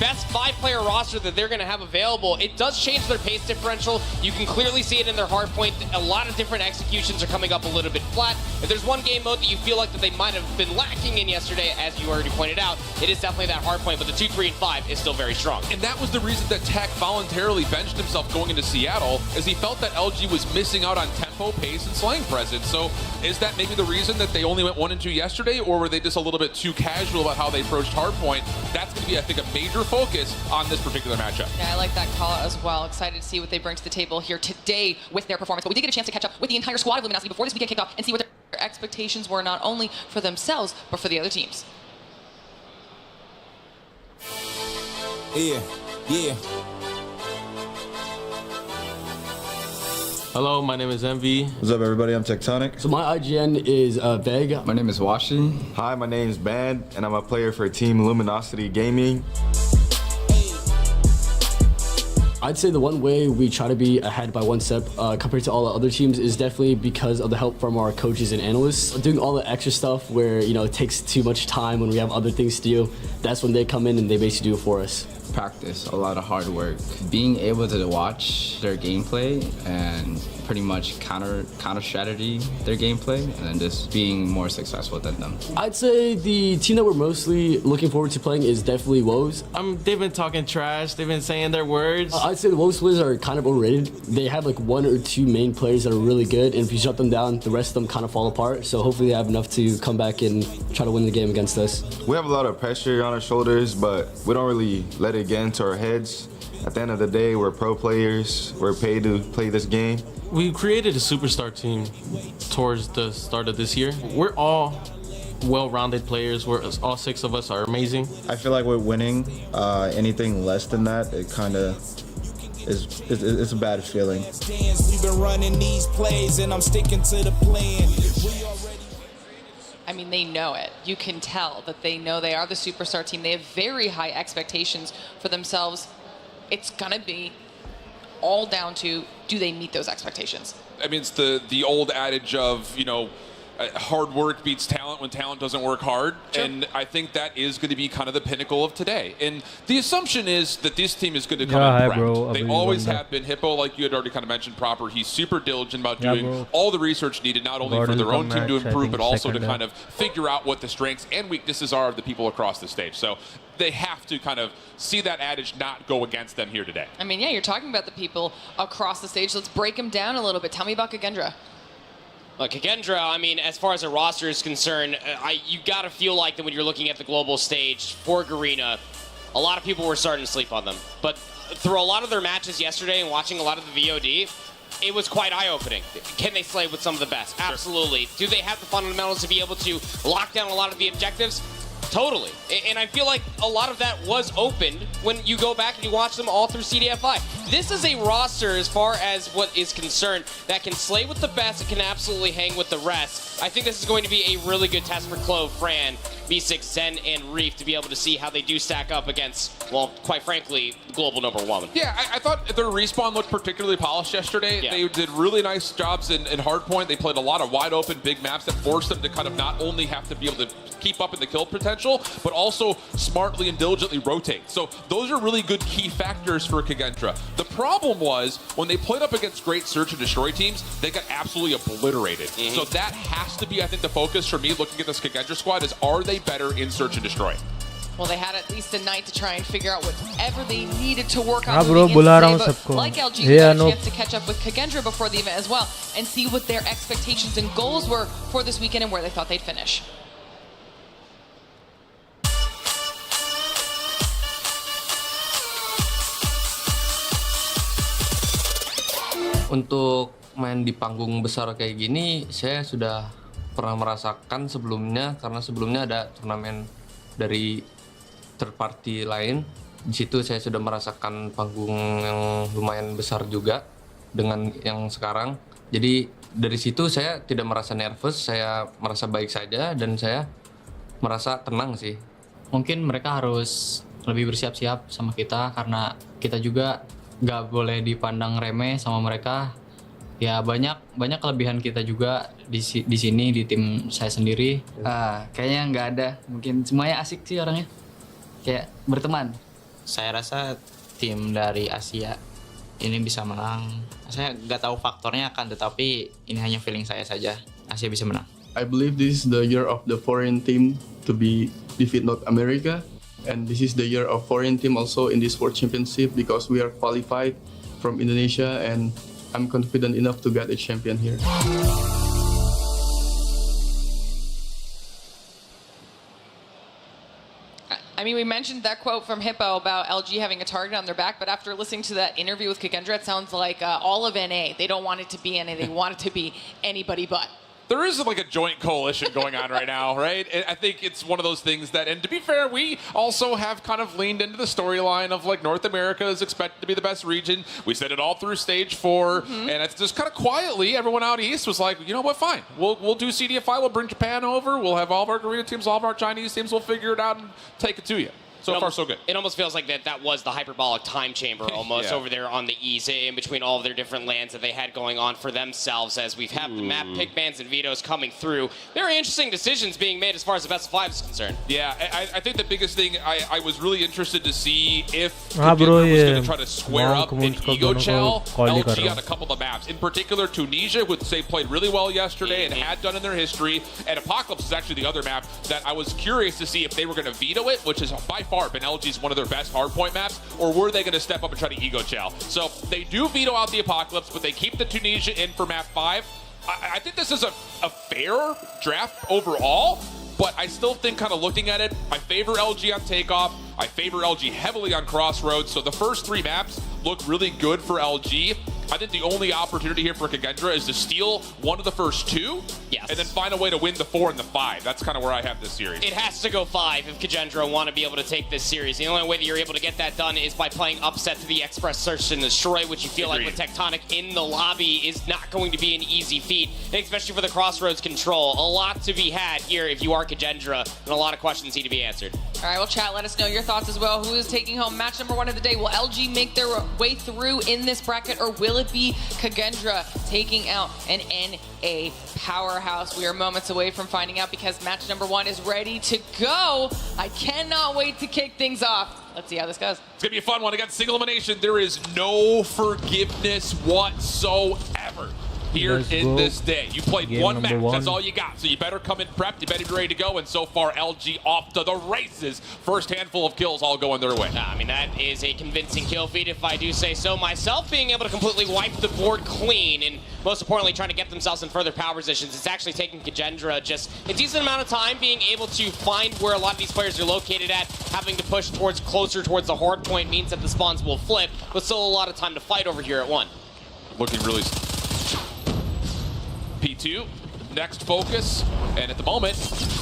best 5-player roster that they're going to have available, it does change their pace differential. You can clearly see it in their hardpoint. A lot of different executions are coming up a little bit flat. If there's one game mode that you feel like that they might have been lacking in yesterday, as you already pointed out, it is definitely that hardpoint, but the 2, 3, and 5 is still very strong. And that was the reason that Tech voluntarily benched himself going into Seattle, as he felt that LG was missing out on tempo, pace, and slang presence. So is that maybe the reason that they only went 1 and 2 yesterday, or were they just a little bit too casual about how they approached hardpoint? That's going to be, I think, a major focus on this particular matchup. Yeah, I like that call as well. Excited to see what they bring to the table here today with their performance. But we did get a chance to catch up with the entire squad of Luminosity before this weekend kicked off and see what their expectations were, not only for themselves, but for the other teams. Yeah. Hello, my name is Envy. What's up, everybody? I'm Tectonic. So my IGN is Veg. My name is Washi. Hi, my name is Band, and I'm a player for Team Luminosity Gaming. I'd say the one way we try to be ahead by 1 step compared to all the other teams is definitely because of the help from our coaches and analysts. Doing all the extra stuff where, it takes too much time when we have other things to do, that's when they come in and they basically do it for us. Practice, a lot of hard work. Being able to watch their gameplay and pretty much counter strategy their gameplay, and then just being more successful than them. I'd say the team that we're mostly looking forward to playing is definitely Woes. They've been talking trash. They've been saying their words. I'd say the Woes players are kind of overrated. They have like 1 or 2 main players that are really good, and if you shut them down, the rest of them kind of fall apart. So hopefully they have enough to come back and try to win the game against us. We have a lot of pressure on our shoulders, but we don't really let it get into our heads. At the end of the day, we're pro players. We're paid to play this game. We created a superstar team towards the start of this year. We're all well-rounded players. All 6 of us are amazing. I feel like we're winning. Anything less than that, it kind of it's a bad feeling. We've been running these plays, and I'm sticking to the plan. I mean, they know it. You can tell that they know they are the superstar team. They have very high expectations for themselves. It's gonna be all down to, do they meet those expectations? I mean, it's the old adage of, hard work beats talent when talent doesn't work hard. Sure. And I think that is going to be kind of the pinnacle of today. And the assumption is that this team is going to come in prepped. They always have been. Hippo, like you had already kind of mentioned proper, he's super diligent about doing all the research needed, not only for their own team to improve, but also to kind of figure out what the strengths and weaknesses are of the people across the stage. So they have to kind of see that adage not go against them here today. I mean, yeah, you're talking about the people across the stage. Let's break them down a little bit. Tell me about Kendra. Look, Kendra, I mean, as far as a roster is concerned, you got to feel like that when you're looking at the global stage for Garena, a lot of people were starting to sleep on them. But through a lot of their matches yesterday and watching a lot of the VOD, it was quite eye-opening. Can they slay with some of the best? Sure. Absolutely. Do they have the fundamentals to be able to lock down a lot of the objectives? Totally. And I feel like a lot of that was opened when you go back and you watch them all through CDFI. This is a roster, as far as what is concerned, that can slay with the best and can absolutely hang with the rest. I think this is going to be a really good test for Clove, Fran, B6, Zen, and Reef to be able to see how they do stack up against, well, quite frankly, the global #1. Yeah, I thought their respawn looked particularly polished yesterday. Yeah. They did really nice jobs in hardpoint. They played a lot of wide open big maps that forced them to kind of not only have to be able to keep up in the kill potential, but also smartly and diligently rotate. So those are really good key factors for Kendra. The problem was, when they played up against great search and destroy teams, they got absolutely obliterated. So that has to be, I think, the focus for me looking at this Kendra squad is, are they better in search and destroy? Well, they had at least a night to try and figure out whatever they needed to work on. bro, बुला रहा हूँ सबको. Like LG, we got a chance to catch up with Kendra before the event as well and see what their expectations and goals were for this weekend and where they thought they'd finish. Untuk main di panggung besar kayak gini, saya sudah pernah merasakan sebelumnya, karena sebelumnya ada turnamen dari third party lain. Di situ saya sudah merasakan panggung yang lumayan besar juga dengan yang sekarang. Jadi dari situ saya tidak merasa nervous, saya merasa baik saja dan saya merasa tenang sih. Mungkin mereka harus lebih bersiap-siap sama kita, karena kita juga nggak boleh dipandang remeh sama mereka. Ya banyak kelebihan kita juga di sini di tim saya sendiri. Kayaknya nggak ada. Mungkin semuanya asik sih orangnya. Kayak berteman. saya rasa tim dari Asia ini bisa menang. Saya nggak tahu faktornya kan, tetapi ini hanya feeling saya saja. Asia bisa menang. I believe this is the year of the foreign team to defeat North America, and this is the year of foreign team also in this World Championship because we are qualified from Indonesia, and I'm confident enough to get a champion here. I mean, we mentioned that quote from Hippo about LG having a target on their back, but after listening to that interview with Kendra, it sounds like all of NA, they don't want it to be NA, they want it to be anybody but. There is like a joint coalition going on right now, right? I think it's one of those things that, and to be fair, we also have kind of leaned into the storyline of like North America is expected to be the best region. We said it all through stage 4, and it's just kind of quietly, everyone out east was like, you know what, fine. We'll do CDFI, we'll bring Japan over, we'll have all of our Korean teams, all of our Chinese teams, we'll figure it out and take it to you. So far, so good. It almost feels like that was the hyperbolic time chamber almost over there on the east, in between all of their different lands that they had going on for themselves, as we've had the map pick bans and vetoes coming through. Very interesting decisions being made as far as the best of 5 is concerned. Yeah, I think the biggest thing I was really interested to see if Kendra was going to try to square up an ego chow LG on a couple of maps. In particular, Tunisia, which they played really well yesterday and had done in their history, and Apocalypse is actually the other map that I was curious to see if they were going to veto it, which is by far been LG's one of their best hardpoint maps, or were they going to step up and try to ego chow? So they do veto out the Apocalypse, but they keep the Tunisia in for map 5. I think this is a fair draft overall, but I still think, kind of looking at it, I favor LG on takeoff. I favor LG heavily on Crossroads. So the first 3 maps look really good for LG. I think the only opportunity here for Kendra is to steal one of the first 2, and then find a way to win the 4 and the 5. That's kind of where I have this series. It has to go 5 if Kendra want to be able to take this series. The only way that you're able to get that done is by playing upset to the Express Search and Destroy, which you feel like with Tectonic in the lobby is not going to be an easy feat, and especially for the Crossroads control. A lot to be had here if you are Kendra, and a lot of questions need to be answered. All right, well, chat, let us know your thoughts as well. Who is taking home match number 1 of the day? Will LG make their way through in this bracket, or will it be Kendra taking out an NA powerhouse? We are moments away from finding out because match number 1 is ready to go. I cannot wait to kick things off. Let's see how this goes. It's going to be a fun one. Against single elimination, there is no forgiveness whatsoever here in this day. You played game one match, that's all you got. So you better come in prepped, you better be ready to go. And so far, LG off to the races. First handful of kills all going their way. I mean, that is a convincing kill feed, if I do say so myself. Being able to completely wipe the board clean, and most importantly, trying to get themselves in further power positions. It's actually taking Kendra just a decent amount of time being able to find where a lot of these players are located at. Having to push closer towards the hard point means that the spawns will flip, but still a lot of time to fight over here at 1. Looking really... P2, next focus, and at the moment,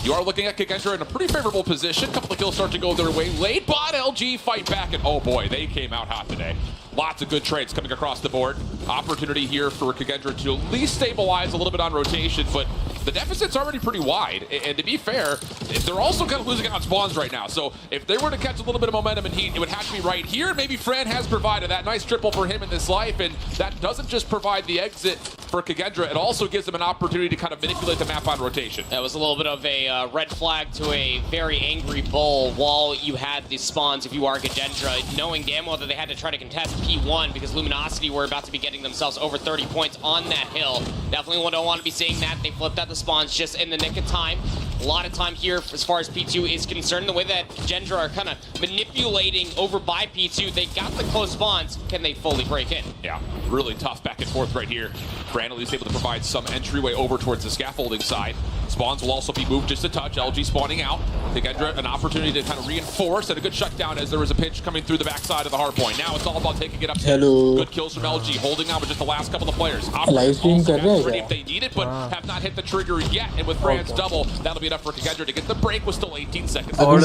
you are looking at Kendra in a pretty favorable position. A couple of kills start to go their way. Late bot LG fight back, and oh boy, they came out hot today. Lots of good trades coming across the board. Opportunity here for Kendra to at least stabilize a little bit on rotation, but the deficit's already pretty wide. And to be fair, they're also kind of losing out on spawns right now. So if they were to catch a little bit of momentum and heat, it would have to be right here. Maybe Fran has provided that nice triple for him in this life, and that doesn't just provide the exit for Kendra, it also gives them an opportunity to kind of manipulate the map on rotation. That was a little bit of a red flag to a very angry bull while you had the spawns if you are Kendra, knowing damn well that they had to try to contest P1 because Luminosity were about to be getting themselves over 30 points on that hill. Definitely don't want to be seeing that. They flipped out the spawns just in the nick of time. A lot of time here as far as P2 is concerned. The way that Kendra are kind of manipulating over by P2, they got the close spawns. Can they fully break in? Yeah, really tough back and forth right here. Fran at least able to provide some entryway over towards the scaffolding side. Spawns will also be moved just a touch. LG spawning out. Kendra an opportunity to kind of reinforce, and a good shutdown as there was a pitch coming through the backside of the hard point. Now it's all about taking it up. Good kills from LG, holding on with just the last couple of players. Opportunity if they need it, but have not hit the trigger yet. And with Fran's double, that'll be enough for Kendra to get the break with still 18 seconds. Now we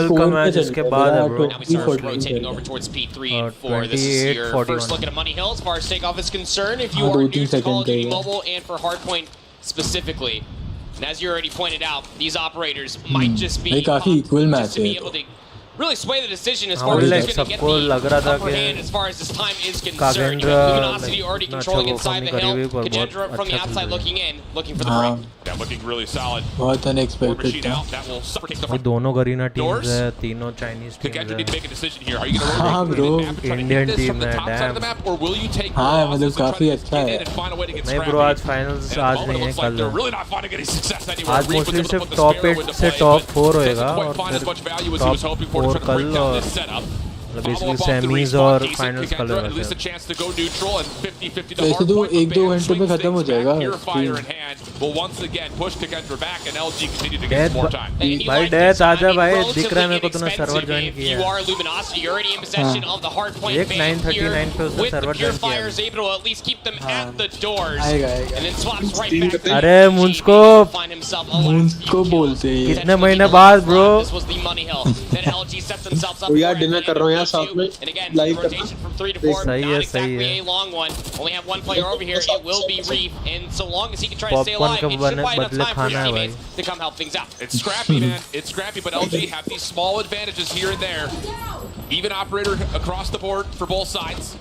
start rotating over towards P3 and 4. This is your first look at a Money Hill as far as takeoff is concerned. If you are new to Call of Duty Mobile and for Hardpoint specifically, and as you already pointed out, these operators might just be just to be able to really sway the decision as far as who's going to get the upper hand as far as this time is concerned. Luminosity already controlling inside the hill. Kendra from the outside looking in, looking for the break. Yeah, looking really solid. बहुत unexpected था. That will suffocate the ये दोनों Garena teams है, तीनों Chinese teams Kendra need to है. make a decision here. Are you going to हाँ bro. Indian this from team the है, top side of the damn. map, or will you take हाँ losses मतलब and try काफी to अच्छा get है. in and find a way to get नहीं scrappy? Bro, आज finals And at the आज moment, नहीं it है, looks like कल they're है. really not finding any success anywhere. आज Reef was mostly able to सिर्फ put the top spare 8 into से play, टॉप but 4 doesn't होएगा quite और find as फिर much value as he was hoping for to try to top break 4 down कल this setup. मतलब Follow basically up off to the semis respawn, और decent finals कल Kendra, at होगा least a शायद. chance to go neutral and 50-50 to वैसे hard तो point, but 1-2 Bam घंटे में swings खत्म हो things back. जाएगा. Purifier in hand will once again push to Kendra back, and LG continue to get some more time. भाई death आजा भाई, दिख रहा है मेरे को तूने सर्वर ज्वाइन किया You है. are Luminosity, you're already in possession of the hard point. एक 939 पे उसने with the सर्वर ज्वाइन किया Purifiers है. able to at least keep them at the doors. आएगा. And then swaps right back to अरे मुझको find himself a last को बोलते हैं. कितने महीने बाद bro. This was the money hill. Then LG set themselves up. यार डिनर कर रहा हूँ यार साथ में. And again, the rotation from 3 to 4, सही है, not सही exactly है. a long one. Only have one player over here. It will be Reef, and so long as he can try to stay Popcorn alive, का it should buy enough बदले time for his खाना है teammates to come help things out. It's scrappy, man. It's scrappy, but LG have these small advantages here and there. Even operator across the board for both sides.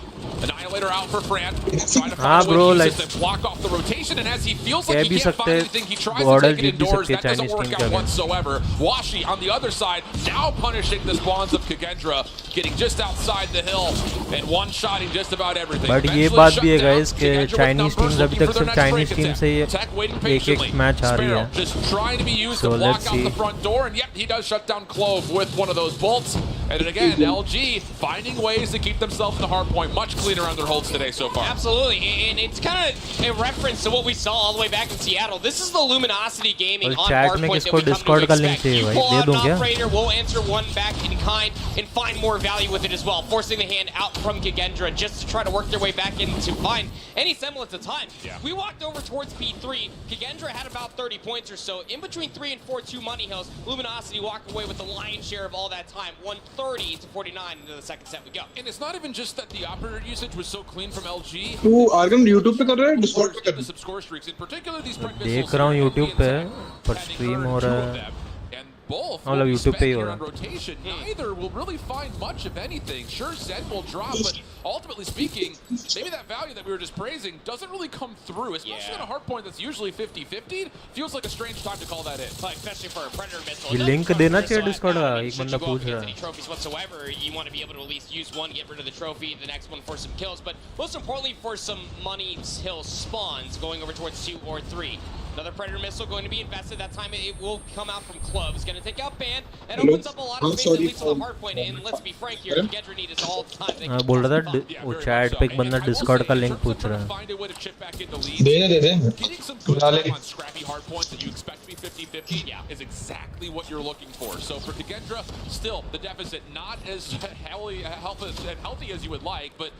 Annihilator out for Fran. Trying to find a way bro, to use like, this to block off the rotation, and as he feels like कह he भी can't find सकते anything, he tries to border take it जीत भी indoors. सकती है That doesn't Chinese work team out के against. whatsoever. Washi on the other side, now punishing the spawns of Kendra, getting just outside the hill and one-shotting just about everything. But ये बात भी है guys कि Chinese teams अभी तक सिर्फ Chinese team से एक मैच आ रही है. Just trying to be used So to block let's out see. the front door, and yep, he does shut down Clove with one of those bolts. And then again, LG finding ways to keep themselves in the hard point. Much cleaner on their holds today so far. Absolutely, and it's kind of a reference to what we saw all the way back in Seattle. This is the Luminosity gaming on chat hardpoint में that किसको we come Discord to का link expect. चाहिए You भाई, pull दे out दूं an क्या? operator, we'll answer one back in kind and find more value with it as well, forcing the hand out from Kendra just to try to work their way back in to find any semblance of time. Yeah. We walked over towards P3. Kendra had about 30 points or so. In between 3 and 4, 2 money hills. Luminosity walked away with the lion's share of all that time. 130 to 49 into the second set we go. And it's not even just that the operator usage was so clean from LG. तू argon YouTube पे कर रहा है Discord पे कर. The sub-score streaks, in particular these preg देख missiles रहा हूँ and YouTube पे, पर had stream incurred हो 2 रहा of है. them. And both मतलब will be YouTube पे ही spent हो here रहा on है. rotation. Neither will really find much of anything. Sure, Zen will drop, but ultimately speaking, maybe that value that we were just praising doesn't really come through, especially on a hard point that's usually 50-50. Feels like a strange time to call that in. But especially for a Predator missile. ये It doesn't link come देना through, चाहिए so Discord का, एक should बंदा you go up पूछ रहा against any है. trophies whatsoever, you want to be able to at least use one, get rid of the trophy, the next one for some kills, but most importantly for some money hill spawns going over towards 2 or 3. Another Predator missile going to be invested. That time it will come out from Club. It's going to take out Band. It opens up a lot of space, at least on the hard point. And let's be frank here, Kendra need is all the time. They can बोल रहा cross the था front. वो chat पे एक बंदा Discord का link पूछ रहा है. दे Getting some good time on scrappy hard points that you expect to be 50-50 is exactly what you're looking for. So for Kendra, still the deficit not as healthy as you would like, but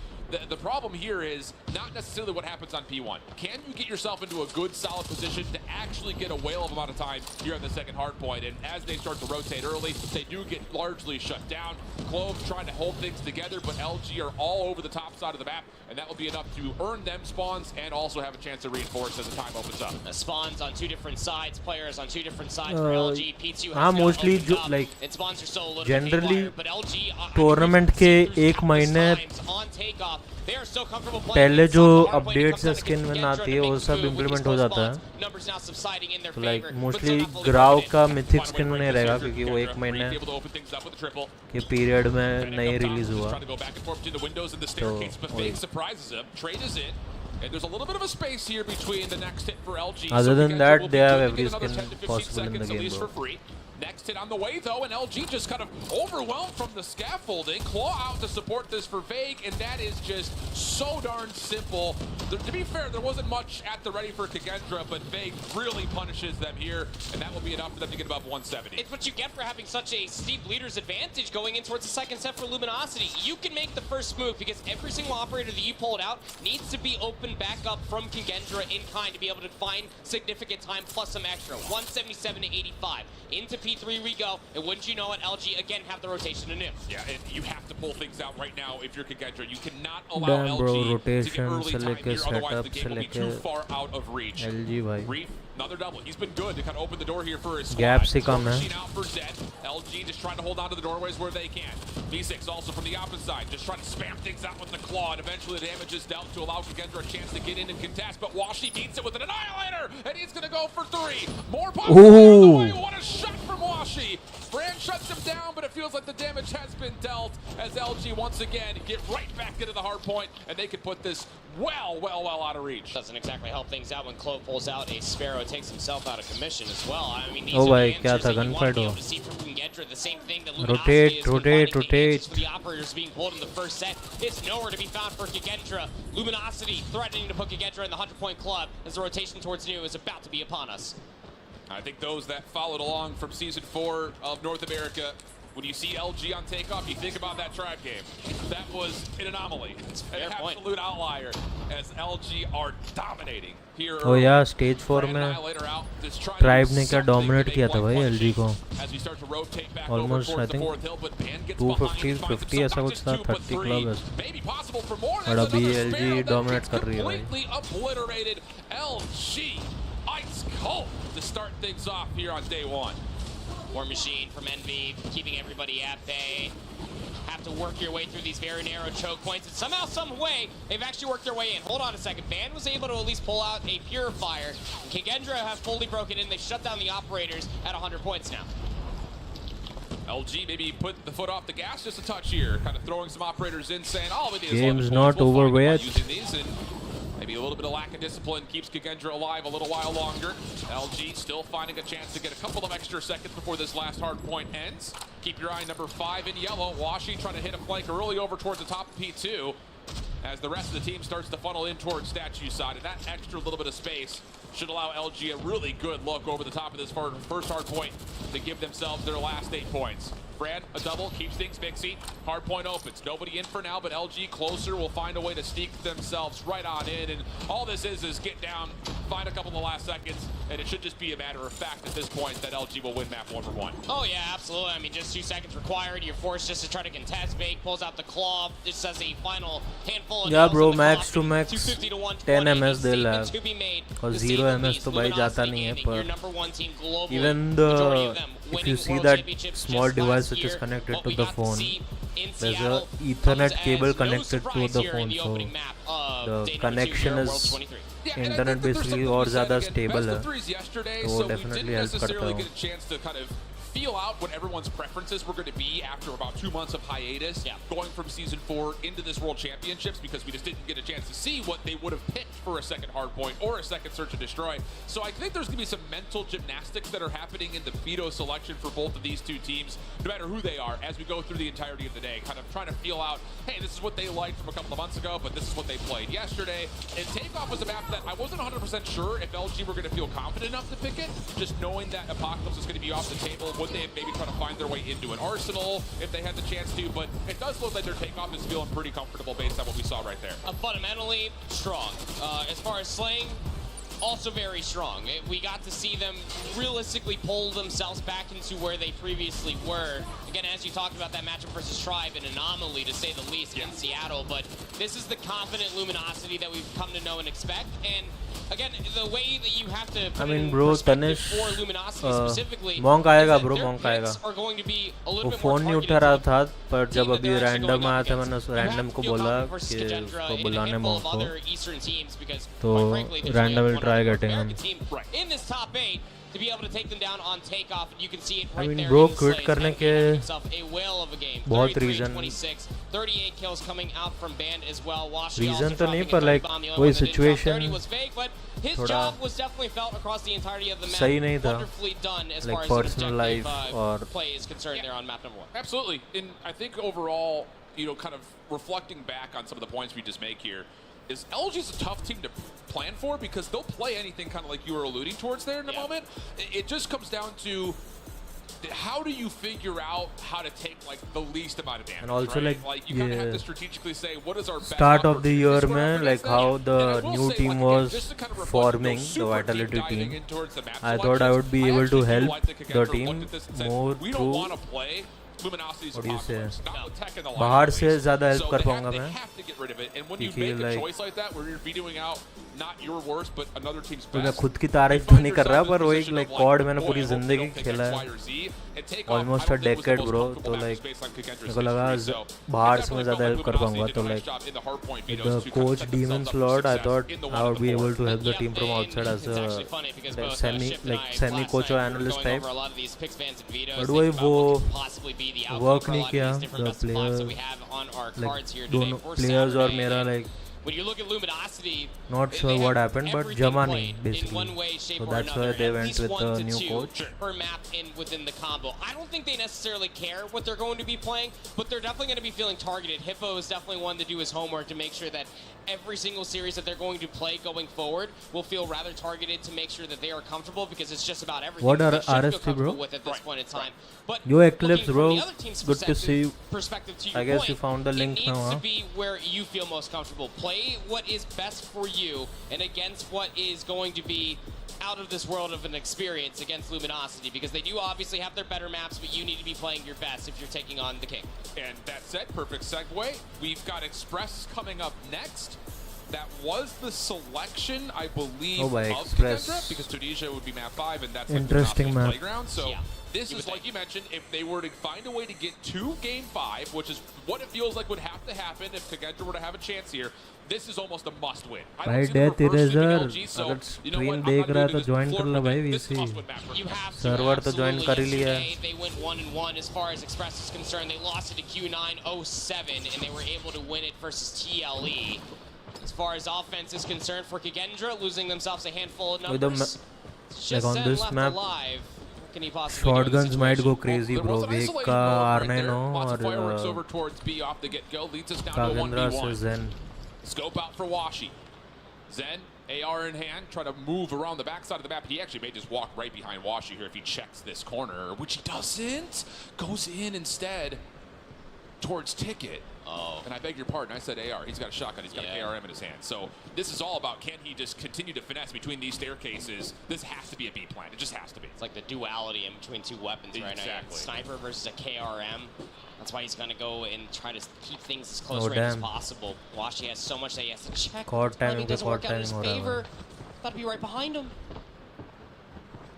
the problem here is not necessarily what happens on P1. Can you get yourself into a good, solid position to actually get a whale of amount of time here on the second hard point? And as they start to rotate early, they do get largely shut down. Clove trying to hold things together, but LG are all over the top side of the map, and that will be enough to earn them spawns and also have a chance to reinforce as the time opens up. Spawns on 2 different sides, players on 2 different sides for LG. P2 हाँ, has mostly opened जो up, like and spawns are still a little generally bit haywire, but LG tournament के एक महीने on takeoff. They are so comfortable पहले playing जो the hard point. It updates comes down to skin में Kendra आती to है वो make सब move, which इम्प्लीमेंट is हो close जाता है. spawns. Numbers now subsiding in their तो like favor, but mostly still not fully ग्राव confident. का मिथिक स्किन में नहीं रहेगा क्योंकि वो एक महीने के पीरियड में नहीं रिलीज हुआ. And there's a little bit of a space here between the next hit for LG. Other than Kendra that, will they be have good to every get another skin 10 to 15 possible in the seconds at game, least bro. for free. Next hit on the way though, and LG just kind of overwhelmed from the scaffolding. Claw out to support this for Vague, and that is just so darn simple. To be fair, there wasn't much at the ready for Kendra, but Vague really punishes them here, and that will be enough for them to get above 170. It's what you get for having such a steep leader's advantage going in towards the second set for Luminosity. You can make the first move because every single operator that you pulled out needs to be opened back up from Kendra in kind to be able to find significant time plus some extra. 177 to 85. Into P3 we go, and wouldn't you know it, LG again have the rotation anew. Yeah, and you have to pull things out right now if you're Kendra. You cannot allow Damn, LG bro, to get rotation early से time लेके here here, otherwise the setup game will be too far out of reach. LG भाई. Reef, another double. He's been good to kind of open the door here for his squad. Gap से कम है. Machine out for dead. LG just trying to hold on to the doorways where they can. V6 also from the opposite side, just trying to spam things out with the claw, and eventually the damage is dealt to allow Kendra a chance to get in and contest, but Washi beats it with an annihilator, and he's going to go for 3. More points on the way. What a shot from Washi. Brand shuts him down, but it feels like the damage has been dealt as LG once again get right back into the hard point, and they can put this well out of reach. Doesn't exactly help things out when Clo pulls out a Sparrow, takes himself out of commission as well. I mean, these Oh are भाई the क्या answers था that you want to be gunfight able हो. to see from Kendra. The same thing that Luminosity is Rotate. for the operators being pulled in the first set. It's nowhere to be found for Kendra. Luminosity threatening to put Kendra in the 100-point club as the rotation towards New is about to be upon us. I think those that followed along from Season 4 of North America, when you see LG on takeoff, you think about that tribe game. That was an anomaly, an absolute outlier, as LG are dominating here. Oh yeah, stage 4 में tribe ने क्या dominate किया था भाई LG को. Almost I think 250 ऐसा कुछ था, 30 club ऐसा. और अभी LG dominate कर रही है भाई. Obliterated LG, ice cold to start things off here on day 1. War Machine from Envy, keeping everybody at bay. Have to work your way through these very narrow choke points, and somehow, some way, they've actually worked their way in. Hold on a second. Band was able to at least pull out a Purifier. Kendra have fully broken in. They shut down the operators at 100 points now. LG maybe put the foot off the gas just a touch here, kind of throwing some operators in, saying, "Oh, we need Game's not over yet." Maybe a little bit of lack of discipline keeps Kendra alive a little while longer. LG still finding a chance to get a couple of extra seconds before this last hard point ends. Keep your eye number 5 in yellow. Washi trying to hit a flank early over towards the top of P2 as the rest of the team starts to funnel in towards Statue side. And that extra little bit of space should allow LG a really good look over the top of this first hard point to give themselves their last 8 points. Brad, a double, keeps things mixy. Hard point opens. Nobody in for now, but LG closer will find a way to sneak themselves right on in. And all this is get down, find a couple of the last seconds, and it should just be a matter of fact at this point that LG will win map 1 for 1. Oh, yeah, absolutely. I mean, just 2 seconds required. You're forced just to try to contest. Bake pulls out the claw. This has a final handful of Yeah, bro, nails max to clock. max 250 to 120. 10 MS they'll have. To be made. और 0 MS तो भाई जाता नहीं है पर even the if you see that small device which is connected to the phone, there's a Ethernet cable connected to the phone, so the connection is internet basically और ज़्यादा stable है, तो वो definitely help करता है. Feel out what everyone's preferences were going to be after about 2 months of hiatus, going from Season 4 into this World Championships, because we just didn't get a chance to see what they would have picked for a second hardpoint or a second search and destroy. So I think there's going to be some mental gymnastics that are happening in the veto selection for both of these two teams, no matter who they are, as we go through the entirety of the day, kind of trying to feel out, hey, this is what they liked from a couple of months ago, but this is what they played yesterday. And Takeoff was a map that I wasn't 100% sure if LG were going to feel confident enough to pick it, just knowing that Apocalypse is going to be off the table. Would they maybe try to find their way into an arsenal if they had the chance to, but it does look like their takeoff is feeling pretty comfortable based on what we saw right there. Fundamentally strong. As far as slaying, also very strong. We got to see them realistically pull themselves back into where they previously were. Again, as you talked about that matchup versus Tribe, an anomaly to say the least in Seattle, but this is the confident Luminosity that we've come to know and expect. And again, the way that you have to I mean, bro, Tanish, monk आएगा bro, monk आएगा. वो phone नहीं उठा रहा था, पर जब अभी random आया था मैंने random को बोला कि उसको बुलाने monk को, तो random will try getting him. In this top 8 to be able to take them down on takeoff, and you can see it right I mean, there. bro, quit करने के a whale of a game. बहुत 33, reason. 26, 38 kills coming out from Band as well. Reason तो नहीं, पर like वही situation was vague, but his थोड़ा job was definitely felt across the entirety of the map. सही नहीं था, Wonderfully done as like far as personal life or play is concerned there on map number 1. Absolutely, and I think overall, you know, kind of reflecting back on some of the points we just make here, is LG's a tough team to plan for because they'll play anything kind of like you were alluding towards there in a moment. It just comes down to how do you figure out how to take like the least amount of damage, and also right? like you kind of have to strategically say what is our start best of the year man, like how the new team was forming the Vitality team. I thought I would be able to help the team more through what do you say, बाहर से ज़्यादा help कर पाऊँगा मैं, And when कि you make a like choice like that, where you're vetoing out not your worst but another team's तो मैं best, खुद की तारीफ तो नहीं कर रहा पर वो एक लाइक कॉड मैंने पूरी जिंदगी खेला है ऑलमोस्ट अ डेकेड ब्रो तो लाइक मेरे को लगा बाहर से मैं ज़्यादा हेल्प कर पाऊंगा तो like the coach demons lord I thought I would be able to help the team from outside as a semi coach और एनालिस्ट टाइप बट वो वर्क नहीं किया द प्लेयर लाइक दोनों प्लेयर्स और मेरा like When you look at Luminosity, not sure what happened, but Jama nahi, basically. in one way, shape, So or that's another, why they at went least with one the to new two coach. per map within the combo. I don't think they necessarily care what they're going to be playing, but they're definitely going to be feeling targeted. Hippo is definitely one to do his homework to make sure that every single series that they're going to play going forward will feel rather targeted to make sure that they are comfortable, because it's just about everything What are they should feel RST, bro? comfortable with at this point in time. But Yo, Eclipse, looking bro. from the other team's Good to see you. perspective, to I your guess point, you found the link it needs now, huh? to be where you feel most comfortable. Play what is best for you and against what is going to be out of this world of an experience against Luminosity, because they do obviously have their better maps, but you need to be playing your best if you're taking on the King. And that said, perfect segue. We've got Express coming up next. That was the selection, I believe, by of Express. Kendra, because Tunisia would be map 5, and that's Interesting like the map. playground. So Yeah. this is, like you mentioned, if they were to find a way to get to Game 5, which is what it feels like would have to happen if Kendra were to have a chance here, this is almost a must-win. I भाई don't see the death reverse sweep in eraser LG, so, अगर you know what, stream I'm देख not रहा है doing तो this join before, कर लो but भाई this is a VC must-win map for You have to, server तो join कर ही लिया है yesterday, they went 1-1 as far as Express is concerned. They lost it to Q907, and they were able to win it versus TLE. As far as offense is concerned, for Kendra, losing themselves a handful of With the numbers. like on this left map, alive. What can he possibly do in this shotguns might go situation? crazy, There bro. was an Wake isolated का mode right R9 there. हो Lots of और fireworks over towards B off the get-go. Leads us down to a Kagendra से 1v1. Zen. Scope out for Washi. Zen, AR in hand, try to move around the backside of the map. He actually may just walk right behind Washi here if he checks this corner, which he doesn't. Goes in instead towards Ticket. Oh. And I beg your pardon, I said AR. He's got a shotgun. He's got an ARM in his hand. So this is all about, can he just continue to finesse between these staircases? This has to be a B plan. It just has to be. It's like the duality in between two weapons right now. Exactly. Sniper versus a KRM. That's why he's going to go and try to keep things as close Oh, range as damn. possible. Washi has so much that he has to check. Chord timing Timing पे doesn't work chord out in his timing हो रहा है favor. Got to be right behind him.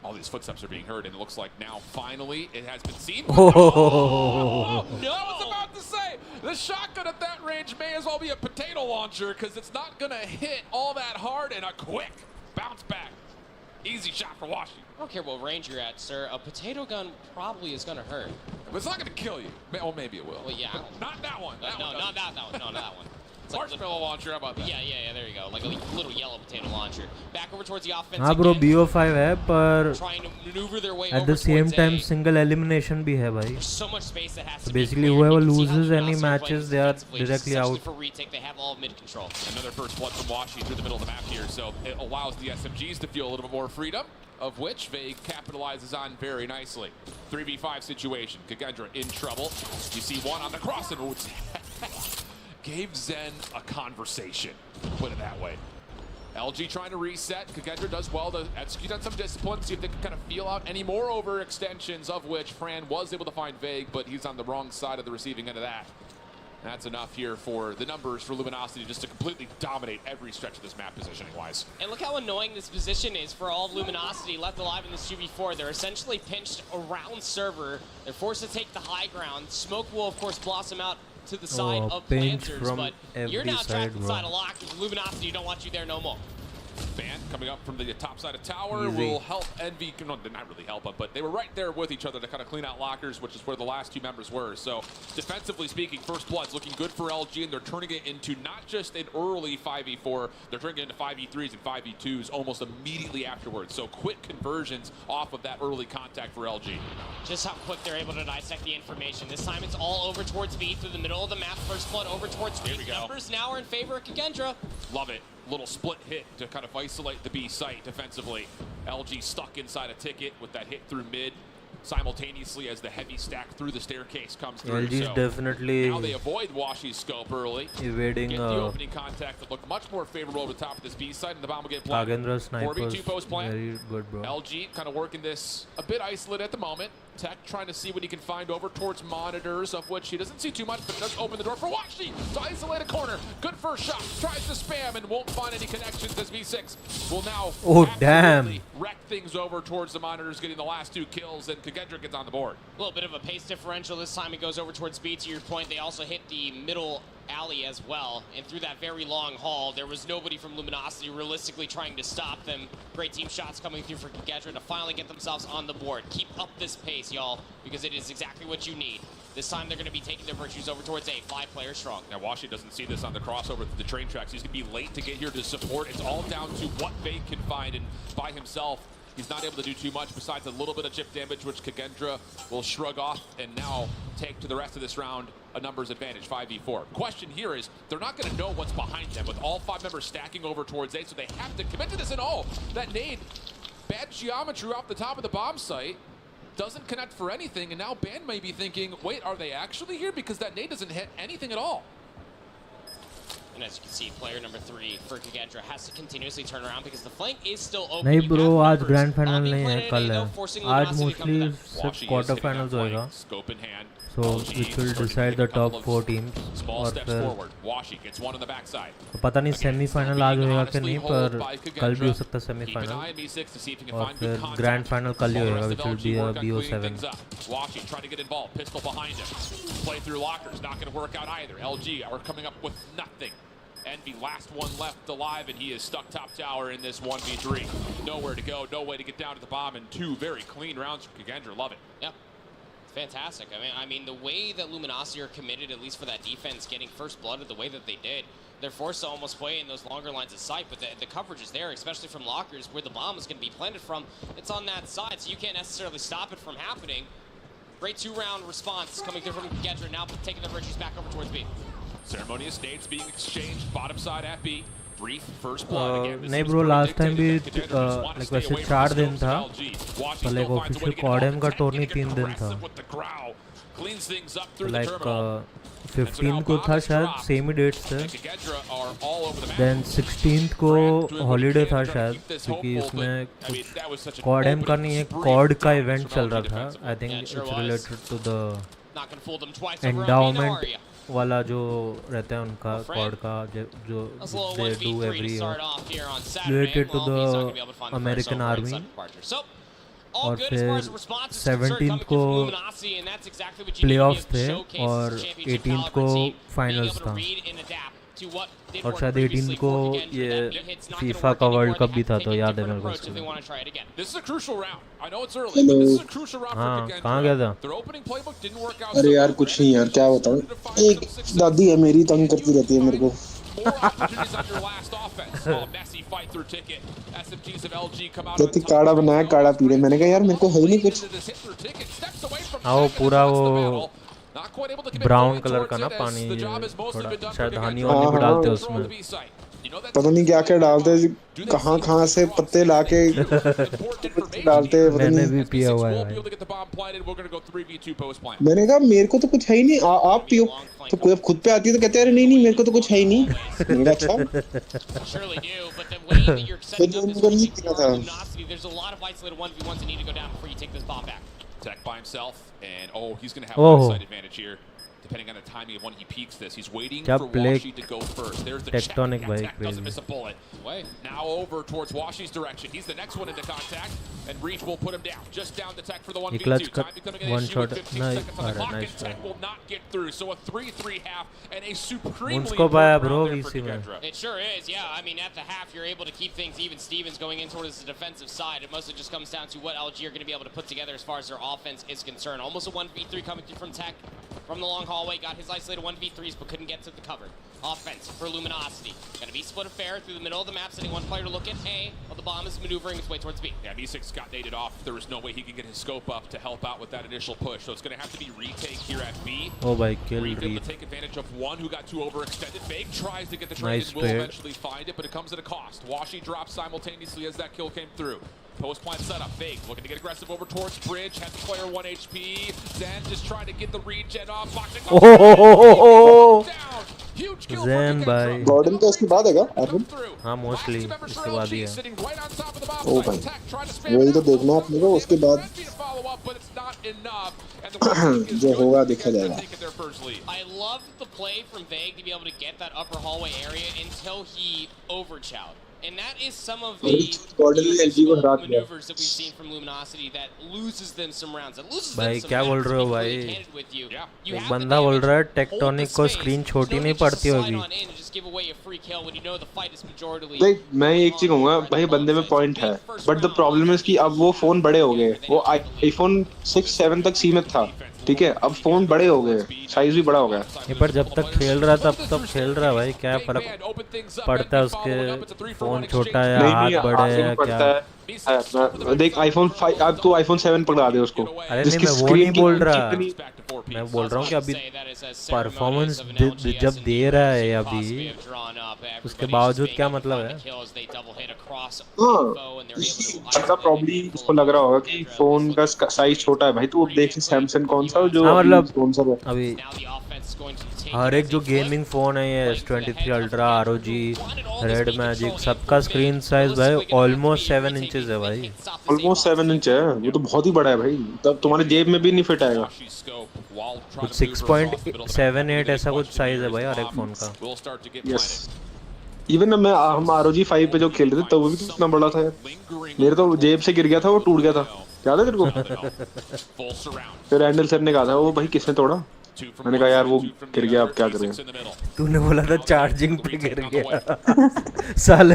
All these footsteps are being heard, and it looks like now finally it has been seen. Oh, No, I was about to say, the shotgun at that range may as well be a potato launcher, because it's not going to hit all that hard, and a quick bounce back. Easy shot for Washington. I don't care what range you're at, sir. A potato gun probably is going to hurt. But it's not going to kill you. Oh, maybe it will. Well, yeah. I don't- Not that one. That no, one not doesn't. that one. No, not that one. It's like Marshmallow launcher, how about that? Yeah, there you go. Like a little yellow potato launcher. Back over towards the offense. हाँ bro again, BO5 है पर trying to maneuver their way at over the same towards time A. single elimination भी है भाई. There's so much space that has So to be basically cleared. whoever You can see how loses any Luminosity are playing matches, they are defensively. directly Essentially out. For retake, they have all mid control. Another first blood from Washi through the middle of the map here, so it allows the SMGs to feel a little bit more freedom, of which Vague capitalizes on very nicely. 3v5 situation. Kendra in trouble. You see one on the cross and gave Zen a conversation. Put it that way. LG trying to reset. Kendra does well to execute on some discipline, see if they can kind of feel out any more overextensions, of which Fran was able to find Vague, but he's on the wrong side of the receiving end of that. That's enough here for the numbers for Luminosity just to completely dominate every stretch of this map positioning-wise. And look how annoying this position is for all of Luminosity left alive in this 2v4. They're essentially pinched around server. They're forced to take the high ground. Smoke will, of course, blossom out to the side of pinch planters, from but you're every now side, trapped bro. inside a lock. Luminosity don't want you there no more. Ban coming up from the top side of tower Easy. will help Envy, no, not really help them, but they were right there with each other to kind of clean out lockers, which is where the last two members were. So defensively speaking, First Blood's looking good for LG, and they're turning it into not just an early 5v4, they're turning it into 5v3s and 5v2s almost immediately afterwards. So quick conversions off of that early contact for LG. Just how quick they're able to dissect the information. This time it's all over towards B through the middle of the map. First Blood over towards B. Here we go. Numbers now are in favor of Kendra. Love it. Little split hit to kind of isolate the B site defensively. LG stuck inside a ticket with that hit through mid simultaneously as the heavy stack through the staircase comes through. LG is So definitely now they avoid Washi's scope early. evading Get the opening contact that looked much more favorable over the top of this B side, and the bomb will get planted. Kagendra snipers. 4v2 post plant. Very good, bro. LG kind of working this a bit isolated at the moment. Tech trying to see what he can find over towards monitors, of which he doesn't see too much, but does open the door for Washi to isolate a corner. Good first shot, tries to spam and won't find any connections as V6 will now wreck things over towards the monitors, getting the last 2 kills, and Kendra gets on the board. A little bit of a pace differential this time. He goes over towards B. To your point, they also hit the middle alley as well, and through that very long haul, there was nobody from Luminosity realistically trying to stop them. Great team shots coming through for Kendra to finally get themselves on the board. Keep up this pace, y'all, because it is exactly what you need. This time they're going to be taking their virtues over towards A, 5 players strong. Now Washi doesn't see this on the crossover to the train tracks. He's going to be late to get here to support. It's all down to what Fake can find, and by himself, he's not able to do too much besides a little bit of chip damage, which Kendra will shrug off and now take to the rest of this round a numbers advantage, 5v4. Question here is, they're not going to know what's behind them with all 5 members stacking over towards A, so they have to commit to this. And that nade, bad geometry off the top of the bomb site, doesn't connect for anything, and now Ban may be thinking, wait, are they actually here? Because that nade doesn't hit anything at all. And as you can see, player number 3 for Kendra has to continuously turn around because the flank is still open. नहीं bro, आज grand final नहीं है, कल है. आज mostly सिर्फ quarter finals होएगा. So which will decide the top 4 teams. और फिर पता नहीं semi final आज होएगा कि नहीं, पर कल भी हो सकता है semi final. और फिर grand final कल ही होएगा, which will be a BO7. Washi trying to get involved, pistol behind him. Play through lockers, not going to work out either. LG are coming up with nothing. Envy, last one left alive, and he is stuck top tower in this 1v3. Nowhere to go, no way to get down to the bomb, and 2 very clean rounds for Kendra. Love it. Yep. Fantastic. I mean, the way that Luminosity are committed, at least for that defense, getting first blooded the way that they did, they're forced to almost play in those longer lines of sight, but the coverage is there, especially from lockers, where the bomb is going to be planted from. It's on that side, so you can't necessarily stop it from happening. Great 2-round response coming through from Kendra, now taking the virtues back over towards B. Ceremonious nades being exchanged, bottom side at B. Brief first blood again. नहीं bro, last time भी like वैसे 4 दिन था, तो like official CODM का tourney 3 दिन था. Like 15 को था शायद, same ही dates थे. Then 16th को holiday था शायद, क्योंकि इसमें CODM का नहीं, एक COD का event चल रहा था. I think it's related to the endowment वाला जो रहता है उनका COD का जो they do every year related to the American Army. और फिर 17th को playoffs थे और 18th को finals था. और शायद 18 को ये फीफा का वर्ल्ड कप भी था, तो याद है मेरे को. हाँ, कहाँ गया था? अरे यार कुछ नहीं यार, क्या बताऊँ, एक दादी है मेरी, तंग करती रहती है मेरे को. कहती काढ़ा बनाया, काढ़ा पी रहे. मैंने कहा यार मेरे को है ही नहीं कुछ. आओ पूरा वो ब्राउन कलर का ना पानी, थोड़ा शायद हनी भी डालते हैं उसमें. पता नहीं क्या क्या डालते हैं, कहाँ से पत्ते लाके डालते हैं. मैंने भी पिया हुआ है. मैंने कहा मेरे को तो कुछ है ही नहीं, आप पियो. तो कोई अब खुद पे आती है तो कहते हैं अरे नहीं मेरे को तो कुछ है ही नहीं. मैंने कहा अच्छा. Tech by himself, and he's going to have a side advantage here, depending on the timing of when he peeks this. He's waiting for Washi to go first. There's the check. Tech doesn't miss a bullet. Now over towards Washi's direction. He's the next one into contact, and Reef will put him down. Just down the Tech for the 1v2. Time becoming an issue with 15 seconds on the clock, and Tech will not get through. So a 3-3 half, and a supremely important round there for Kendra. It sure is, yeah. I mean, at the half, you're able to keep things even. Stevens going in towards the defensive side. It mostly just comes down to what LG are going to be able to put together as far as their offense is concerned. Almost a 1v3 coming through from Tech from the long hallway. Got his isolated 1v3s, but couldn't get to the cover. Offense for Luminosity. Going to be split affair through the middle of the map, sending one player to look at A, while the bomb is maneuvering its way towards B. Yeah, V6 got naded off. There was no way he could get his scope up to help out with that initial push. So it's going to have to be retake here at B. Oh my god. Reef able to take advantage of one who got too overextended. Fake tries to get the trade and will eventually find it, but it comes at a cost. Washi drops simultaneously as that kill came through. Post plant setup, Fake looking to get aggressive over towards Bridge, has player 1 HP. Zen just trying to get the regen off. Oh! Huge kill Zen by Gordon तो उसके बाद है क्या? Argon? हाँ mostly इसके बाद ही है. ओ भाई वही तो देखना आपने को उसके बाद. जो होगा देखा जाएगा. I love the play from Vague to be able to get that upper hallway area until he overchowed. And that is some of the maneuvers that we've seen from Luminosity that loses them some rounds. That loses भाई them some क्या बोल rounds, रहे हो to be भाई? completely candid with you. You एक have the बंदा बोल damage, रहा है hold the टेक्टोनिक को space, स्क्रीन छोटी no नहीं need to पड़ती slide होगी. on in and just give away a free kill when you know the fight is majorly. देख मैं एक चीज कहूंगा भाई बंदे में पॉइंट है बट द प्रॉब्लम है कि अब वो फोन बड़े हो गए वो आईफोन 6 7 तक सीमित था ठीक है अब फोन बड़े हो गए साइज भी बड़ा हो गया ये पर जब तक खेल रहा था तब खेल रहा है भाई क्या फर्क पड़ता है उसके फोन छोटा है हाथ बड़े है क्या देख आईफोन 5 अब तो आईफोन 7 पकड़ा दे उसको अरे नहीं मैं वो नहीं बोल रहा मैं बोल रहा हूँ कि अभी परफॉर्मेंस जब दे रहा है अभी उसके बावजूद क्या मतलब है इसका प्रॉब्लम उसको लग रहा होगा कि फोन का साइज छोटा है भाई तू अब देख सैमसंग कौन सा जो मतलब कौन सा अभी हर एक जो गेमिंग फोन है ये S23 ultra ROG red magic सबका स्क्रीन साइज भाई ऑलमोस्ट 7 इंचेस है भाई ऑलमोस्ट 7 इंच है वो तो बहुत ही बड़ा है भाई तब तुम्हारे जेब में भी नहीं फिट आएगा कुछ 6.78 ऐसा कुछ साइज है भाई हर एक फोन का यस इवन हम ROG 5 पे जो खेल रहे थे तब वो भी कितना बड़ा था यार मेरे तो जेब से गिर गया था वो टूट गया था याद है तेरे को फिर हैंडल सर ने कहा था वो भाई किसने तोड़ा मैंने कहा यार वो गिर गया अब क्या करें तूने बोला था चार्जिंग पे गिर गया साले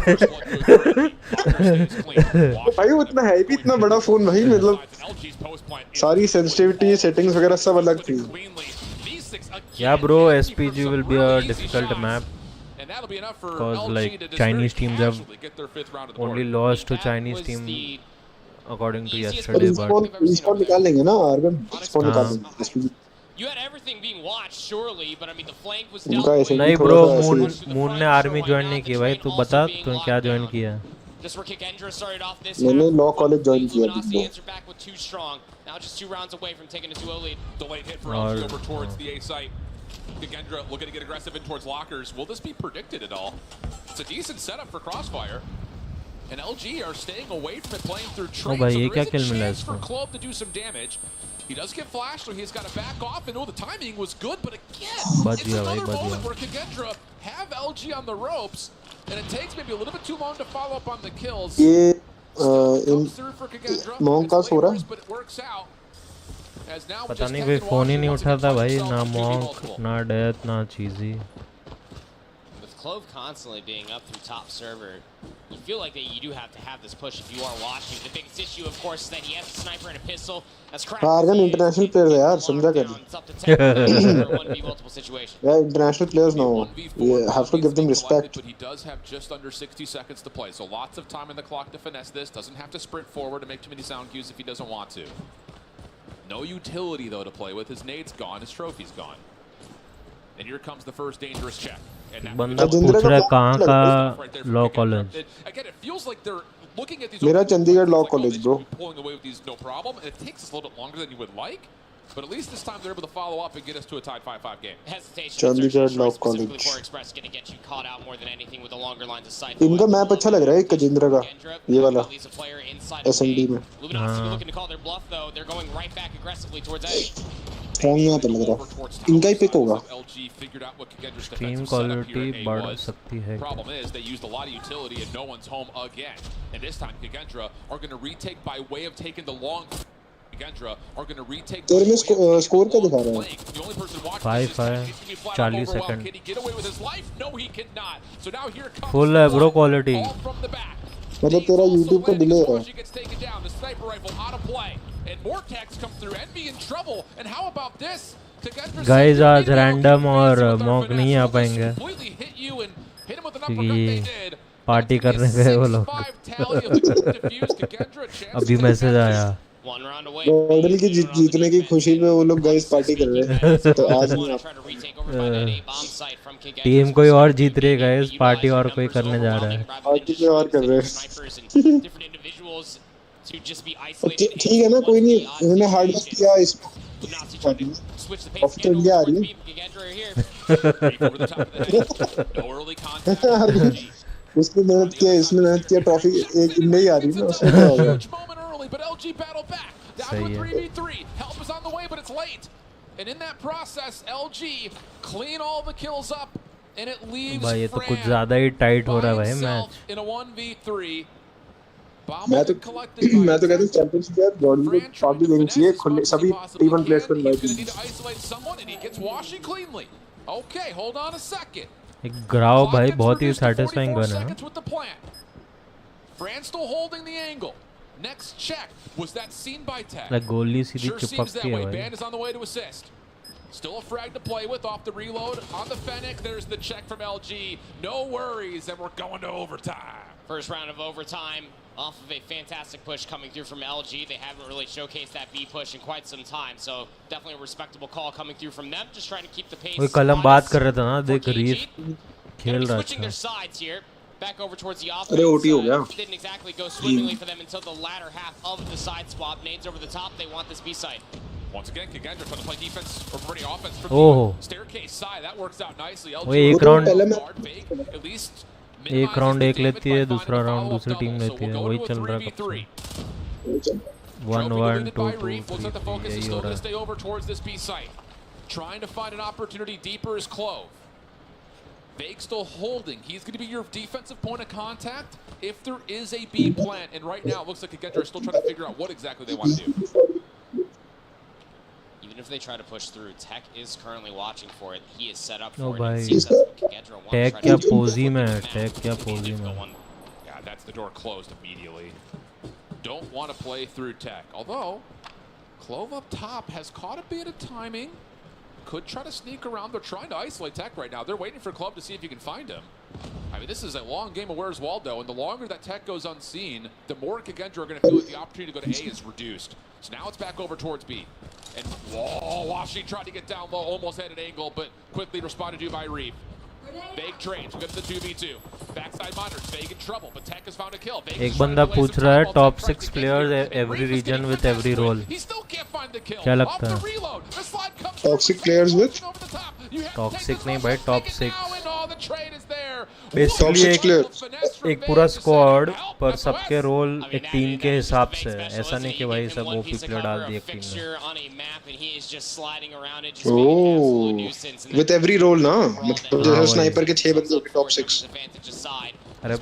भाई वो इतना है भी इतना बड़ा फोन भाई मतलब सारी सेंसिटिविटी सेटिंग्स वगैरह सब अलग थी Yeah bro, SPG will be a difficult map because like Chinese teams have only lost to Chinese team according to yesterday but respawn निकाल लेंगे ना Argon respawn निकाल लेंगे SPG You had everything being watched, surely, but I mean the flank was dealt with. नहीं bro moon ने army join नहीं की भाई तू बता तूने क्या ज्वाइन किया Just where Kendra started off this मैंने लॉ कॉलेज ज्वाइन किया Luminosity answered back with too strong. Now just 2 rounds away from taking a 2-0 lead. Delayed hit for LG over towards the A site. Kendra looking to get aggressive in towards lockers. Will this be predicted at all? It's a decent setup for Crossfire. And LG are staying away from it, playing through trains. भाई ये So क्या there kill is a मिला chance for इसको Club to do some damage. He does get flashed, so he's got to back off. And oh, the timing was good, but again, बच it's गया भाई another बच moment गया where Kendra have LG on the ropes, and it takes maybe a little bit too long to follow up on the kills. ये Comes through for Kendra. Monk का हो रहा है But it works out. As now पता just नहीं कोई Kendra phone ही नहीं watching उठाता भाई himself ना and मॉन्क multiple. ना डेथ ना चीज़ी With Clove constantly being up through top server, you feel like that you do have to have this push if you are watching. The biggest issue, of course, is that he has a sniper and a pistol. That's cracked. Argon international player है यार समझा कर It's up to 10 for 1v multiple situation. yeah international players now you have to give them respect But he does have just under 60 seconds to play, so lots of time in the clock to finesse this. Doesn't have to sprint forward and make too many sound cues if he doesn't want to. No utility though to play with. His nade's gone, his trophy's gone. And here comes the first dangerous check. बंदा पूछ रहा है कहाँ का law college Again, it feels like they're looking at these. मेरा Chandigarh law college bro Pulling away with these no problem. And it takes us a little bit longer than you would like. But at least this time they're able to follow up and get us to a tied 5-5 game. Chandigarh law college इनका map अच्छा लग रहा है कजिंद्रा का ये वाला SMD में strong यहाँ पे लग रहा इनका ही पिक होगा स्ट्रीम क्वालिटी बढ़ सकती है Problem is they used a lot of utility and no one's home again. And this time Kendra are going to retake by way of taking the long. Kendra are going to retake. तेरे में score क्या दिखा रहा है 5 40 second Can he get away with his life? No, he cannot. So now here comes full है bro quality मतलब तेरा YouTube का डिले है She gets taken down. The sniper rifle out of play. And more attacks come through. Envy in trouble. And how about this? Guys आज random और mock नहीं आ पाएंगे क्योंकि पार्टी करने गए वो लोग अभी मैसेज आया मॉडल की जीतने की खुशी में वो लोग गाइस पार्टी कर रहे हैं तो आज नहीं टीम कोई और जीत रही है गाइस पार्टी और कोई करने जा रहा है पार्टी कोई और कर रहे हैं ठीक है ना कोई नहीं उन्होंने हार्ड वर्क किया इस ऑफ इंडिया आ रही है उसने मेहनत किया इसने मेहनत किया ट्रॉफी एक इंडिया ही आ रही है ना उसमें क्या होगा but LG battle back. Down to a 3v3. Help is on the way, but it's late. And in that process, LG clean all the kills up, and it leaves भाई ये तो कुछ ज़्यादा ही टाइट हो रहा है भाई मैच. in a 1v3. मैं तो कहता हूँ चैंपियनशिप यार बॉडी को टॉप भी देनी चाहिए खुले सभी T1 प्लेयर्स को इनवाइट कीजिए. Okay, hold on a second. एक ग्राव भाई बहुत ही satisfying गन है. Fran still holding the angle. Next check. Was that seen by Tech? Like गोली सीधी Sure seems चिपकती that है way. भाई. Band is on the way to assist. Still a frag to play with off the reload. On the Fennec, there's the check from LG. No worries, and we're going to overtime. First round of overtime off of a fantastic push coming through from LG. They haven't really showcased that B push in quite some time, so definitely a respectable call coming through from them. Just trying to keep the pace. वही कल हम बात कर रहे थे ना देख reef खेल रहा Switching their sides here. Back over towards the offense. अरे OT हो गया. Didn't exactly go swimmingly for them until the latter half of the side swap. Nades over the top. They want this B side. Once again, Kendra trying to play defense or pretty offense for Oh. the staircase side. That works out nicely. वही एक round At least एक round एक लेती है दूसरा round दूसरी team लेती है वही चल रहा है कब से 1-1 2-2 3-3 यही हो रहा है. Trying to find an opportunity deeper is Clove. Vague still holding. He's going to be your defensive point of contact if there is a B plant. And right now, it looks like Kendra is still trying to figure out what exactly they want to do. Even if they try to push through, Tech is currently watching for it. He is set up for Oh it. भाई. It seems that Kendra wants to tag try क्या to do पोजी it में now. है tag क्या पोजी में. Yeah, that's the door closed immediately. Don't want to play through Tech. Although, Clove up top has caught a bit of timing. Could try to sneak around. They're trying to isolate Tech right now. They're waiting for Clove to see if you can find him. I mean, this is a long game of Where's Waldo, and the longer that Tech goes unseen, the more Kendra are going to feel like the opportunity to go to A is reduced. So now it's back over towards B. And whoa, Washi tried to get down low, almost had an angle, but quickly responded to by Reef. Vague trades, we got the 2v2. Backside monitors, Vague in trouble, but Tech has found a kill. एक बंदा पूछ रहा है top 6 players every region with every role. क्या लगता है? Toxic players with toxic नहीं भाई टॉप 6 बेसिकली एक पूरा स्क्वाड पर सबके रोल एक टीम के हिसाब से. ऐसा नहीं कि भाई सब ओपी प्लेयर डाल दिए एक टीम में. ओह विद एवरी रोल ना मतलब जैसे स्नाइपर के 6 बंदे टॉप 6. अरे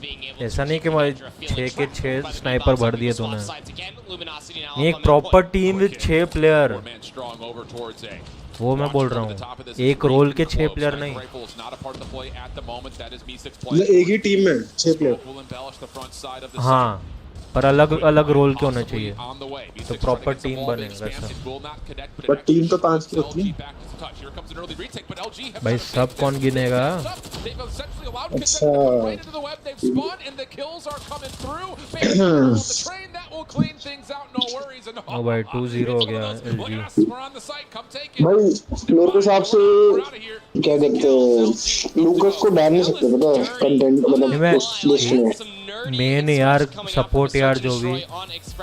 ऐसा नहीं कि भाई 6 के 6 स्नाइपर भर दिए तूने. ये एक प्रॉपर टीम विद 6 प्लेयर वो मैं बोल रहा हूँ. एक रोल के 6 प्लेयर नहीं. एक ही टीम में 6 प्लेयर. हाँ पर अलग अलग रोल के होना चाहिए तो प्रॉपर टीम बनेगा. पर टीम तो 5 की होती है भाई. सब कौन गिनेगा? अच्छा ओ भाई 2-0 हो गया LG. भाई मेरे हिसाब से क्या कहते हैं लूकस को डाल नहीं सकते पता कंटेंट मतलब उस लिस्ट में. मेन यार सपोर्ट यार जो भी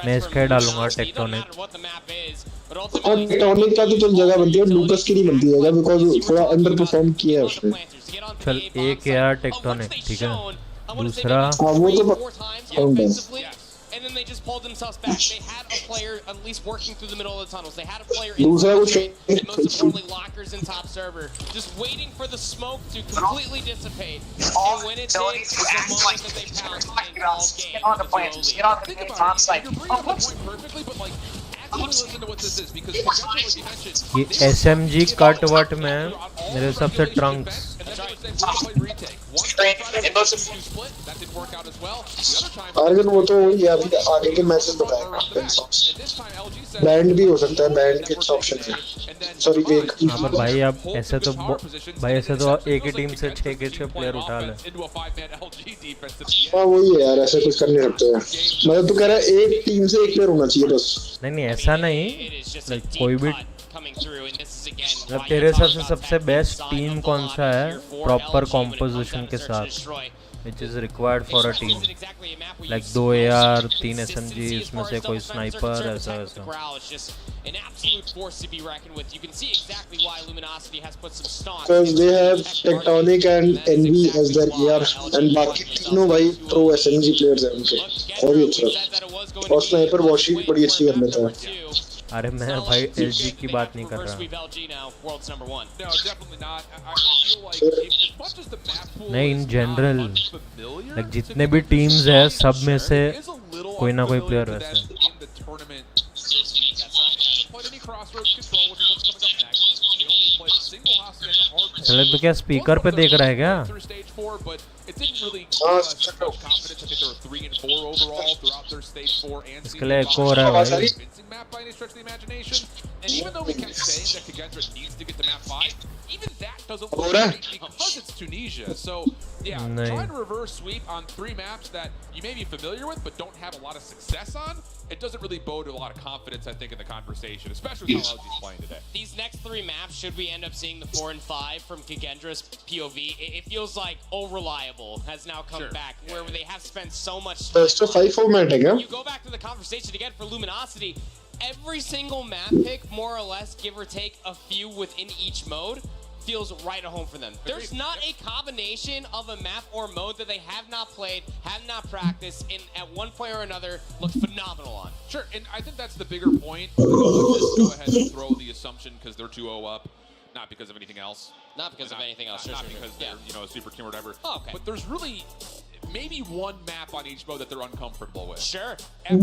मैं इसका डालूंगा टेक्टोनिक. और टेक्टोनिक का तो चल जगह बनती है लूकस की नहीं बनती है बिकॉज़ थोड़ा अंडर परफॉर्म किया है उसने. चल एक यार टेक्टोनिक ठीक है. दूसरा वो तो and then they just pulled themselves back. They had a player at least working through the middle of the tunnels. They had a player in and most importantly lockers in top server, just waiting for the smoke to completely dissipate. And when it did, it's the moment that they pounced and all game. Get on the plane. Get on the plane. On site. You're bringing up the point perfectly, but like listen to what this is because like you mentioned, ये SMG cut what may मेरे हिसाब से Trunks. Argon वो तो वही यार आगे के मैचेस बताएगा. बैंड भी हो सकता है. बैंड के ऑप्शन है. सॉरी वेक. हाँ पर भाई अब ऐसे तो भाई ऐसे तो एक ही टीम से 6 के 6 प्लेयर उठा ले. हाँ वही है यार ऐसे कुछ कर नहीं सकते. मतलब तू कह रहा है एक टीम से एक प्लेयर होना चाहिए बस. नहीं ऐसा नहीं कोई भी मतलब तेरे हिसाब से सबसे बेस्ट टीम कौन सा है प्रॉपर कॉम्पोजिशन के साथ which is required for a team like 2 AR 3 SMG इसमें से कोई स्नाइपर ऐसा an absolute force to be reckoned with. You can see exactly why Luminosity has put some stock because they have Tectonic and Envy as their AR and बाकी तीनों भाई pro SMG players हैं उनके. और भी अच्छा और स्नाइपर वॉशी बड़ी अच्छी कर लेता है. अरे मैं भाई LG की बात नहीं कर रहा. नहीं, in general, like जितने भी teams हैं सब में से कोई ना कोई player वैसे है. चले तो क्या स्पीकर पे देख रहा है क्या? इसके लिए एको हो रहा है भाई. And even though we can say that Kendra needs to get to map 5, even that doesn't look right because it's Tunisia. So, yeah, trying to reverse sweep on 3 maps that you may be familiar with but don't have a lot of success on, it doesn't really bode a lot of confidence, I think, in the conversation, especially with how LG's playing today. These next 3 maps, should we end up seeing the 4 and 5 from Kendra's POV, it feels like Oh Reliable has now come back, where they have spent so much time. Best of 5 format है क्या? You go back to the conversation again for Luminosity. Every single map pick, more or less, give or take a few within each mode, feels right at home for them. There's not a combination of a map or mode that they have not played, have not practiced, and at one point or another look phenomenal on. Sure, and I think that's the bigger point. Let's just go ahead and throw the assumption because they're 2-0 up, not because of anything else. Not because of anything else. Not because they're, you know, a super team or whatever. Oh, okay. But there's really maybe one map on each mode that they're uncomfortable with. Sure. At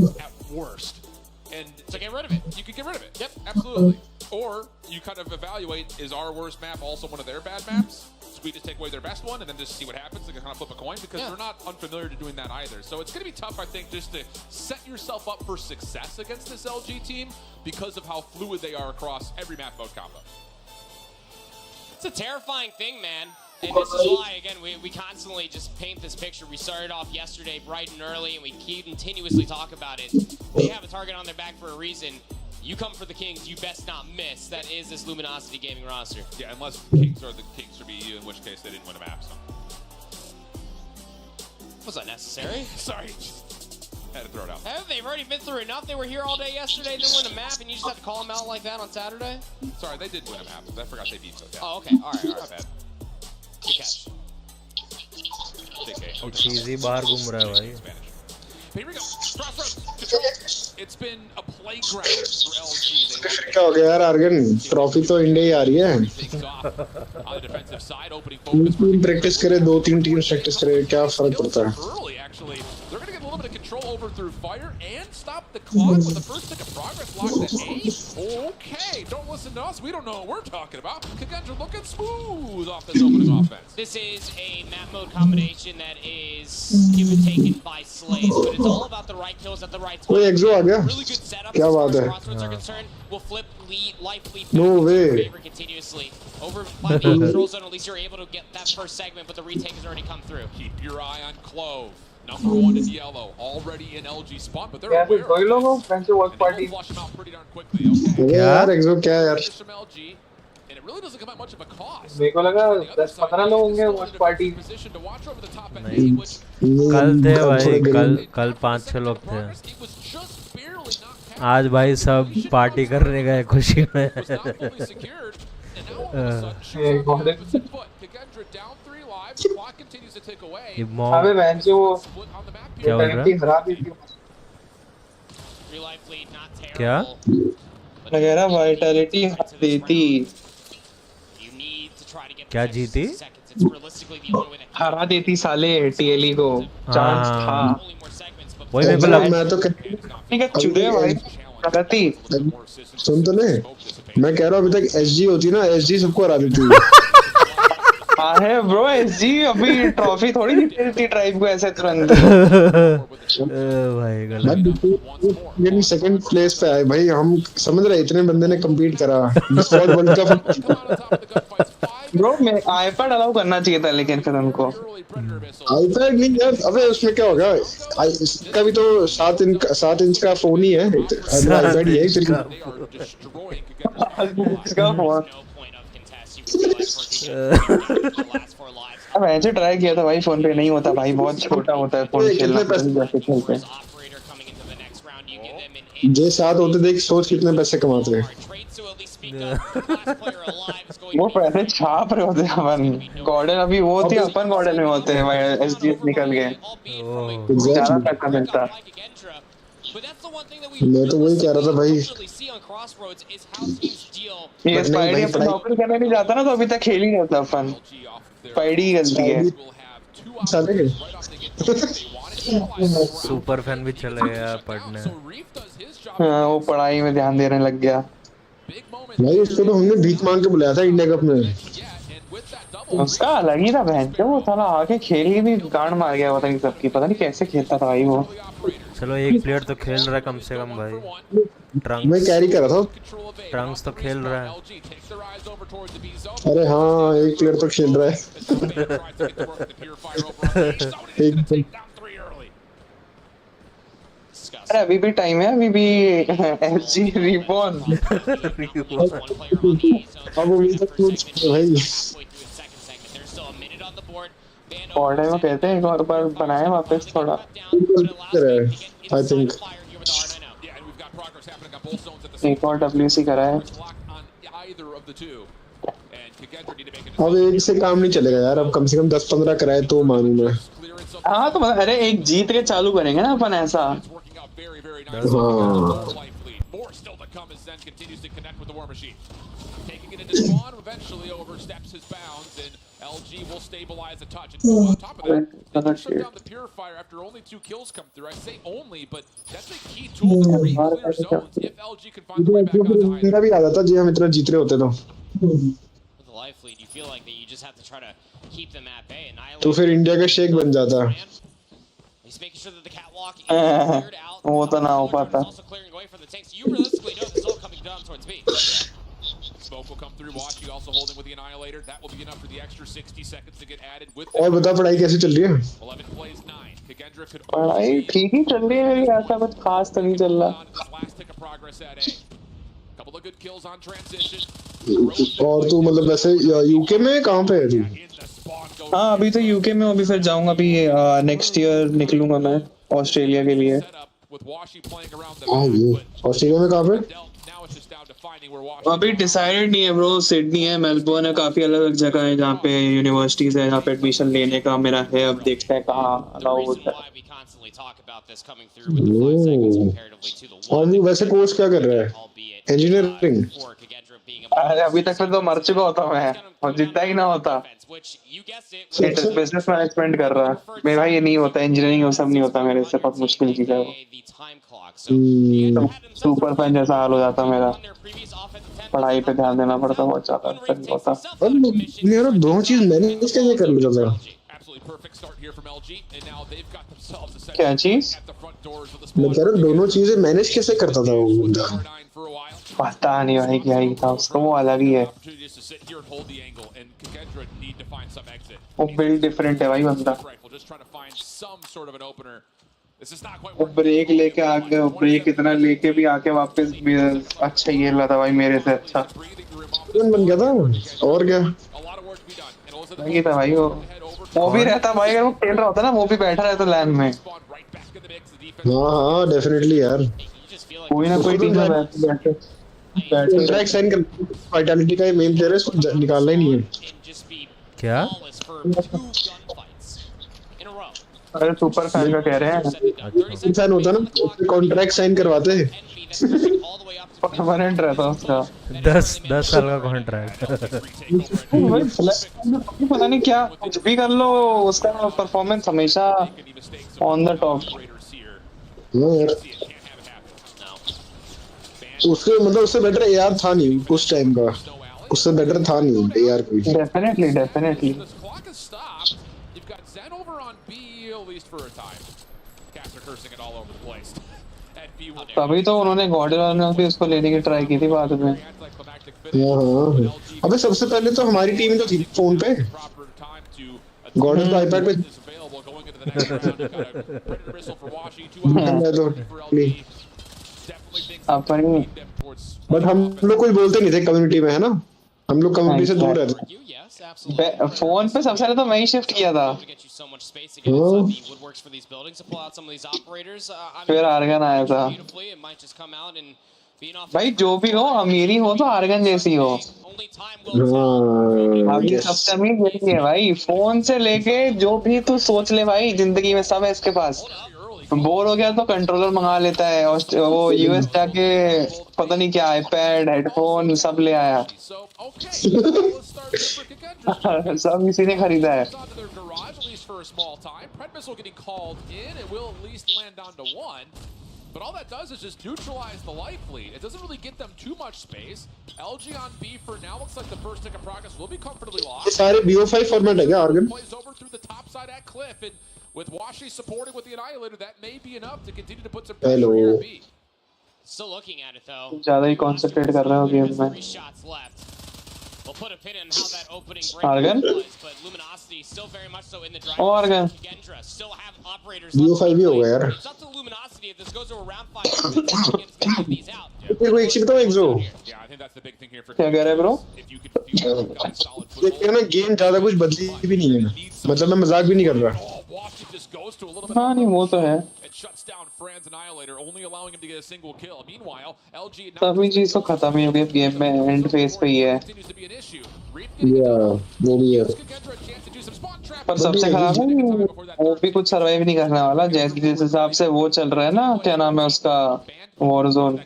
worst. And so get rid of it. You could get rid of it. Yep, absolutely. Or you kind of evaluate, is our worst map also one of their bad maps? So we just take away their best one and then just see what happens and kind of flip a coin because they're not unfamiliar to doing that either. So it's going to be tough, I think, just to set yourself up for success against this LG team because of how fluid they are across every map mode combo. It's a terrifying thing, man. And this is why, again, we constantly just paint this picture. We started off yesterday bright and early, and we continuously talk about it. They have a target on their back for a reason. You come for the Kings, you best not miss. That is this Luminosity gaming roster. Yeah, unless Kings are the Kings for BU, in which case they didn't win a map, so. Was that necessary? Sorry, had to throw it out. They've already been through enough. They were here all day yesterday, didn't win a map, and you just have to call them out like that on Saturday? Sorry, they did win a map. I forgot they beat so. Oh, okay. All right. My bad. Good catch. चीज़ी बाहर घूम रहा है भाई. Here we go. Crossroads. It's been a playground for LG. क्या हो गया यार argon? Trophy तो इंडिया ही आ रही है. टीम प्रैक्टिस करे 2-3 टीम प्रैक्टिस करे क्या फर्क पड़ता है? They're going to get a little bit of control over through fire and stop the clock with the first tick of progress locked at A. Okay, don't listen to us. We don't know what we're talking about. Kendra looking smooth off this opening offense. This is a map mode combination that is given taken by Slays, but it's all about the right kills at the right time. कोई एक्सो आ गया? Really good setup क्या as far बात as है? crossroads are concerned. We'll flip lead, life lead No way. favor continuously. Over by the control zone, at least you're able to get that first segment, but the retake has already come through. Keep your eye on Clove. Number 1 is yellow, already in LG spawn, but they're aware. कोई लोग हो friends work party. Flush them out pretty darn quickly. Okay. यार एक्सो क्या यार? From LG, and it really doesn't come at much of a cost. मेरे को लगा 10-15 लोग होंगे work party. Position to watch over the top at A, which कल थे भाई, कल 5-6 लोग थे. आज भाई सब पार्टी करने गए खुशी में. अबे बहन से वो क्या बोल रहा? क्या? लगा रहा वाइटैलिटी देती. क्या जीती? हरा देती साले टीएलई को. चांस था. वही मेरे को लगा. मैं तो ठीक है चुदे भाई. गलती. सुन तो ले. मैं कह रहा हूँ अभी तक एसजी होती ना एसजी सबको हरा देती. हाँ है ब्रो एसजी अभी ट्रॉफी थोड़ी जीती ट्राइब को ऐसे तुरंत. भाई गलत. ये सेकंड प्लेस पे आए भाई हम समझ रहे इतने बंदे ने कम्पीट करा. वर्ल्ड कप ब्रो मैं आईपैड अलाउ करना चाहिए था लेकिन फिर उनको आईपैड नहीं यार. अबे उसमें क्या होगा इसका भी तो 7 इंच का फोन ही है. आईपैड ही है इसका फोन. अब ऐसे ट्राई किया था भाई फोन पे नहीं होता भाई. बहुत छोटा होता है फोन खेलना. जैसे खेलते हैं जे साथ होते देख सोच कितने पैसे कमाते हैं. वो पैसे छाप रहे होते हैं अपन. गॉर्डन अभी वो थी अपन गॉर्डन में होते हैं भाई. एसडी निकल गए. ज्यादा पैसा मिलता. मैं तो वही कह रहा था भाई। ये स्पाइडी अपन नौकरी करने नहीं जाता ना तो अभी तक खेल ही रहता अपन। स्पाइडी की गलती है। साले सुपर फैन भी चले गया पढ़ने। हाँ वो पढ़ाई में ध्यान देने लग गया। भाई उसको तो हमने भीख मांग के बुलाया था इंडिया कप में। उसका अलग ही था बहन जो वो साला आके खेल के भी गांड मार गया पता नहीं सबकी पता नहीं कैसे खेलता था भाई वो। चलो एक प्लेयर तो खेल रहा है कम से कम भाई। ट्रंक्स मैं कैरी कर रहा था। ट्रंक्स तो खेल रहा है। अरे हाँ एक प्लेयर तो खेल रहा है। अरे अभी भी टाइम है अभी भी एसजी रिबॉर्न। अब अभी तक कुछ भाई। ऑर्डर में कहते हैं एक और बार बनाए वापस थोड़ा। आई थिंक एक और डब्ल्यूसी करा है। अब एक से काम नहीं चलेगा यार अब कम से कम 10-15 कराए तो मानूं मैं। हाँ तो अरे एक जीत के चालू करेंगे ना अपन ऐसा। हाँ Taking it into spawn, eventually oversteps his bounds, and LG will stabilize the touch. And on top of that, they can shut down the purifier after only 2 kills come through. I say only, but that's a key tool to clear zones if LG can find the way back onto मेरा भी आ जाता जी हम इतना जीत रहे होते तो। With the life lead, you feel like that you just have to try to keep them at bay. तो फिर इंडिया का शेख बन जाता। He's making sure that the catwalk is cleared out. वो तो ना हो पाता। Also clearing away from the tanks. You realistically know this is all coming down towards B. Smoke will come through. Washi also holding with the Annihilator. That will be enough for the extra 60 seconds to get added with. और बता पढ़ाई कैसी चल रही है? 11 plays 9. Kendra could. पढ़ाई ठीक ही चल रही है मेरी ऐसा कुछ खास तो नहीं चल रहा। Last tick of progress at A. Couple of good kills on transition. और तू मतलब वैसे यूके में कहाँ पे है तू? हाँ अभी तो यूके में अभी फिर जाऊंगा अभी नेक्स्ट ईयर निकलूंगा मैं ऑस्ट्रेलिया के लिए। ऑस्ट्रेलिया में कहाँ पे? अभी डिसाइडेड नहीं है ब्रो। सिडनी है मेलबोर्न है काफी अलग अलग जगह है जहाँ पे यूनिवर्सिटीज है जहाँ पे एडमिशन लेने का मेरा है। अब देखते हैं कहाँ अलाउ होता है। और वो वैसे कोर्स क्या कर रहा है? इंजीनियरिंग। अरे अभी तक तो मर चुका होता मैं और जितना ही ना होता। बिजनेस मैनेजमेंट कर रहा मेरा ये नहीं होता इंजीनियरिंग वो सब नहीं होता मेरे से बहुत मुश्किल चीज है वो। सुपर फैन जैसा हाल हो जाता मेरा। पढ़ाई पे ध्यान देना पड़ता बहुत ज्यादा नहीं होता। मेरा दोनों चीज मैनेज कैसे कर लेता था? क्या चीज? मैं कह रहा दोनों चीजें मैनेज कैसे करता था वो बंदा? पता नहीं भाई क्या ही था उसका वो अलग ही है। वो बिल्ड डिफरेंट है भाई बंदा। वो ब्रेक लेके आके ब्रेक इतना लेके भी आके वापस अच्छा खेल रहा था भाई मेरे से अच्छा बन गया था। और क्या नहीं था भाई वो भी रहता भाई अगर वो खेल रहा होता ना वो भी बैठा रहता लैन में। हाँ डेफिनेटली यार कोई ना कोई टीम में बैठे कॉन्ट्रैक्ट साइन कर वाइटैलिटी का मेन प्लेयर है इसको निकालना ही नहीं है। क्या? अरे सुपर फैन का कह रहे हैं फैन होता ना कॉन्ट्रैक्ट साइन करवाते हैं। परमानेंट रहता उसका 10 साल का कॉन्ट्रैक्ट। पता नहीं क्या कुछ भी कर लो उसका परफॉर्मेंस हमेशा ऑन द टॉप। उसके मतलब उससे बेटर एआर था नहीं उस टाइम का। उससे बेटर था नहीं एआर कोई। डेफिनेटली तभी तो उन्होंने गॉडलाइक ने भी उसको लेने की ट्राई की थी बाद में। हाँ अबे सबसे पहले तो हमारी टीम तो थी फोन पे। गॉडलाइक तो आईपैड पे। अपन बट हम लोग कुछ बोलते नहीं थे कम्युनिटी में है ना। हम लोग कम्युनिटी से दूर रहते। फोन पे सबसे पहले तो मैं ही शिफ्ट किया था। फिर आर्गन आया था। भाई जो भी हो अमीरी हो तो आर्गन जैसी हो। अभी सबसे अमीर यही है भाई। फोन से लेके जो भी तू सोच ले भाई जिंदगी में सब है इसके पास। बोर हो गया तो कंट्रोलर मंगा लेता है और वो यूएस जाके पता नहीं क्या आईपैड हेडफोन सब ले आया सब इसी ने खरीदा है But all that does is just neutralize the life lead. It doesn't really get them too much space. LG on B for now looks like the first tick of progress will be comfortably lost. ये सारे BO5 format है क्या Argon? Plays over through the top side at Cliff, and with Washi supporting with the Annihilator, that may be enough to continue to put some pressure here at B. Still looking at it though. ज़्यादा ही concentrate कर रहे हो game में. 3 shots left. We'll put a pin in how that opening break Argon? was, but Luminosity still very much so in the driver's Oh, Argon. seat. Kendra still have operators BO5 भी हो गया यार. It's up to Luminosity if this goes to a round 5 minutes to get these out. तेरे को एक चीज बताऊं एक्सो. Yeah, I think that's the big thing here for. क्या कह रहे bro? If you could feel got a solid foothold. देखिए ना गेम ज्यादा कुछ बदली भी नहीं है. मतलब मैं मजाक भी नहीं कर रहा. Washi just goes to a little bit. हाँ नहीं वो तो है. It shuts down Fran's Annihilator, only allowing him to get a single kill. Meanwhile, LG सभी चीज तो खत्म ही हो गई गेम में एंड फेज पे ही है. वो भी है. पर सबसे खराब है वो भी कुछ सरवाइव नहीं करने वाला जैसे जिस हिसाब से वो चल रहा है ना क्या नाम है उसका Warzone.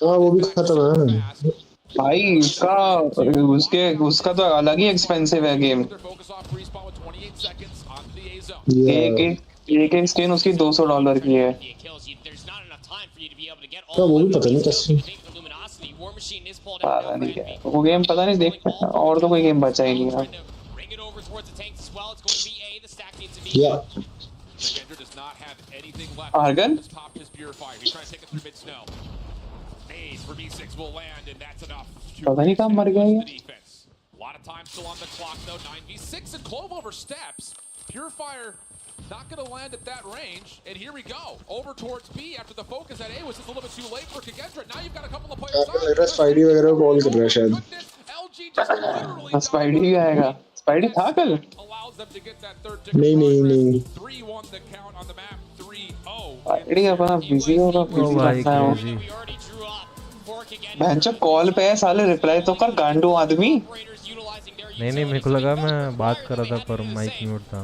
हाँ वो भी खत्म है. भाई उसका तो अलग ही एक्सपेंसिव है गेम. एक स्किन उसकी $200 की है. हाँ वो भी पता नहीं कैसे. पता नहीं क्या वो गेम पता नहीं देखते हैं और तो कोई गेम बचा ही नहीं है. Yeah. Argon? पता नहीं कहाँ मर गया ये. lot of time still on the clock though. 9v6 and Clove oversteps. Purifier not going to land at that range. And here we go. Over towards B after the focus at A was just a little bit too late for Kendra. Now you've got a couple of players. मेरा spidey वगैरह को call कर रहा है शायद. Spidey आएगा. Spidey था कल. नहीं. स्पाइडी अपना बिजी होगा. बेंच कॉल पे है साले रिप्लाई तो कर गांडू आदमी. नहीं मेरे को लगा मैं बात कर रहा था पर माइक म्यूट था.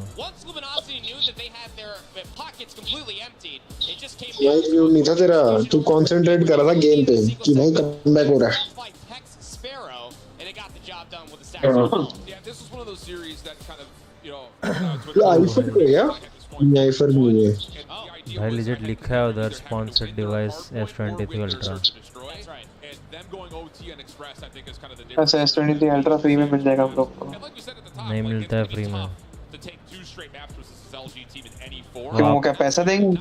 माइक म्यूट नहीं था तेरा. तू कंसंट्रेट कर रहा था गेम पे कि भाई कमबैक हो रहा है. आईफोन पे क्या? आईफोन भी है. भाई लिजिट लिखा है उधर स्पॉन्सर्ड डिवाइस S23 अल्ट्रा. अच्छा S23 अल्ट्रा फ्री में मिल जाएगा हम लोग को. नहीं मिलता है फ्री में. क्यों क्या पैसा देंगे?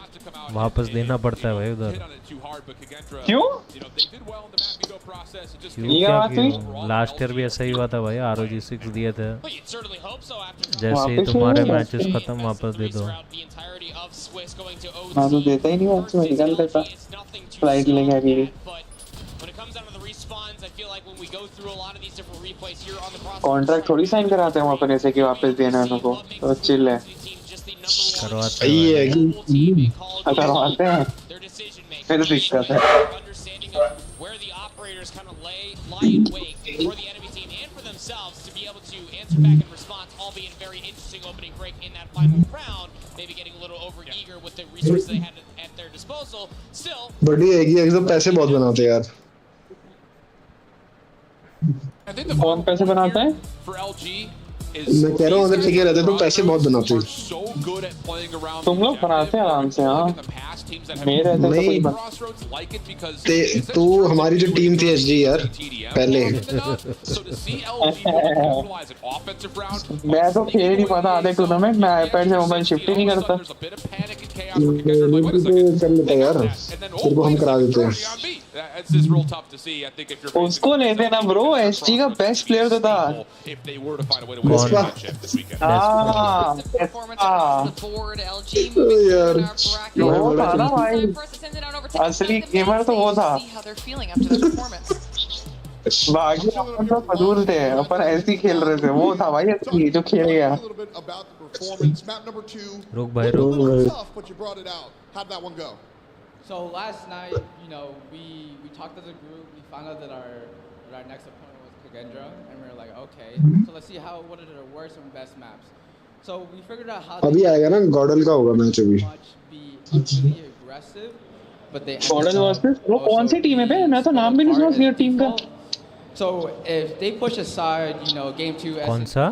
वापस देना पड़ता है भाई उधर. क्यों? क्यों लास्ट ईयर भी ऐसा ही हुआ था भाई. ROG6 दिए थे जैसे ही तुम्हारे मैचेस खत्म वापस दे दो. हाँ तो देता ही नहीं वापस. मैं निकाल देता फ्लाइट लेके अभी. कॉन्ट्रैक्ट थोड़ी साइन कराते हैं अपन ऐसे कि वापस देना है उनको. तो चिल है. करवाते हैं फिर दिक्कत है. बड़ी है कि एकदम पैसे बहुत बनाते हैं यार. कौन पैसे बनाते हैं? मैं कह रहा हूँ अगर टिके रहते तो पैसे बहुत बनाते. तुम लोग बनाते हैं आराम से. हाँ मेरे नहीं तू हमारी जो टीम थी SG यार पहले. मैं तो खेल नहीं पाता आधे टूर्नामेंट. मैं आईपैड से मोबाइल शिफ्ट ही नहीं करता. कर लेता यार. तेरे को हम करा देते हैं. उसको ले देना ब्रो. SG का बेस्ट प्लेयर तो था. वो था ना भाई. असली गेमर तो वो था. बाकी अपन तो फजूल थे. अपन ऐसे ही खेल रहे थे. वो था भाई असली जो खेल गया. रुक भाई रुक. So last night, you know, we talked as a group. We found out that our next opponent was Kendra, and we were like, okay, so let's see what are the worst and best maps. So we figured out how अभी आएगा ना गॉडल का होगा match अभी really aggressive, but they Gordon versus वो कौन सी team है बे? मैं तो नाम भी नहीं सुना उसकी टीम का. So if they push aside, you know, game 2 कौन सा?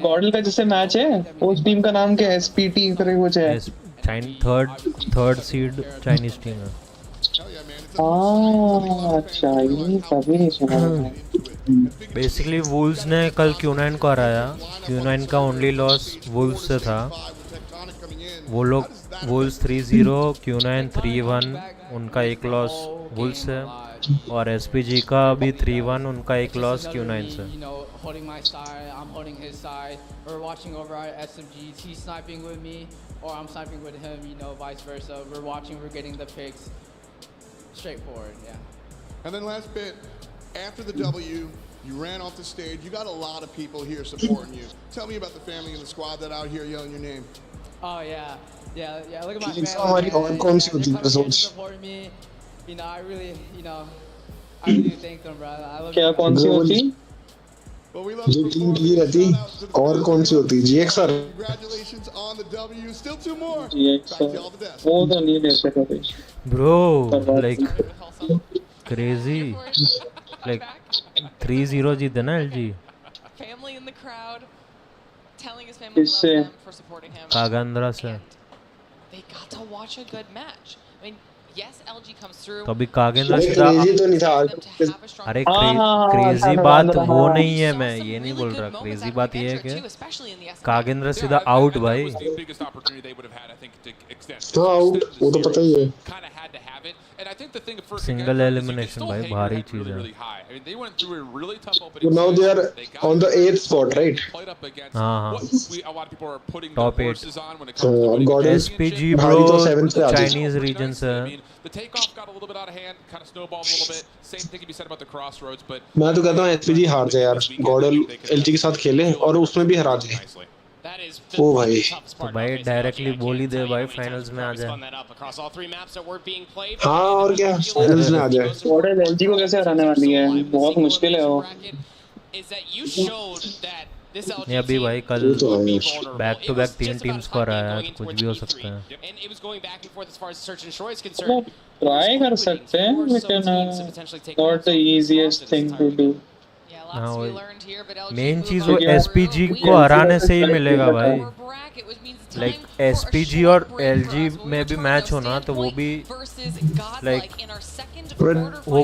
गॉर्डन का जिससे मैच है उस टीम का नाम क्या है? SPT करके कुछ है. थर्ड सीड चाइनीज टीम है। अच्छा ये कभी नहीं सुना. बेसिकली वुल्स ने कल Q9 को हराया। Q9 का ओनली लॉस वुल्स से था। वो लोग वुल्स 3-0, Q9 3-1, उनका एक लॉस वुल्स से, और SPG का भी 3-1, उनका एक लॉस Q9 से। Holding my side, I'm holding his side. We're watching over our SMGs. He's sniping with me, or I'm sniping with him. You know, vice versa. We're watching. We're getting the picks. Straightforward, yeah. And then last bit, after the W, you ran off the stage. You got a lot of people here supporting you. Tell me about the family and the squad that out here yelling your name. Oh yeah. Look at my It's family. हमारी और कौन सी होती है सोच? Support me. You know, I really thank them, bro. I love क्या you. कौन सी होती? जो टीम की रहती और कौन सी होती? GXR. Congratulations on the W. Still 2 more. वो तो नहीं ले सकते. Bro, like crazy, like 3-0 जीते ना LG। Family in the crowd, telling his family he loves them for supporting him. कागंद्रा से। They got to watch a good match. I mean, yes, LG comes through. तो अभी कागेंद्रा सीधा तो नहीं था। अरे क्रेजी बात वो नहीं है, मैं ये नहीं बोल रहा। क्रेजी बात ये है कि कागेंद्रा सीधा आउट भाई। तो आउट वो तो पता ही है। सिंगल एलिमिनेशन भाई भारी चीज है। Now they are on the 8th spot, right? हाँ टॉप 8। गॉडन SPG ब्रो चाइनीज रीजन से। मैं तो कहता हूँ SPG हार जाए यार, गॉडल LG के साथ खेले और उसमें भी हरा दे। ओ भाई तो भाई डायरेक्टली बोल ही दे भाई फाइनल्स में आ जाए। हाँ और क्या, फाइनल्स में आ जाए। गॉडल LG को कैसे हराने वाली है? बहुत मुश्किल है वो। नहीं अभी भाई कल बैक टू बैक 3 टीम्स को हराया, तो कुछ भी हो सकता है। ट्राई कर सकते हैं, लेकिन not the easiest thing to do. हाँ वही मेन चीज वो SPG को हराने से ही मिलेगा भाई। लाइक SPG और LG में भी मैच होना तो वो भी लाइक वो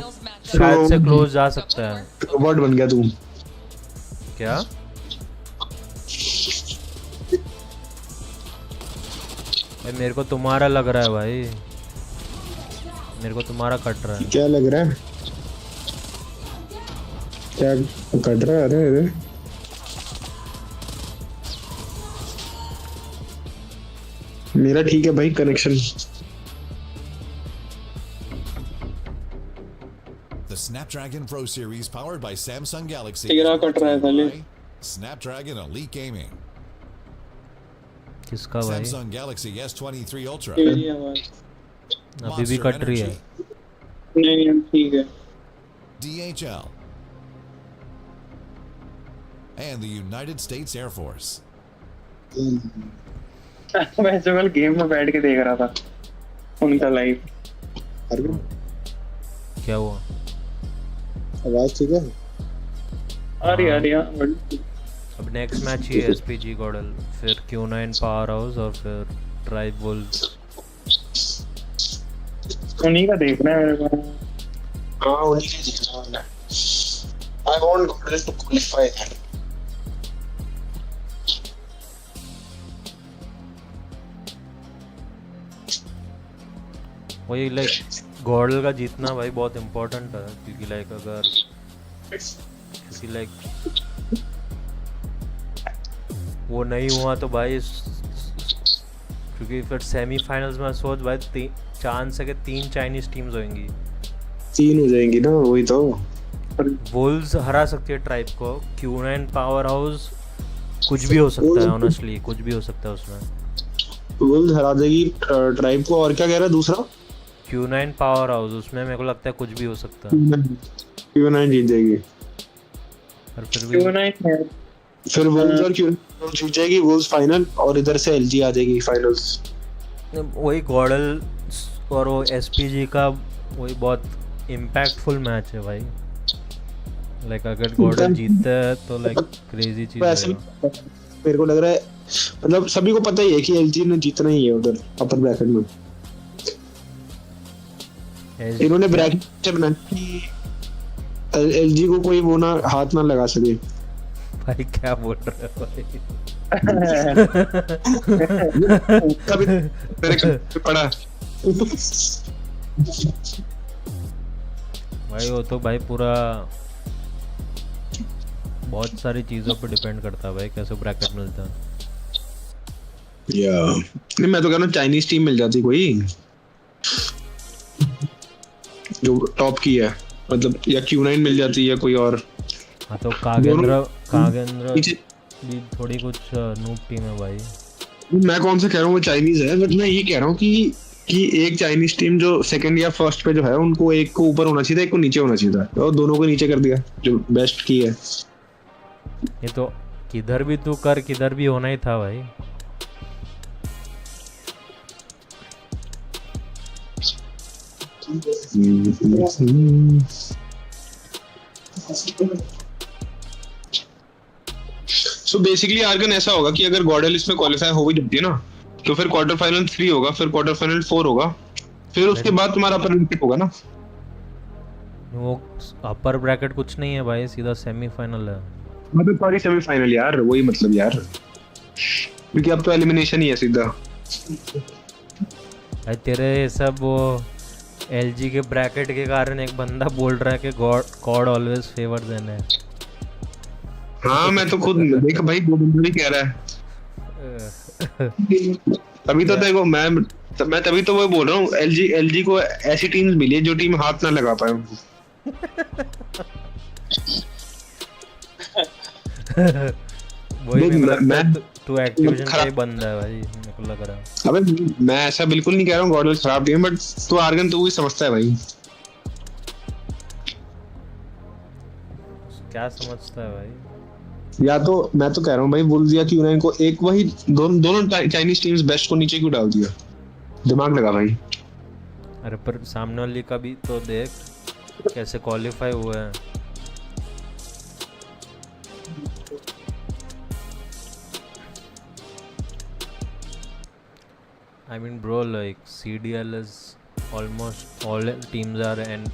शायद से क्लोज जा सकता है। रोबोट बन गया तू क्या? भाई मेरे को तुम्हारा लग रहा है भाई, मेरे को तुम्हारा कट रहा है। क्या लग रहा है? क्या कट रहा है? अरे मेरा ठीक है भाई connection. The Snapdragon Pro Series powered by Samsung Galaxy. तेरा कट रहा है पहले। Snapdragon Elite Gaming. किसका भाई? Samsung Galaxy S23 Ultra. अभी भी कट रही है। नहीं ठीक है। DHL. And the United States Air Force. मैं जो कल गेम में बैठ के देख रहा था उनका लाइव। क्या हुआ? आवाज ठीक है? आ रही है। अब नेक्स्ट मैच ही SPG गॉडल, फिर Q9 पावर हाउस और फिर ट्राइब वुल्व्स। उन्हीं का देखना है मेरे को। हाँ उन्हीं का देखना है। I want गॉडल to qualify that. वही लाइक गॉडल का जीतना भाई बहुत इम्पोर्टेंट है, क्योंकि लाइक अगर किसी लाइक वो नहीं हुआ तो भाई क्योंकि फिर सेमीफाइनल्स में सोच भाई चांस है कि 3 चाइनीज टीम्स होंगी। 3 हो जाएंगी ना, वही तो। वुल्व्स हरा सकती है ट्राइब को, Q9 पावर हाउस कुछ भी हो सकता है, ऑनेस्टली कुछ भी हो सकता है उसमें। वुल्व्स हरा देगी ट्राइब को, और क्या कह रहा है दूसरा? Q9 पावर हाउस, उसमें मेरे को लगता है कुछ भी हो सकता है। Q9 जीत जाएगी। और फिर भी फिर वुल्व्स और क्यों जीत जाएगी वुल्व्स फाइनल और इधर से एलजी आ जाएगी फाइनल्स। वही गॉडल और वो एसपीजी का वही बहुत इम्पैक्टफुल मैच है भाई। लाइक अगर गॉडल जीतता है तो लाइक क्रेजी चीज है। मेरे को लग रहा है मतलब सभी को पता ही है कि एलजी ने जीतना ही है उधर अपर ब्रैकेट में। इन्होंने ब्रैकेट बनाया कि एलजी को कोई वो ना हाथ ना लगा सके। भाई क्या बोल रहे हो भाई? कभी मेरे पढ़ा भाई वो तो भाई पूरा बहुत सारी चीजों पे डिपेंड करता है भाई कैसे ब्रैकेट मिलता है। नहीं मैं तो कह रहा हूँ चाइनीज टीम मिल जाती कोई जो टॉप की है मतलब या Q9 मिल जाती है कोई और। हाँ तो कागेंद्र भी थोड़ी कुछ नूब टीम है भाई। मैं कौन सा कह रहा हूँ वो चाइनीज है बट मैं ये कह रहा हूँ कि एक चाइनीज टीम जो सेकंड या फर्स्ट पे जो है उनको एक को ऊपर होना चाहिए था एक को नीचे होना चाहिए था और दोनों को नीचे कर दिया जो बेस्ट की है। ये तो किधर भी तू कर किधर भी होना ही था भाई। सो बेसिकली आर्गन ऐसा होगा कि अगर गॉडल इसमें क्वालिफाई हो भी जाती है ना तो फिर क्वार्टर फाइनल 3 होगा फिर क्वार्टर फाइनल 4 होगा फिर उसके बाद तुम्हारा अपर ब्रैकेट होगा ना। वो अपर ब्रैकेट कुछ नहीं है भाई सीधा सेमीफाइनल है। मतलब सॉरी सेमीफाइनल यार वही मतलब यार क्योंकि अब तो एलिमिनेशन ही है सीधा। भाई तेरे सब वो एलजी के ब्रैकेट के कारण एक बंदा बोल रहा है कि गॉड ऑलवेज फेवर देन है। हाँ मैं तो खुद देख भाई वो बंदा भी कह रहा है तभी तो देखो मैं तभी तो वो बोल रहा हूँ एलजी को ऐसी टीम्स मिली है जो टीम हाथ ना लगा पाए उनको। वही मैं तू एक्टिविजन का ही बंदा है भाई मेरे को लग रहा है। अबे मैं ऐसा बिल्कुल नहीं कह रहा हूँ गॉडल खराब टीम बट तू आर्गन तू भी समझता है भाई। क्या समझता है भाई? या तो मैं तो कह रहा हूँ भाई वुल्व्स या Q9 को एक वही दोनों चाइनीज टीम्स बेस्ट को नीचे क्यों डाल दिया दिमाग लगा भाई। अरे पर सामने वाली का भी तो देख कैसे क्वालिफाई हुआ है। I mean bro like CDL is almost all teams are and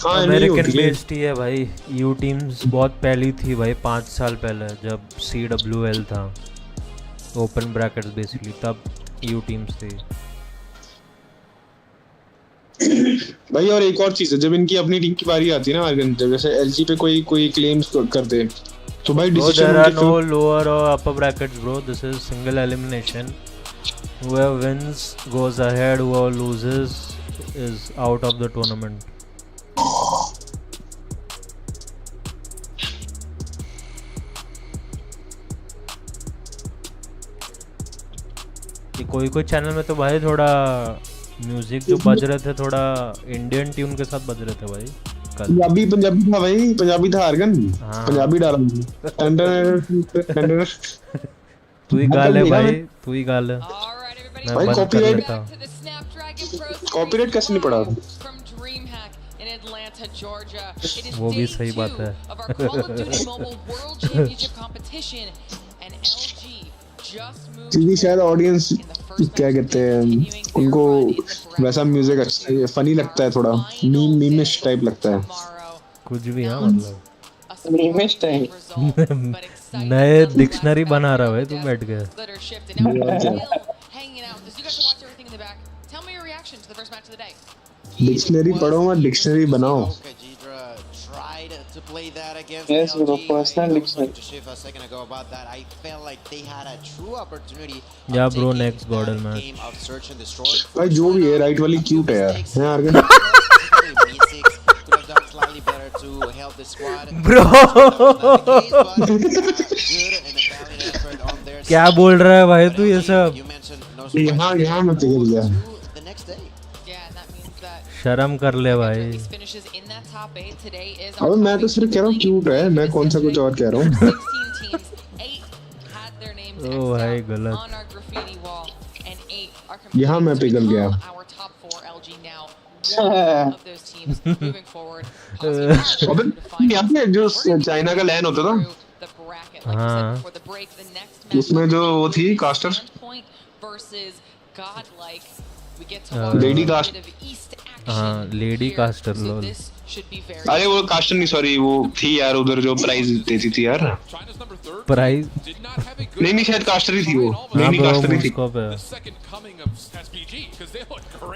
American based ही है भाई। यू टीम्स बहुत पहली थी भाई 5 साल पहले जब CWL था ओपन ब्रैकेट्स बेसिकली तब यू टीम्स थी भाई। और एक और चीज है जब इनकी अपनी टीम की बारी आती है ना आर्गन जब जैसे एलजी पे कोई क्लेम्स कर दे तो भाई decision there are no lower और upper brackets bro this is single elimination whoever wins goes ahead whoever loses is out of the tournament। कोई चैनल में तो भाई थोड़ा म्यूजिक जो बज रहे थे थोड़ा इंडियन ट्यून के साथ बज रहे थे भाई कल। पंजाबी था भाई पंजाबी था आर्गन पंजाबी डाला तू ही गा ले भाई तू ही गा ले भाई। कॉपीराइट कैसे नहीं पड़ा वो भी सही बात है। क्योंकि शायद ऑडियंस क्या कहते हैं उनको वैसा म्यूजिक अच्छा फनी लगता है थोड़ा मीमिश टाइप लगता है कुछ भी। हाँ मतलब मीमिश टाइप नए डिक्शनरी बना रहा है तू बैठ के। डिक्शनरी पढ़ो मत डिक्शनरी बनाओ। Yes, bro, personal dictionary. Yeah, bro, next Godel match. भाई जो भी है राइट वाली क्यूट है यार है आर्गन। ब्रो क्या बोल रहा है भाई तू ये सब? यहाँ मत कर दिया शर्म कर ले भाई। अब मैं तो सिर्फ कह रहा हूँ क्यूट है मैं कौन सा कुछ और कह रहा हूँ। had their names Oh, X'd भाई out गलत. on our graffiti wall, and 8 are यहाँ मैं competing to पिघल गया. become our top 4 LG now. One of those teams moving forward. अबे यहाँ पे जो चाइना का लैन होता था The bracket, like you said before the break, the next match उसमें जो वो थी caster Point versus Godlike. We get to watch lady a bit cast of East हाँ lady caster lol. should be very अरे वो caster नहीं sorry वो थी यार उधर जो प्राइज देती थी यार प्राइज नहीं शायद कास्टर ही थी वो हाँ नहीं ब्रो कास्टर ही थी मुझको पे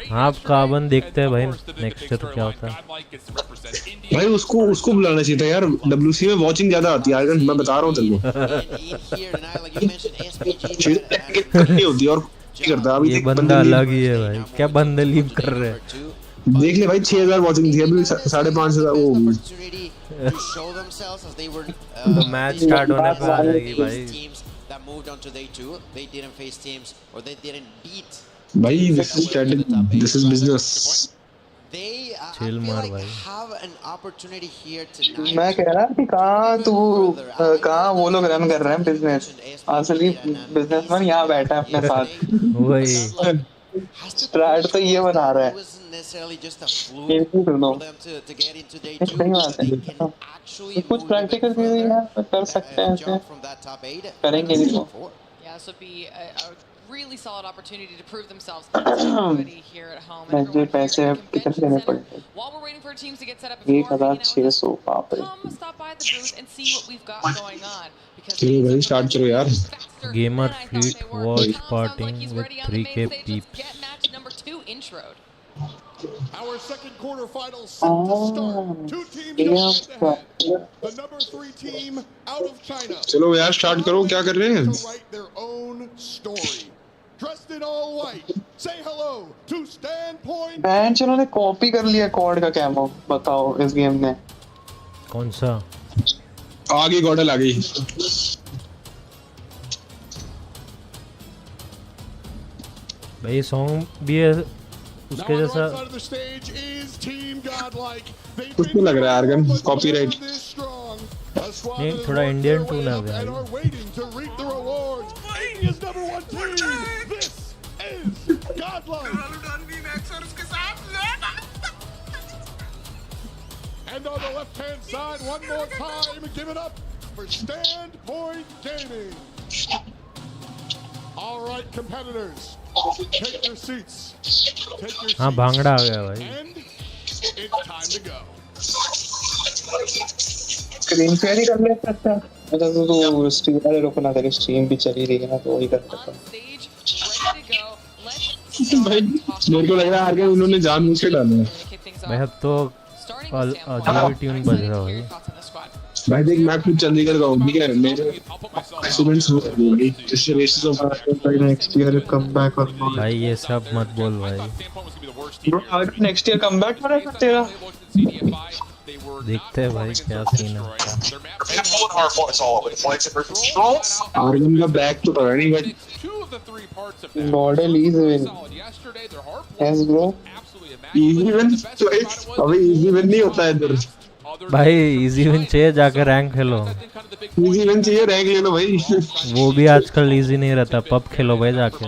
हाँ आप कार्बन देखते हैं भाई नेक्स्ट ईयर क्या होता है. भाई उसको बुलाना चाहिए था यार WC में वॉचिंग ज्यादा आती है यार मैं बता रहा हूँ तेरे को होती है और करता अभी ये बंदा अलग ही है भाई. क्या बंदे लीव कर रहे हैं. देख ले भाई 6000 वॉचिंग थी अभी 5500 वो तो मैच स्टार्ट होने पे आ जाएगी भाई. भाई this is business. चिल मार भाई. मैं कह रहा कि कहाँ वो लोग रन कर रहे हैं बिजनेस. असली बिजनेसमैन यहाँ बैठा है अपने साथ. वही स्ट्रैट तो ये बना रहा है. कुछ प्रैक्टिकल भी कर सकते हैं ऐसे करेंगे नहीं तो. Yeah, this would be a really solid opportunity to prove themselves already here at home. And everyone पैसे here अब at the कितने convention देने center, पड़ेंगे. while we're waiting for teams to get set up, if you are hanging out with us, 1600 बाप रे. come stop by the booth and see what we've got going on. चलो भाई start करो यार. Gamer fleet watch parting with 3K peeps. Get match number 2 introed. Our second quarterfinal set to start. Two teams go head-to-head. The number 3 team out of China. चलो यार start करो क्या कर रहे हैं. To write their own story. Dressed in all white. Say hello to Standpoint. Bench उन्होंने copy कर लिया कॉर्ड का कैमो. बताओ इस गेम में कौन सा आ गई गॉडल आ गई. भाई सॉन्ग भी है उसके जैसा. कुछ नहीं लग रहा है आर्गन कॉपीराइट. नहीं थोड़ा इंडियन टून है भाई. And on the left-hand side, one more time, give it up for Standpoint Gaming. All right, competitors, take your seats. Take your seats. हाँ भांगड़ा आ गया भाई. And it's time to go. Screen share ही कर ले सकता है. मतलब तो स्ट्रीम वाले लोग ना तेरी स्ट्रीम भी चली रही है ना तो वही कर सकता हूँ. भाई मेरे को लग रहा है आर्गन उन्होंने जानबूझ के डाला है. भाई अब तो अजूबी ट्यून बज रहा है भाई. भाई देख मैं खुद चंडीगढ़ का हूँ ठीक है. मेरे स्टूडेंट्स होंगे इस basis of next year come back और भाई ये सब मत बोल भाई. Bro next year come back हो रहा है तेरा. देखते हैं भाई क्या सीन है. आर्गन का बैक तो पता नहीं but model is win. Yes bro easy win. अबे इजी विन नहीं होता है इधर भाई. इजी विन चाहिए जाकर रैंक खेलो. इजी विन चाहिए रैंक ले लो भाई. वो भी आजकल इजी नहीं रहता. पब खेलो भाई जाके.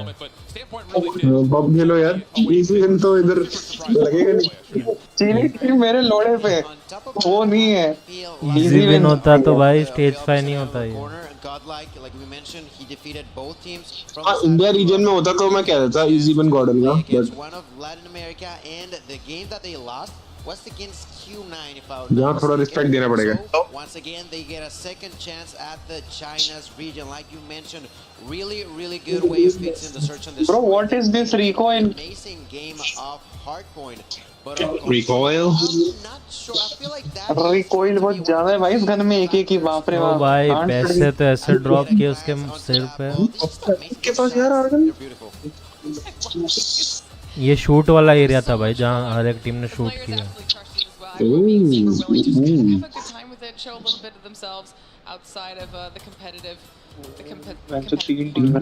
पब खेलो यार. इजी विन तो इधर लगेगा नहीं. चीनी मेरे लोड़े पे वो नहीं है. इजी विन होता तो भाई स्टेज 5 नहीं होता ये. हाँ इंडिया रीजन में होता तो मैं कह देता इजी विन गॉडल का. was against Q9 if I यहाँ थोड़ा रिस्पेक्ट देना पड़ेगा. Once again they get a second chance at the China's region like you mentioned. Really good way of fixing the search on this. Bro, what is this recoil? Amazing game of Hardpoint. Recoil? Recoil बहुत ज़्यादा है भाई इस gun में. एक ही बाप रे बाप. भाई पैसे तो ऐसे ड्रॉप किए उसके सिर पे. के पास यार आर्गन. ये शूट वाला एरिया था भाई जहाँ हर एक टीम ने शूट किया.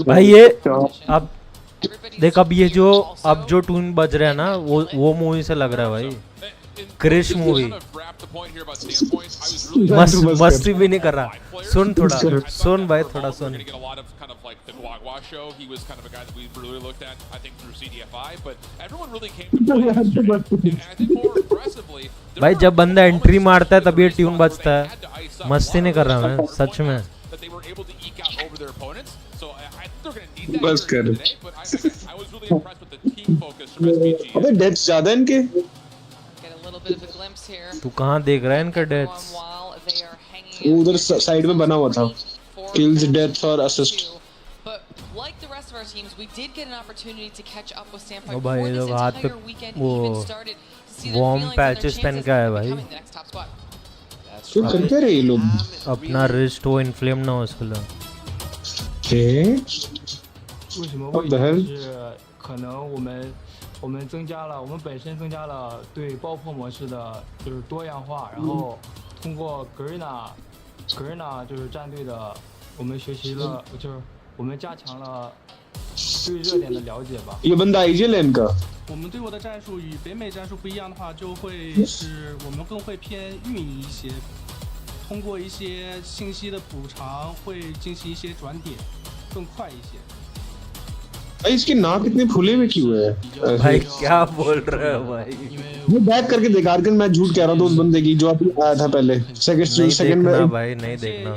भाई ये अब देख अब ये जो टून बज रहा है ना वो मूवी से लग रहा है भाई. क्रिश मूवी मस्ती भी नहीं कर रहा सुन थोड़ा सुन भाई थोड़ा सुन भाई जब बंदा एंट्री मारता है तभी ये ट्यून बजता है मस्ती नहीं कर रहा मैं सच में बस कर अबे डेथ्स ज्यादा है इनके तू कहाँ देख रहा है इनका डेथ्स वो उधर साइड में बना हुआ था किल्स डेथ्स और असिस्ट ओ भाई ये लोग हाथ पे वो वार्म पैचेस पहन के आए भाई क्यों कर क्या रहे ये लोग अपना रिस्ट वो इन्फ्लेम ना हो इसके लिए 为什么位置是可能我们增加了我们本身增加了对爆破模式的就是多样化，然后通过 Garena 就是战队的，我们学习了就是我们加强了对热点的了解吧。ये बंदा आईजीएल है इनका我们队伍的战术与北美战术不一样的话，就会是我们更会偏运营一些，通过一些信息的补偿会进行一些转点，更快一些。 भाई इसकी नाक इतने फूले हुए क्यों है भाई क्या बोल रहे हो भाई वो बैक करके देख आर्गन मैं झूठ कह रहा हूँ उस बंदे की जो अभी आया था पहले सेकंड में भाई नहीं देखना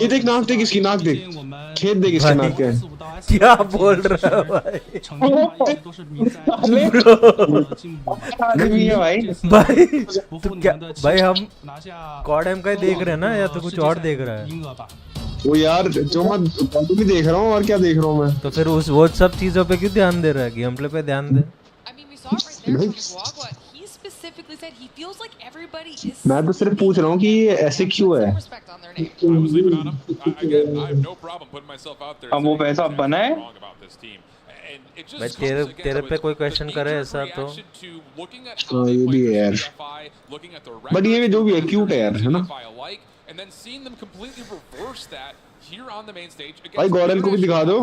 ये देख नाक देख इसकी नाक देख खेत देख इसकी नाक के क्या बोल रहा है भाई भाई तू क्या भाई हम CODM का ही देख रहे हैं ना या तो कुछ और देख रहा है वो यार जो मैं भी देख रहा हूँ और क्या देख रहा हूँ मैं तो फिर उस वो सब चीजों पे क्यों ध्यान दे रहा है गेम प्ले पे ध्यान दे मैं तो सिर्फ पूछ रहा हूँ कि ये ऐसे क्यों है अब वो पैसा बना है भाई तेरे पे कोई क्वेश्चन करे ऐसा तो ये भी है यार बट ये जो भी है क्यूट है यार है ना भाई गॉर्डन को भी दिखा दो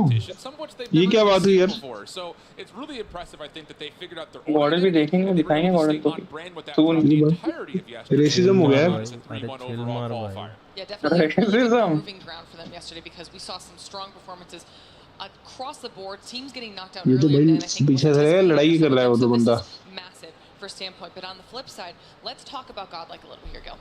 ये क्या बात हुई यार गॉर्डन भी देखेंगे दिखाएंगे गॉर्डन को रेसिज्म हो गया Racism. ये तो भाई पीछे से लड़ाई कर रहा है वो तो बंदा For standpoint, but on the flip side, let's talk about Godlike a little bit here, Gil.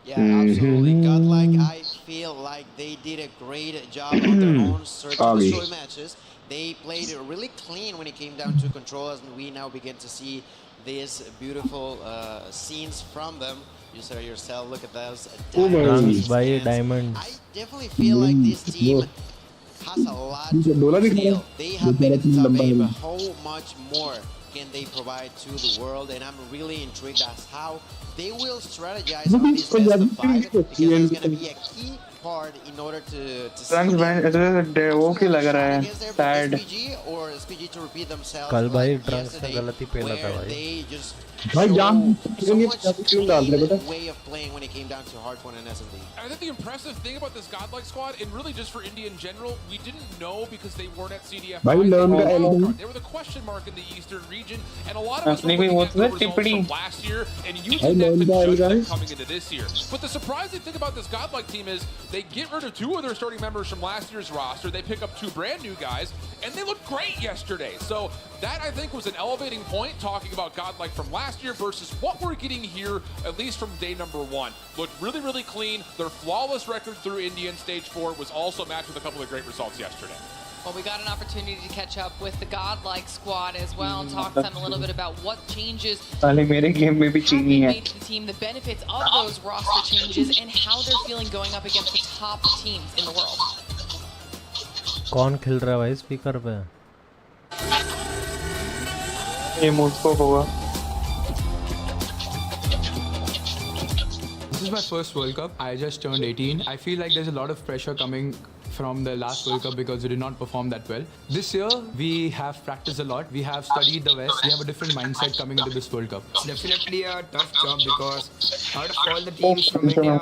Yeah, absolutely. Godlike, I feel like they did a great job on their own search and destroy matches. They played it really clean when it came down to control, as we now begin to see these beautiful scenes from them. You said it yourself, look at those diamonds. Diamonds. I definitely feel like this team has a lot to feel. They have made it to top 8, but how much more can they provide to the world? And I'm really intrigued as how they will strategize on this best of 5 because it's going to be a key part in order to okay लग रहा है sad SPG or SPG to repeat themselves कल भाई like Trunks ने गलती पेला था भाई they just भाई जान way of playing when it came down to hardpoint and SMD. I think the impressive thing about this Godlike squad, and really just for India in general, we didn't know because they weren't at CDF. They were the question mark in the Eastern region, and a lot of us were looking at the results from last year and using that to judge them coming into this year. But the surprising thing about this Godlike team is they get rid of 2 of their starting members from last year's roster. They pick up 2 brand new guys, and they looked great yesterday. So that, I think, was an elevating point, talking about Godlike from last year versus what we're getting here, at least from day number 1. Looked really, really clean. Their flawless record through India in Stage 4 was also matched with a couple of great results yesterday. Well, we got an opportunity to catch up with the Godlike squad as well and talk to them a little bit about what changes have been made to the team, the benefits of those roster changes, and how they're feeling going up against the top teams in the world. कौन खेल रहा है भाई speaker पे? ये मुझको होगा. This is my first World Cup. I just turned 18. I feel like there's a lot of pressure coming from the last World Cup because we did not perform that well. This year, we have practiced a lot. We have studied the West. We have a different mindset coming into this World Cup. It's definitely a tough job because out of all the teams from India,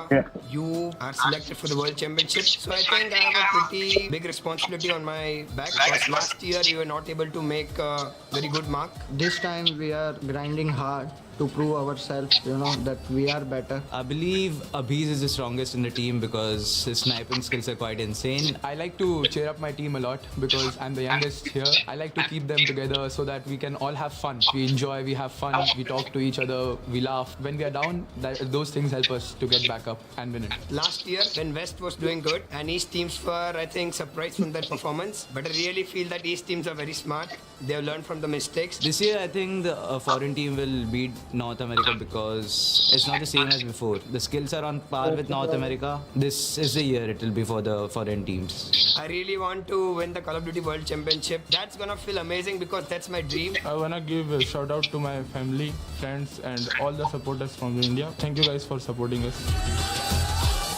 you are selected for the World Championship. So I think I have a pretty big responsibility on my back because last year we were not able to make a very good mark. This time we are grinding hard to prove ourselves, that we are better. I believe Abhiz is the strongest in the team because his sniping skills are quite insane. I like to cheer up my team a lot because I'm the youngest here. I like to keep them together so that we can all have fun. We enjoy, we have fun, we talk to each other, we laugh. When we are down, those things help us to get back up and win it. Last year, when West was doing good and East teams were, I think, surprised from their performance. But I really feel that East teams are very smart. They have learned from the mistakes. This year, I think the foreign team will beat North America because it's not the same as before. The skills are on par with North America. This is the year it will be for the foreign teams. I really want to win the Call of Duty World Championship. That's gonna feel amazing because that's my dream. I wanna give a shout out to my family, friends, and all the supporters from India. Thank you guys for supporting us.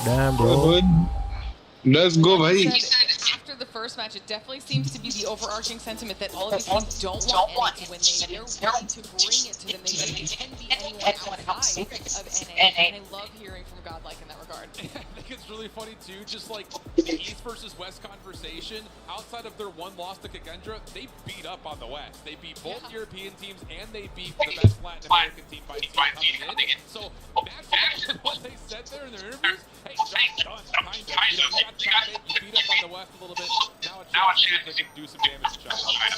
Damn, bro. Let's go, bhai. After the first match, it definitely seems to be the overarching sentiment that all of these teams don't want NA to win. They're willing to bring it to them. They can be anyone outside of NA, and I love hearing from Godlike in that regard. I think it's really funny too, just like the East versus West conversation, outside of their one loss to Kendra, they beat up on the West. They beat both European teams and they beat the best Latin American team by coming in. So naturally, what they said there in their interviews, hey, job's done, kind of. You got China, you beat up on the West a little bit, now it's chance they can do some damage to China.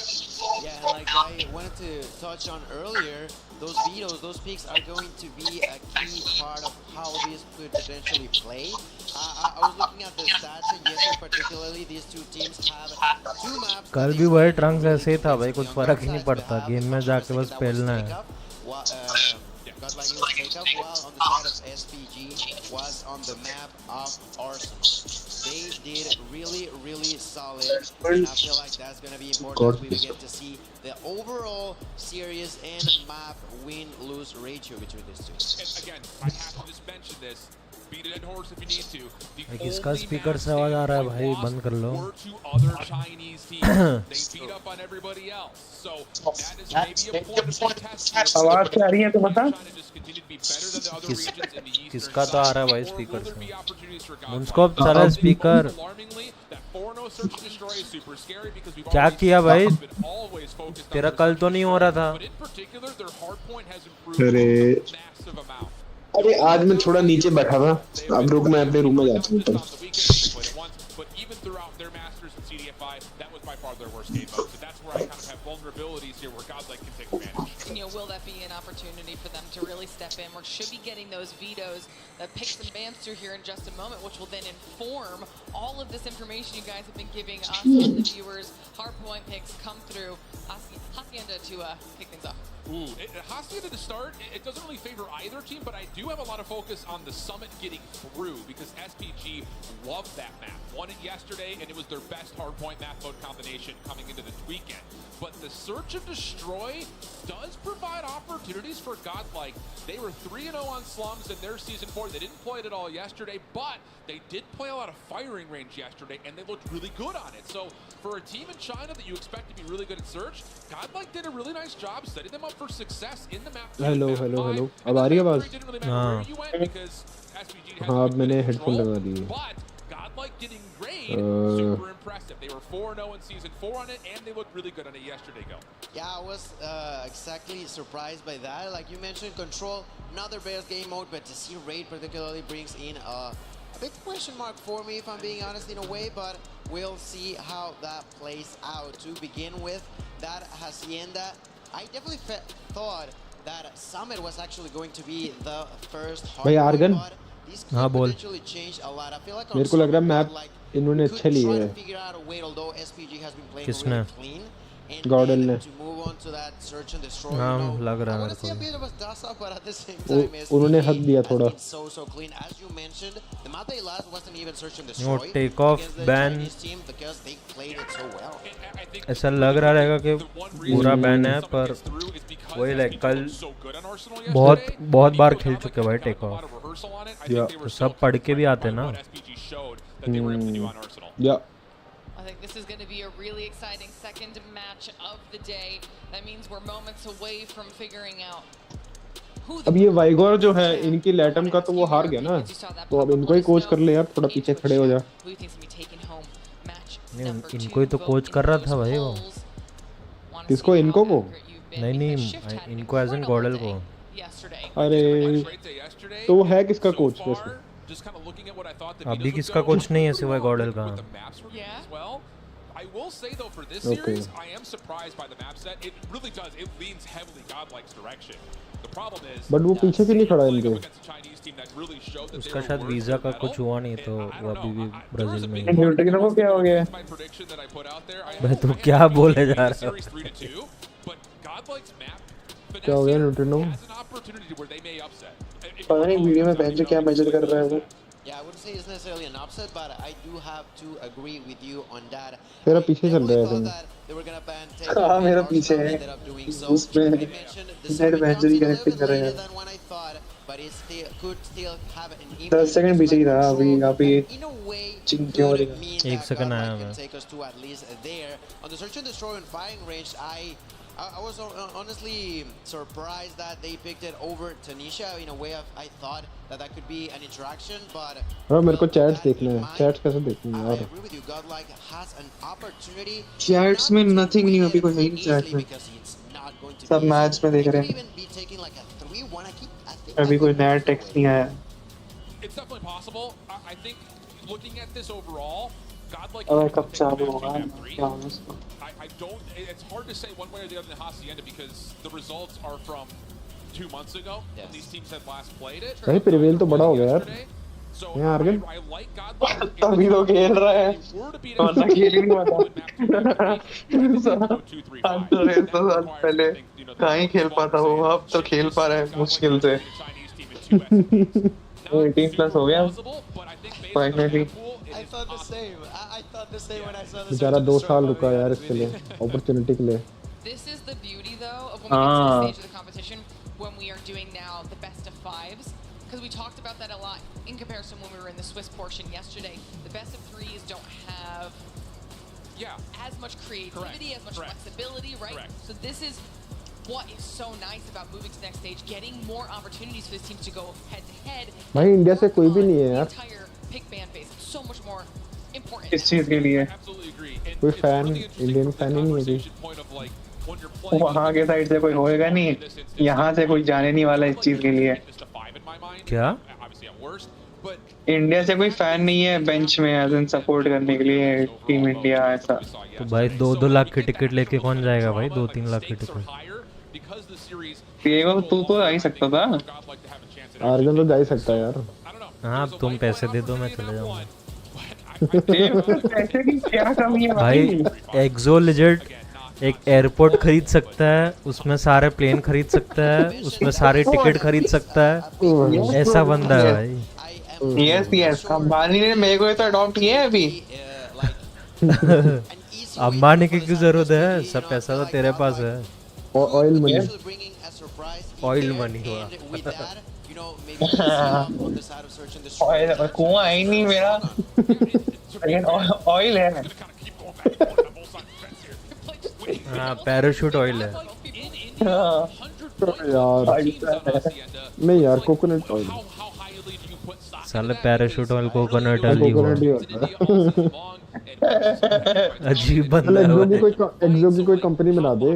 Yeah, and like I wanted to touch on earlier, those vetoes, those picks are going to be a key part of how this could potentially play. I was looking at the stats and yes, particularly these two teams have two maps. कल भी वही Trunks ऐसे ही था भाई, कुछ फर्क ही नहीं पड़ता, गेम में जाके बस पेलना है. Godlike was takeoff, while on the side of SPG was on the map of Arsenal. They did really solid, and I feel like that's going to be important. We will get to see the overall series and map win-lose ratio between these two. And again, I have to just mention this. Beat a dead horse if you need to. किसका speaker से आवाज आ रहा है भाई, बंद कर लो. Other Chinese teams, they beat up on everybody else. So that is maybe a point to test. आवाज क्या आ रही है तो बता. किसका तो आ रहा है भाई स्पीकर से. मुंस्कोप चला स्पीकर. क्या किया भाई, तेरा कल तो नहीं हो रहा था. अरे आज मैं थोड़ा नीचे बैठा था, अब रुक मैं अपने रूम में जाता हूँ. But even throughout their Masters in CDFI, that was by far their worst game mode. So that's where I kind of have vulnerabilities here where Godlike can take advantage. Will that be an opportunity for them to really step in? We should be getting those vetoes, the picks and bans through here in just a moment, which will then inform all of this information you guys have been giving us and the viewers. Hardpoint picks come through. Hacienda to kick things off. Hacienda to start, it doesn't really favor either team, but I do have a lot of focus on the Summit getting through because SPG loved that map. Won it yesterday, and it was their best hardpoint map mode combination coming into this weekend. But the Search and Destroy does provide opportunities for Godlike. They were 3-0 on Slums in their Season 4. They didn't play it at all yesterday, but they did play a lot of firing range yesterday, and they looked really good on it. So for a team in China that you expect to be really good at Search, Godlike did a really nice job setting them up for success in the map. Hello. अब आ रही है आवाज. हाँ, अब मैंने headphone लगा दिए. Godlike getting raid, super impressive. They were 4-0 in Season 4 on it, and they looked really good on it yesterday, Go. Yeah, I was exactly surprised by that. Like you mentioned, Control, not their best game mode, but to see raid particularly brings in a big question mark for me, if I'm being honest, in a way, but we'll see how that plays out. To begin with, that Hacienda, I definitely thought that Summit was actually going to be the first hard Argon? हाँ बोल. मेरे को लग रहा है map इन्होंने अच्छा लिया है. किसने? गॉडल ने. हाँ लग रहा है मेरे को. उन्होंने हक दिया थोड़ा. वो टेक ऑफ बैन ऐसा लग रहा रहेगा कि पूरा बैन है, पर वही लाइक कल बहुत बार खेल चुके भाई टेक ऑफ. तो सब पढ़ के भी आते ना. I think this is going to be a really exciting second match of the day. That means we're moments away from figuring out. अब ये वाइगोर जो है इनकी लैटम का तो वो हार गया ना, तो अब इनको ही कोच कर ले यार, थोड़ा पीछे खड़े हो जा. नहीं इनको ही तो कोच कर रहा था भाई वो. किसको? इनको को? नहीं इनको एज एन गॉडल को. अरे तो वो है किसका कोच वैसे? अभी किसका कोच नहीं है सिवाय गॉडल का। I will say though for this series, I am surprised by the map set. It really does. It leans heavily Godlike's direction. The problem is, but वो पीछे क्यों नहीं खड़ा है इनके? उसका शायद वीजा का कुछ हुआ नहीं तो वो अभी भी ब्राजील में है। न्यूट्रिनो को क्या हो गया? भाई तू क्या बोले जा रहा है? क्या हो गया न्यूट्रिनो? पता नहीं वीडियो में बहन से क्या मेजर कर रहा है वो। Yeah, I wouldn't say it's necessarily an upset, but I do have to agree with you on that. तेरा पीछे चल रहा है They were gonna ban हाँ मेरा पीछे है। उसमें नेट बैंजरी कनेक्टिंग कर रहे हैं। 10 सेकंड पीछे ही था अभी यहाँ पे चिंग क्यों हो रही है? 1 सेकंड आया मैं। On the search and destroy and firing range, I was honestly surprised that they picked it over Tanisha. In a way, I thought that could be an interaction, but हाँ मेरे को चैट्स देखना है। Chats कैसे देखने हैं यार? I agree with you. Godlike has an opportunity. Chats में नथिंग नहीं अभी कोई नहीं चैट में। सब मैच में देख रहे हैं। अभी कोई नया टेक्स्ट नहीं आया। It's definitely possible. I think looking at this overall, Godlike. अगर कब चालू होगा क्या होगा इसका? I don't. It's hard to say one way or the other in Hacienda because the results are from 2 months ago when these teams had last played it. भाई prevail तो बड़ा हो गया यार। यहाँ आर्गन तभी तो खेल रहा है। वरना खेल ही नहीं पाता। 5 साल पहले कहाँ ही खेल पाता वो, अब तो खेल पा रहा है मुश्किल से। वो 18+ हो गया finally. I thought the same. I thought the same when I saw this. बेचारा 2 साल रुका यार इसके लिए, अपॉर्चुनिटी के लिए। This is the beauty though of when we get to the stage of the competition when we are doing now the best of 5s, because we talked about that a lot in comparison when we were in the Swiss portion yesterday. The best of 3s don't have as much creativity, as much flexibility, right? So this is what is so nice about moving to the next stage, getting more opportunities for these teams to go head to head. भाई India से कोई भी नहीं है यार। Pick ban phase. It's so much more important. इस चीज के लिए कोई फैन इंडियन फैन ही नहीं है। वहाँ के साइड से कोई होएगा नहीं, यहाँ से कोई जाने नहीं वाला इस चीज के लिए। क्या? इंडिया से कोई फैन नहीं है बेंच में एज इन सपोर्ट करने के लिए टीम इंडिया ऐसा। तो भाई 2-2 लाख की टिकट लेके कौन जाएगा भाई? 2-3 लाख की टिकट। ये तू तो आ ही सकता था। आर्गन तो जा ही सकता है यार। हाँ तुम पैसे दे दो मैं चले जाऊंगा। पैसे की क्या कमी है भाई? एक्सो लिजर्ड एक एयरपोर्ट खरीद सकता है, उसमें सारे प्लेन खरीद सकता है, उसमें सारी टिकट खरीद सकता है। ऐसा बंदा है भाई। यस अंबानी ने मेरे को तो अडॉप्ट किया है अभी। अंबानी की क्यों जरूरत है? सब पैसा तो तेरे पास है। Oil money. ऑयल मनी हुआ। ऑयल कुआं है ही नहीं मेरा, लेकिन ऑयल है। हाँ पैराशूट ऑयल है। यार नहीं यार कोकोनट ऑयल। साले पैराशूट ऑयल कोकोनट ऑयल ही हुआ। अजीब बंदा है। एक्सो की कोई कंपनी बना दे।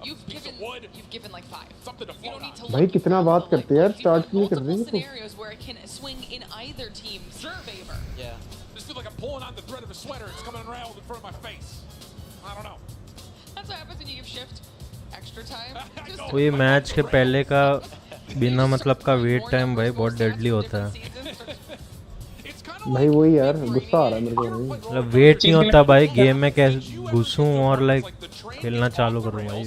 You've given like 5. You don't need to भाई कितना बात करते हैं यार, स्टार्ट नहीं कर रहे हैं। Scenarios where it can swing in either team's favor. Yeah. This feels like I'm pulling on the thread of a sweater. It's coming around in front of my face. I don't know. That's what happens when you give shift extra time. कोई match के पहले का बिना मतलब का wait time भाई बहुत deadly होता है। भाई वही यार गुस्सा आ रहा है मेरे को। मतलब वेट नहीं होता भाई, गेम में कैसे घुसूं और लाइक खेलना चालू करूं भाई।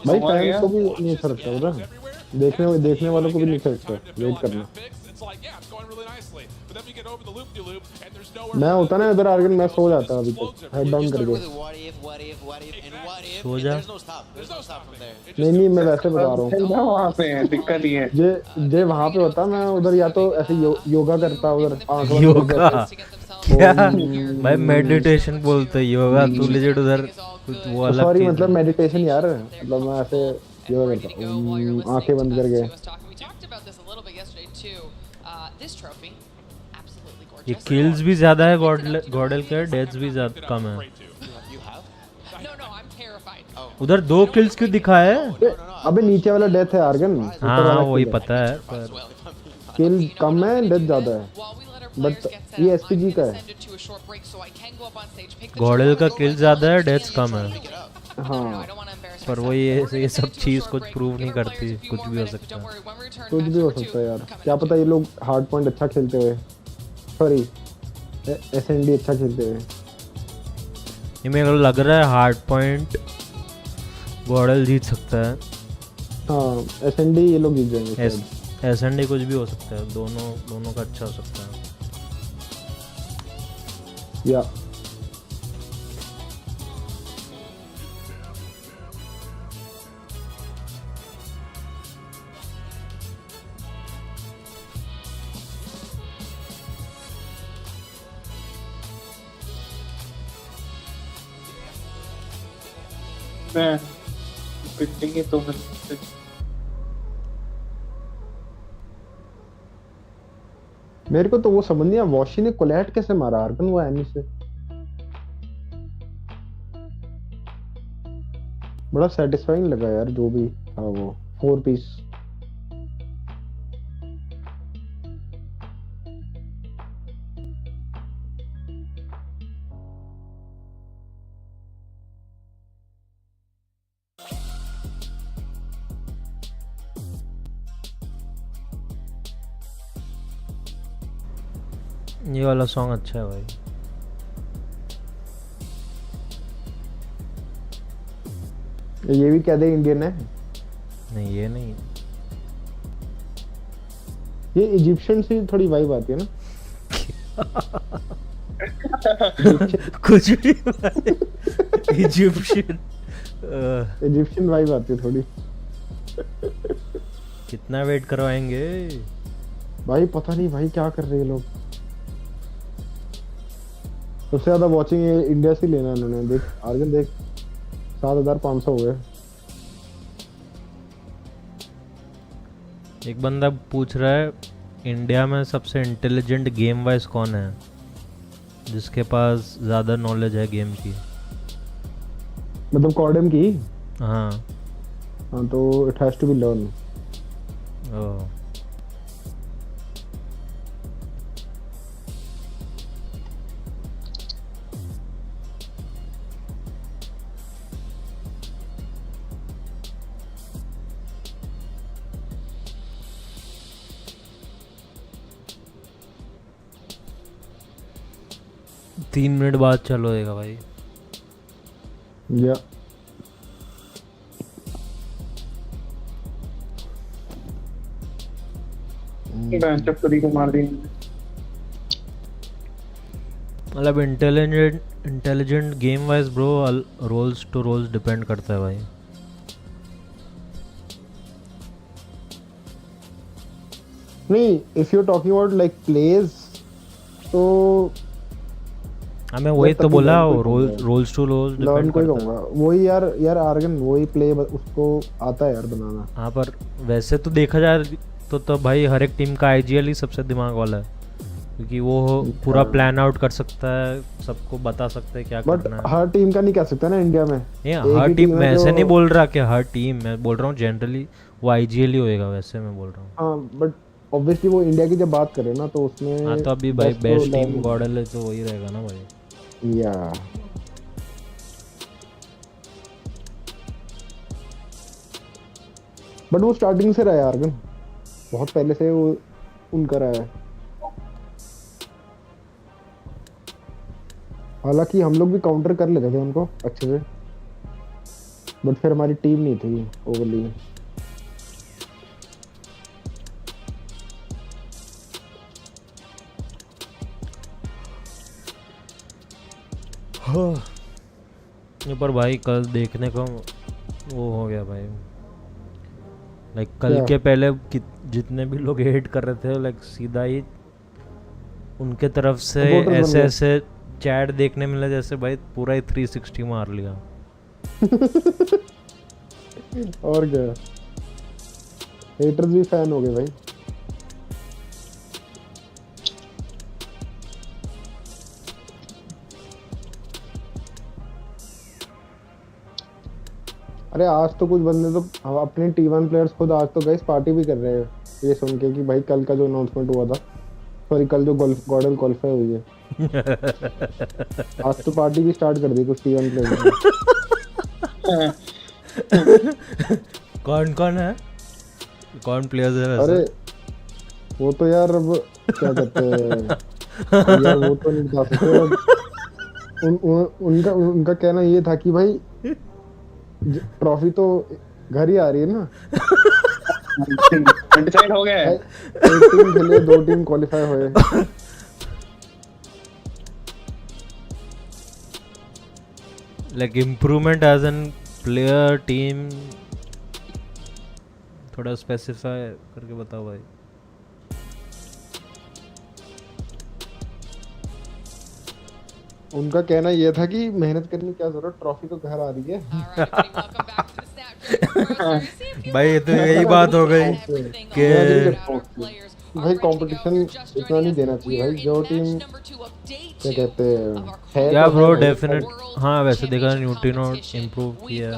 भाई फैन को भी नहीं अच्छा लगता उधर, देखने वालों को भी नहीं अच्छा लगता वेट करना। मैं होता ना इधर आर्गन मैं सो जाता अभी तक हेड डाउन करके। सो जा। नहीं मैं वैसे बता रहा हूँ। वहाँ पे दिक्कत ही है। जे वहाँ पे होता मैं उधर या तो ऐसे योगा करता उधर। योगा क्या भाई? मेडिटेशन बोलते योगा, तू लेजेंड उधर कुछ वो अलग। सॉरी मतलब मेडिटेशन यार, मतलब मैं ऐसे योगा करता हूँ आंखें बंद करके। ये किल्स भी ज्यादा है गॉडल के, डेथ्स भी ज्यादा कम है। उधर 2 kills क्यों दिखाया है? अबे नीचे वाला डेथ है आर्गन। हाँ वही पता है पर किल कम है डेथ ज्यादा है बट ये एसपीजी का है। गॉडल का किल ज्यादा है डेथ्स कम है। हाँ पर वो ये सब चीज कुछ प्रूव नहीं करती, कुछ भी हो सकता है। कुछ भी हो सकता है यार, क्या पता ये लोग हार्ड पॉइंट अच्छा खेलते हुए, सॉरी एसएनडी अच्छा खेलते हुए। ये मेरे को लग रहा है हार्ड पॉइंट गॉडल जीत सकता है। हाँ एसएनडी ये लोग जीत जाएंगे। एसएनडी कुछ भी हो सकता है, दोनों का अच्छा हो सकता है। या पिटेंगे तो मेरे को तो वो समझ नहीं आया वॉशी ने कोलैट कैसे मारा आर्गन वो एमी से। बड़ा सेटिस्फाइंग लगा यार जो भी था वो 4 पीस। ये वाला सॉन्ग अच्छा है भाई। ये भी क्या दे इंडियन है? नहीं ये नहीं, ये इजिप्शियन से थोड़ी वाइब आती है ना। कुछ भी इजिप्शियन वाइब आती है थोड़ी। कितना वेट करवाएंगे भाई, पता नहीं भाई क्या कर रहे हैं लोग। सबसे ज्यादा वॉचिंग इंडिया से लेना इन्होंने। देख आर्गन देख 7500 हो गए। एक बंदा पूछ रहा है इंडिया में सबसे इंटेलिजेंट गेम वाइज कौन है, जिसके पास ज्यादा नॉलेज है गेम की। मतलब CODM की? हाँ तो it has to be learn. Oh 3 minute बाद चलो देगा भाई। या को मार दी। मतलब intelligent game wise bro roles to roles depend करता है भाई। नहीं, if you talking about like plays तो मैं वही तो बोला, रोल्स टू रोल्स डिपेंड करता है। वही यार आर्गन वही प्ले उसको आता है यार बनाना। हाँ पर वैसे तो देखा जाए तो भाई हर एक टीम का आईजीएल ही सबसे दिमाग वाला है, क्योंकि वो पूरा प्लान आउट कर सकता है, सबको बता सकता है क्या करना है। हर टीम का नहीं कर सकता ना इंडिया में। हर टीम मैं ऐसे नहीं बोल रहा कि हर टीम, मैं बोल रहा हूँ जनरली वो आईजीएल ही होएगा, वैसे मैं बोल रहा हूँ। हाँ बट ऑब्वियसली वो इंडिया की जब बात करें ना तो उसमें हाँ तो अभी भाई बेस्ट टीम गॉडल है तो वही रहेगा ना भाई। या बट वो स्टार्टिंग से रहा है आर्गन, बहुत पहले से वो उनका रहा है। हालांकि हम लोग भी काउंटर कर लेते थे उनको अच्छे से, बट फिर हमारी टीम नहीं थी ओवरली। पर भाई कल देखने को वो हो गया भाई, लाइक कल के पहले जितने भी लोग हेट कर रहे थे लाइक सीधा ही उनके तरफ से ऐसे चैट देखने मिला जैसे भाई पूरा ही 360 मार लिया। और क्या, हेटर्स भी फैन हो गए भाई। अरे आज तो कुछ बंदे तो अपने T1 प्लेयर्स खुद आज तो गाइस पार्टी भी कर रहे हैं ये सुन के कि भाई कल का जो अनाउंसमेंट हुआ था, सॉरी कल जो गॉर्डन क्वालिफाई हुई है आज तो पार्टी भी स्टार्ट कर दी कुछ T1 प्लेयर्स ने। कौन है, कौन प्लेयर्स है वैसे? अरे वो तो यार अब क्या कहते हैं यार वो तो नहीं बता सकते। उनका कहना ये था कि भाई ट्रॉफी तो घर ही आ रही है ना। डिसाइड हो गया है। एक टीम खेले 2 टीम क्वालिफाई हुए। Like improvement as an player team, थोड़ा स्पेसिफाई करके बताओ भाई। उनका कहना यह था कि मेहनत करने की क्या जरूरत, ट्रॉफी तो घर आ रही है। भाई ये तो यही बात हो गई कि भाई कंपटीशन इतना नहीं देना चाहिए भाई। जो टीम क्या कहते हैं या ब्रो डेफिनेट, हाँ वैसे देखा न्यूट्रिनो इम्प्रूव किया,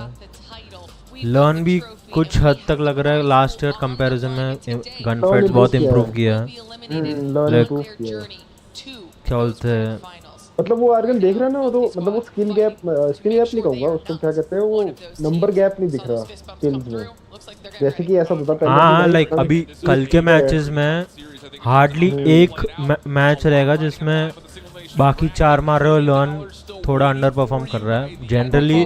लर्न भी कुछ हद तक लग रहा है लास्ट ईयर कंपैरिजन में गन फाइट्स बहुत इम्प्रूव किया है। क्या बोलते हैं मतलब वो आर्गन देख रहा है ना, वो तो मतलब वो स्किल गैप नहीं कहूँगा उसको, क्या कहते हैं वो नंबर गैप नहीं दिख रहा स्किल्स में, जैसे कि ऐसा होता पहले। हाँ लाइक अभी कल के मैचेस में हार्डली एक मैच रहेगा जिसमें बाकी 4 मार रहे हो, लर्न थोड़ा अंडर परफॉर्म कर रहा है। जनरली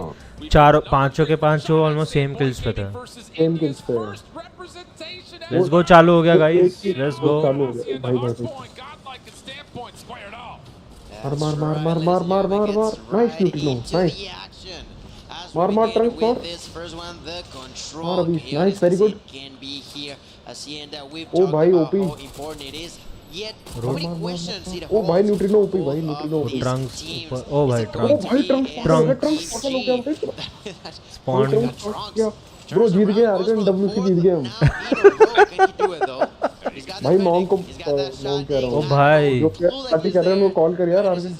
4-5 के 5 ऑलमोस्ट सेम किल्स पे थे। लेट्स गो, चालू हो गया गाइस, लेट्स गो। मार नाइस न्यूट्रिनो, नाइस मार ट्रंक मार अभी, नाइस वेरी गुड। ओ भाई ओपी, ओ भाई न्यूट्रिनो ओपी, भाई न्यूट्रिनो ट्रंक्स, ओ भाई ट्रंक्स स्पॉन ब्रो जीत गए आर्गन, WC जीत गए हम। भाई मॉम को कह रहा हूँ, ओ भाई जो पार्टी कर रहे हैं उनको कॉल कर यार आर्गन।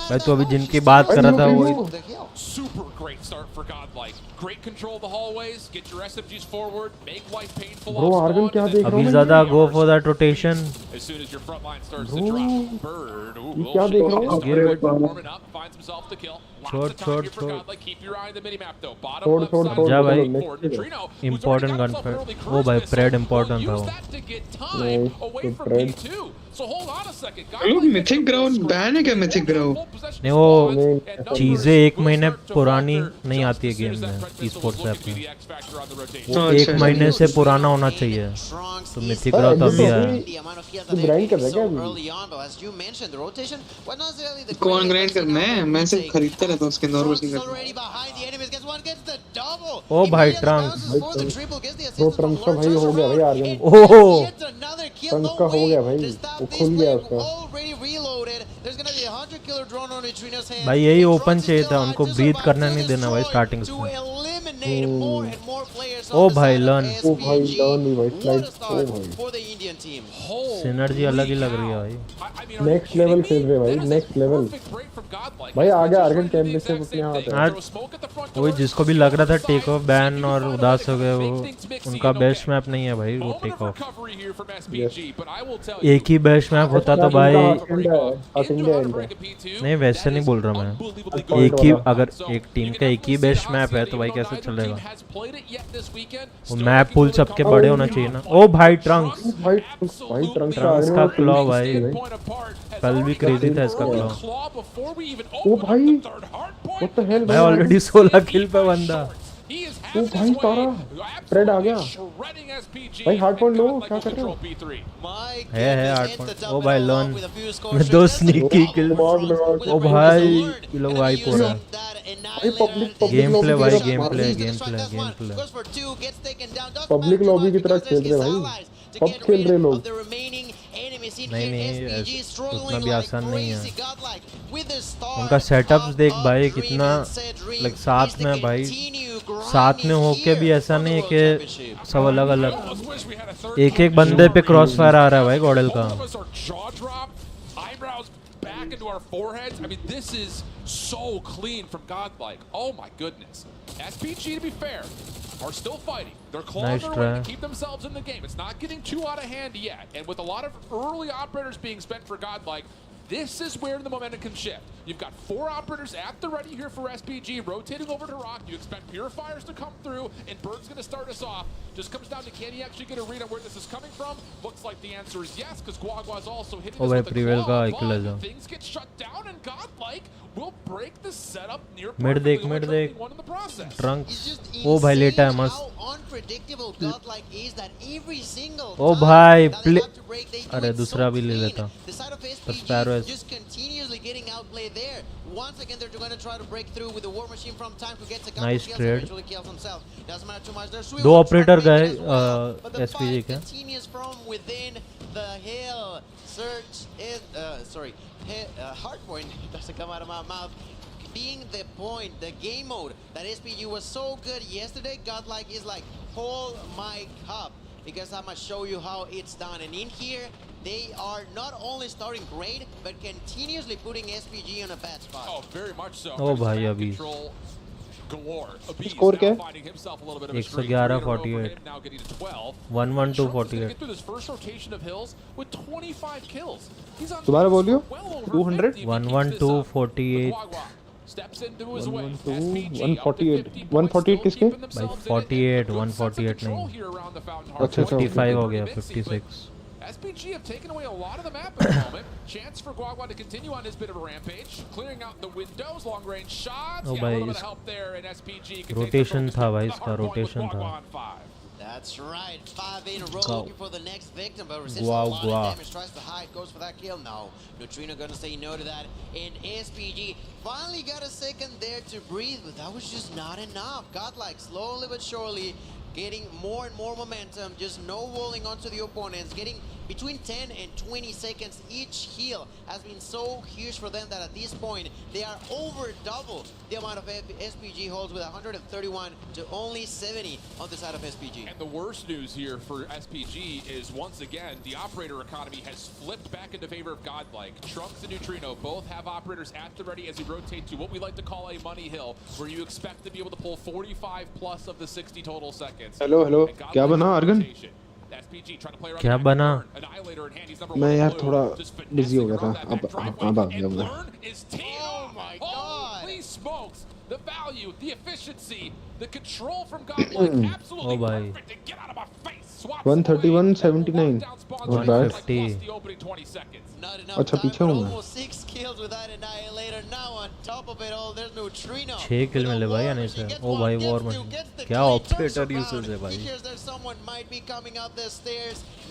भाई तो अभी जिनकी बात कर रहा था वो Super great start for Godlike. Great control of the hallways. Get your SMGs forward. Make life painful. Bro, Argon क्या देख रहा हूँ? अभी ज़्यादा go for that rotation. As soon as your front line starts to drop, Bird. क्या देख रहा हूँ? Warming up, finds himself the kill. Lots of time here for Godlike. Keep your eye on the minimap though. Bottom left side. जा भाई, important gun fight. वो भाई Pred important था वो। So hold on a second. लोग mythic ground ban है क्या? Mythic ground नहीं, वो चीजें 1 महीने पुरानी नहीं आती है गेम में ई-स्पोर्ट्स ऐप में, वो 1 महीने से पुराना होना चाहिए। तो मिथिक ग्राउंड तो अभी है। ग्राइंड कर रहा है क्या अभी? कौन ग्राइंड कर? मैं सिर्फ खरीदते रहता हूँ उसके नॉर्मल सिंगल। ओ भाई ट्रंक्स, वो ट्रंक्स का भाई हो गया भाई आर्गन। ओह ट्रंक्स का हो गया भाई, वो खुल गया उसका। भाई यही ओपन चाहिए था उनको, ब्रीथ करना नहीं देना भाई स्टार्टिंग में। ओ भाई लर्न, ओ भाई लर्न नहीं भाई, स्लाइड। ओ भाई सिनर्जी अलग ही लग रही है भाई, नेक्स्ट लेवल खेल रहे भाई, नेक्स्ट लेवल भाई। आगे आर्गन चैंपियनशिप अपने यहाँ आता है। वही जिसको भी लग रहा था टेक ऑफ बैन और उदास हो गए, वो उनका बेस्ट मैप नहीं है भाई वो टेक ऑफ। एक ही बेस्ट मैप होता तो भाई, नहीं वैसे नहीं बोल रहा मैं, एक ही अगर एक टीम का एक ही बेस्ट मैप है तो भाई कैसे चलेगा? वो मैप पूल सबके बड़े होना चाहिए ना। ओ भाई ट्रंक्स, ट्रंक्स का क्लॉ भाई, कल भी क्रेजी था इसका क्लॉ। ओ भाई व्हाट द हेल भाई, ऑलरेडी 16 किल पे बंदा। ओ भाई तारा प्रेड आ गया भाई, हार्ड पॉइंट लो, क्या कर रहे हो? है हार्ड पॉइंट। ओ भाई लर्न में 2 स्नीकी किल। ओ भाई ये लोग वाइप हो रहा है। गेम प्ले भाई, गेम प्ले पब्लिक लॉबी की तरह खेल रहे भाई, सब खेल रहे लोग। नहीं उतना भी आसान नहीं है उनका सेटअप्स देख भाई, कितना लाइक साथ में भाई, साथ में होके भी ऐसा नहीं है कि सब अलग अलग, एक बंदे पे क्रॉस फायर आ रहा है भाई गॉडल का। back into our foreheads. I mean, this is so clean from Godlike. Oh my goodness. SPG, to be fair, are still fighting. They're clawing their way to keep themselves in the game. It's not getting too out of hand yet. And with a lot of early operators being spent for Godlike, this is where the momentum can shift. You've got 4 operators at the ready here for SPG, rotating over to Rock. You expect Purifiers to come through, and Bird's going to start us off. Just comes down to, can he actually get a read on where this is coming from? Looks like the answer is yes, because Guagua's also hitting us with a claw, but things get shut down, and Godlike will break the setup near mid देख one in the process. Trunks ओ भाई लेटा है मस्त ओ भाई play अरे दूसरा भी ले लेता पर स्पैरो है नाइस ट्रेड 2 ऑपरेटर गए एसपीजी के Hardpoint doesn't come out of my mouth. Being the point, the game mode that SPG was so good yesterday, Godlike is like, hold my cup, because I'm gonna show you how it's done. And in here, they are not only starting great, but continuously putting SPG on a bad spot. Oh, very much so. Oh, bhai, abhi. Score क्या? 111-48. 112-48. दोबारा बोलियो 200 112-48. 148 किसके? भाई 48 148 नहीं. अच्छा 55 हो गया 56. SPG have taken away a lot of the map at the moment. Chance for Guagua to continue on his bit of a rampage, clearing out the windows, long range shots. Oh, yeah, a little bit of help there, and SPG rotation था भाई इसका rotation था. That's right, 5 in a row looking for the next victim, but resists a Wow, lot of damage, tries to hide, goes for that kill. No, Neutrino gonna say no to that, and SPG finally got a second there to breathe, but that was just not enough. Godlike slowly but surely getting more and more momentum, just no walling onto the opponents, getting between 10 and 20 seconds each heal has been so huge for them that at this point they are over double the amount of SPG holds, with 131 to only 70 on the side of SPG. And the worst news here for SPG is, once again, the operator economy has flipped back into favor of Godlike. Trunks and Neutrino both have operators at the ready as we rotate to what we like to call a money hill, where you expect to be able to pull 45 plus of the 60 total seconds. Hello क्या बना organ? क्या बना? मैं यार थोड़ा busy हो गया था अब आ गया मैं. Holy smokes! The value, the efficiency, the control from Godlike, absolutely perfect to get out of my face. 131-79. Not bad. 150. अच्छा पीछे हूँ मैं. 6 किल मिले भाई आने से. ओ भाई वॉर मशीन क्या ऑपरेटर यूसेज है भाई.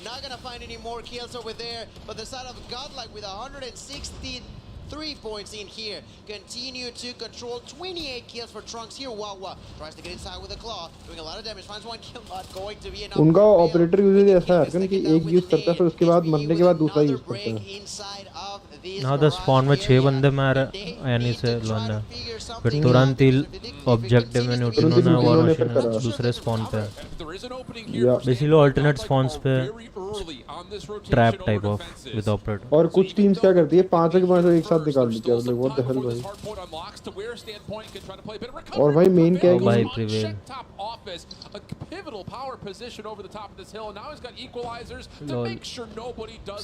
Not gonna find any more kills over there, but the side of Godlike with 163 points in here, continue to control 28 kills for Trunks here. Wawa tries to get inside with a claw, doing a lot of damage, finds 1 kill, not going to be enough. उनका operator usage ऐसा है कि एक use करता है फिर उसके बाद मरने के बाद दूसरा यूज करता है. ना तो स्पॉन में 6 बंदे मार यानी से लोना फिर तुरंत ही ऑब्जेक्टिव में न्यूट्रिनो ने वॉर मशीन दूसरे स्पॉन पे बेसिकली अल्टरनेट स्पॉन्स पे trap type of with operator. और कुछ टीम्स क्या करती है 5 के 5 एक साथ निकाल देती है. व्हाट द हेल भाई. और भाई मेन क्या है भाई प्रिवेल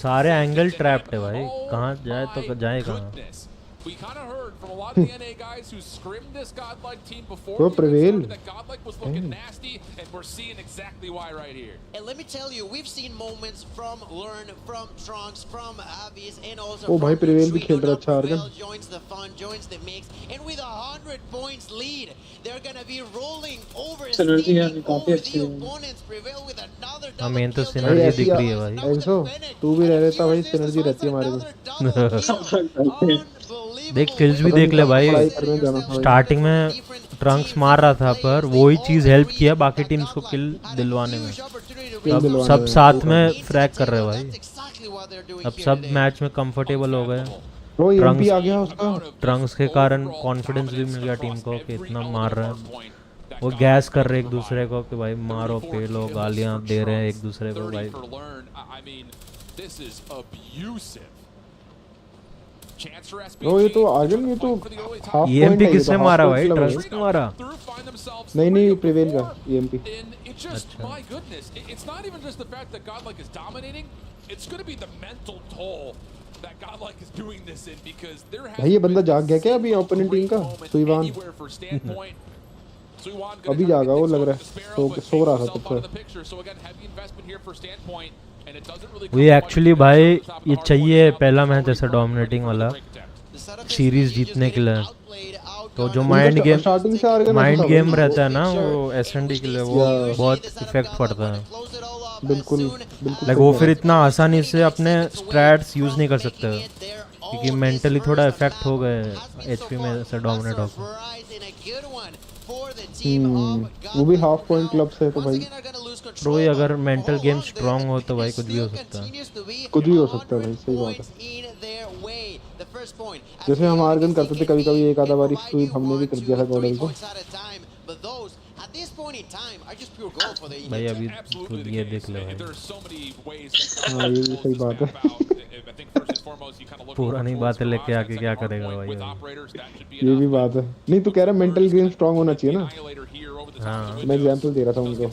सारे एंगल ट्रैप्ड है भाई. कहां जाए तो जाए कहां. We kind of heard from a lot of the NA guys who scrimmed this Godlike team before. So prevail. That Godlike was looking nasty, and we're seeing exactly why right here. And let me tell you, we've seen moments from Learn, from Trunks, from Avis, and also oh, bhai, prevail bhi khel raha अच्छा Argon. Joins the fun, joins the mix, and with 100 points lead, they're gonna be rolling over the opponents. Prevail with another double main तो synergy दिख रही है भाई. ऐसो तू भी रह रहता भाई synergy रहती है हमारे को. देख किल्स भी देख ले भाई. स्टार्टिंग में ट्रंक्स मार रहा था पर वही चीज हेल्प किया बाकी टीम्स को किल दिलवाने में. अब सब साथ में फ्रैग कर रहे भाई. अब सब मैच में कंफर्टेबल हो गए. ट्रंक्स के कारण कॉन्फिडेंस भी मिल गया टीम को कि इतना मार रहे हैं. वो गैस कर रहे एक दूसरे को कि भाई मारो पेलो गालियां दे रहे हैं एक दूसरे को भाई. नो ये तो आर्गन ये तो हाफ EMP किसने मारा भाई? ट्रस्ट ने मारा? नहीं प्रिवेल का EMP। अच्छा। My goodness, it's not even just the fact that Godlike is dominating. It's going to be the mental toll that Godlike is doing this in because there has भाई ये बंदा जाग गया क्या अभी ओपोनेंट टीम का? सुईवान अभी जागा वो लग रहा है सो रहा था तब से। ये एक्चुअली भाई ये चाहिए पहला मैच ऐसा डोमिनेटिंग वाला सीरीज जीतने के लिए। तो जो माइंड गेम रहता है ना वो SND के लिए वो बहुत इफेक्ट पड़ता है। बिल्कुल लाइक वो फिर इतना आसानी से अपने स्ट्रैट्स यूज नहीं कर सकते क्योंकि मेंटली थोड़ा इफेक्ट हो गए HP में ऐसा डोमिनेट होकर। वो भी हाफ पॉइंट क्लब से तो भाई ब्रो अगर मेंटल गेम स्ट्रांग हो तो भाई कुछ भी हो सकता है। कुछ भी हो सकता है भाई, सही बात है। जैसे हम आर्गन करते थे कभी कभी एक आधा बारी स्वीप हमने भी कर दिया था गॉडल को। भाई अभी खुद ये देख ले भाई। हाँ ये भी सही बात है। पुरानी बातें लेके आके क्या करेगा भाई? ये भी बात है। नहीं तो कह रहा मेंटल गेम स्ट्रांग होना चाहिए ना। हाँ मैं एग्जांपल दे रहा था उनको।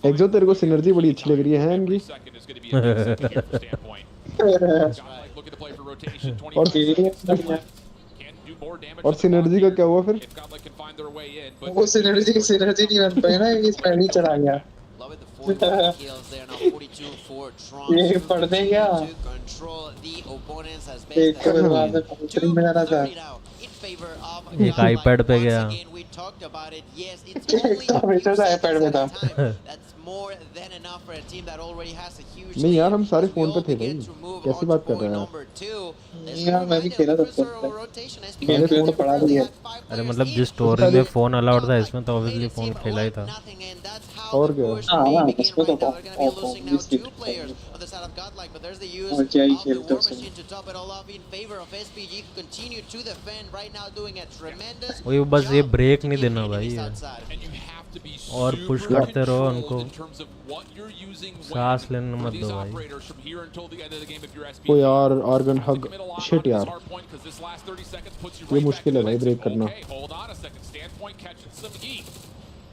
एक्सो तेरे को सिनर्जी बड़ी अच्छी लग रही है इनकी। और सिनर्जी का क्या हुआ फिर? वो सिनर्जी नहीं बन पाई ना, ये पहले ही चला गया। ये पढ़ दे क्या? एक में जा रहा था। एक आईपैड पे गया। हमेशा से आईपैड में था। नहीं यार हम सारे फोन पे थे भाई, कैसी बात कर रहे हैं यार? मैं भी खेला था मैंने फोन तो पढ़ा दिया। अरे मतलब जिस स्टोरी में फोन अलाउड था इसमें तो ऑब्वियसली फोन खेला ही था। और क्या? हां इसमें तो और क्या ही खेलते हो। वही बस ये ब्रेक नहीं देना भाई और पुश करते रहो उनको, सांस लेने मत दो भाई। ओ यार आर्गन हग शिट यार, ये मुश्किल है भाई ब्रेक करना।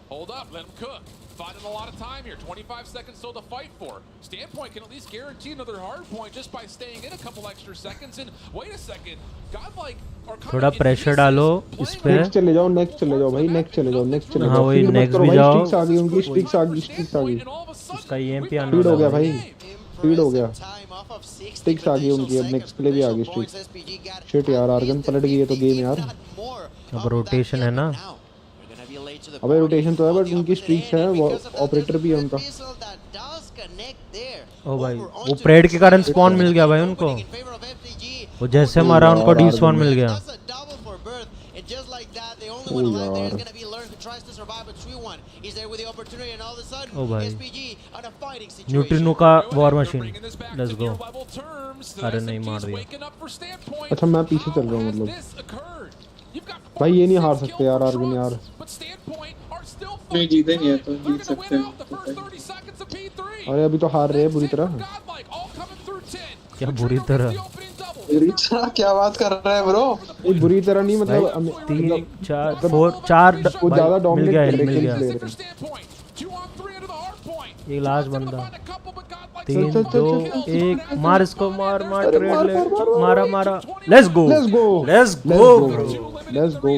Hold up, let him cook. Finding a lot of time here. 25 seconds still to fight for. Standpoint can at least guarantee another hard point just by staying in a couple extra seconds. And wait a second, Godlike are थोड़ा pressure डालो इस पे। Next चले जाओ भाई, next चले जाओ। हाँ वही नेक्स्ट भी जाओ। स्टिक्स आ गई उनकी, स्टिक्स आ गई। उसका EMP आने फीड हो गया भाई, फीड हो गया। स्टिक्स आ गई उनकी, अब नेक्स्ट प्ले भी आ गई स्टिक्स। शिट यार आर्गन पलट गई है तो गेम यार। अब रोटेशन है ना? अबे रोटेशन तो है बट उनकी स्ट्रीक्स है, वो ऑपरेटर भी है उनका। ओ भाई वो प्रेड के कारण स्पॉन मिल गया भाई उनको, वो जैसे मारा उनको डी स्पॉन मिल गया। ओ यार ओ भाई न्यूट्रिनो का वॉर मशीन, लेट्स गो। अरे नहीं मार दिया। अच्छा मैं पीछे चल रहा हूँ मतलब भाई, ये नहीं हार सकते यार आर्गन यार। नहीं जीतेंगे तो जीत सकते हैं। अरे अभी तो हार रहे हैं बुरी तरह। क्या बुरी तरह? क्या बात कर रहा है ब्रो? ये बुरी तरह नहीं मतलब 3 4 वो ज्यादा डोमिनेट कर रहे हैं। ये लास्ट बंदा 3 2 1 मार इसको, मार ट्रेड ले, मारा। लेट्स गो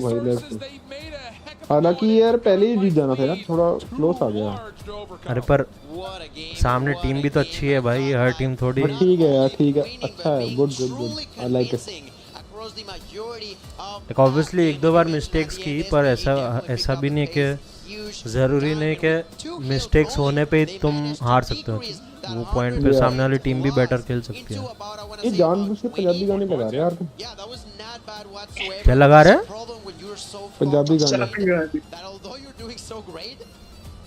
भाई लेट्स गो। हालांकि यार पहले ही जीत जाना था यार, थोड़ा क्लोज आ गया। अरे पर सामने टीम भी तो अच्छी है भाई, हर टीम थोड़ी। ठीक है यार, ठीक है, अच्छा है, good I like it. Obviously एक दो बार मिस्टेक्स की, पर ऐसा भी नहीं कि जरूरी नहीं कि मिस्टेक्स होने पे तुम हार सकते हो। वो पॉइंट पे सामने वाली टीम भी बेटर खेल सकती है। ये जानबूझ के पंजाबी गाने लगा रहे हैं यार। क्या लगा रहे हैं? पंजाबी गाने।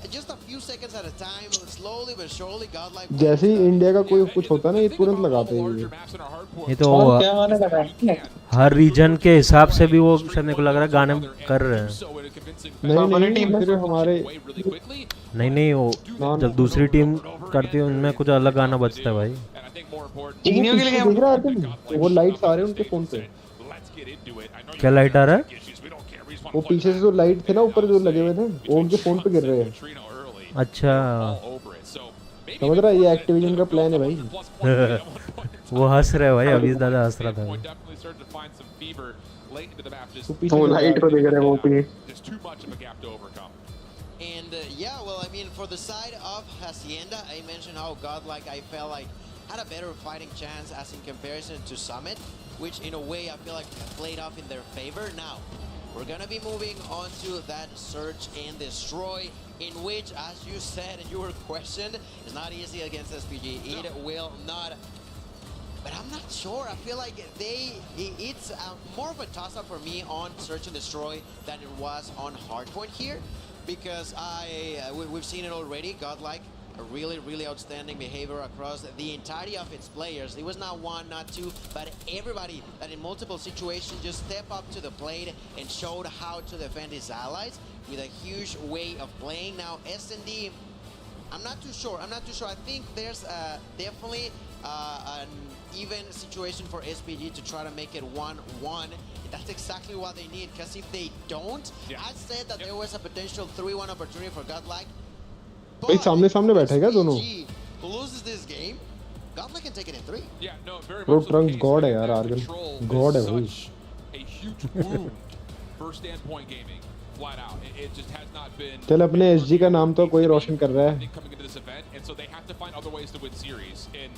just a few seconds at a time, slowly but surely, Godlike. जैसे ही इंडिया का कोई कुछ होता है ना ये तुरंत लगाते हैं ये तो हर रीजन के हिसाब से भी वो शायद मेरे को लग रहा है गाने कर रहे हैं। नहीं सिर्फ हमारे नहीं वो जब दूसरी टीम करती है उनमें कुछ अलग गाना बजता है भाई। वो लाइट्स आ रहे हैं उनके फोन पे। क्या लाइट आ रहा है? वो पीछे से जो लाइट थे ना ऊपर जो लगे हुए थे वो उनके फोन पे गिर रहे हैं। अच्छा समझ रहा है ये एक्टिविजन का प्लान है भाई। वो हंस रहे भाई, अभी दादा हंस रहा था। वो लाइट को देख रहे हैं वो पे। And yeah, well, I mean, for the side of Hacienda, I mentioned how Godlike I felt like had a better fighting chance as in comparison to Summit, which in a way I feel like played off in their favor. Now, we're gonna be moving on to that search and destroy, in which, as you said and you were questioned, is not easy against SPG. It will not. But I'm not sure. I feel like it's more of a toss-up for me on search and destroy than it was on hardpoint here, because we've seen it already. Godlike, a really outstanding behavior across the entirety of its players. It was not one, not two, but everybody that in multiple situations just stepped up to the plate and showed how to defend his allies with a huge way of playing. Now S&D, I'm not too sure. I think there's definitely an even situation for SPG to try to make it 1-1. That's exactly what they need, because if they don't, I said that there was a potential 3-1 opportunity for Godlike. भाई सामने बैठे क्या दोनों? Loses this game, Godlike can take it in 3. Yeah, no, very Pro much. Trunks God है यार, Argon God है भाई. A huge boom for standpoint gaming, flat out. It just has not been. चल अपने SG का नाम तो कोई रोशन कर रहा है. Coming into this event, and so they have to find other ways to win series. And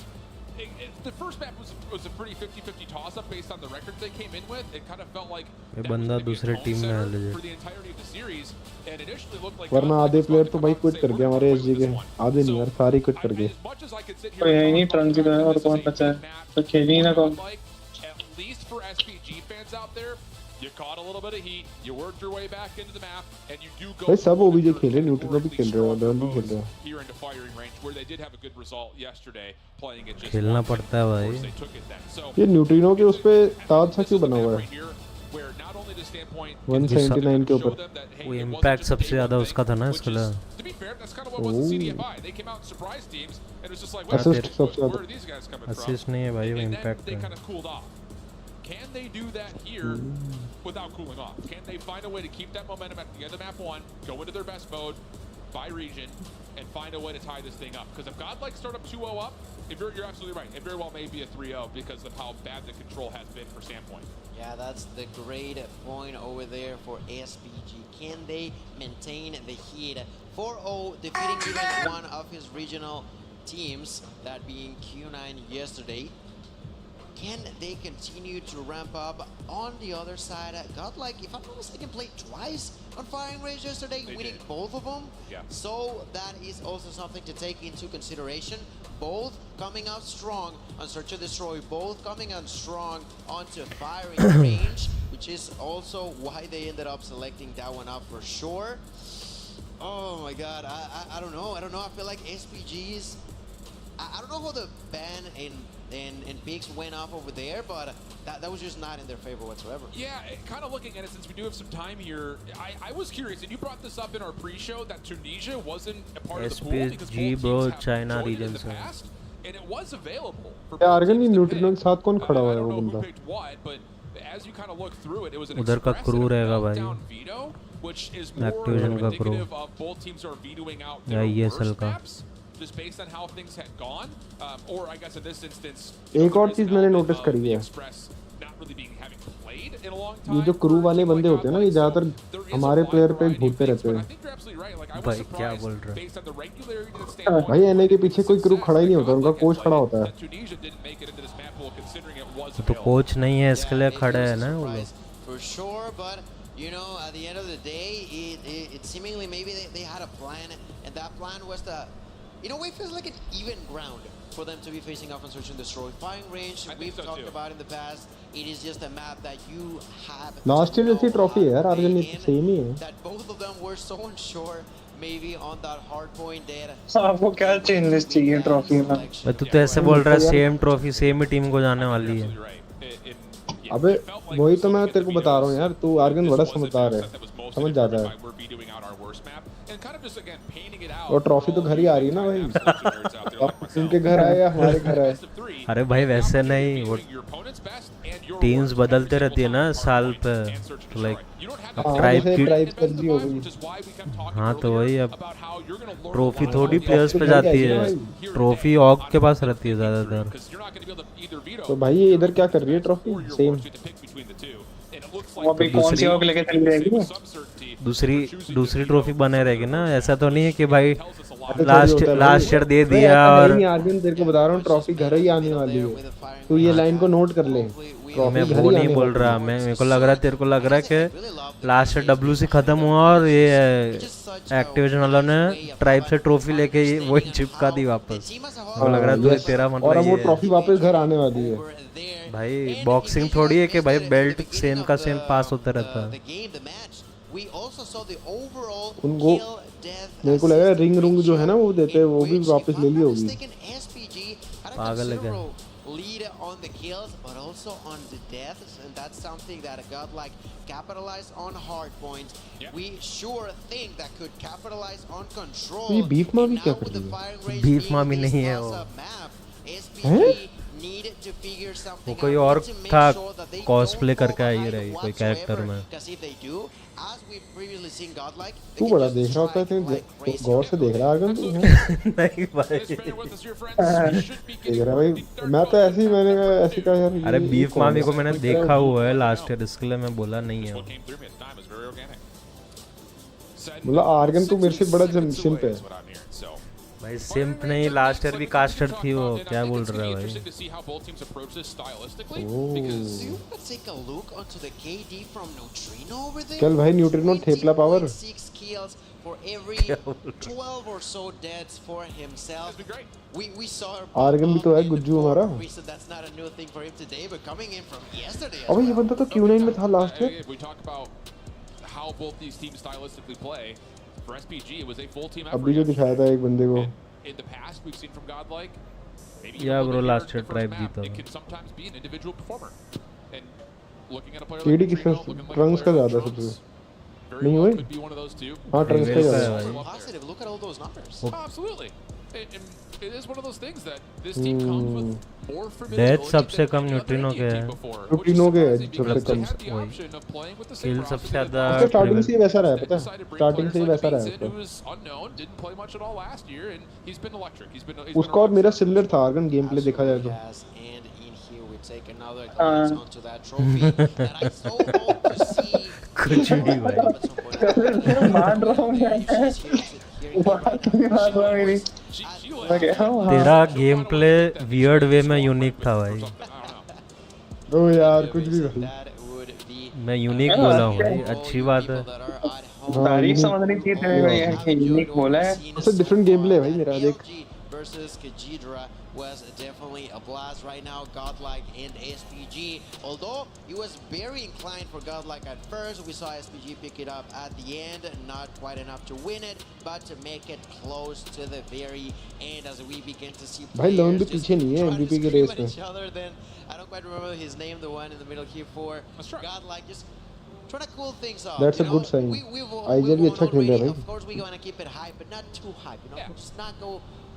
the first map was a pretty 50-50 toss-up based on the records they came in with. It kind of felt like ये बंदा दूसरे team में है for the entirety of the series, and initially looked like. वरना आधे player तो भाई quit कर गए हमारे SG के. आधे नहीं यार, सारे क्विट कर गए. तो यही नहीं ट्रंक की और कौन बचा है? तो खेली ना कौन? At least for SPG fans out there, you caught a little bit of heat, you worked your way back into the map, and you do go. भाई सब OBJ खेल रहे हैं, न्यूट्रिनो भी खेल रहे हैं, डॉन भी खेल रहे हैं. Here into firing range, where they did have a good result yesterday, playing it just. खेलना पड़ता है भाई. ये न्यूट्रिनो के उस पे ताज सा क्यों बना हुआ है? 179 के ऊपर. वो इम्पैक्ट सबसे ज़्यादा उसका था ना इसके लिए. असिस्ट सबसे ज़्यादा. असिस्ट नहीं है भाई, वो इम्पैक्ट है. Can they do that here without cooling off? Can they find a way to keep that momentum at the end of map 1, go into their best mode by region, and find a way to tie this thing up? Because if Godlike start up 2-0 up, you're absolutely right. It very well may be a 3-0 because of how bad the control has been for Sandpoint. Yeah, that's the great point over there for SPG. Can they maintain the heat? 4-0, defeating even one of his regional teams, that being Q9 yesterday. Can they continue to ramp up? On the other side, Godlike, if I'm not mistaken, played twice on firing range yesterday, winning both of them. Yeah. So that is also something to take into consideration. Both coming out strong on Search and Destroy, both coming out strong onto firing range, which is also why they ended up selecting that one up for sure. Oh my God, I don't know. I feel like SPGs, I don't know how the ban and peaks went off over there, but that was just not in their favor whatsoever. Yeah, kind of looking at it, since we do have some time here, I was curious, and you brought this up in our pre-show, that Tunisia wasn't a part of the pool because both teams have China joined region in the past, and it was available. यार argon ही neutrino के साथ कौन खड़ा हुआ है वो बंदा? As you kind of look through it, it was an उधर का क्रू रहेगा भाई. veto, which is more indicative of both teams are vetoing out their worst maps. Just based on how things had gone, or I guess in this instance, एक और चीज मैंने notice करी है. ये जो क्रू वाले बंदे होते हैं ना, ये ज्यादातर हमारे प्लेयर पे घूमते रहते हैं. भाई क्या बोल रहे हैं? भाई एनए के पीछे कोई क्रू खड़ा ही नहीं होता, उनका कोच खड़ा होता है. तो कोच नहीं है इसके लिए खड़ा है ना वो लोग. For sure, but you know, at the end of the day, it seemingly maybe they had a plan, and that plan was to, in a way, feels like an even ground for them to be facing off on Search and Destroy. Firing range, we've talked about in the past. It is just a map that you have. Last year जैसी trophy है यार, argon ये same ही है. That both of them were so unsure maybe on that hard point there. आपको क्या changes चाहिए trophy में? तू तो ऐसे बोल रहा है सेम ट्रॉफी सेम ही टीम को जाने वाली है। अबे वही तो मैं तेरे को बता रहा हूँ यार, तू आर्गन बड़ा समझदार है, समझ जाता है। और ट्रॉफी तो घर ही आ रही है ना भाई, उनके घर आए या हमारे घर आए। अरे भाई वैसे नहीं, वो टीम्स बदलते रहती है ना साल पे, तो लाइक ट्राइब की हो गई। हाँ तो वही, अब ट्रॉफी थोड़ी प्लेयर्स पे जाती है, ट्रॉफी ऑग के पास रहती है ज्यादातर। तो भाई ये इधर क्या कर रही है ट्रॉफी सेम? अभी कौन सी ऑग लेके चली जाएगी? दूसरी ट्रॉफी बने रहेगी ना, ऐसा तो नहीं है कि भाई लास्ट ईयर दे दिया और आर्गन तेरे को बता रहा हूँ ट्रॉफी घर ही आने वाली है, तू ये लाइन को नोट कर ले। मैं वो नहीं बोल रहा, मैं मेरे को लग रहा है तेरे को लग रहा है कि लास्ट ईयर WC खत्म हुआ और ये एक्टिविजन वालों ने ट्राइब से ट्रॉफी लेके वही चिपका दी वापस। वो लग रहा है तेरा मतलब और अब वो ट्रॉफी वापस घर आने वाली है। भाई बॉक्सिंग थोड़ी है कि भाई बेल्ट सेम का सेम पास होता रहता है। उनको मेरे को लगा रिंग रुंग जो है ना वो देते हैं, वो भी वापस ले ली होगी। पागल है क्या? Lead on the kills, but also on the deaths, and that's something that Godlike capitalized on hard points. We sure think that could capitalize on control. ये बीफ मामी क्या कर रही है? बीफ मामी नहीं है वो, वो कोई और था, कॉस्प्ले करके आई रही कोई कैरेक्टर में। तू बड़ा देख रहा होता है, गौर से देख रहा है आर्गन तू? नहीं भाई देख रहा भाई, मैं तो ऐसे ही मैंने ऐसे कहा यार। अरे बीफ मामी को मैंने देखा हुआ है लास्ट ईयर, इसके लिए मैं बोला नहीं है। बोला आर्गन तू मेरे से बड़ा सिंप है भाई। सिंप नहीं, लास्ट ईयर भी कास्टर थी वो, क्या बोल रहा है भाई? चल भाई न्यूट्रिनो थेपला पावर। आर्गन भी तो है गुज्जू हमारा। अबे ये बंदा तो Q9 में था लास्ट ईयर। अभी जो दिखाया था एक बंदे को। या ब्रो लास्ट ईयर ट्राइब जीता। केडी किसका? ट्रंक्स का ज्यादा सबसे नहीं हुए? हाँ ट्रंक्स का ज्यादा है डेथ सबसे कम न्यूट्रिनो के है। न्यूट्रिनो के सबसे कम वही किल सबसे ज्यादा। स्टार्टिंग से ही वैसा रहा है, पता है स्टार्टिंग से ही वैसा रहा है उसका और मेरा सिमिलर था आर्गन गेम प्ले देखा जाए तो। कुछ नहीं भाई मान रहा हूँ मैं। तेरा गेम प्ले वियर्ड वे में यूनिक था भाई। ओ यार कुछ भी भाई, मैं यूनिक बोला हूँ भाई, अच्छी बात है। तारीफ समझनी चाहिए तेरे को यार कि यूनिक बोला है। उससे डिफरेंट गेम प्ले है भाई मेरा देख। versus Kajidra was definitely a blast right now. Godlike and SPG, although he was very inclined for Godlike at first, we saw SPG pick it up at the end, not quite enough to win it, but to make it close to the very end as we begin to see भाई loan भी पीछे नहीं है MVP के race में। I don't quite remember his name, the one in the middle here for Godlike, just trying to cool things off. That's a good sign. IGL भी अच्छा खेल रहा है भाई। Of course we want to keep it hype, but not too hype, you know, just not go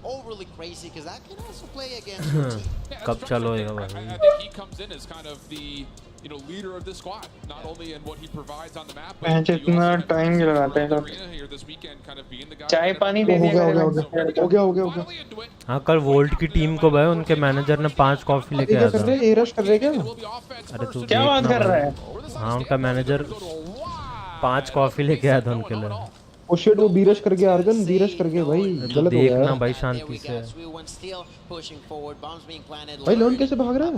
overly crazy because that can also play against your team. कब चालू होएगा भाई? I think he comes in as kind of the leader of this squad, not only in what he provides on the map, but जितना time लगाते हैं सब चाय पानी दे दिया। हो गया। हाँ कल वोल्ट की टीम को भाई उनके मैनेजर ने 5 कॉफी लेके आया था। एरश कर रहे क्या? अरे तू क्या बात कर रहा है? हाँ उनका मैनेजर 5 कॉफी लेके आया था उनके लिए। ओ शिट वो बीरश कर गया आर्गन, बीरश कर गया भाई, गलत हो गया। देखना भाई शांति से। भाई लोन कैसे भाग रहा है?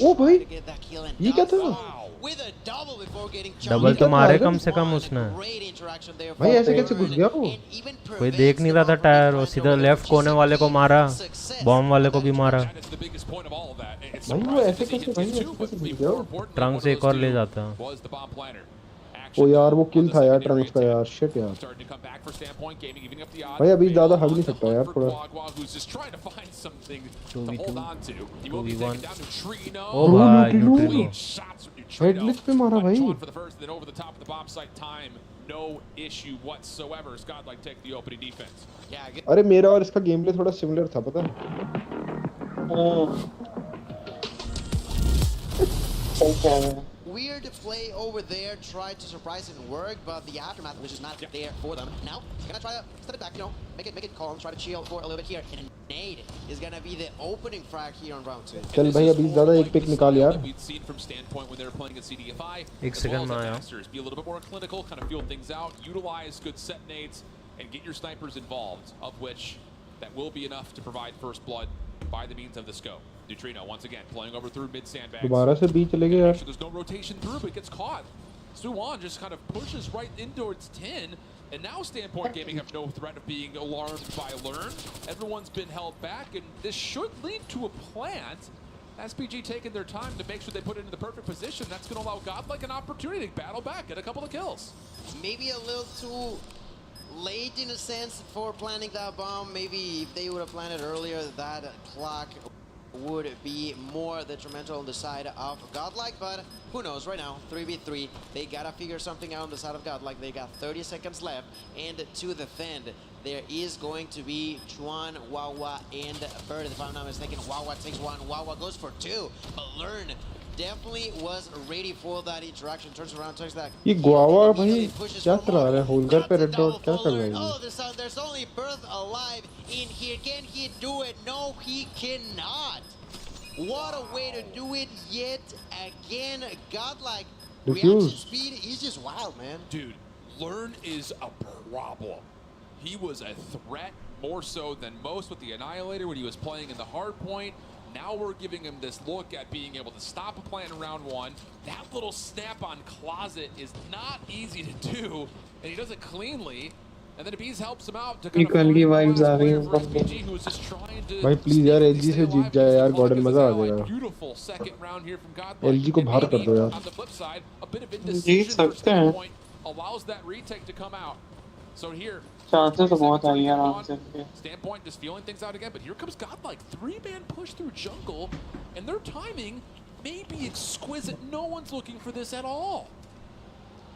ओ भाई ये क्या था? डबल तो मारे कम से कम उसने भाई, ऐसे कैसे घुस गया वो? कोई देख नहीं रहा था टायर, वो सीधा लेफ्ट कोने वाले को मारा, बॉम्ब वाले को भी मारा। भाई वो ऐसे कैसे भाई ऐसे घुस गया? ट्रंक से एक और ले जाता। ओ यार वो किल था यार ट्रंक्स का यार शिट यार भाई अभी ज़्यादा हग नहीं सकता यार थोड़ा 2v1 ओ भाई न्यूट्रिनो हेडलिस्ट पे मारा भाई अरे मेरा और इसका गेम प्ले थोड़ा सिमिलर था पता है Weird play over there, tried to surprise and work, but the aftermath was just not there for them. Now, gonna try to step it back, make it calm, try to chill for a little bit here. And a nade is gonna be the opening frag here on round 2. चल भाई अभी ज़्यादा एक pick निकाल यार एक second में आया Be a little bit more clinical, kind of feel things out, utilize good set nades, and get your snipers involved, of which that will be enough to provide first blood by the means of the scope. Neutrino once again playing over through mid sandbags. दोबारा से बीच चले गए यार There's no rotation through, but gets caught. Suwon just kind of pushes right in towards 10, and now Standpoint Gaming have no threat of being alarmed by Learn. Everyone's been held back, and this should lead to a plant. SPG taking their time to make sure they put it in the perfect position. That's going to allow Godlike an opportunity to battle back, get a couple of kills. Maybe a little too late in a sense for planting that bomb. Maybe if they would have planted earlier, that clock would be more detrimental on the side of Godlike, but who knows right now, 3v3, they gotta figure something out on the side of Godlike. They got 30 seconds left, and to defend, there is going to be Chuan, Wawa, and Bird. If I'm not mistaken, Wawa takes one, Wawa goes for two, but Learn definitely was ready for that interaction. Turns around, takes that. ये guava भाई क्या चला रहा है holder पे red dot क्या कर रहा है Oh, there's only Birth alive in here. Can he do it? No, he cannot. What a way to do it yet again. Godlike reaction speed is just wild, man. Dude, Learn is a problem. He was a threat more so than most with the Annihilator when he was playing in the hard point. Now we're giving him this look at being able to stop a plant in round 1. That little snap-on closet is not easy to do, and he does it cleanly. And then Bees helps him out to kind of vibes आ रही हैं SPG, who is just trying to भाई please यार LG से जीत जाए यार Gordon मजा आ जाएगा beautiful second round here from Godlike. LG को बाहर कर दो यार On the flip side, a bit of indecision for Standpoint allows that retake to come out. So here, chances तो बहुत आई हैं आराम से Standpoint just feeling things out again, but here comes Godlike. 3-man push through jungle, and their timing may be exquisite. No one's looking for this at all.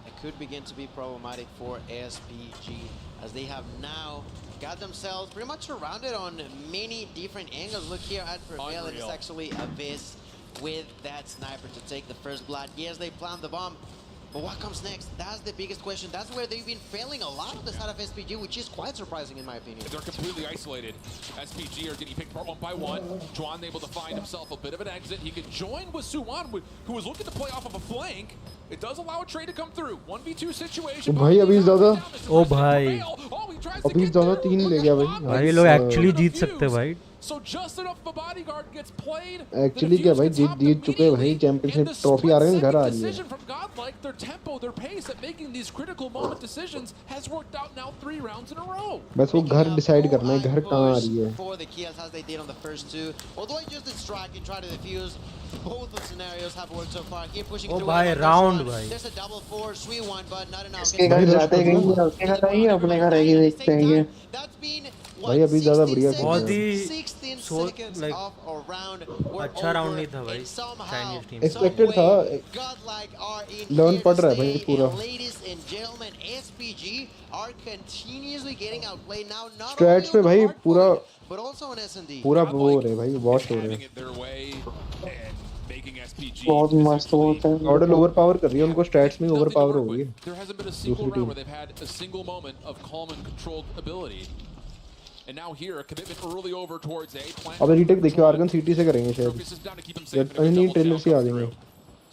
It could begin to be problematic for SPG, as they have now got themselves pretty much surrounded on many different angles. Look here at Prevail, and it's actually Abyss with that sniper to take the first blood. Yes, they planted the bomb, but what comes next? That's the biggest question. That's where they've been failing a lot on the side of SPG, which is quite surprising in my opinion. They're completely isolated. SPG are getting picked apart one by one. Juan able to find himself a bit of an exit. He could join with Suwon, who was looking to play off of a flank. It does allow a trade to come through. 1v2 situation. भाई अभी ज़्यादा ओ भाई अभी ज़्यादा 3 ले गया भाई भाई लोग एक्चुअली जीत सकते भाई So just enough of a bodyguard gets played. Actually क्या भाई जीत चुके हैं भाई चैंपियनशिप ट्रॉफी आ रहे हैं घर आ रही है From Godlike, their tempo, their pace at making these critical moment decisions has worked out now 3 rounds in a row. बस वो घर डिसाइड करना है घर कहाँ आ रही है For the kills as they did on the first two. Although he just distract and try to defuse, both the scenarios have worked so far. Here pushing through. Oh भाई round भाई. There's a double for sweet one, but not enough. इसके घर जाते हैं उसके घर आएंगे अपने घर आएंगे देखते हैं That's been भाई अभी ज़्यादा बढ़िया बहुत ही लाइक अच्छा राउंड नहीं था भाई चाइनीज टीम एक्सपेक्टेड था लर्न पड़ रहा है भाई पूरा स्ट्रैट्स पे भाई पूरा वो हो रहे भाई वॉश हो रहे हैं बहुत मस्त होता है ऑर्डर ओवर पावर कर रही है उनको स्ट्रैट्स में ओवर पावर हो गई And now here, a commitment early over towards A. अब रीटेक देखियो आर्गन सिटी से करेंगे शायद नहीं ट्रेलर से आ जाएंगे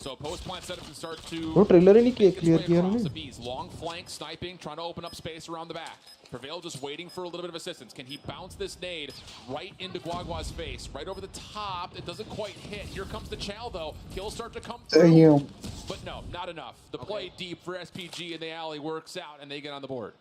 So post plant setup can start to. वो ट्रेलर ही नहीं क्लियर किया उन्होंने. Long flank sniping, trying to open up space around the back. Prevail just waiting for a little bit of assistance. Can he bounce this nade right into Guagua's face, right over the top? It doesn't quite hit. Here comes the Chow though. Kills start to come through. But no, not enough. The play deep for SPG in the alley works out, and they get on the board.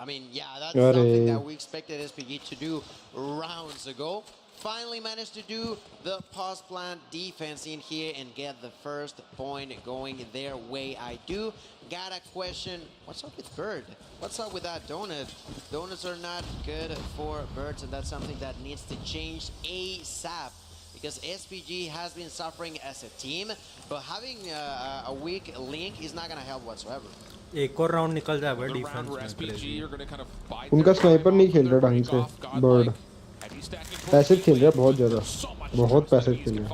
I mean, yeah, that's something that we expected SPG to do rounds ago. finally managed to do the post plant defense in here and get the first point going their way. I do got a question. What's up with Bird? What's up with that donut? Donuts are not good for birds, and that's something that needs to change ASAP. Because SPG has been suffering as a team, but having a weak link is not going to help whatsoever. एक और round निकल जाए भाई defence में। उनका sniper नहीं खेल रहा ढंग से बर्ड, पैसिव खेल रहा बहुत ज्यादा, बहुत पैसिव खेल रहा।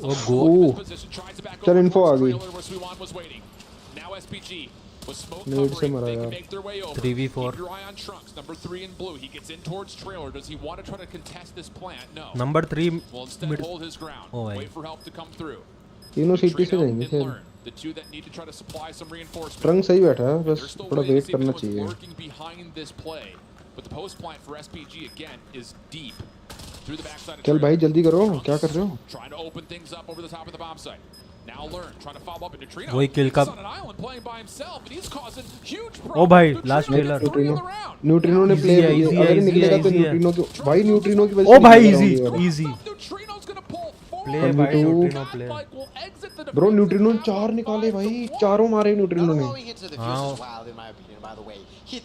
ओ गो चल इन्फो आ गई, नेड से मरा यार। 3v4 number 3 mid. ओ भाई तीनों सीटी से जाएंगे फिर। ट्रंक सही बैठा है, बस थोड़ा वेट करना चाहिए। चल भाई जल्दी करो, क्या कर रहे हो? वही किल का। ओ भाई लास्ट ट्रेलर। न्यूट्रिनो ने प्ले अगर निकलेगा तो न्यूट्रिनो को भाई, न्यूट्रिनो की वजह से। ओ भाई इजी प्ले भाई, न्यूट्रिनो प्ले। ब्रो न्यूट्रिनो 4 निकाले भाई, चारों मारे न्यूट्रिनो ने।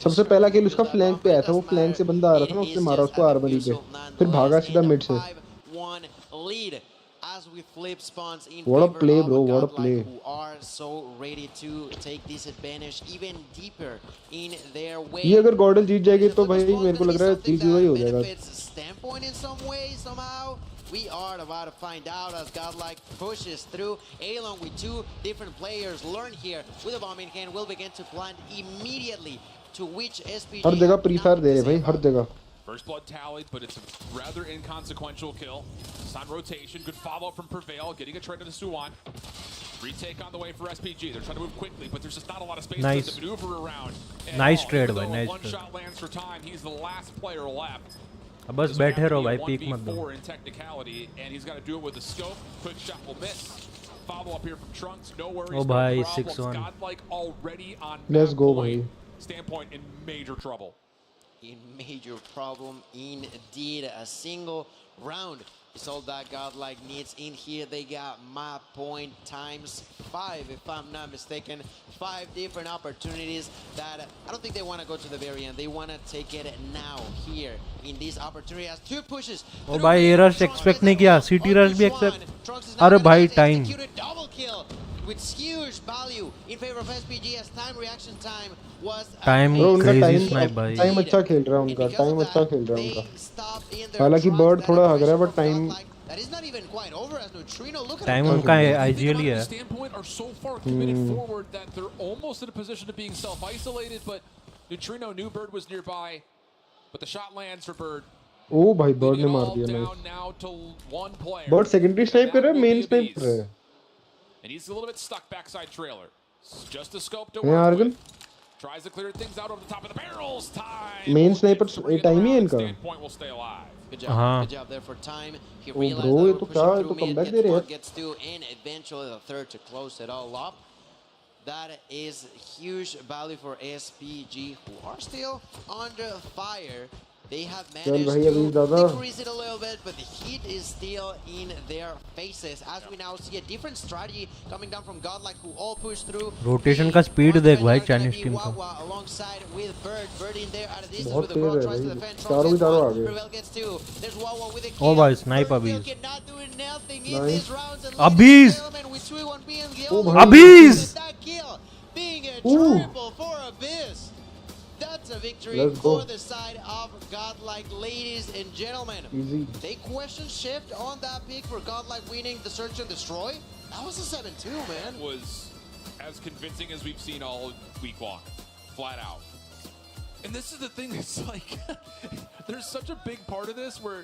सबसे पहला किल उसका फ्लैंक पे आया था, वो फ्लैंक से बंदा आ रहा था ना, उसने मारा उसको आर्मरी पे, फिर भागा सीधा मिड से। What a play bro, what a play. ये अगर गॉडल जीत जाएगी तो भाई मेरे को लग रहा है 3-0 ही हो जाएगा। We are about to find out as Godlike pushes through. Along with 2 different players learn here with a bomb in hand will begin to plant immediately, to which SPG हर जगह प्री फायर दे रहे भाई, हर जगह। First blood tallied, but it's a rather inconsequential kill. It's on rotation. Good follow-up from Prevail, getting a trade to the Suwon. Retake on the way for SPG. They're trying to move quickly, but there's just not a lot of space for them to maneuver around. Nice trade, boy. Nice one shot lands for time. He's the last player left. अब बस बैठे रहो भाई, peak मत दो। In technicality, and he's got to do it with the scope. Quick shot will miss. Follow-up here from Trunks. No worries. Oh भाई 6-1. Godlike already on. Let's go भाई. Standpoint in major trouble. In major problem indeed. A single round is all that Godlike needs in here. They got my point times 5 if I'm not mistaken. 5 different opportunities that I don't think they want to go to the very end. They want to take it now here in this opportunity as 2 pushes. ओ भाई ये rush expect नहीं किया, city rush भी accept. अरे भाई time with huge value in favor of SPG as time reaction time was time crazy snipe भाई। Time अच्छा खेल रहा है उनका, टाइम अच्छा खेल रहा है उनका। हालांकि बर्ड थोड़ा हग रहा है बट टाइम टाइम उनका आईजीएल ही है। Standpoint are so far committed forward that they're almost in a position of being self-isolated, but Neutrino knew Bird was nearby, but the shot lands for Bird. ओ भाई bird ने मार दिया nice. Bird secondary snipe कर रहा है, main snipe कर रहा है। And he's a little bit stuck backside trailer. Just a scope to work with. Tries to clear things out over the top of the barrels. Time. Main sniper time ही है इनका। Point will stay alive. Good job there for time. He realized bro, that ये तो क्या है, तो comeback दे रहे हैं। Gets to and eventually the third to close it all up. That is huge value for SPG, who are still under fire. They have managed to decrease it a little bit, but the heat is still in their faces. As we now see a different strategy coming down from Godlike, who all push through. Rotation का speed देख भाई Chinese team का। Alongside with Bird in there at a distance बहुत with the ball, Tej tries है to भाई, defend. चारों ही चारों आ गए। Prevail gets 2. There's Wawa with a ओ भाई snipe Nice. अबीज अबीज being a triple for Abyss. That's a victory for the side of Godlike, ladies and gentlemen. Easy. They question shift on that pick for Godlike winning the search and destroy. That was a 7-2, man. It was as convincing as we've seen all week long, flat out. And this is the thing, it's like, there's such a big part of this where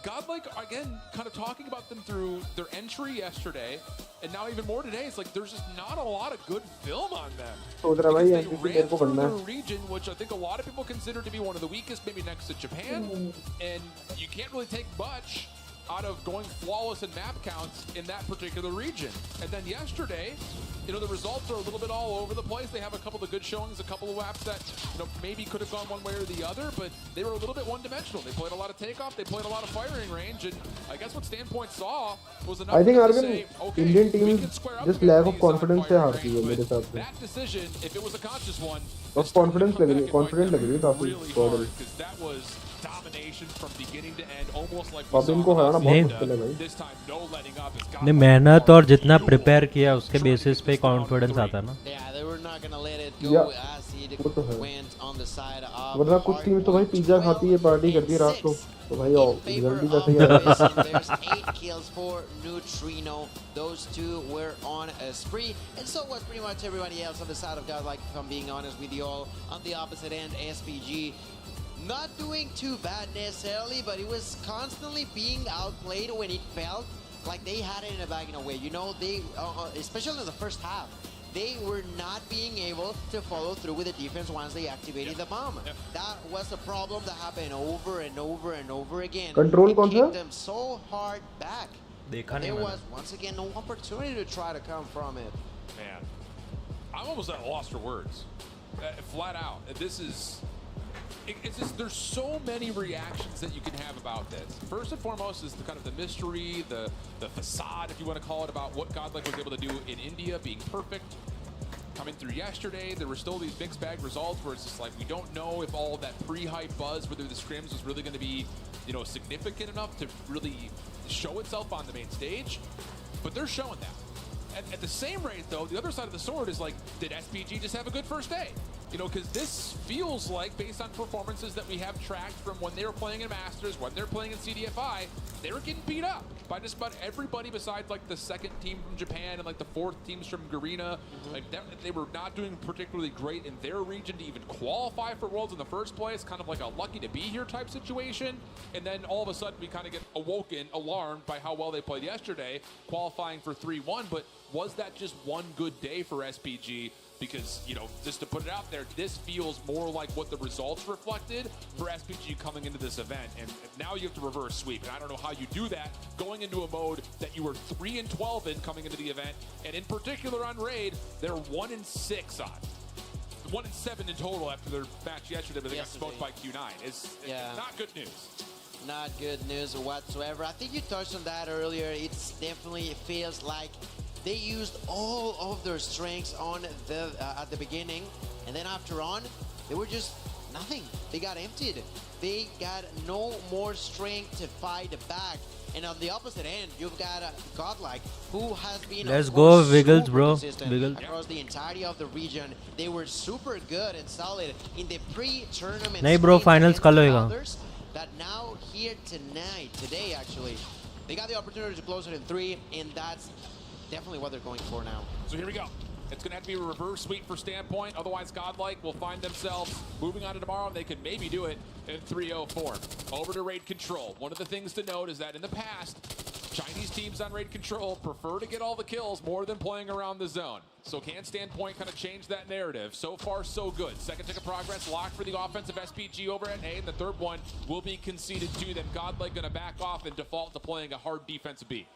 Godlike, again, kind of talking about them through their entry yesterday, and now even more today, it's like there's just not a lot of good film on them. Because they ran through the region, which I think a lot of people consider to be one of the weakest, maybe next to Japan, and you can't really take much out of going flawless in map counts in that particular region. And then yesterday, you know, the results are a little bit all over the place. They have a couple of good showings, a couple of laps that, you know, maybe could have gone one way or the other, but they were a little bit one-dimensional. They played a lot of takeoff, they played a lot of firing range, and I guess what Standpoint saw was enough I think to Argon, say, okay, Indian we team can square up just against lack of these on confidence से firing हारती है range, मेरे but हिसाब से. that decision, if it was a conscious one, और confidence लग रही है, confident लग रही है काफी. because that was domination from beginning to end, almost like अब इनको हराना बहुत मुश्किल है भाई. this time no letting up is नहीं मेहनत और जितना प्रिपेयर किया उसके बेसिस पे कॉन्फिडेंस आता है ना. Yeah, they were not gonna let it go Yeah. as it वो तो है. went on the side of वरना कुछ टीम तो भाई पिज्जा खाती है, पार्टी करती है रात को, तो भाई रिजल्ट भी कैसे ही Argon. आएगा. There's 8 kills for Neutrino. Those two were on a spree, and so was pretty much everybody else on the side of Godlike, if I'm being honest with you all. On the opposite end, SPG not doing too bad necessarily, but it was constantly being outplayed when it felt like they had it in the bag in a way. You know, they, especially in the first half, they were not being able to follow through with the defense once they activated the bomb. That was a problem that happened over and over and over again. Control it कौन सा? kicked them so hard back. देखा नहीं There मैंने. was once again no opportunity to try to come from it. Man, I'm almost at a loss for words. Flat out, this is. It's just, there's so many reactions that you can have about this. First and foremost is the kind of the mystery, the facade, if you want to call it, about what Godlike was able to do in India, being perfect. Coming through yesterday, there were still these mixed bag results where it's just like we don't know if all that pre-hype buzz, whether the scrims was really going to be, you know, significant enough to really show itself on the main stage. But they're showing that. At the same rate, though, the other side of the sword is like, did SPG just have a good first day? You know, because this feels like, based on performances that we have tracked from when they were playing in Masters, when they're playing in CDFI, they were getting beat up by just about everybody besides like the second team from Japan and like the fourth teams from Garena. Like they were not doing particularly great in their region to even qualify for Worlds in the first place. Kind of like a lucky to be here type situation. And then all of a sudden we kind of get awoken, alarmed by how well they played yesterday, qualifying for 3-1. But was that just one good day for SPG? Because, you know, just to put it out there, this feels more like what the results reflected for SPG coming into this event. And now you have to reverse sweep. And I don't know how you do that going into a mode that you were 3-12 in coming into the event. And in particular on Raid, they're 1-6 on. 1-7 in total after their match yesterday, but they got smoked by Q9. It's not good news. Not good news whatsoever. I think you touched on that earlier. It's definitely, it feels like they used all of their strengths on the at the beginning, and then after on, they were just nothing. They got emptied. They got no more strength to fight back. And on the opposite end, you've got Godlike, who has been Let's go Wiggles, bro. Wiggles. Across the entirety of the region. They were super good and solid in the pre-tournament. नहीं bro, finals कल होएगा. That now here today actually, they got the opportunity to close it in 3, and that's definitely what they're going for now. So here we go. It's going to have to be a reverse sweep for Standpoint. Otherwise, Godlike will find themselves moving on to tomorrow, and they could maybe do it in 3-0-4. Over to Raid Control. One of the things to note is that in the past, Chinese teams on Raid Control prefer to get all the kills more than playing around the zone. So can Standpoint kind of change that narrative? So far, so good. Second tick of progress locked for the offensive SPG over at A, and the third one will be conceded to them. Godlike going to back off and default to playing a hard defensive B.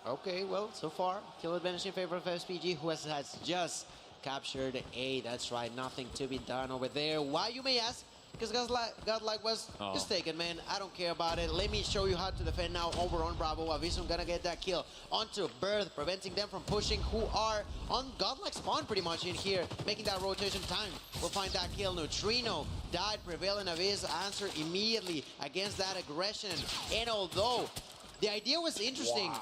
Okay, well, so far, kill advantage in favor of SPG, who has just captured A. That's right, nothing to be done over there. Why, you may ask? Because Godlike was just taken, man. I don't care about it. Let me show you how to defend now over on Bravo. Avisum gonna get that kill onto Birth, preventing them from pushing, who are on Godlike spawn pretty much in here, making that rotation time. We'll find that kill. Neutrino died, prevailing Avis answer immediately against that aggression. And although the idea was interesting,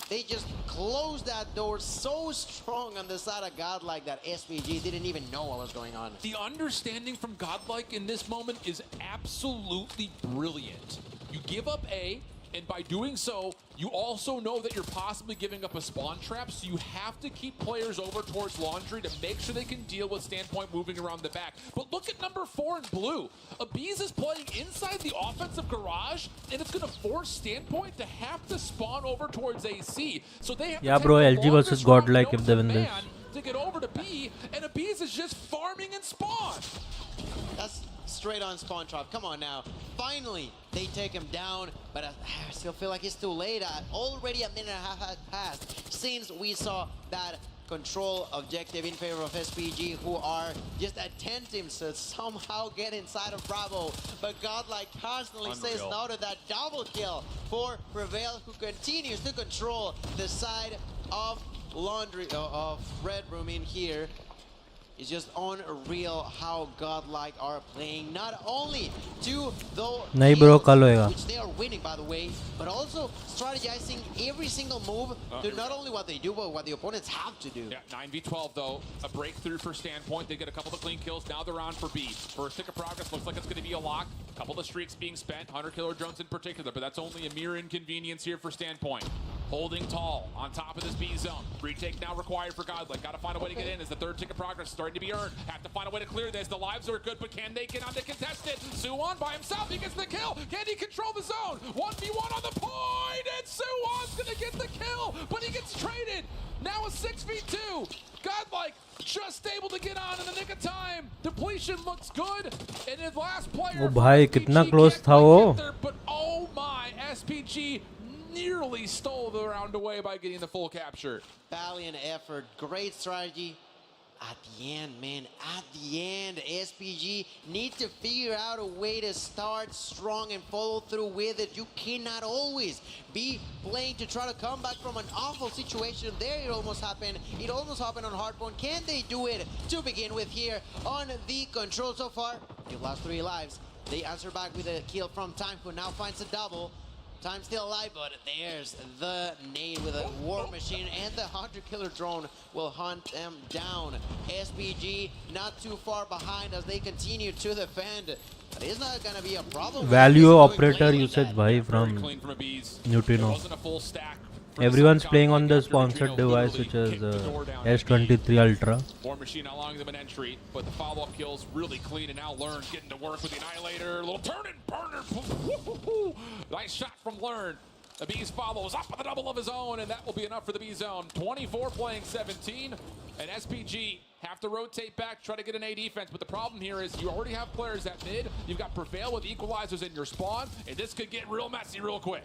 they just closed that door so strong on the side of Godlike that SPG didn't even know what was going on. The understanding from Godlike in this moment is absolutely brilliant. You give up A, and by doing so, you also know that you're possibly giving up a spawn trap, so you have to keep players over towards Laundry to make sure they can deal with Standpoint moving around the back. But look at number 4 in blue. Abiz is playing inside the offensive garage, and it's going to force Standpoint to have to spawn over towards AC. So they have to bro, take LG versus Godlike if they win this. to get over to B, and Abiz is just farming and spawn. straight on Spawn Trap. Come on now. Finally, they take him down, but I still feel like it's too late. Already a minute and a half has passed since we saw that control objective in favor of SPG, who are just attempting to somehow get inside of Bravo. But Godlike constantly says no to that double kill for Prevail, who continues to control the side of Red Room in here. It's just unreal how Godlike are playing, not only to the which they are winning, by the way, but also strategizing every single move to not only what they do, but what the opponents have to do. Yeah, 9v12 though, a breakthrough for Standpoint. They get a couple of clean kills. Now they're on for B. First tick of progress looks like it's going to be a lock. A couple of streaks being spent, Hunter Killer drones in particular, but that's only a mere inconvenience here for Standpoint. Holding tall on top of this B zone. Retake now required for Godlike. Got to find a way to get in as the third tick of progress starting to be earned. Have to find a way to clear this. The lives are good, but can they get on the contested? Suwon by himself, he gets the kill. Can he control the zone? 1v1 on the point, and Suwon's gonna get the kill, but he gets traded. Now a 6v2. Godlike just able to get on in the nick of time. Depletion looks good, and his last player. Oh भाई कितना close था वो. But oh my, SPG nearly stole the round away by getting the full capture. Valiant effort, great strategy. At the end, man, at the end, SPG need to figure out a way to start strong and follow through with it. You cannot always be playing to try to come back from an awful situation. There it almost happened. It almost happened on Hardpoint. Can they do it to begin with here on the control so far? You've lost 3 lives. They answer back with a kill from Time, who now finds a double. Time still alive, but there's the nade with a War Machine, and the Hunter Killer drone will hunt them down. SPG not too far behind as they continue to defend. But it's not gonna be a problem. Value operator usage bhai from Neutrino. Everyone's playing on the sponsored device, which is S23 Ultra. War Machine allowing them an entry, but the follow-up kills really clean, and now Learn getting to work with the Annihilator. Little turn and burner. Nice shot from Learn. The Bees follows up with a double of his own, and that will be enough for the B zone. 24 playing 17, and SPG have to rotate back, try to get an A defense. But the problem here is you already have players at mid. You've got Prevail with equalizers in your spawn, and this could get real messy real quick.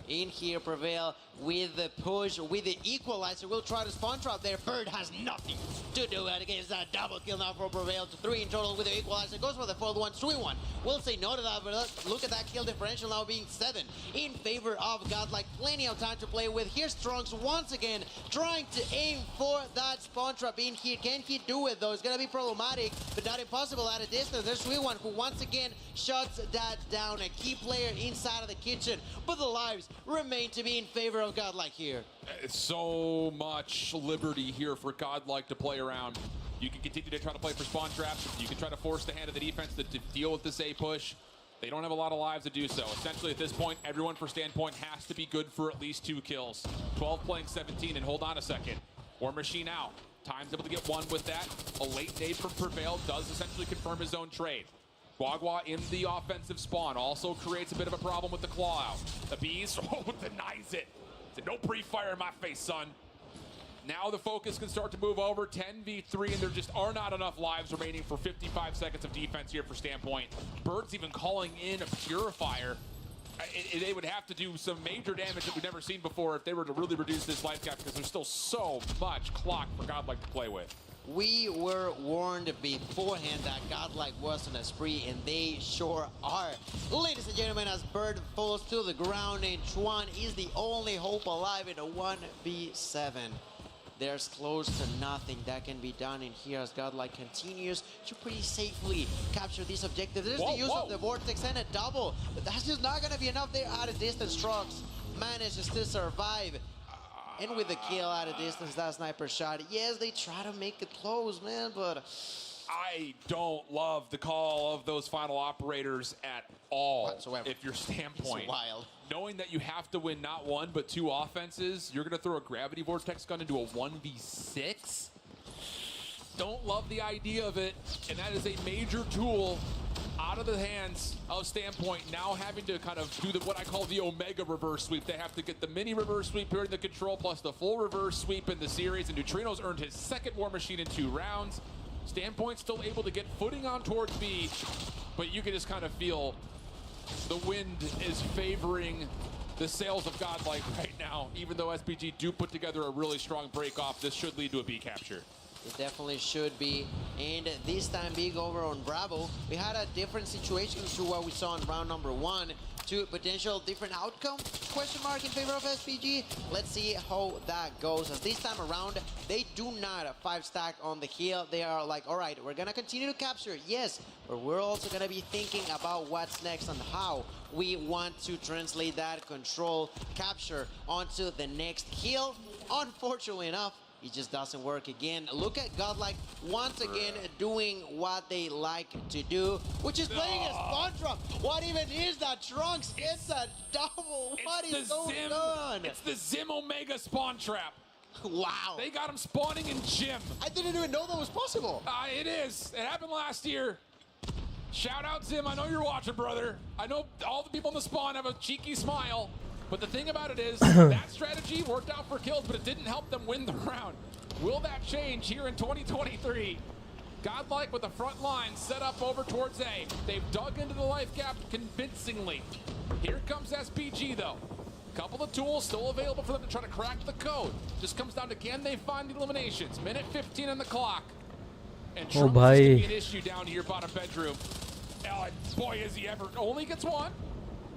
In here, Prevail with the push, with the equalizer. We'll try to spawn trap there. Bird has nothing to do against that double kill now for Prevail to 3 in total with the equalizer. Goes for the fourth one, 3-1. We'll say no to that, but look at that kill differential now being 7 in favor of Godlike. Plenty of time to play with. Here's Strunks once again trying to aim for that spawn trap in here. Can he do it though? It's gonna be problematic, but not impossible at a distance. There's 3-1 who once again shuts that down. A key player inside of the kitchen, but the lives remain to be in favor of Godlike here. It's so much liberty here for Godlike to play around. You can continue to try to play for spawn traps. You can try to force the hand of the defense to deal with this A push. They don't have a lot of lives to do so. Essentially, at this point, everyone for Standpoint has to be good for at least 2 kills. 12 playing 17, and hold on a second. War Machine out. Time's able to get 1 with that. A late nade from Prevail does essentially confirm his own trade. Guagua in the offensive spawn also creates a bit of a problem with the claw out. The Bees denies it. Said, no pre-fire in my face, son. Now the focus can start to move over 10v3, and there just are not enough lives remaining for 55 seconds of defense here for Standpoint. Bird's even calling in a Purifier. They would have to do some major damage that we've never seen before if they were to really reduce this life gap, because there's still so much clock for Godlike to play with. We were warned beforehand that Godlike was on a spree, and they sure are. Ladies and gentlemen, as Bird falls to the ground, and Chuan is the only hope alive in a 1v7. There's close to nothing that can be done in here as Godlike continues to pretty safely capture this objective. There's the use of the Vortex and a double, but that's just not going to be enough. They're out of distance. Strux manages to survive. And with the kill out of distance, that sniper shot. Yes, they try to make it close, man, but I don't love the call of those final operators at all. Whatsoever. If you're Standpoint. It's wild. Knowing that you have to win not 1 but 2 offenses, you're going to throw a gravity vortex gun into a 1v6? Don't love the idea of it, and that is a major tool out of the hands of Standpoint, now having to kind of do what I call the Omega reverse sweep. They have to get the mini reverse sweep here in the control, plus the full reverse sweep in the series, and Neutrino's earned his 2nd War Machine in 2 rounds. Standpoint still able to get footing on towards B, but you can just kind of feel the wind is favoring the sails of Godlike right now. Even though SPG do put together a really strong break off, this should lead to a B capture. It definitely should be. And this time being over on Bravo, we had a different situation to what we saw in round number 1. To potential different outcome, question mark in favor of SPG. Let's see how that goes. As this time around, they do not 5-stack on the hill. They are like, all right, we're gonna continue to capture, yes, but we're also gonna be thinking about what's next and how we want to translate that control capture onto the next hill. Unfortunately enough, it just doesn't work again. Look at Godlike once again doing what they like to do, which is playing a spawn drop. What even is that, Trunks? It's a double. What is going on? It's the Zim Omega spawn trap. Wow. They got him spawning in Gym. I didn't even know that was possible. It is. It happened last year. Shout out Zim. I know you're watching, brother. I know all the people in the spawn have a cheeky smile. But the thing about it is, that strategy worked out for kills, but it didn't help them win the round. Will that change here in 2023? Godlike with the front line set up over towards A. They've dug into the life gap convincingly. Here comes SPG though. Couple of tools still available for them to try to crack the code. Just comes down to, can they find the eliminations? Minute 15 on the clock. And Trump is going to be an issue down here, bottom bedroom. Oh, and boy, is he ever. Only gets one.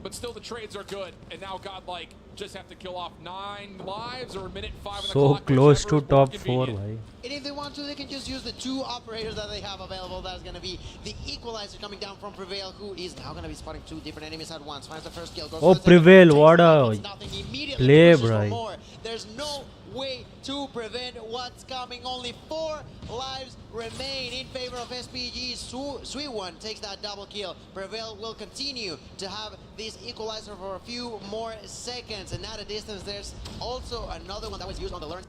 But still, the trades are good, and now Godlike just have to kill off 9 lives or a minute 5 on the clock. So close to top 4, bhai. And if they want to, they can just use the 2 operators that they have available. That's going to be the Equalizer coming down from Prevail, who is now going to be spotting 2 different enemies at once. Finds the first kill. Goes Prevail, what a play, bro. There's no way to prevent what's coming. Only 4 lives remain in favor of SPG. Sweet One takes that double kill. Prevail will continue to have this Equalizer for a few more seconds. And at a distance, there's also another one that was used on the learn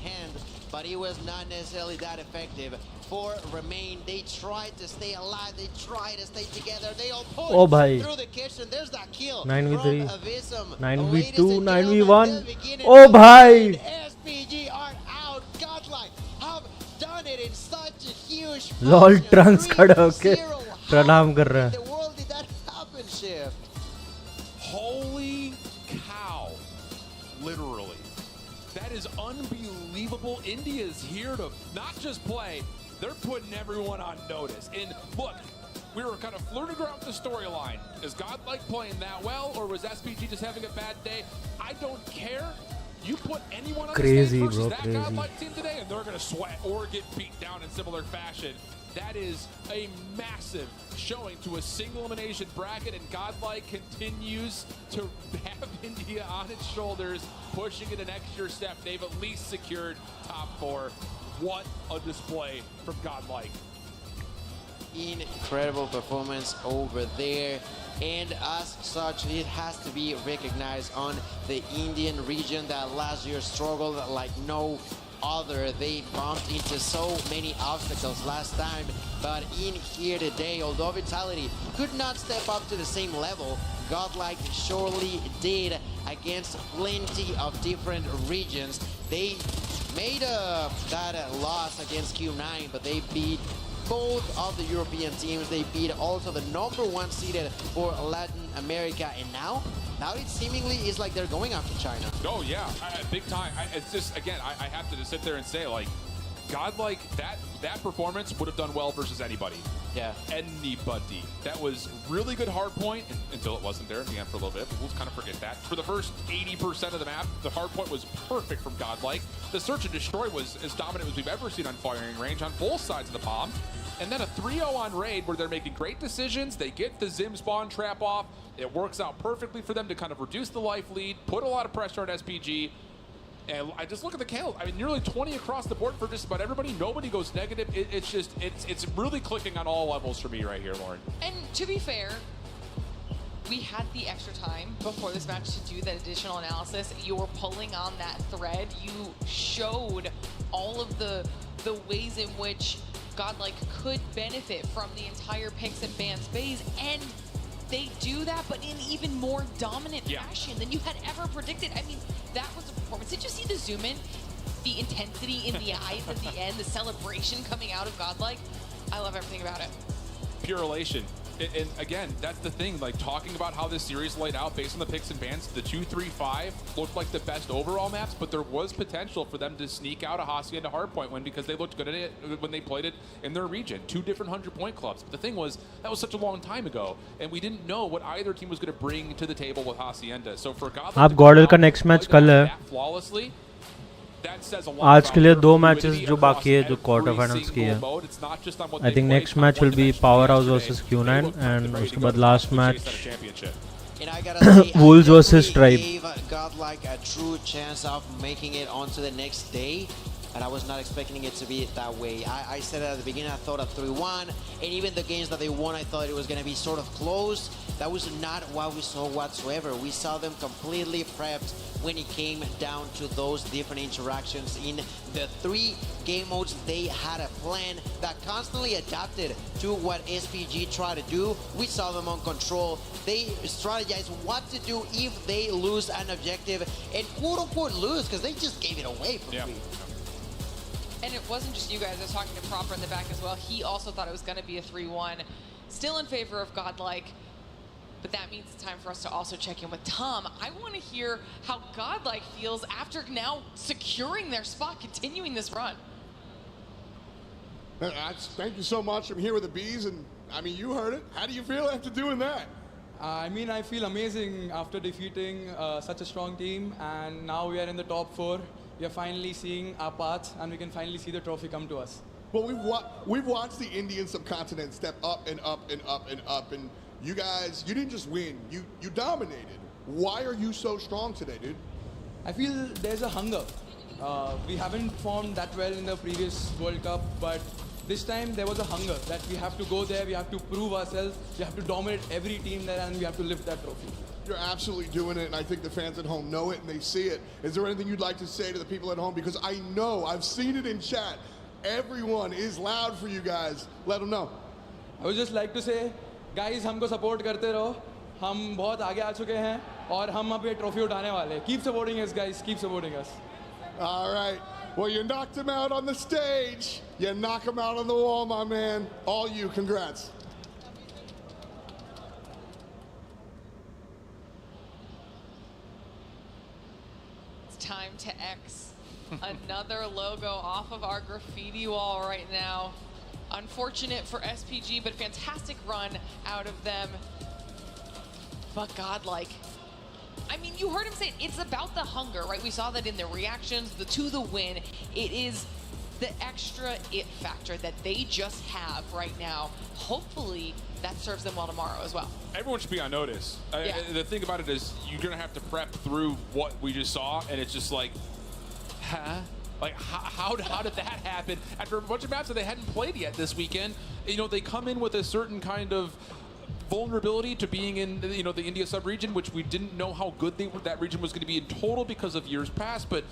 hand, but it was not necessarily that effective. 4 remain. They tried to stay alive. They tried to stay together. They all pushed through the kitchen. There's that kill. 9v3, 9v2, 9v1. Oh, bhai. SPG are out. Godlike have done it in such a huge lol Trunks khada hoke pranam kar raha hai. The world did that happen, Shift. Holy cow. Literally. That is unbelievable. India's here to not just play, they're putting everyone on notice. And look, we were kind of flirting around with the storyline. Is Godlike playing that well, or was SPG just having a bad day? I don't care. You put anyone on the stage versus that Godlike team today, and they're going to sweat or get beat down in similar fashion. That is a massive showing to a single elimination bracket, and Godlike continues to have India on its shoulders, pushing it an extra step. They've at least secured top 4. What a display from Godlike. Incredible performance over there, and as such, it has to be recognized on the Indian region that last year struggled like no other. They bumped into so many obstacles last time, but in here today, although Vitality could not step up to the same level, Godlike surely did against plenty of different regions. They made that loss against Q9, but they beat both of the European teams. They beat also the #1 seeded for Latin America, and now it seemingly is like they're going after China. Oh yeah, big time. It's just, again, I have to just sit there and say, like, Godlike, that performance would have done well versus anybody. Yeah. Anybody. That was really good hard point until it wasn't there at the end for a little bit. But we'll kind of forget that. For the first 80% of the map, the hard point was perfect from Godlike. The search and destroy was as dominant as we've ever seen on firing range on both sides of the bomb. And then a 3-0 on raid where they're making great decisions. They get the Zim spawn trap off. It works out perfectly for them to kind of reduce the life lead, put a lot of pressure on SPG. And I just look at the count. I mean, nearly 20 across the board for just about everybody. Nobody goes negative. It's really clicking on all levels for me right here, Lauren. And to be fair, we had the extra time before this match to do that additional analysis. You were pulling on that thread. You showed all of the ways in which Godlike could benefit from the entire picks and bans phase, and they do that, but in even more dominant fashion than you had ever predicted. I mean, that was a performance. Did you see the zoom in? the intensity in the eyes at the end, the celebration coming out of Godlike. I love everything about it. Pure elation. And again, that's the thing, like talking about how this series laid out based on the picks and bans, the 2-3-5 looked like the best overall maps, but there was potential for them to sneak out a Hacienda Hardpoint win because they looked good at it when they played it in their region. 2 different 100-point clubs. But the thing was, that was such a long time ago, and we didn't know what either team was going to bring to the table with Hacienda. So for Godlike आप गॉडल का next match कल है flawlessly, आज के लिए 2 matches जो बाकी है जो क्वार्टर फाइनल्स की है I think next match will be powerhouse versus Q9 and उसके बाद last match Wolves versus Tribe. Godlike a true chance of making it onto the next day, and I was not expecting it to be that way. I said at the beginning, I thought of 3-1, and even the games that they won, I thought it was going to be sort of close. That was not what we saw whatsoever. We saw them completely prepped when it came down to those different interactions. In the 3 game modes, they had a plan that constantly adapted to what SPG tried to do. We saw them on control. They strategized what to do if they lose an objective, and quote-unquote lose, because they just gave it away for free. And it wasn't just you guys. I was talking to Proper in the back as well. He also thought it was going to be a 3-1. Still in favor of Godlike. But that means it's time for us to also check in with Tom. I want to hear how Godlike feels after now securing their spot, continuing this run. Thank you so much. I'm here with the Bees, and I mean, you heard it. How do you feel after doing that? I mean, I feel amazing after defeating such a strong team, and now we are in the top 4. We are finally seeing our path, and we can finally see the trophy come to us. Well, we've watched the Indian subcontinent step up and up and up and up, and you guys, you didn't just win, you dominated. Why are you so strong today, dude? I feel there's a hunger. We haven't performed that well in the previous World Cup, but this time there was a hunger that we have to go there, we have to prove ourselves, we have to dominate every team there, and we have to lift that trophy. You're absolutely doing it, and I think the fans at home know it and they see it. Is there anything you'd like to say to the people at home? Because I know, I've seen it in chat. Everyone is loud for you guys. Let them know. I would just like to say, guys, हमको support करते रहो. हम बहुत आगे आ चुके हैं और हम अब ये trophy उठाने वाले हैं. Keep supporting us, guys. Keep supporting us. All right. Well, you knocked him out on the stage. You knock him out on the wall, my man. All you. Congrats. Time to X another logo off of our graffiti wall right now. Unfortunate for SPG, but fantastic run out of them. But Godlike, I mean, you heard him say it. It's about the hunger, right? We saw that in the reactions, to the win. It is the extra it factor that they just have right now. Hopefully that serves them well tomorrow as well. Everyone should be on notice. Yeah. The thing about it is you're going to have to prep through what we just saw, and it's just like, huh? Like, how did that happen? After a bunch of maps that they hadn't played yet this weekend, you know, they come in with a certain kind of vulnerability to being in, you know, the India sub-region, which we didn't know how good that region was going to be in total because of years past, but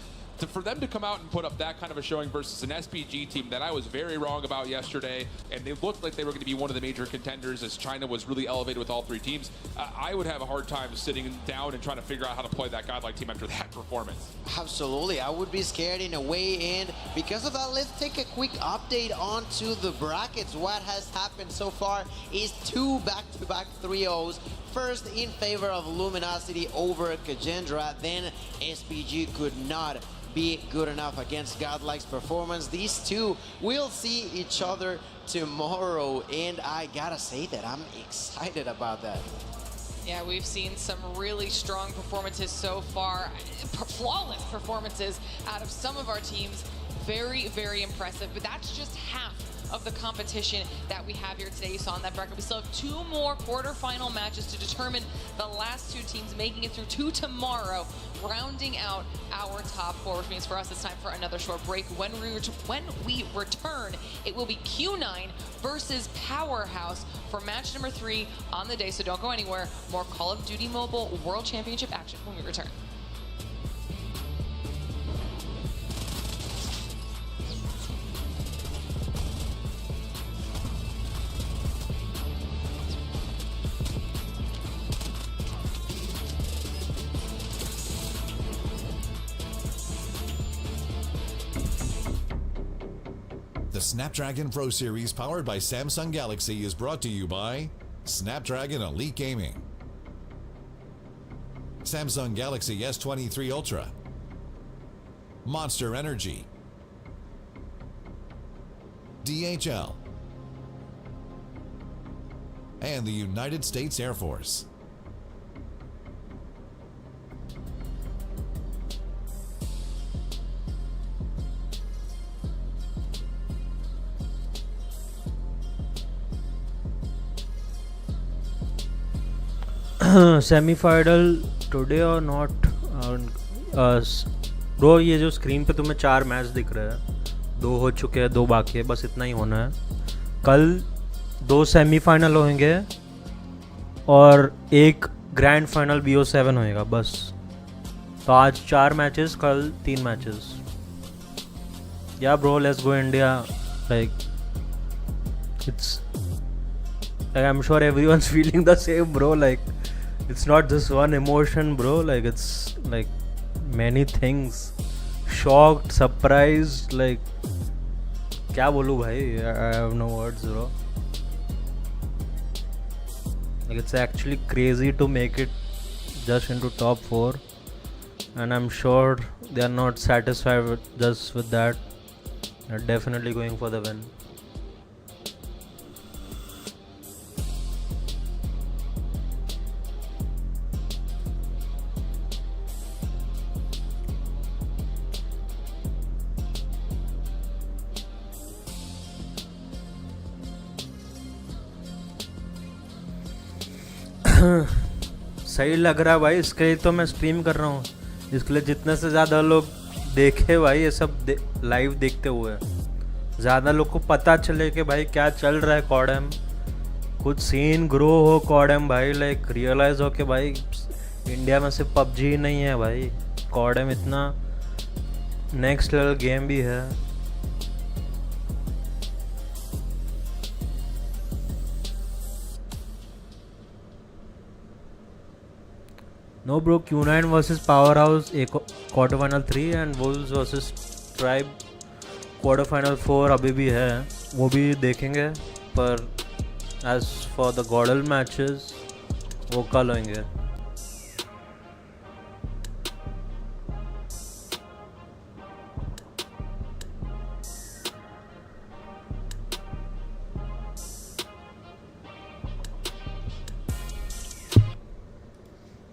for them to come out and put up that kind of a showing versus an SPG team that I was very wrong about yesterday, and they looked like they were going to be one of the major contenders as China was really elevated with all 3 teams, I would have a hard time sitting down and trying to figure out how to play that Godlike team after that performance. Absolutely. I would be scared in a way, and because of that, let's take a quick update onto the brackets. What has happened so far is 2 back-to-back 3-0s. First in favor of Luminosity over Kendra, then SPG could not be good enough against Godlike's performance. These two will see each other tomorrow, and I gotta say that I'm excited about that. Yeah, we've seen some really strong performances so far, flawless performances out of some of our teams. Very, very impressive, but that's just half of the competition that we have here today. You saw in that bracket, we still have 2 more quarterfinal matches to determine the last 2 teams making it through to tomorrow, rounding out our top 4, which means for us it's time for another short break. When we return, it will be Q9 versus Powerhouse for match number 3 on the day, so don't go anywhere. More Call of Duty Mobile World Championship action when we return. The Snapdragon Pro Series powered by Samsung Galaxy is brought to you by Snapdragon Elite Gaming, Samsung Galaxy S23 Ultra, Monster Energy, DHL, and the United States Air Force. Semifinal today और not bro, ये जो screen पे तुम्हें 4 match दिख रहे हैं, 2 हो चुके हैं, 2 बाकी है, बस इतना ही होना है। कल 2 सेमीफाइनल होंगे और 1 ग्रैंड फाइनल BO7 होएगा बस। तो आज 4 मैचेस, कल 3 मैचेस। या bro, let's go India. Like it's like I'm sure everyone's feeling the same, bro. Like it's not just one emotion, bro. Like it's like many things. Shocked, surprised, like क्या बोलूँ भाई? I have no words, bro. Like it's actually crazy to make it just into top 4, and I'm sure they are not satisfied with that. They're definitely going for the win. सही लग रहा है भाई, इसके लिए तो मैं स्ट्रीम कर रहा हूँ। इसके लिए जितने से ज़्यादा लोग देखे भाई ये सब लाइव देखते हुए, ज़्यादा लोग को पता चले कि भाई क्या चल रहा है कॉडम, कुछ सीन ग्रो हो कॉडम भाई, लाइक रियलाइज़ हो कि भाई इंडिया में सिर्फ PUBG ही नहीं है भाई, कॉडम इतना नेक्स्ट लेवल गेम भी है। No bro, Q9 versus Powerhouse quarter final 3 and Wolves versus Tribe quarter final 4 अभी भी है, वो भी देखेंगे। पर as for the Godlike matches वो कल होंगे।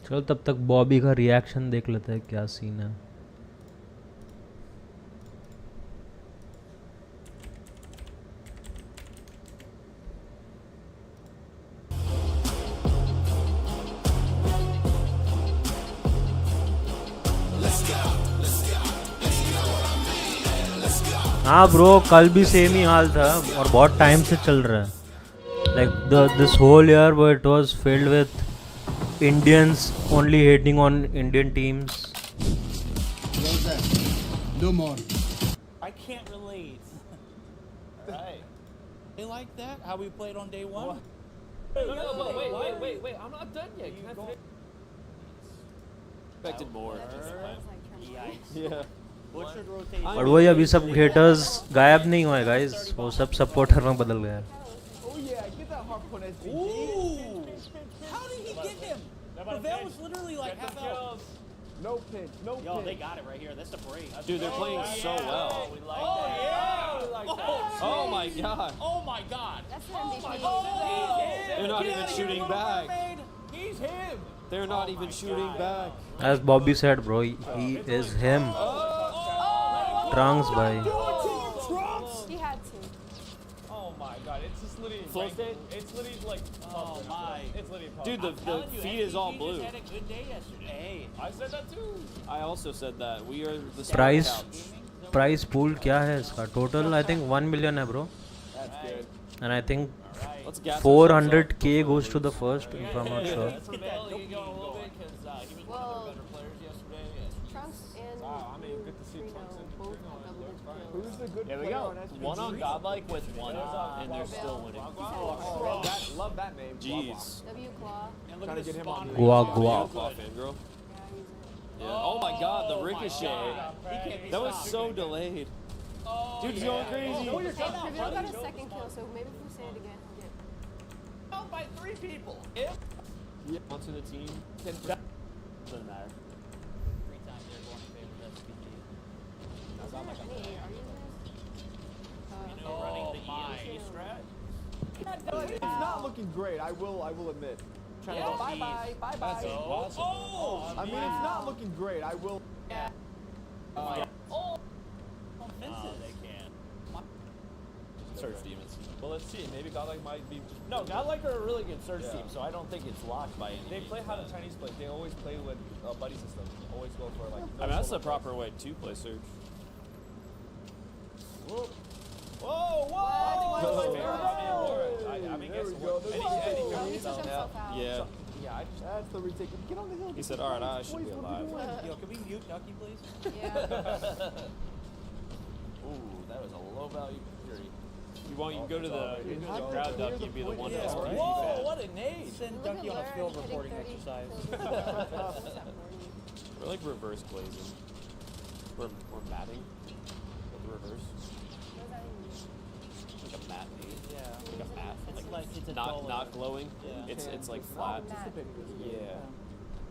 चलो तब तक बॉबी का रिएक्शन देख लेते हैं क्या सीन है। हाँ ब्रो, कल भी सेम ही हाल था और बहुत टाइम से चल रहा है। Like this whole year it was filled with Indians only hating on Indian teams. No more. I can't relate. Right. They like that? How we played on day 1? No, wait. I'm not done yet. Expected more. Yeah. और वही अभी सब haters गायब नहीं हुए guys, वो सब supporter में बदल गए। Oh yeah, get that harpoon SPG. How did he get him? Veto was literally like half health. No pinch, no pinch. Yo, they got it right here. That's the break. Dude, they're playing so well. We like that. Yeah. We like that. Oh my god. Oh my god. That's an MVP. They're not even shooting back. He's him. They're not even shooting back. As Bobby said, bro, he is him. Trunks, bhai. He had to. Oh my god, it's just literally Flow state? It's literally like, oh my. It's literally Dude, the feed is all blue. had a good day yesterday. Hey, I said that too. I also said that. We are the Price pool क्या है इसका? Total I think 1 million है bro. That's good. And I think 400k goes to the first, if I'm not sure. Who's the good There we go. One on Godlike with one, and they're still winning. Love that name. Jeez. W Claw. Trying to get him on. Guagua. Fangirl. Yeah. Oh my god, the ricochet. That was so delayed. Dude's going crazy. Hey, Reveal got a second kill, so maybe if we say it again, we'll get. Out by 3 people. If onto the team, doesn't matter. 3 times they're going in favor of SPG. Is that me? Are you Running the EOG strat. It's not looking great. I will admit. Trying to go bye bye. That's impossible. I mean, it's not looking great. I will. Yeah. They can. Search demons. Well, let's see. Maybe Godlike might be. No, Godlike are a really good search team, so I don't think it's locked by any They means. play how the Chinese play. They always play with a buddy system. Always go for like. I mean, that's the proper way to play search. Whoa! Whoa! I mean, guess what? He took himself out. Yeah. Yeah, that's the retake. Get on the hill. He said, "All right, I should be alive." Yo, can we mute Ducky, please? Yeah. Ooh, that was a low value fury. You want you can go to the crowd Ducky and be the one that's right. Whoa! What a nade! Send Ducky on a field reporting exercise. We're like reverse glazing. We're matting. With the reverse. Like a matte nade. Yeah. Like a matte. Like it's a not glowing. Yeah. It's like flat. Yeah.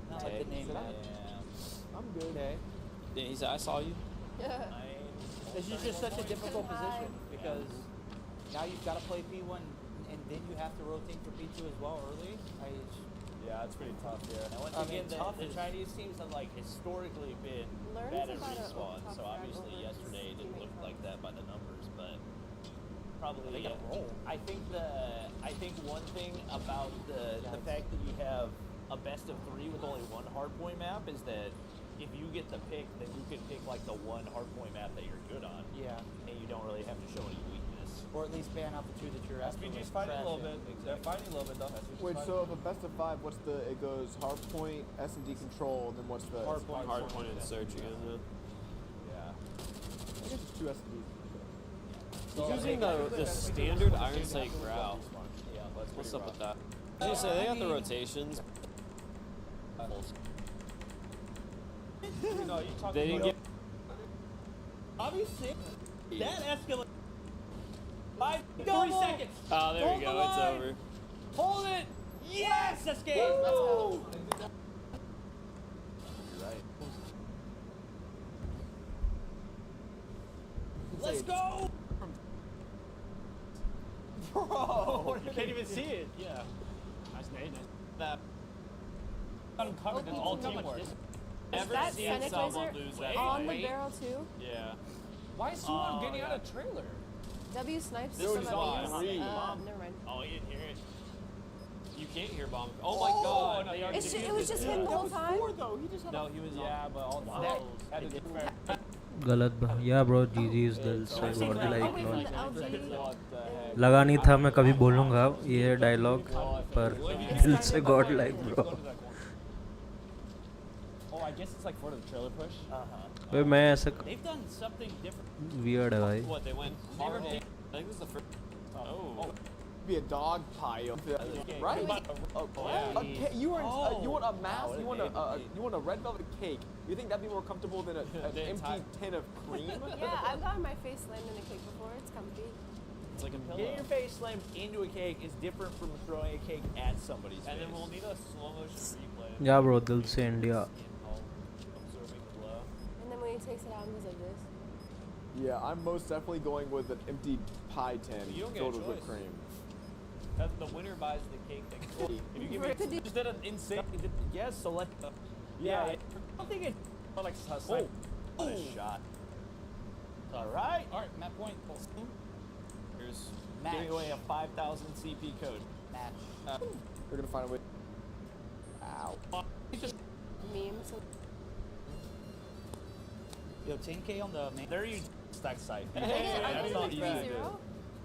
Not like the name. I'm good. Okay. Yeah, he said, "I saw you." This is just such a difficult position because now you've got to play P1 and then you have to rotate for P2 as well early. Yeah, it's pretty tough. Yeah. And once again, the Chinese teams have like historically been bad at respawn, so obviously yesterday didn't look like that by the numbers, but probably. I think one thing about the fact that you have a best of 3 with only one hardpoint map is that if you get the pick, then you can pick like the one hardpoint map that you're good on. Yeah. And you don't really have to show any weakness. Or at least ban out the 2 that you're SPG's fighting a little bit. They're fighting a little bit though. Wait, so if a best of 5, what's the? It goes hardpoint, S&D control, and then what's the? Hardpoint and search again. Yeah. I guess it's 2 S&Ds. He's using the standard Iron Sight Growl. Yeah, what's up with that? They say they got the rotations. They didn't get. Obviously, that escalated. 3 seconds. Oh, there we go. It's over. Hold it. Yes, escape. Let's go. You're right. Let's go. Bro, you can't even see it. Yeah. Nice nade. That. Uncovered. It's all teamwork. Is that Fennec laser on the barrel too? Yeah. Why is someone getting out of trailer? W snipes This some is of on. these. Never mind. Oh, you didn't hear it. You can't hear bomb. Oh my god. It was just him the whole time? No, he was. Yeah, but all the had to get fair. गलत या bro GG's दिल से Godlike LG. लगा नहीं था मैं कभी बोलूँगा ये डायलॉग पर दिल से Godlike bro. Oh, I guess it's like for the trailer push. भाई मैं ऐसे They've done something different. weird है भाई. What they went? I think this is the first. Oh. Be a dog pile, right? You want a mask? You want a red velvet cake? You think that'd be more comfortable than an empty tin of cream? Yeah, I've gotten my face slammed in a cake before. It's comfy. It's like a pillow. Getting your face slammed into a cake is different from throwing a cake at somebody's face. And then we'll need a slow motion replay. Yeah bro, दिल से India. Observing the glow. And then when he takes it out, he goes like this. Yeah, I'm most definitely going with an empty pie tin You don't get filled a with whipped choice. cream. The winner buys the cake thing. If you give me Just did an insane. Yes, select. Yeah, I don't think it's like a shot. All right, map point. Here's giving away a 5,000 CP code. Match. We're gonna find a way. Ow. Memes. Yo, 10K on the main. There you stack site. That's not easy.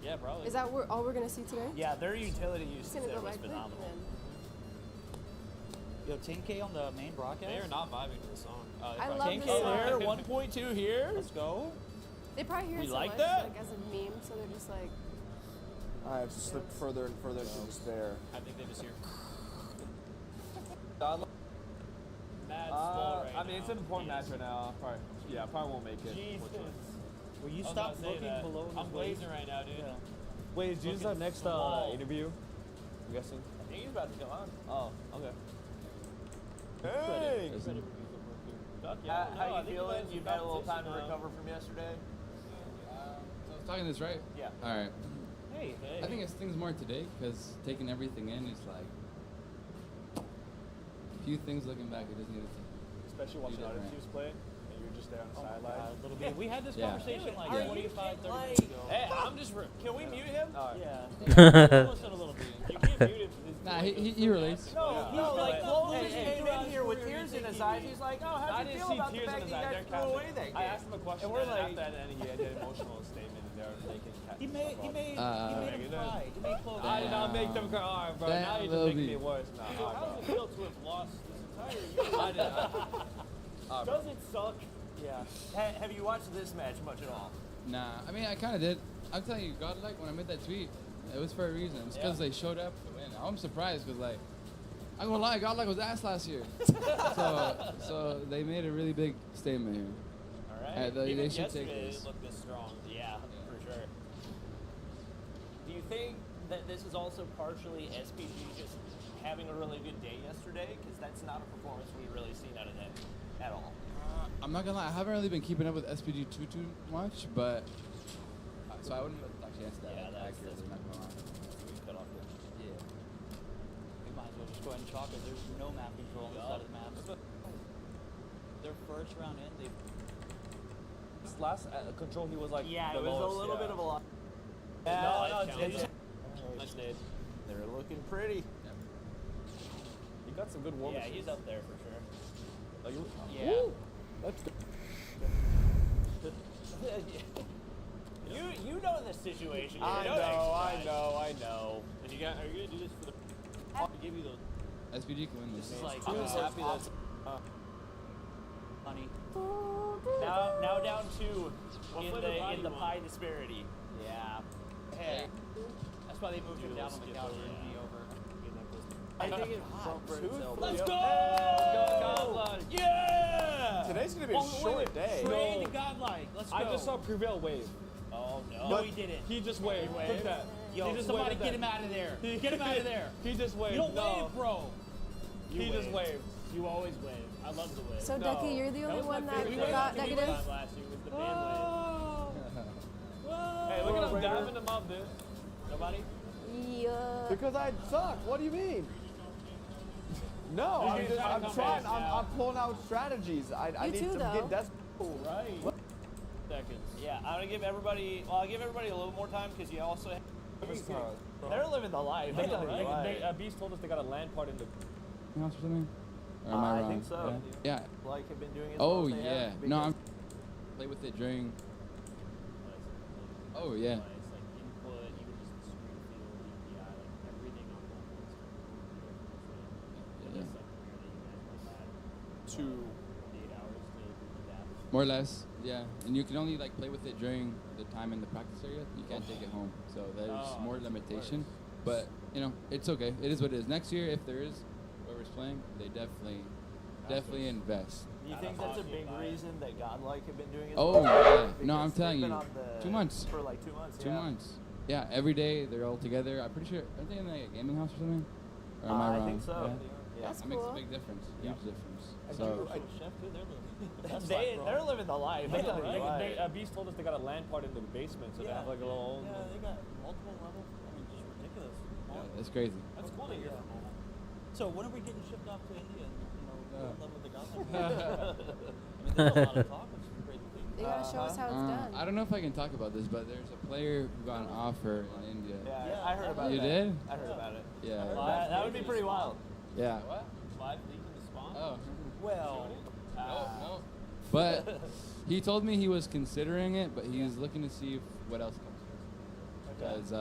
Yeah, probably. Is that all we're gonna see today? Yeah, their utility It's usage gonna there go was right quick phenomenal. then. Yo, 10K on the main broadcast. They are not vibing to the song. I love 10K this song. there, 1.2 here. Let's go. They probably hear We it so like much, that? like as a meme, so they're just like. I have slipped further and further into despair. I think they just hear. Mad I mean, it's an important match right now. Probably won't make it. Jesus. Will you I was stop about to say looking that. below his I'm waist? glazing right now, dude. Yeah. Wait, is Jesus our Looking next small. interview? I'm guessing. I think he's about to come on. Oh, okay. Hey! Fuck How I you think feeling? that's You've had a little time to competition, recover from yesterday? I was talking this right? Yeah. All right. Hey. I think it's things more today because taking everything in is like a few things looking back. It doesn't need to. Especially watching other teams play, and you're just there on the sideline. A little bit. We had this Yeah. conversation like Are you 25, 30 like- minutes ago. Hey, I'm just. Can we mute him? Yeah. Listen a little bit. You can't mute him. Nah, he relates. No, like Cole just Hey, came in here with tears in his eyes. He's like, oh, how do you feel about the fact that you guys threw away that game? I asked him a question, And we're and like, after that, and he had an emotional statement, and they're making. He made him cry. He made Chloe I did not make them cry. All right, bro. Damn, Now you're just Lil making B. me worse. Nah, Dude, how does it feel to have lost this entire year? I did. Does it suck? yeah. Have you watched this match much at all? Nah, I mean, I kind of did. I'm telling you, Godlike, when I made that tweet, it was for a reason. It's because they showed up to win. I'm surprised because, like, I'm gonna lie, Godlike was ass last year. so they made a really big statement here. All right. They Even should take yesterday, this. it looked this strong. Yeah, for sure. Do you think that this is also partially SPG just having a really good day yesterday? Because that's not a performance we've really seen out of them at all. I'm not gonna lie, I haven't really been keeping up with SPG too much, but so I wouldn't actually answer that. Yeah, that's accurately, not gonna lie. cut off there. Yeah. We might as well just go ahead and chalk it. There's no map control on this side of the map. Their first round in, they. This last control, he was like. Yeah, the it was lowest, a little yeah. bit of a lot. No, it's nice nade. They're looking pretty. He got some good warm. Yeah, he's up there for sure. Like, Yeah. Woo! Let's go. You know the situation. I know. And you got? Are you gonna do this for the? I'll give you those. SPG can win this. This is like I'm just happy that's honey. now down to in the pie disparity. Yeah. Hey. That's why they moved him down on the couch and be over. I think it's hot. Let's go! Godlike. Yeah! Today's gonna be a short day. Trade to Godlike. Let's go. I just saw Prevail wave. Oh no. No, he didn't. He just waved. Look at that. Yo, He just somebody waved get at him out of there. Get him out of there. He just waved. You don't No. wave, bro. He just waved. You always wave. I love the wave. So, No. Ducky, you're the only was my one that favorite got wave. negative? Last year was the band wave. Hey, look at him diving him up, dude. Nobody? Yeah. Because I suck. What do you mean? No, I'm trying. I'm pulling out strategies. I You need too, to though. get desperate. Right. Seconds. Yeah, I'm gonna give everybody. Well, I'll give everybody a little more time because you also. They're living the life. Beast told us they got a land part in the. Or something? Or am I wrong? I think so. Yeah. Like have been doing it. Oh yeah. No, I'm play with it during. Oh yeah. It's like input, even just the screen field, EPI, like everything on the Yeah. It's like really you guys had 2 8 hours to adapt. More or less, yeah. And you can only like play with it during the time in the practice area. You can't take it home, so there's more limitation. But you know, it's okay. It is what it is. Next year, if there is whoever's playing, they definitely invest. Do you think that's a big reason that Godlike have been doing it? Oh yeah. No, Because I'm telling they've you, been on the- 2 months. For like 2 months. 2 months. Yeah, every day they're all together. I'm pretty sure. Aren't they in like a gaming house or something? Or am I wrong? I think so. Yeah. That's That makes a cool. big difference. Huge difference. So, So chef too, they're living. They're living the life. I know, right? Beast told us they got a land part in the basement, so they have like a little. Yeah, they got multiple levels. I mean, just ridiculous. yeah, that's crazy. That's cool to hear from them. So when are we getting shipped off to India and love with the Godlike? I mean, there's a lot of talk of some crazy things. They gotta show us how it's done. I don't know if I can talk about this, but there's a player who got an offer in India. Yeah, I heard about You that. did? I heard about it. Yeah. That would be pretty wild. Yeah. What? Live leak in the spawn? Oh. Well. No. But he told me he was considering it, but he's looking to see what else comes first. Because, I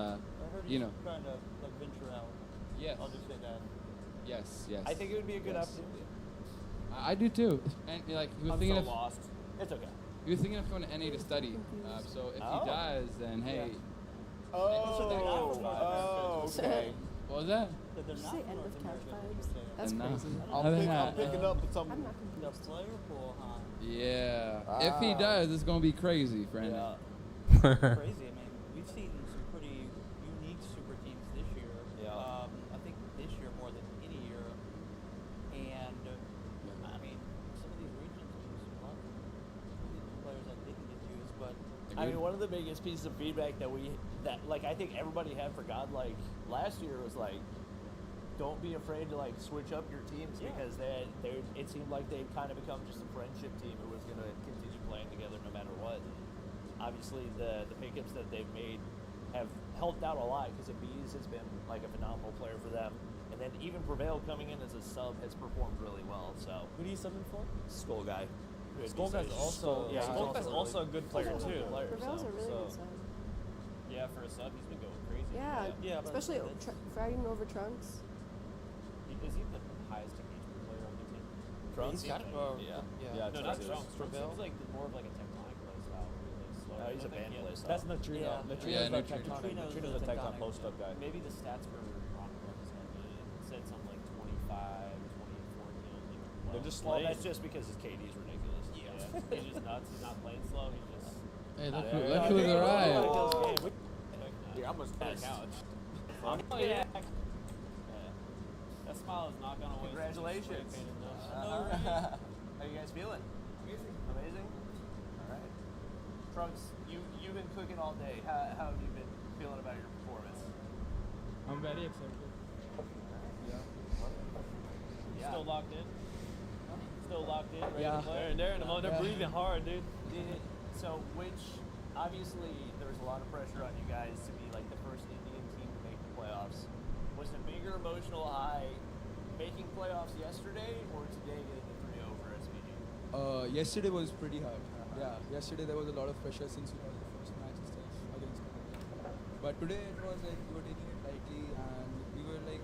heard you he's know. trying to like venture out. Yes. I'll just say that. Yes. I think it would be a good opportunity. I do too. And like he was I'm thinking so of. lost. It's okay. He was thinking of going to NA to study. So if he does, then hey. Oh, okay. What was that? Did you say end of couch vibes? That's No. crazy. I'm picking up with I'm not The confused. player pool, huh? Yeah. If he does, it's gonna be crazy, friend. Yeah. Crazy. I mean, we've seen some pretty unique super teams this year. Yeah. I think this year more than any year. And I mean, some of these regions use a lot of players that didn't get used, but I mean, one of the biggest pieces of feedback that I think everybody had for Godlike last year was like, don't be afraid to like switch up your teams because it seemed like they'd kind of become just a friendship team who was going to continue playing together no matter what. And obviously, the pickups that they've made have helped out a lot because Abiz has been like a phenomenal player for them. And then even Prevail coming in as a sub has performed really well. So who do you subbing for? Skull Guy. Skull Guy's also Skull Guy's also a good player too. Prevail's a really good sub. Yeah, for a sub, he's been going crazy. Yeah, especially fragging over Trunks. Is he the highest engagement player on their team? Trunks? Yeah. No, not Trunks. Trunks seems like more of like a tectonic play style, really slow. He's a band play style. That's Neutrino. Neutrino's a tectonic. Neutrino's a tectonic post-up guy. Maybe the stats for Rockland said something like 25, 24 kills. They're just slow. That's just because his KD is ridiculous. Yeah. He's just nuts. He's not playing slow. He's just. Hey, look who's arrived. Dude, I almost fell couch. That smile is not gonna waste. Congratulations. How you guys feeling? Amazing. All right. Trunks, you've been cooking all day. How have you been feeling about your performance? I'm very excited. Yeah. Still locked in. Still locked in. Ready Yeah. to play? They're breathing hard, dude. So, obviously, there was a lot of pressure on you guys to be like the first Indian team to make the playoffs. Was it a bigger emotional high making playoffs yesterday or today getting the 3-0 for SVG? Yesterday was pretty hard. Yeah, yesterday there was a lot of pressure since we lost the first match and stuff against Canada. But today it was like we were taking it lightly and we were like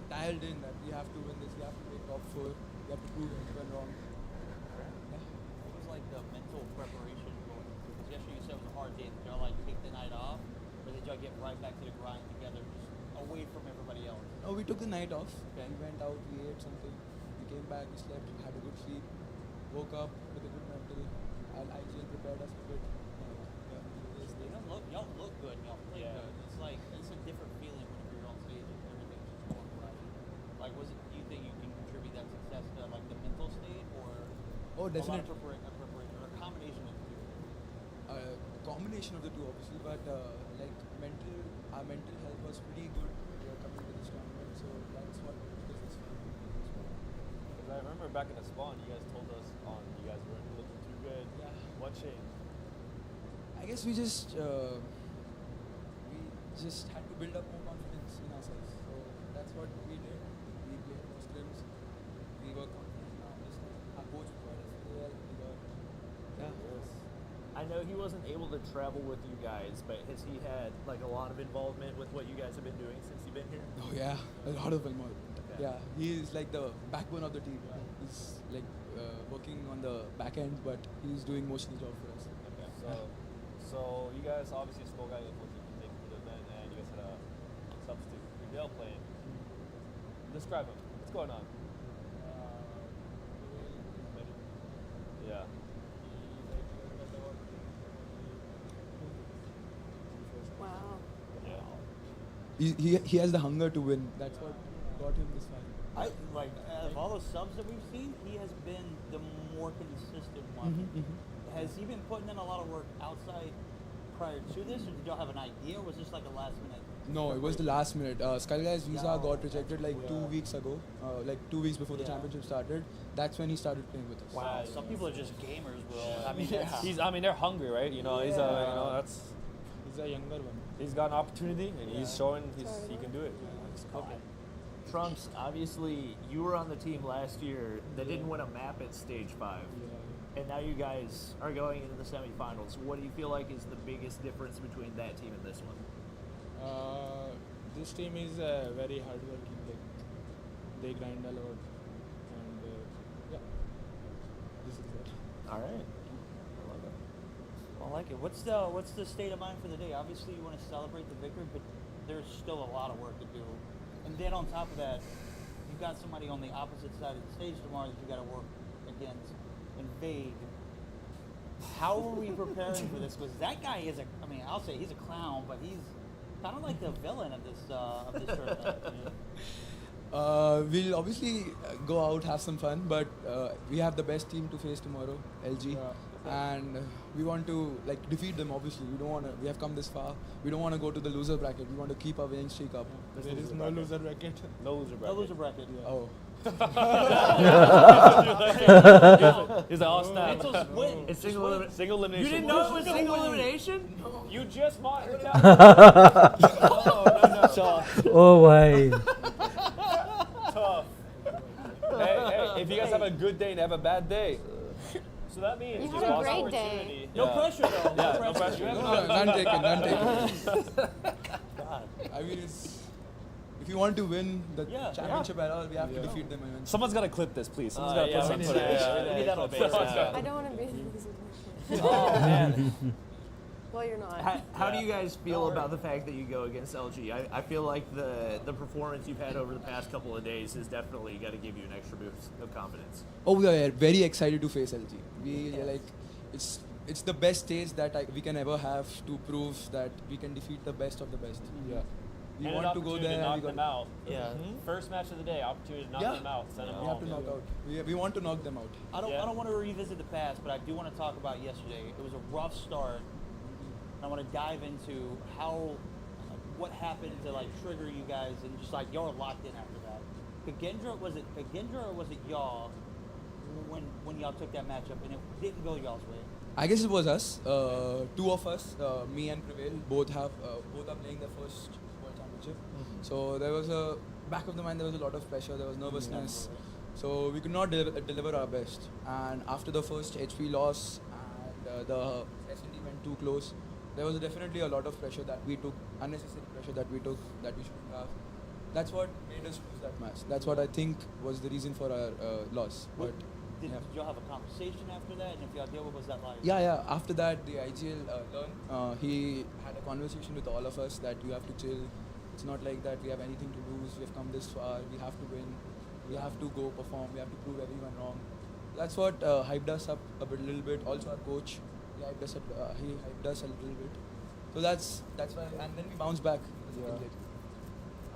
dialed in that we have to win this, we have to make top 4, we have to prove everyone wrong. What was like the mental preparation going through? Because yesterday you said it was a hard day. Did y'all like take the night off, or did y'all get right back to the grind together, just away from everybody else? No, we took the night off. Okay. We went out, we ate something, we came back, we slept, had a good sleep, woke up with a good mental. IGL prepared us a bit. Y'all look good. Y'all play good. It's like it's a different feeling whenever you're on stage and everything's just going right. Like, do you think you can contribute that success to like the mental state, or definitely a lot of preparation, or a combination of the two? Combination of the two, obviously, but like our mental health was pretty good. We were coming to this tournament, so that's what gives us fun. Because I remember back in the spawn, you guys told us you guys weren't looking too good. Yeah. What changed? I guess we just had to build up more confidence in ourselves. So that's what we did. We played more scrims. We were confident in our understanding. Our coach provided us really well. I know he wasn't able to travel with you guys, but has he had like a lot of involvement with what you guys have been doing since you've been here? Oh yeah, a lot of involvement. Okay. Yeah, he is like the backbone of the team. Yeah. He's like working on the back end, but he's doing most of the job for us. Okay. So you guys obviously Skull Guy was looking to take for the event, and you guys had a substitute Miguel playing. Describe him. What's going on? Yeah. Wow. Yeah. He has the hunger to win. That's what got him this far. Of all the subs that we've seen, he has been the more consistent one. Has he been putting in a lot of work outside prior to this, or did y'all have an idea, or was this like a last minute? No, it was the last minute. Skull Guy's visa got rejected like 2 weeks ago, like 2 weeks before the championship started. That's when he started playing with us. Wow, some people are just gamers, Will. I mean, they're hungry, right? He's a younger one. He's got an opportunity, and he's showing he can do it. Okay. Trunks, obviously, you were on the team last year that didn't win a map at stage 5. And now you guys are going into the semifinals. What do you feel like is the biggest difference between that team and this one? This team is very hardworking. Like they grind a lot, and this is it. All right. I love it. I like it. What's the state of mind for the day? Obviously, you want to celebrate the victory, but there's still a lot of work to do. And then on top of that, you've got somebody on the opposite side of the stage tomorrow that you got to work against. And Vade, How are we preparing for this? Because that guy is I mean, I'll say he's a clown, but he's kind of like the villain of this tournament. We'll obviously go out, have some fun, but we have the best team to face tomorrow, LG, and we want to like defeat them. Obviously, we don't want to. We have come this far. We don't want to go to the loser bracket. We want to keep our winning streak up. There is no loser bracket. No loser bracket. No loser bracket. Yeah. Oh. He's like, oh snap. It's single elimination. Single elimination. You didn't know it was single elimination? No. You just monitored it out. Oh my. Tough. Hey, if you guys have a good day and have a bad day. So that means you just had a lost great opportunity. day. No pressure though. Yeah, no pressure. None taken. None taken. God. I mean, if you want to win the championship at all, we have to defeat them. Someone's gotta clip this, please. Someone's gotta put something. We need that on base. I don't want to be the loser. Oh man. Well, you're not. How do you guys feel about the fact that you go against LG? I feel like the performance you've had over the past couple of days has definitely got to give you an extra boost of confidence. Oh, we are very excited to face LG. We like it's the best stage that we can ever have to prove that we can defeat the best of the best. Yeah. We And want an to go opportunity there to and knock them out. Yeah. First match of the day, opportunity to knock them out, send them we home. have to knock out. We want to knock them out. I don't want to revisit the past, but I do want to talk about yesterday. It was a rough start. I want to dive into what happened to like trigger you guys and just like y'all were locked in after that. Was it Kendra or was it y'all when y'all took that matchup and it didn't go y'all's way? I guess it was us. Two of us, me and Prevail, both are playing their first World Championship. So there was a back of the mind. There was a lot of pressure. There was nervousness. So we could not deliver our best. And after the first HP loss and the S&D went too close, there was definitely a lot of pressure that we took, unnecessary pressure that we took that we shouldn't have. That's what made us lose that match. That's what I think was the reason for our loss. But did y'all have a conversation after that? And if y'all did, what was that like? Yeah. After that, the IGL he had a conversation with all of us that you have to chill. It's not like that we have anything to lose. We have come this far. We have to win. We have to go perform. We have to prove everyone wrong. That's what hyped us up a little bit. Also our coach, he hyped us a little bit. So that's why. And then we bounced back.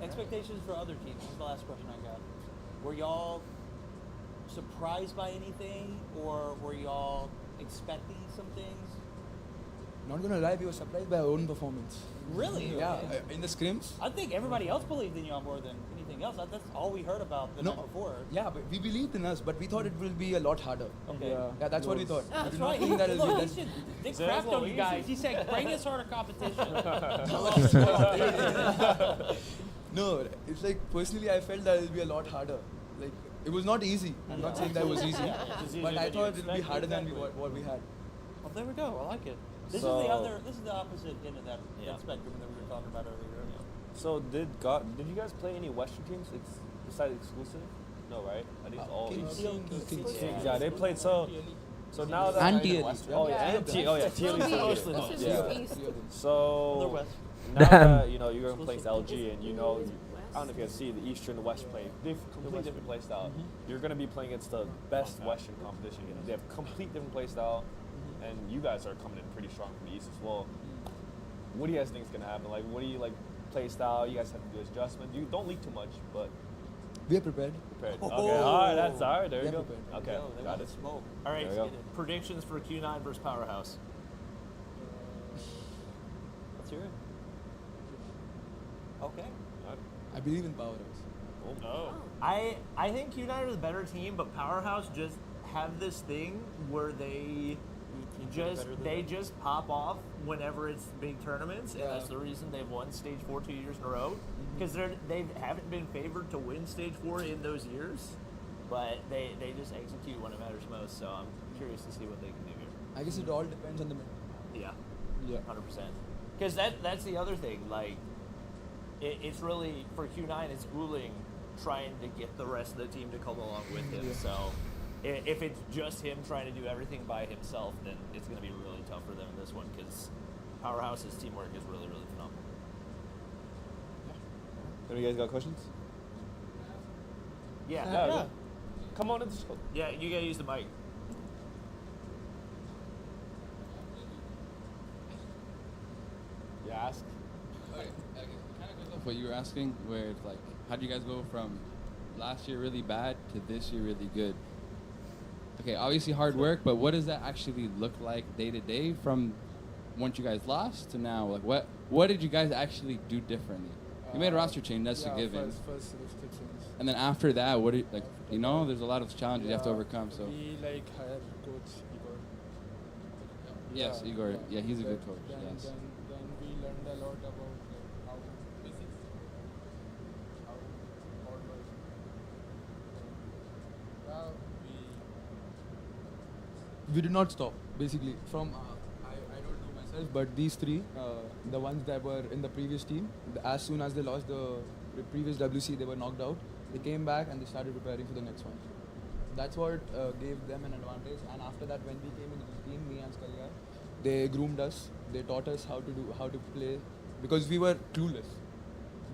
Expectations for other teams. This is the last question I got. Were y'all surprised by anything, or were y'all expecting some things? Not gonna lie, we were surprised by our own performance. Really? Yeah. In the scrims. I think everybody else believed in y'all more than anything else. That's all we heard about the night before. Yeah, but we believed in us, but we thought it will be a lot harder. Okay. Yeah, that's what we thought. That's we did not right. think that it'll be Look, less. Dick crapped on you guys. He said, bring us harder competition. No, it's like personally I felt that it'll be a lot harder. Like it was not easy. I'm not saying that it was easy, but I thought it'll be harder than what we had. Well, there we go. I like it. This is the opposite end of that spectrum that we were talking about earlier. So did you guys play any Western teams besides exclusive? No, right? I think it's all East. Yeah, they played so now that and TL. So now that you're going to place LG and I don't know if you guys see the Eastern and the West play completely different play style. You're going to be playing against the best Western competition. They have complete different play style, and you guys are coming in pretty strong from the East as well. What do you guys think is going to happen? Like, what do you like play style? You guys have to do adjustments. You don't leak too much, but we are prepared. Okay, all right, that's all right. There you go. Prepared. Okay, got it. Smoke. All right, predictions for Q9 versus Powerhouse. Let's hear it. Okay. I believe in Powerhouse. Oh. I think Q9 are the better team, but Powerhouse just have this thing where they just pop off whenever it's big tournaments, and that's the reason they've won Stage 4 2 years in a row. Because they haven't been favored to win Stage 4 in those years, but they just execute when it matters most. So I'm curious to see what they can do here. I guess it all depends on the mid. Yeah. 100%. Because that's the other thing. Like, it's really for Q9. It's grueling trying to get the rest of the team to come along with him. So if it's just him trying to do everything by himself, then it's going to be really tough for them in this one, because Powerhouse's teamwork is really, really phenomenal. Any of you guys got questions? Yeah. Come on in the show. Yeah, you got to use the mic. Kind of goes off what you were asking, where it's like, how do you guys go from last year really bad to this year really good? Okay, obviously hard work, but what does that actually look like day to day from once you guys lost to now? Like, what did you guys actually do differently? You made a roster change, that's a given. First change. And then after that, what do you, like, you know, there's a lot of challenges you have to overcome. So We like hire coach Igor. yes, Igor, yeah, he's a good coach. Yes. Then we learned a lot about like, how basics, how hard work. Now we did not stop. Basically, from I don't know myself, but these three, the ones that were in the previous team, as soon as they lost the previous WC, they were knocked out. They came back and they started preparing for the next one. That's what gave them an advantage. And after that, when we came into the team, me and Scalia, they groomed us. They taught us how to play, because we were clueless.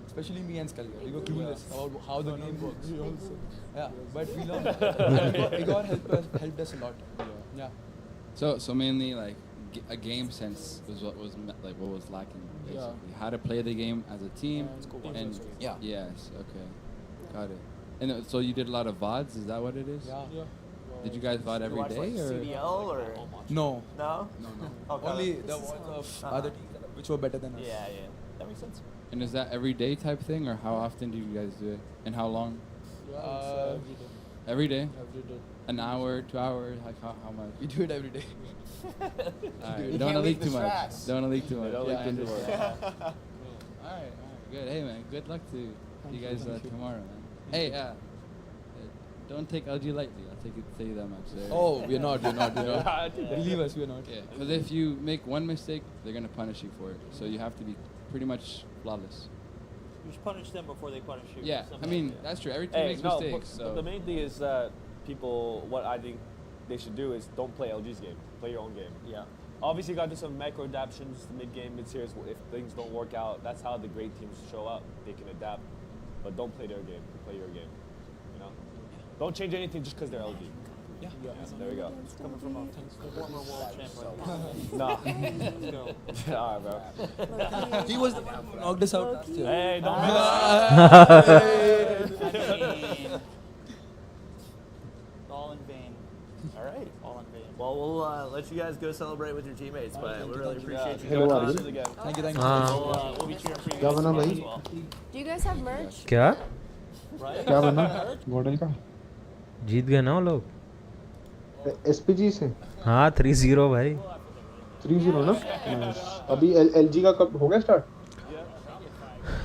Especially me and Scalia, we were clueless about how the game works. Yeah, but we learned. And Igor helped us a lot. Yeah. So mainly like a game sense was what was lacking basically. How to play the game as a team. And yes, okay, got it. And so you did a lot of VODs, is that what it is? Yeah. Did you guys VOD every day or? CDL or? No. No? Okay. Only the ones of other teams which were better than us. Yeah. That makes sense. And is that every day type thing, or how often do you guys do it? And how long? Every day? Every day. An hour, 2 hours? Like how much? We do it every day. Alright, you don't want to leak too much. Don't want to leak too much. Alright, good. Hey man, good luck to you guys tomorrow, man. Hey, don't take LG lightly. I'll tell you that much. Oh, we're not. Believe us, we're not. Yeah, because if you make one mistake, they're gonna punish you for it. So you have to be pretty much flawless. You just punish them before they punish you. Yeah, I mean that's true. Every team makes mistakes. But the main thing is that people, what I think they should do is don't play LG's game. Play your own game. Yeah. Obviously, you got to do some micro adaptations, mid-game, mid-series. If things don't work out, that's how the great teams show up. They can adapt, but don't play their game. Play your game. You know, don't change anything just because they're LG. Yeah. There we go. Coming from a former world champion. Nah. Let's go. All right, bro. He was the one who knocked us out last year. Hey, don't. All in vain. All right. All in vain. Well, we'll let you guys go celebrate with your teammates, but we really appreciate you Hello, coming on. Argon. Thank you. We'll be cheering for you क्या guys बना as भाई? well. Do you guys have merch? क्या क्या बना गॉडल का जीत गए ना वो लोग एसपीजी से हाँ 3-0 भाई 3-0 ना अभी एलजी का कब हो गया स्टार्ट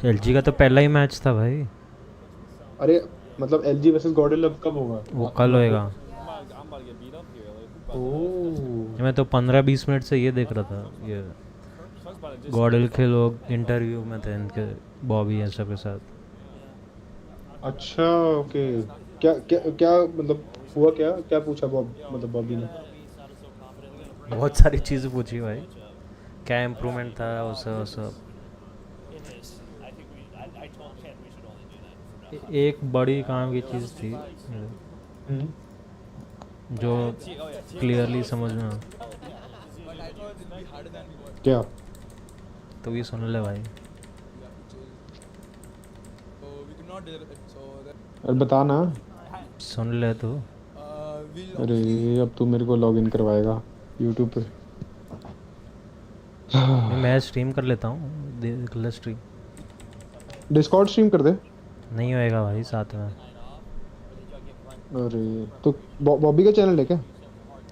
एलजी का तो पहला ही मैच था भाई अरे मतलब एलजी वर्सेस गॉडल अब कब होगा वो कल होएगा मैं तो 15-20 मिनट से ये देख रहा था ये गॉडल के लोग इंटरव्यू में थे इनके बॉबी एंड सब के साथ अच्छा ओके क्या क्या क्या मतलब हुआ क्या पूछा बॉबी ने बहुत सारी चीज़ें पूछी भाई क्या इम्प्रूवमेंट था वो सब एक बड़ी काम की चीज़ थी जो क्लियरली समझ में क्या तो भी सुन ले भाई अरे बता ना सुन ले तो अरे अब तू मेरे को लॉगिन करवाएगा यूट्यूब पे मैं स्ट्रीम कर लेता हूँ देख ले स्ट्रीम डिस्कॉर्ड स्ट्रीम कर दे नहीं होएगा भाई साथ में अरे तो बॉबी का चैनल है क्या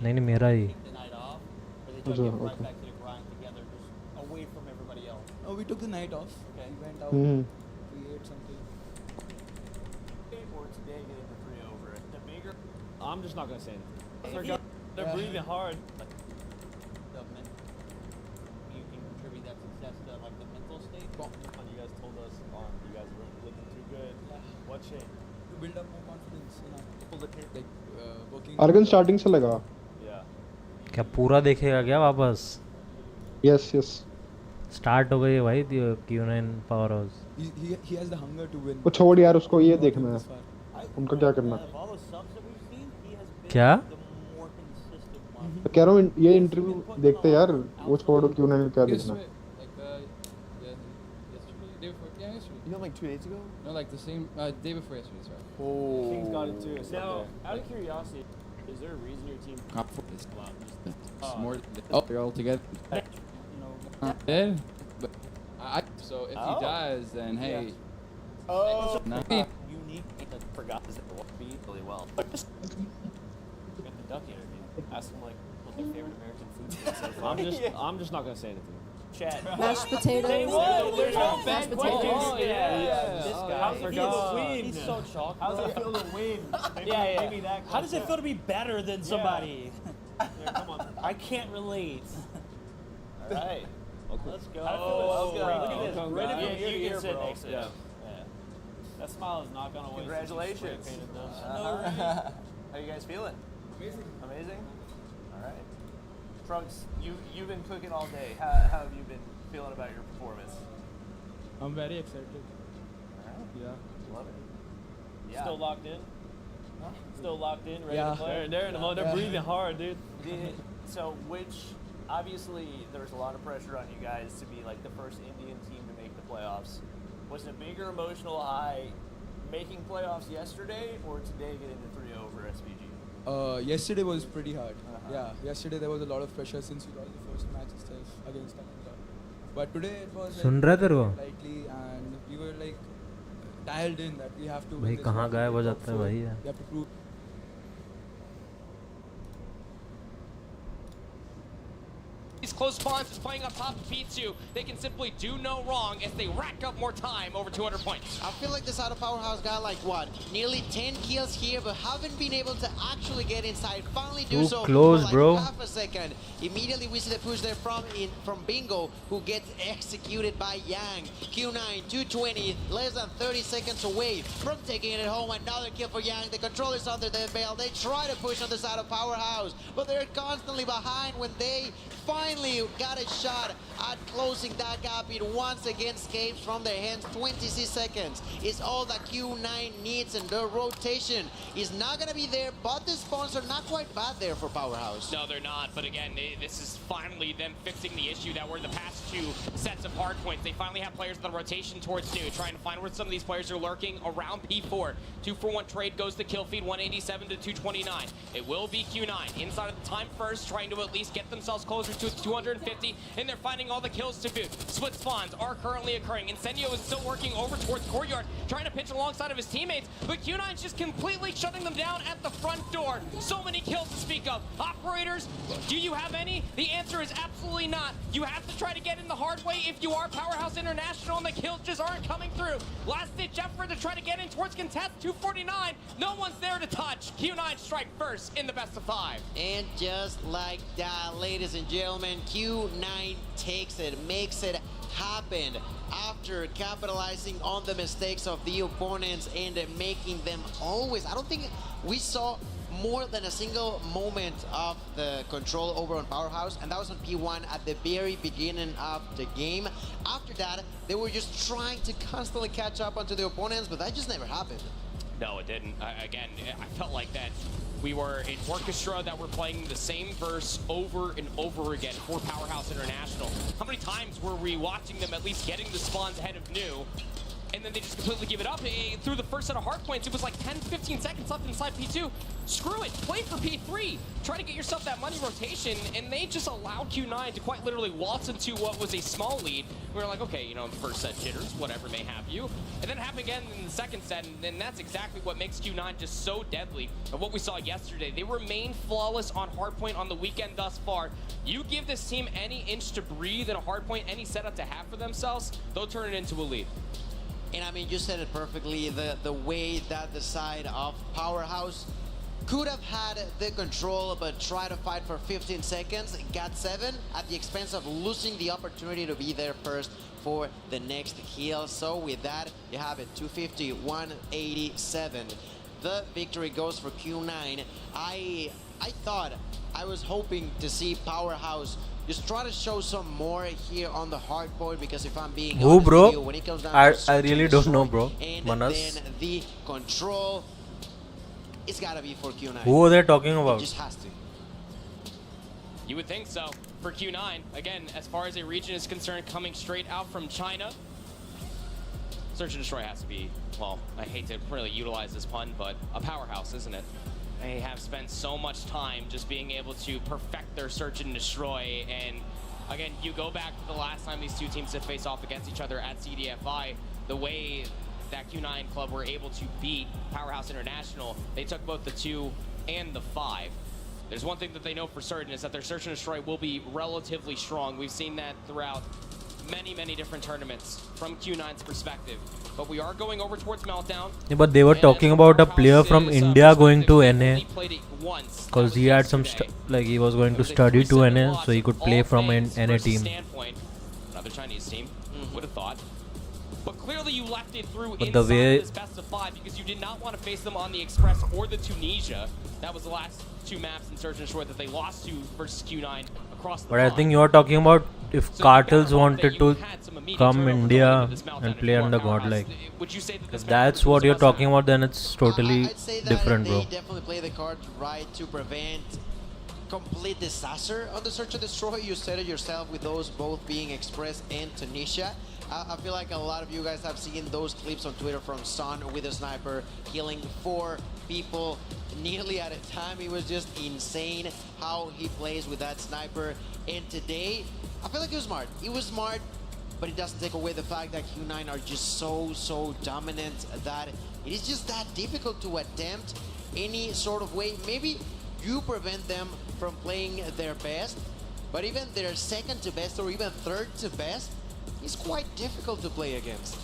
नहीं मेरा ही अच्छा okay Oh, we took the night off. Okay. We went out. We ate something. I'm just not gonna say anything. They're breathing hard. You can contribute that success to like the mental state. You guys told us you guys weren't looking too good. What changed? To build up more confidence, you know. Like working. आर्गन starting से लगा क्या पूरा देखेगा क्या वापस yes start हो गई है भाई Q9 power house He has the hunger to win. वो छोड़ यार उसको ये देखना है उनका क्या करना क्या तो कह रहा हूँ ये इंटरव्यू देखते यार वो छोड़ो क्यों नहीं क्या देखना Day before, yeah, yesterday. You know, like 2 days ago? No, like the same day before yesterday. Sorry. Oh. Kings got it too. Now, out of curiosity, is there a reason your team? More. Oh, they're all together. Dead. But so if he dies, then hey. Oh. No. Unique. I forgot this beat really well. Get the duck interview. Ask them like what their favorite American food is so far. I'm just not gonna say anything. Chat. Mashed potatoes. There's no bad Mashed questions. potatoes. Oh, yeah. This guy. How's it feel to win? He's so shocked. How's it feel to win? Maybe that. How does it feel to be better than somebody? Yeah, come on. I can't relate. All right. Okay. Let's go. Look at this. Right Right if here, you can sit bro. next to him. That smile is not gonna waste. Congratulations. How How you guys feeling? Amazing. Amazing? All right. Trunks, you've been cooking all day. How have you been feeling about your performance? I'm very excited. All right. Yeah. Love it. Yeah. Still locked in? Huh? Still locked in, ready Yeah. to play? They're in the mode. They're breathing hard, dude. So, obviously, there's a lot of pressure on you guys to be like the first Indian team to make the playoffs. Was it a bigger emotional high making playoffs yesterday or today getting the 3-0 over SPG? Yesterday was pretty hard. Yeah, yesterday there was a lot of pressure since we lost the first match itself against Canada. But today it was सुन रहा तेरे को? lightly and we were like dialed in that we have to. भाई कहाँ गायब हो जाता है भाई We have to prove. These close spawns is playing on top of P2. They can simply do no wrong as they rack up more time over 200 points. I feel like this out of Powerhouse got like what? Nearly 10 kills here, but haven't been able to actually get inside. Finally do Too so close, for like bro. half a second. Immediately we see the push there from Bingo, who gets executed by Yang. Q9, 220, less than 30 seconds away from taking it home. Another kill for Yang. The controller's under the bell. They try to push on the side of Powerhouse, but they're constantly behind. When they finally got a shot at closing that gap, it once again escapes from their hands. 26 seconds is all that Q9 needs, and the rotation is not going to be there, but the spawns are not quite bad there for Powerhouse. No, they're not, but again, this is finally them fixing the issue that were in the past two sets of hard points. They finally have players on the rotation towards new, trying to find where some of these players are lurking around P4. 2-for-1 trade goes to kill feed, 187 to 229. It will be Q9 inside of the time first, trying to at least get themselves closer to 250, and they're finding all the kills to boot. Split spawns are currently occurring. Incendio is still working over towards Courtyard, trying to pitch alongside of his teammates, but Q9's just completely shutting them down at the front door. So many kills to speak of. Operators, do you have any? The answer is absolutely not. You have to try to get in the hard way if you are Powerhouse International, and the kills just aren't coming through. Last ditch effort to try to get in towards contest 249. No one's there to touch. Q9 strike first in the best of 5. And just like that, ladies and gentlemen, Q9 takes it, makes it happen after capitalizing on the mistakes of the opponents and making them always. I don't think we saw more than a single moment of the control over on Powerhouse, and that was on P1 at the very beginning of the game. After that, they were just trying to constantly catch up onto the opponents, but that just never happened. No, it didn't. Again, I felt like that we were an orchestra that were playing the same verse over and over again for Powerhouse International. How many times were we watching them at least getting the spawns ahead of new, and then they just completely give it up? Through the first set of hard points, it was like 10-15 seconds left inside P2. Screw it, play for P3. Try to get yourself that money rotation, and they just allowed Q9 to quite literally waltz into what was a small lead. We were like, okay, you know, first set jitters, whatever may have you. And then it happened again in the second set, and that's exactly what makes Q9 just so deadly. And what we saw yesterday, they remain flawless on hardpoint on the weekend thus far. You give this team any inch to breathe in a hardpoint, any setup to have for themselves, they'll turn it into a lead. And I mean, you said it perfectly, the way that the side of Powerhouse could have had the control, but tried to fight for 15 seconds, got 7 at the expense of losing the opportunity to be there first for the next kill. So with that, you have it, 250, 187. The victory goes for Q9. I was hoping to see Powerhouse just try to show some more here on the hardpoint, because if I'm being honest bro? with you, when it comes down I really don't know, bro. and Manas. then the control, it's gotta be for Q9. Who are they talking about? It just has to. You would think so. For Q9, again, as far as a region is concerned, coming straight out from China. Search and Destroy has to be, well, I hate to really utilize this pun, but a powerhouse, isn't it? They have spent so much time just being able to perfect their Search and Destroy, and again, you go back to the last time these two teams have faced off against each other at CDFI, the way that Q9 club were able to beat Powerhouse International, they took both the 2 and the 5. There's one thing that they know for certain is that their Search and Destroy will be relatively strong. We've seen that throughout many different tournaments from Q9's perspective. But we are going over towards Meltdown. Yeah, but they were talking about a player from India going to NA because he had some like he was going to study to NA, so he could play from an NA team. Another Chinese team, would have thought. But clearly you left it through But inside the way this best of 5 because you did not want to face them on the Express or the Tunisia. That was the last 2 maps in Search and Destroy that they lost to versus Q9 across the But I think you are talking about if Cartels wanted to come India and play under Godlike. If that's what you're talking about, then it's totally different, bro. They definitely play the cards right to prevent complete disaster on the Search and Destroy. You said it yourself with those both being Express and Tunisia. I feel like a lot of you guys have seen those clips on Twitter from Son with a sniper killing 4 people nearly at a time. It was just insane how he plays with that sniper. And today, I feel like he was smart. He was smart, but it doesn't take away the fact that Q9 are just so dominant that it is just that difficult to attempt any sort of way. Maybe you prevent them from playing their best, but even their second to best or even third to best is quite difficult to play against.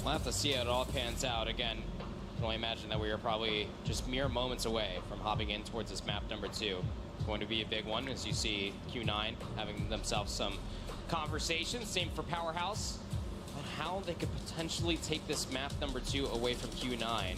We'll have to see how it all pans out. Again, I can only imagine that we are probably just mere moments away from hopping in towards this map number 2. It's going to be a big one as you see Q9 having themselves some conversations. Same for Powerhouse on how they could potentially take this map number 2 away from Q9,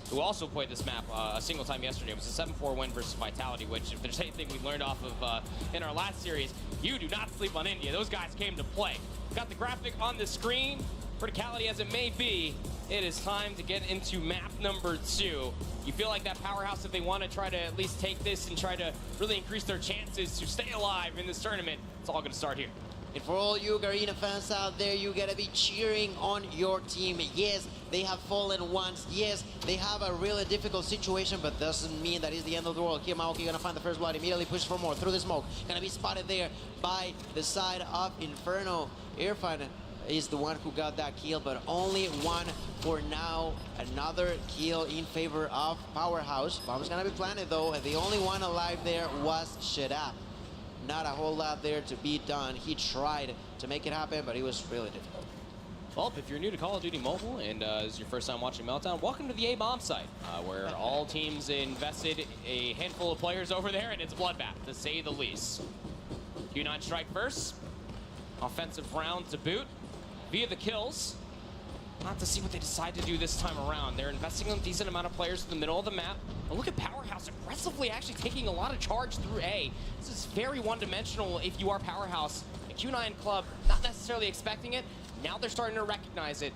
who also played this map a single time yesterday. It was a 7-4 win versus Vitality, which if there's anything we learned off of in our last series, you do not sleep on India. Those guys came to play. Got the graphic on the screen. Criticality as it may be, it is time to get into map number 2. You feel like that Powerhouse, if they want to try to at least take this and try to really increase their chances to stay alive in this tournament, it's all going to start here. And for all you Garena fans out there, you gotta be cheering on your team. Yes, they have fallen once. Yes, they have a really difficult situation, but doesn't mean that it's the end of the world. Here, Maoki gonna find the first blood, immediately push for more through the smoke. Gonna be spotted there by the side of Inferno. Irfan is the one who got that kill, but only one for now. Another kill in favor of Powerhouse. Bomb's gonna be planted though, and the only one alive there was Shadab. Not a whole lot there to be done. He tried to make it happen, but it was really difficult. Well, if you're new to Call of Duty Mobile and is your first time watching Meltdown, welcome to the A-Bomb site, where all teams invested a handful of players over there, and it's bloodbath, to say the least. Q9 strike first. Offensive round to boot via the kills. Not to see what they decide to do this time around. They're investing a decent amount of players in the middle of the map. But look at Powerhouse aggressively actually taking a lot of charge through A. This is very one-dimensional if you are Powerhouse. A Q9 club, not necessarily expecting it. Now they're starting to recognize it.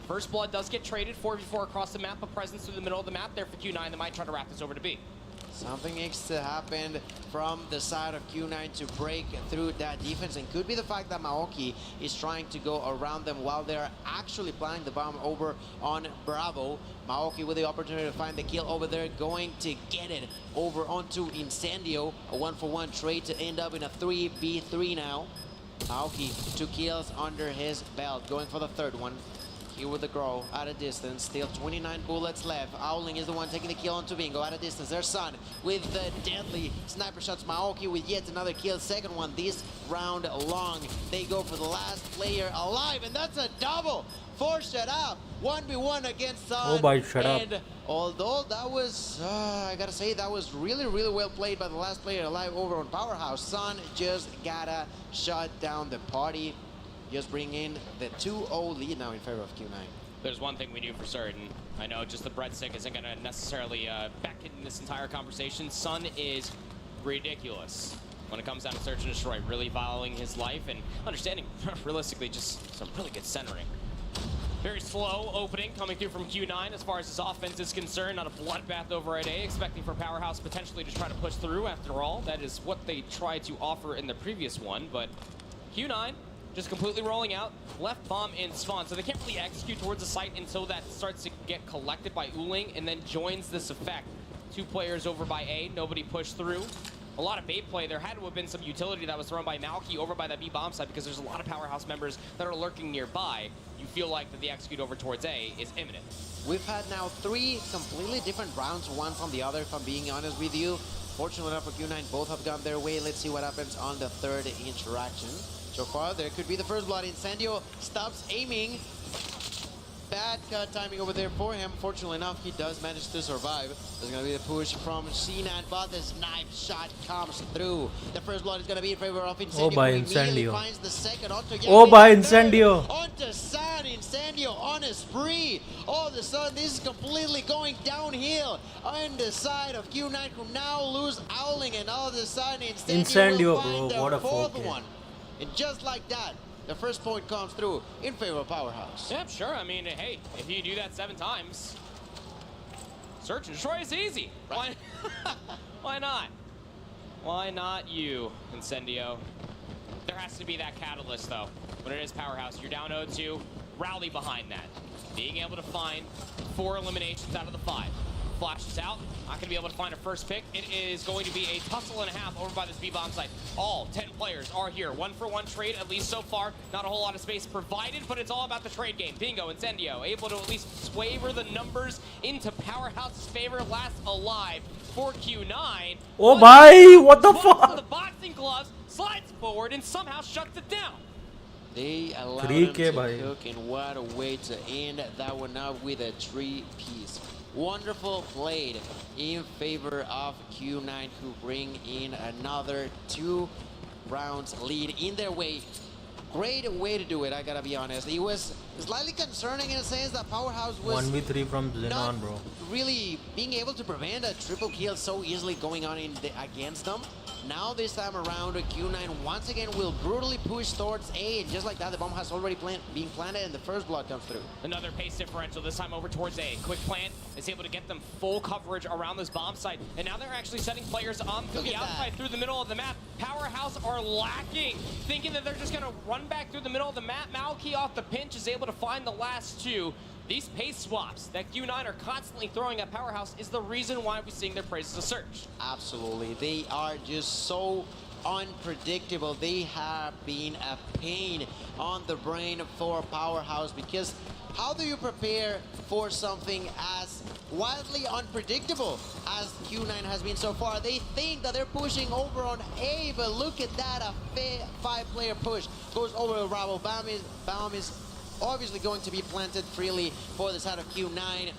First blood does get traded, 4v4 across the map, a presence through the middle of the map there for Q9. They might try to wrap this over to B. Something needs to happen from the side of Q9 to break through that defense, and could be the fact that Maoki is trying to go around them while they're actually planting the bomb over on Bravo. Maoki with the opportunity to find the kill over there, going to get it over onto Incendio. A 1-for-1 trade to end up in a 3v3 now. Maoki, 2 kills under his belt, going for the third one. Here with the Grow at a distance, still 29 bullets left. Owling is the one taking the kill onto Bingo at a distance. Their son with the deadly sniper shots. Maoki with yet another kill, second one this round long. They go for the last player alive, and that's a double for Shut Up. 1v1 against Son. Oh, boy, Shut Up. And although that was, I gotta say, that was really well played by the last player alive over on Powerhouse. Son just gotta shut down the party. Just bring in the 2-0 lead now in favor of Q9. There's one thing we knew for certain. I know just the breadstick isn't going to necessarily beckon this entire conversation. Sun is ridiculous when it comes down to Search and Destroy, really valuing his life and understanding, realistically, just some really good centering. Very slow opening coming through from Q9 as far as his offense is concerned. Not a bloodbath over at A, expecting for Powerhouse potentially to try to push through. After all, that is what they tried to offer in the previous one, but Q9 just completely rolling out, left bomb in spawn. So they can't really execute towards the site until that starts to get collected by Uling and then joins this effect. 2 players over by A, nobody pushed through. A lot of bait play. There had to have been some utility that was thrown by Malky over by that B bomb side because there's a lot of Powerhouse members that are lurking nearby. You feel like that the execute over towards A is imminent. We've had now 3 completely different rounds, one from the other, if I'm being honest with you. Fortunately enough for Q9, both have gone their way. Let's see what happens on the 3rd interaction. So far, there could be the first blood. Incendio stops aiming. Bad cut timing over there for him. Fortunately enough, he does manage to survive. There's going to be the push from C9, but the snipe shot comes through. The first blood is going to be in favor of Incendio. Oh, by Incendio. Finds the second onto Oh, by Incendio. Onto San. Incendio on a spree. All of a sudden, this is completely going downhill on the side of Q9, who now lose Owling, and all of a sudden, Incendio will find bro, what the a 4th one. And just like that, the first point comes through in favor of Powerhouse. Yeah, sure. I mean, hey, if you do that 7 times, search and destroy is easy. Right. Why not? Why not you, Incendio? There has to be that catalyst, though. When it is Powerhouse, you're down 0-2. Rally behind that. Being able to find 4 eliminations out of the 5. Flashes out. Not going to be able to find a first pick. It is going to be a tussle and a half over by this B-bomb site. All 10 players are here. 1-for-1 trade, at least so far. Not a whole lot of space provided, but it's all about the trade game. Bingo, Incendio, able to at least swaver the numbers into Powerhouse's favor. Last alive for Q9. Oh, bhai, what the fuck? The boxing gloves, slides forward, and somehow shuts it down. They allowed 3K him to bhai. cook, and what a way to end that one up with a 3-piece. Wonderful played in favor of Q9, who bring in another 2 rounds lead in their way. Great way to do it, I gotta be honest. It was slightly concerning in a sense that Powerhouse was 1v3 from not Xenon, bro. really being able to prevent a triple kill so easily going on against them. Now this time around, Q9 once again will brutally push towards A, and just like that, the bomb has already been planted and the first blood comes through. Another pace differential, this time over towards A. Quick plant is able to get them full coverage around this bomb site, and now they're actually setting players on through the outside, through the middle of the map. Powerhouse are lacking, thinking that they're just gonna run back through the middle of the map. Malky off the pinch is able to find the last 2. These pace swaps that Q9 are constantly throwing at Powerhouse is the reason why we sing their praises to Surge. Absolutely. They are just so unpredictable. They have been a pain on the brain for Powerhouse, because how do you prepare for something as wildly unpredictable as Q9 has been so far? They think that they're pushing over on A, but look at that, a 5-player push goes over to Bravo. Baum is obviously going to be planted freely for the side of Q9.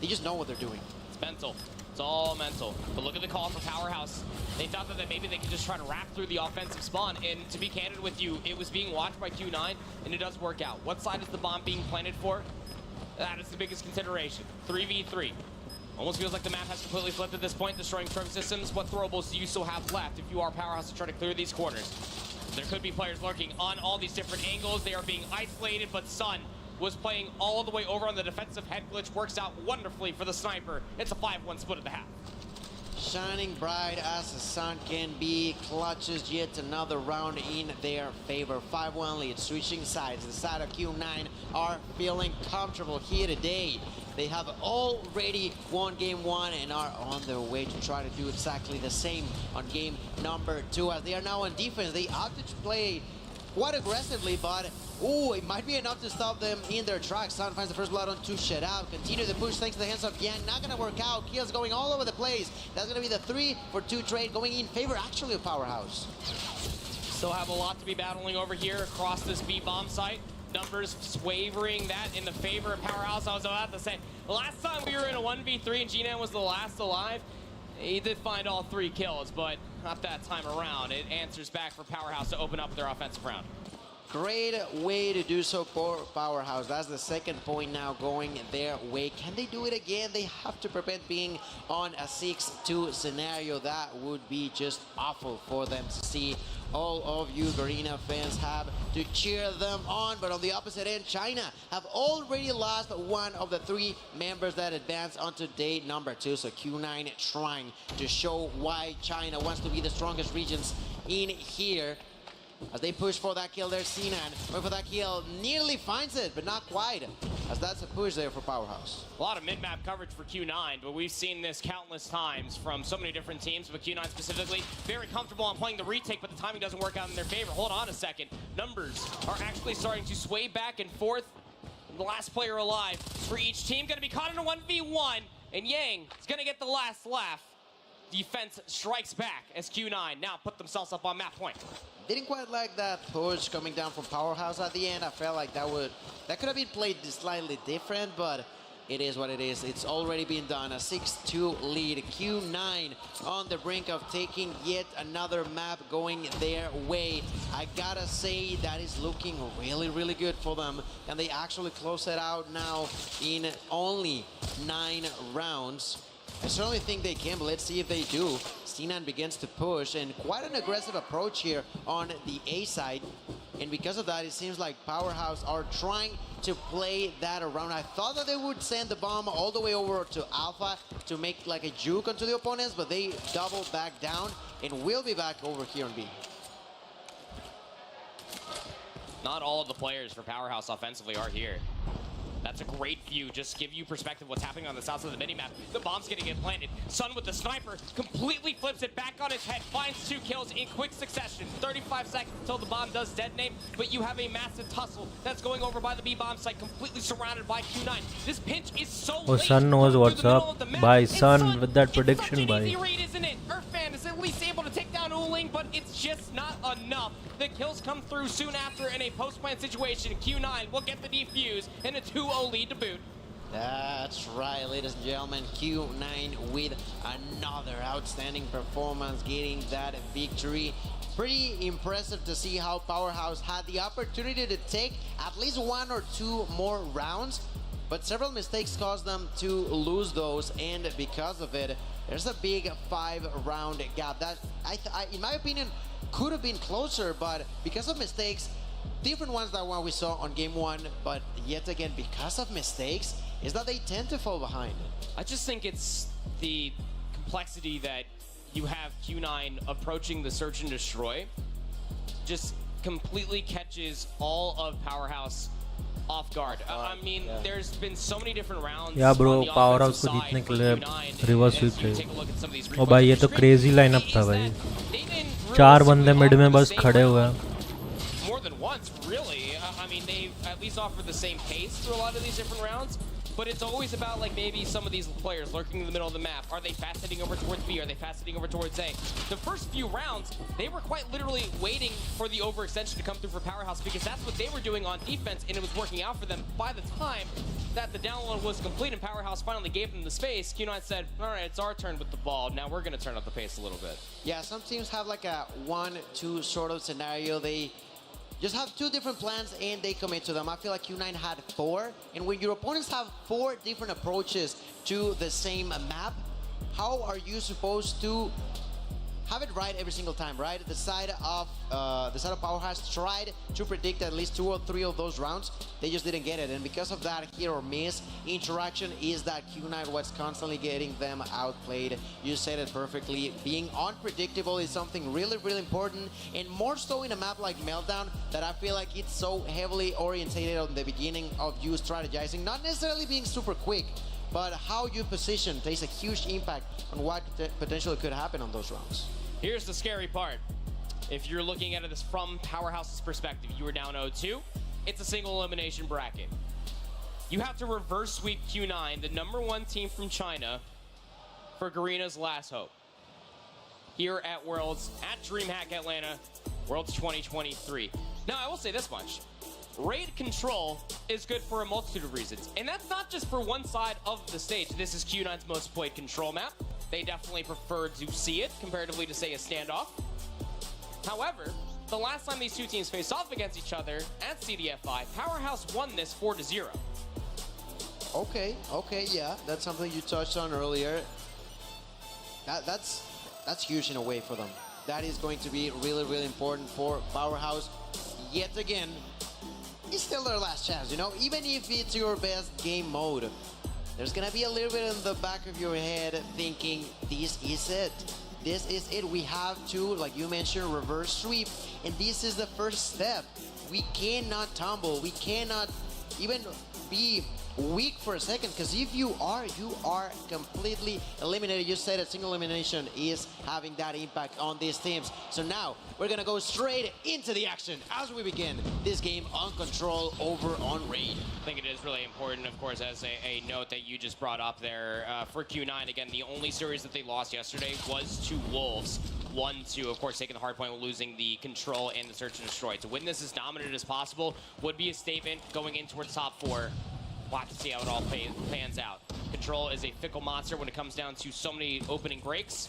They just know what they're doing. It's mental. It's all mental. But look at the call for Powerhouse. They thought that maybe they could just try to wrap through the offensive spawn. And to be candid with you, it was being watched by Q9, and it does work out. What side is the bomb being planted for? That is the biggest consideration. 3v3. Almost feels like the map has completely flipped at this point, destroying trophy systems. What throwables do you still have left if you are Powerhouse to try to clear these corners? There could be players lurking on all these different angles. They are being isolated, but Sun was playing all the way over on the defensive head glitch. Works out wonderfully for the sniper. It's a 5-1 split at the half. Shining bright as the sun can be, clutches yet another round in their favor. 5-1 lead, switching sides. The side of Q9 are feeling comfortable here today. They have already won game 1 and are on their way to try to do exactly the same on game number 2. As they are now on defense, they opted to play quite aggressively, but it might be enough to stop them in their tracks. Sun finds the first blood on 2 shut out. Continue the push thanks to the hands of Yang. Not gonna work out. Kills going all over the place. That's gonna be the 3-for-2 trade going in favor actually of Powerhouse. Still have a lot to be battling over here across this B bomb site. Numbers wavering that in the favor of Powerhouse. I was about to say, last time we were in a 1v3 and G-Nan was the last alive, he did find all 3 kills, but not that time around. It answers back for Powerhouse to open up their offensive round. Great way to do so for Powerhouse. That's the second point now going their way. Can they do it again? They have to prevent being on a 6-2 scenario. That would be just awful for them to see. All of you Garena fans have to cheer them on, but on the opposite end, China have already lost one of the 3 members that advanced onto day number 2. So Q9 trying to show why China wants to be the strongest regions in here. As they push for that kill there, Sinan going for that kill, nearly finds it, but not quite. As that's a push there for Powerhouse. A lot of mid-map coverage for Q9, but we've seen this countless times from so many different teams, but Q9 specifically, very comfortable on playing the retake, but the timing doesn't work out in their favor. Hold on a second. Numbers are actually starting to sway back and forth. The last player alive for each team going to be caught in a 1v1, and Yang is going to get the last laugh. Defense strikes back as Q9 now put themselves up on map point. Didn't quite like that push coming down from Powerhouse at the end. I felt like that could have been played slightly different, but it is what it is. It's already been done. A 6-2 lead. Q9 on the brink of taking yet another map going their way. I gotta say that is looking really, really good for them. And they actually close it out now in only 9 rounds. I certainly think they can, but let's see if they do. Sinan begins to push, and quite an aggressive approach here on the A side. And because of that, it seems like Powerhouse are trying to play that around. I thought that they would send the bomb all the way over to Alpha to make like a juke onto the opponents, but they double back down and will be back over here on B. Not all of the players for Powerhouse offensively are here. That's a great view. Just give you perspective what's happening on the south side of the minimap. The bomb's gonna get planted. Sun with the sniper completely flips it back on his head, finds 2 kills in quick succession. 35 seconds until the bomb does detonate, but you have a massive tussle that's going over by the B bomb site, completely surrounded by Q9. This pinch is so Oh, late. Sun knows what's up. By Sun with that prediction, by. Easy read, isn't it? Earthfan is at least able to take down Uling, but it's just not enough. The kills come through soon after in a post-plant situation. Q9 will get the defuse and a 2-0 lead to boot. That's right, ladies and gentlemen. Q9 with another outstanding performance, getting that victory. Pretty impressive to see how Powerhouse had the opportunity to take at least 1 or 2 more rounds, but several mistakes caused them to lose those, and because of it, there's a big 5-round gap. That, in my opinion, could have been closer, but because of mistakes, different ones than what we saw on game 1, but yet again, because of mistakes, is that they tend to fall behind. I just think it's the complexity that you have Q9 approaching the search and destroy just completely catches all of Powerhouse off guard. I mean, there's been so many different rounds. Yeah, bro, Powerhouse को जीतने के लिए reverse sweep चाहिए. ओ भाई ये तो crazy lineup था भाई. 4 बंदे मिड में बस खड़े हुए हैं. More than once, really. I mean, they've at least offered the same pace through a lot of these different rounds. But it's always about like maybe some of these players lurking in the middle of the map. Are they fast heading over towards B? Are they fast heading over towards A? The first few rounds, they were quite literally waiting for the overextension to come through for Powerhouse because that's what they were doing on defense and it was working out for them. By the time that the download was complete and Powerhouse finally gave them the space, Q9 said, all right, it's our turn with the ball. Now we're going to turn up the pace a little bit. Yeah, some teams have like a 1-2 sort of scenario. They just have 2 different plans and they commit to them. I feel like Q9 had 4. And when your opponents have 4 different approaches to the same map, how are you supposed to have it right every single time, right? The side of Powerhouse tried to predict at least 2 or 3 of those rounds. They just didn't get it. And because of that hit or miss interaction is that Q9 was constantly getting them outplayed. You said it perfectly. Being unpredictable is something really, really important. And more so in a map like Meltdown that I feel like it's so heavily orientated on the beginning of you strategizing. Not necessarily being super quick, but how you position takes a huge impact on what potentially could happen on those rounds. Here's the scary part. If you're looking at this from Powerhouse's perspective, you are down 0-2. It's a single elimination bracket. You have to reverse sweep Q9, the #1 team from China, for Garena's last hope. Here at Worlds, at DreamHack Atlanta, Worlds 2023. Now, I will say this much. Raid control is good for a multitude of reasons. And that's not just for one side of the stage. This is Q9's most played control map. They definitely prefer to see it comparatively to, say, a standoff. However, the last time these 2 teams faced off against each other at CDFI, Powerhouse won this 4-0. Okay, yeah. That's something you touched on earlier. That's huge in a way for them. That is going to be really, really important for Powerhouse. Yet again, it's still their last chance, you know? Even if it's your best game mode, there's gonna be a little bit in the back of your head thinking, this is it. this is it. We have to, like you mentioned, reverse sweep, and this is the first step. We cannot tumble. We cannot even be weak for a second, because if you are completely eliminated. You said a single elimination is having that impact on these teams. So now we're gonna go straight into the action as we begin this game on Control over on Raid. I think it is really important, of course, as a note that you just brought up there for Q9. Again, the only series that they lost yesterday was to Wolves. 1-2, of course, taking the hard point, losing the Control and the Search and Destroy. To win this as dominant as possible would be a statement going in towards top 4. We'll have to see how it all pans out. Control is a fickle monster when it comes down to so many opening breaks.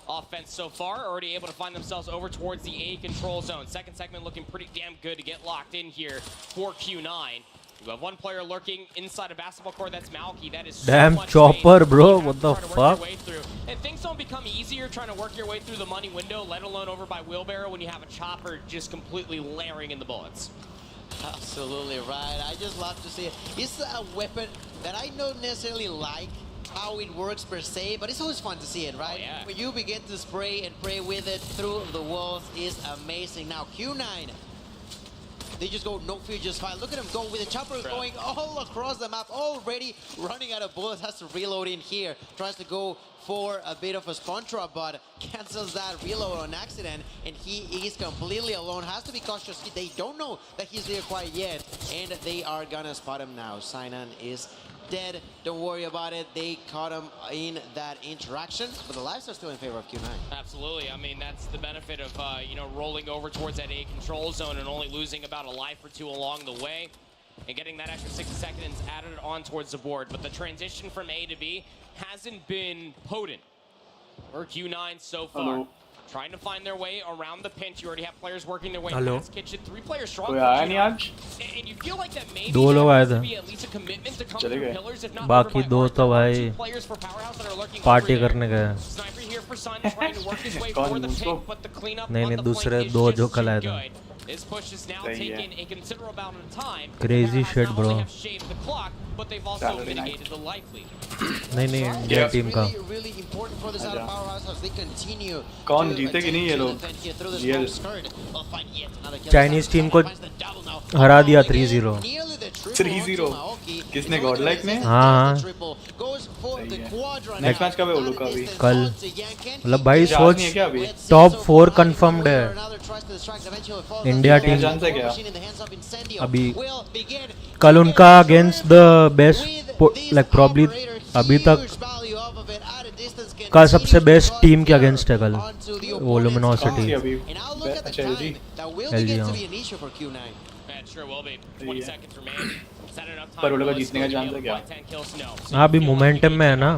Offense so far, already able to find themselves over towards the A control zone. Second segment looking pretty damn good to get locked in here for Q9. You have one player lurking inside a basketball court. That's Malky. That is so damn much chopper, pain. bro. What the fuck? And things don't become easier trying to work your way through the money window, let alone over by wheelbarrow, when you have a chopper just completely layering in the bullets. Absolutely right. I just love to see it. It's a weapon that I don't necessarily like how it works per se, but it's always fun to see it, right? Oh, yeah. When you begin to spray and pray with it through the walls is amazing. Now Q9, they just go no fear, just fine. Look at him go with the chopper going all across the map, already running out of bullets. Has to reload in here. Tries to go for a bit of a contra, but cancels that reload on accident, and he is completely alone. Has to be cautious. They don't know that he's there quite yet, and they are gonna spot him now. Sinan is dead. Don't worry about it. They caught him in that interaction, but the lives are still in favor of Q9. Absolutely. I mean, that's the benefit of you know, rolling over towards that A control zone and only losing about a life or two along the way, and getting that extra 60 seconds added on towards the board. But the transition from A to B hasn't been potent for Q9 so far. Hello. Trying to find their way around the pinch. You already have players working their way Hello. past kitchen. 3 players strong. कोई आया नहीं आज? And you feel like that maybe दो लोग आए there थे has to be at least a commitment to come चले through गए pillars, if not बाकी दो तो भाई players for Powerhouse that are lurking party over there. करने गए Sniper here for Sun, trying to work his way कौन for the उसको? pick, but the cleanup नहीं on नहीं the दूसरे flank is दो just जो too कल आए थे good. This push is now सही है। taken a considerable amount of time. Crazy Powerhouse shit, not bro. only have shaved the clock, but they've also Saturday night. mitigated the life lead. नहीं नहीं India team का Really, really important for this out of Powerhouse as they continue कौन to जीते कि नहीं ये लोग? defend here through the real smoke skirt. They'll find yet another kill. Chinese team को Finds the double now. हरा दिया 3-0 Nearly the triple 3-0 onto Maoki. किसने Godlike ने? हाँ Triple goes for the quadra next now. Match कब है वो लोग का अभी? कल मतलब भाई चार सोच नहीं है क्या अभी? टॉप 4 कंफर्म्ड है इंडिया टीम जानते क्या? अभी कल उनका against the best like probably अभी तक का सबसे बेस्ट टीम के अगेंस्ट है कल वो लुमिनोसिटी अच्छा एलजी एलजी हाँ Sure will be. 20 seconds remain. पर वो लोग का जीतने का चांस है क्या? हाँ अभी मोमेंटम में है ना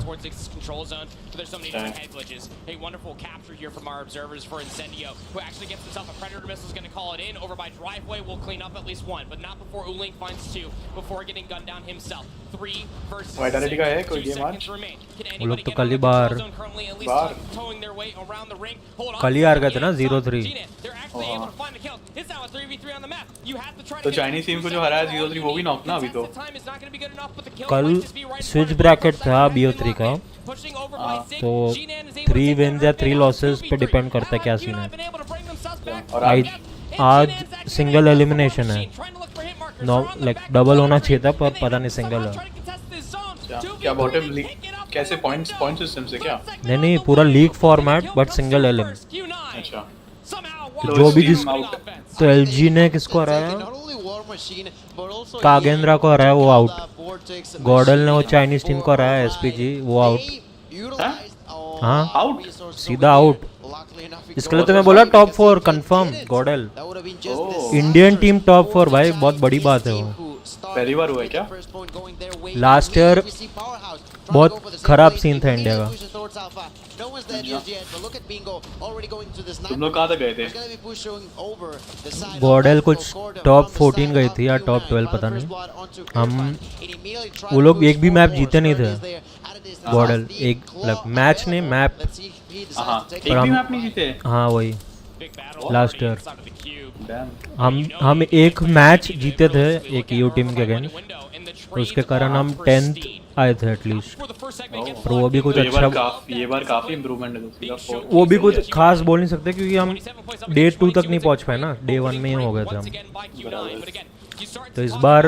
There's so many different head glitches. A wonderful capture here from our observers for Incendio, who actually gets himself a Predator missile. Is going to call it in. Over by Driveway, will clean up at least one, but not before Ulink finds 2, before getting gunned down himself. 3 versus 6. का है कोई 2 game आज? seconds remain. Can वो anybody लोग तो get कल ही out of the बाहर control zone currently? At least towing their way around the ring. Hold on. कल ही हार गए थे ना 0-3 They're actually able to find the kill. It's now a 3v3 on the map. You have to try to तो Chinese team को जो हराया 0-3 वो भी नॉक ना अभी तो कल स्विच ब्रैकेट था BO3 का तो 3 विन्स या 3 लॉसेस पे डिपेंड करता है क्या सीन है और आज सिंगल एलिमिनेशन है नो लाइक डबल होना चाहिए था पर पता नहीं सिंगल है क्या बॉटम लीग कैसे पॉइंट सिस्टम से क्या नहीं पूरा लीग फॉर्मेट बट सिंगल एलिम अच्छा जो भी जिस तो एलजी ने किसको हराया कागेंद्रा को हराया वो आउट गॉडल ने वो चाइनीज टीम को हराया एसपीजी वो आउट हाँ आउट सीधा आउट इसके लिए तो मैं बोला top 4 confirm गॉडल Indian team top 4 भाई बहुत बड़ी बात है वो पहली बार हुआ है क्या लास्ट ईयर बहुत खराब सीन था इंडिया का तुम लोग कहाँ तक गए थे गॉडल कुछ टॉप 14 गई थी या टॉप 12 पता नहीं हम वो लोग एक भी मैप जीते नहीं थे गॉडल एक मैच नहीं मैप एक भी मैप नहीं जीते हाँ वही लास्ट ईयर हम एक मैच जीते थे एक यू टीम के अगेंस्ट उसके कारण हम 10th आए थे एटलीस्ट, पर वो भी कुछ अच्छा, ये बार काफी इम्प्रूवमेंट है। वो भी कुछ खास बोल नहीं सकते क्योंकि हम डे 2 तक नहीं पहुंच पाए ना, डे 1 में ही हो गए थे हम। तो इस बार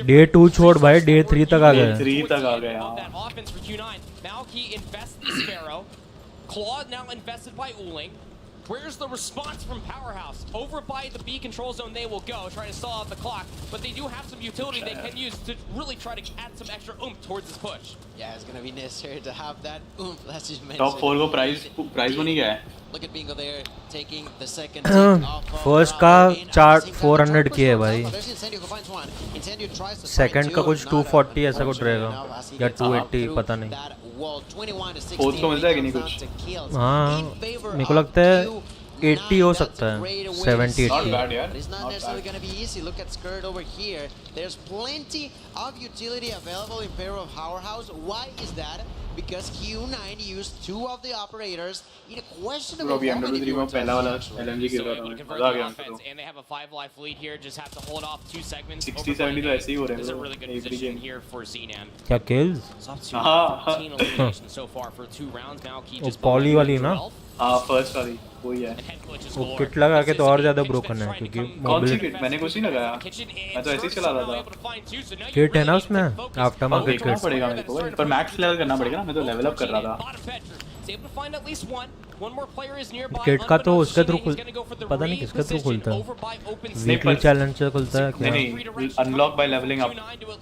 डे 2 छोड़ भाई डे 3 तक आ गए। 3 तक आ गए। Claude now invested by Uling. Where's the response from Powerhouse? Over by the B control zone they will go, trying to stall out the clock, but they do have some utility they can use to really try to add some extra oomph towards this push. Yeah, it's going to be necessary to have that oomph, as you mentioned. Top 4 को price बनी गया है। Look at Bingo there, taking the second off first का 400 की है भाई, second का कुछ 240 ऐसा कुछ रहेगा या 280 पता नहीं। फोर्थ को मिलता है कि नहीं कुछ? हाँ मेरे को लगता है 80 हो सकता है, 70-80। It's not necessarily going to be easy. Look at Skirt over here. There's plenty of utility available in favor of Powerhouse. Why is that? Because Q9 used 2 of the operators in a questionable moment. पहला वाला LMG गिर रहा था, मजा आ गया हमको। And they have a 5-life lead here. Just have to hold off 2 segments. 60-70 तो ऐसे ही हो रहे हैं। This is a really good position here for Zenan. क्या kills? हाँ 15 eliminations so far for 2 rounds. Now Key just poly वाली ना? हाँ फर्स्ट वाली वही है। वो किट लगा के तो और ज्यादा ब्रोकन है क्योंकि कौन सी किट? मैंने कुछ नहीं लगाया, मैं तो ऐसे ही चला रहा था। किट है ना उसमें आफ्टर मार्केट किट। पड़ेगा मेरे को पर मैक्स लेवल करना पड़ेगा ना, मैं तो लेवल अप कर रहा था। किट का तो उसके थ्रू पता नहीं किसके थ्रू खुलता है, वीकली चैलेंज से खुलता है क्या? नहीं अनलॉक बाय लेवलिंग अप।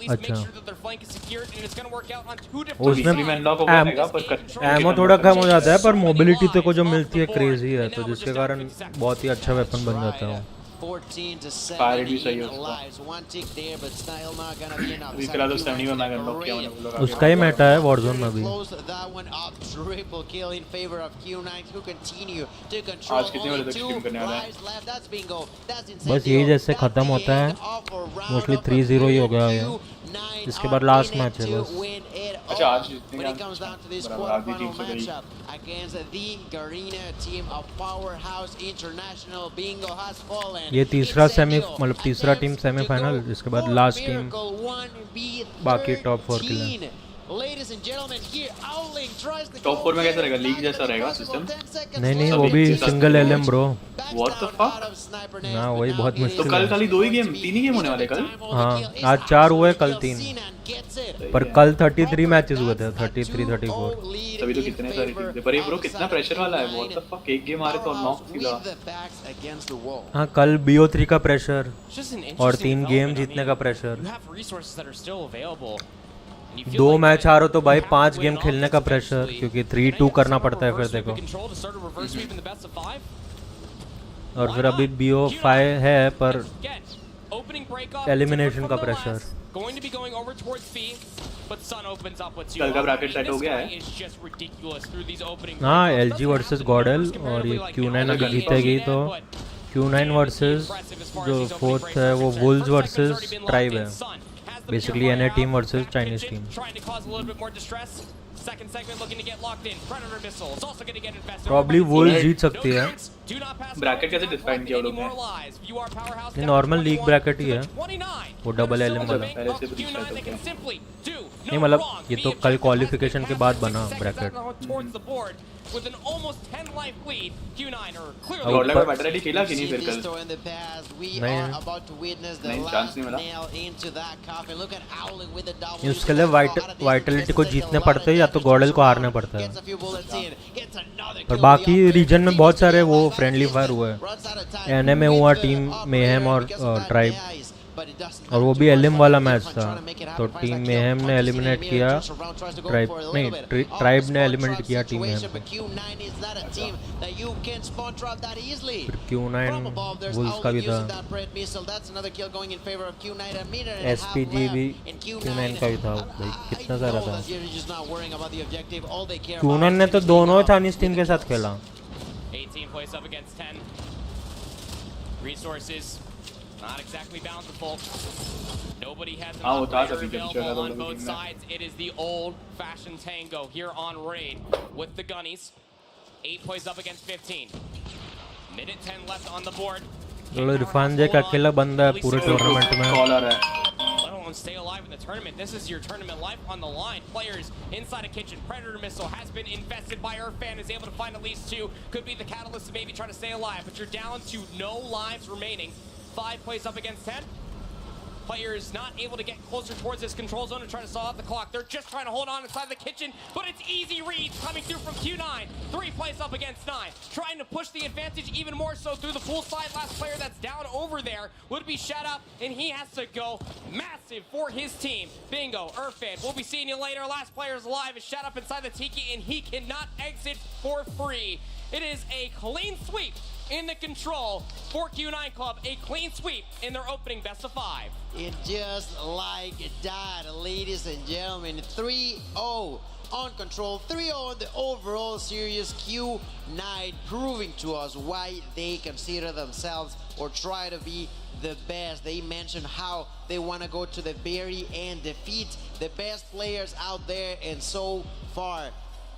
अच्छा उसमें एमो थोड़ा कम हो जाता है पर मोबिलिटी तो को जो मिलती है क्रेजी है, तो जिसके कारण बहुत ही अच्छा वेपन बन जाता है। 14 to 7 lives. One tick there, but still not gonna be enough. उसका ही मेटा है Warzone में भी। That one up, triple kill in favor of Q9 who continue to control. Only 2 lives left. That's Bingo. That's insane. बस यही जैसे खत्म होता है, मोस्टली 3-0 ही हो गया है, इसके बाद लास्ट मैच है बस। अच्छा आज when it comes down to this quarterfinal matchup against the Garena team of Powerhouse International, Bingo has fallen. ये तीसरा सेमी मतलब तीसरा टीम सेमीफाइनल, जिसके बाद लास्ट टीम बाकी टॉप 4 के लिए। Ladies and gentlemen, here Owling tries to top 4 में कैसा रहेगा? लीग जैसा रहेगा सिस्टम? नहीं वो भी single LM bro. What the fuck? ना वही बहुत मुश्किल तो कल खाली 2 ही गेम 3 ही गेम होने वाले कल? हाँ आज 4 हुए कल 3, पर कल 33 मैचेस हुए थे, 33-34। तभी तो कितने सारे टीम थे, पर ये ब्रो कितना प्रेशर वाला है। What the fuck, एक गेम आ रहे तो नॉक सीधा। हाँ कल BO3 का प्रेशर और 3 गेम जीतने का प्रेशर, 2 मैच हारो तो भाई 5 गेम खेलने का प्रेशर, क्योंकि 3-2 करना पड़ता है फिर देखो। और फिर अभी BO5 है पर एलिमिनेशन का प्रेशर। कल का ब्रैकेट सेट हो गया है। हाँ LG वर्सेस गॉडल, और ये Q9 अभी जीतेगी तो Q9 वर्सेस जो 4th है वो वुल्स वर्सेस ट्राइब है, basically NA team versus Chinese team. Probably Wolves जीत सकती है। ब्रैकेट कैसे डिफाइन किया लोगों ने? नॉर्मल लीग ब्रैकेट ही है, वो डबल एलएम वाला नहीं, मतलब ये तो कल क्वालिफिकेशन के बाद बना bracket. with an almost 10 life lead. Q9 are clearly Godlike better ready खेला कि नहीं फिर कल? नहीं चांस नहीं मिला। उसके लिए वाइटलिटी को जीतने पड़ते हैं या तो गॉडल को हारना पड़ता है, पर बाकी रीजन में बहुत सारे वो फ्रेंडली फायर हुए हैं। NA में हुआ टीम मेहम और ट्राइब, और वो भी एलएम वाला मैच था, तो टीम मेहम ने एलिमिनेट किया ट्राइब, नहीं ट्राइब ने एलिमिनेट किया टीम मेहम को। फिर Q9 वुल्स का भी था, SPG भी Q9 का भी था भाई, कितना सारा था। Q9 ने तो दोनों चाइनीज टीम के साथ खेला। Not exactly bountiful. Nobody has enough pressure available on both sides. It is the old-fashioned tango here on Raid with the gunnies. 8 points up against 15. Minute 10 left on the board. Irfan जे का अकेला बंदा है पूरे tournament में। Call आ रहा है। and stay alive in the tournament. This is your tournament life on the line. Players inside a kitchen. Predator missile has been invested by Earthfan, is able to find at least 2. Could be the catalyst to maybe try to stay alive, but you're down to no lives remaining. 5 plays up against 10. Players not able to get closer towards this control zone and try to stall out the clock. They're just trying to hold on inside the kitchen, but it's easy reads coming through from Q9. 3 plays up against 9. Trying to push the advantage even more so through the pool side. Last player that's down over there would be shut up, and he has to go massive for his team. Bingo, Earthfan, we'll be seeing you later. Last player's alive is shut up inside the Tiki, and he cannot exit for free. It is a clean sweep in the control for Q9 Club, a clean sweep in their opening best of 5. It just like that, ladies and gentlemen. 3-0 on control, 3-0 on the overall series. Q9 proving to us why they consider themselves or try to be the best. They mentioned how they want to go to the very end, defeat the best players out there, and so far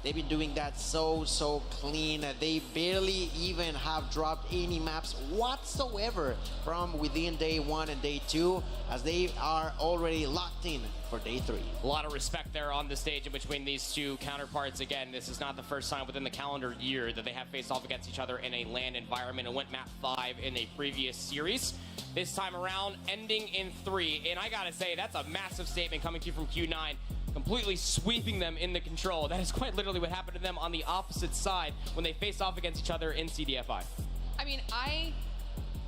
they've been doing that so clean. They barely even have dropped any maps whatsoever from within day 1 and day 2, as they are already locked in for day 3. A lot of respect there on the stage in between these two counterparts. Again, this is not the first time within the calendar year that they have faced off against each other in a LAN environment and went map 5 in a previous series. This time around, ending in 3. And I gotta say, that's a massive statement coming through from Q9. Completely sweeping them in the control. That is quite literally what happened to them on the opposite side when they faced off against each other in CDFI. I mean,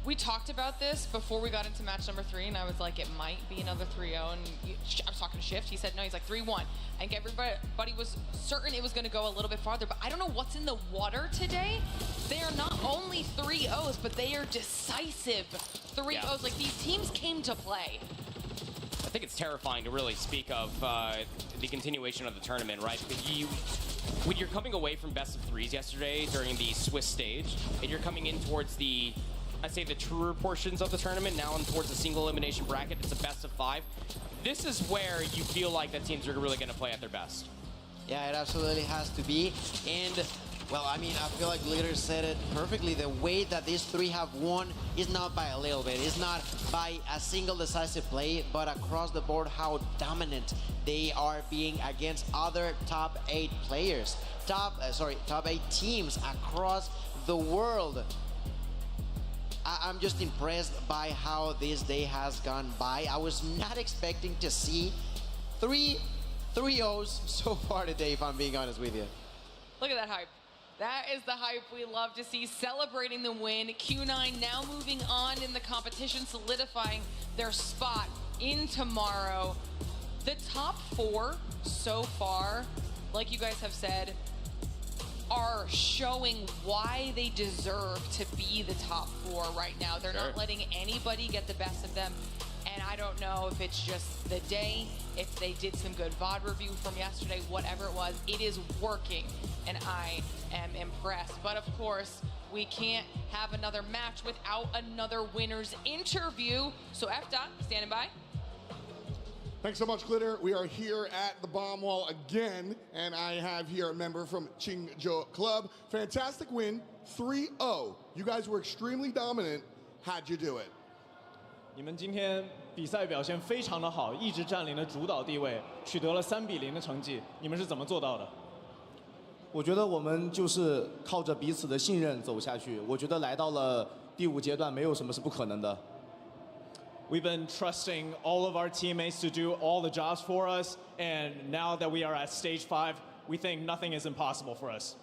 we talked about this before we got into match number 3, and I was like, it might be another 3-0, and I was talking to Shift. He said, no, he's like 3-1. I think everybody was certain it was going to go a little bit farther, but I don't know what's in the water today. They are not only 3-0s, but they are decisive 3-0s. Yeah. Like, these teams came to play. I think it's terrifying to really speak of the continuation of the tournament, right? Because when you're coming away from best of 3s yesterday during the Swiss stage, and you're coming in towards the, I'd say, the truer portions of the tournament, now in towards the single elimination bracket, it's a best of 5. This is where you feel like that teams are really going to play at their best. Yeah, it absolutely has to be. And well, I mean, I feel like Glitter said it perfectly. The way that these 3 have won is not by a little bit. It's not by a single decisive play, but across the board how dominant they are being against other top 8 players. Top 8 teams across the world. I'm just impressed by how this day has gone by. I was not expecting to see 3-0s so far today, if I'm being honest with you. Look at that hype. That is the hype we love to see, celebrating the win. Q9 now moving on in the competition, solidifying their spot in tomorrow. The top 4 so far, like you guys have said, are showing why they deserve to be the top 4 right now. They're not letting anybody get the best of them. And I don't know if it's just the day, if they did some good VOD review from yesterday, whatever it was, it is working. And I am impressed. But of course, we can't have another match without another winner's interview. So Efta, standing by. Thanks so much, Glitter. We are here at the bomb wall again, and I have here a member from Qingzhou Club. Fantastic win, 3-0. You guys were extremely dominant. How'd you do it? 你们今天比赛表现非常的好，一直占领了主导地位，取得了3-0的成绩。你们是怎么做到的？我觉得我们就是靠着彼此的信任走下去。我觉得来到了第5阶段，没有什么是不可能的。We've been trusting all of our teammates to do all the jobs for us, and now that we are at stage 5, we think nothing is impossible for us.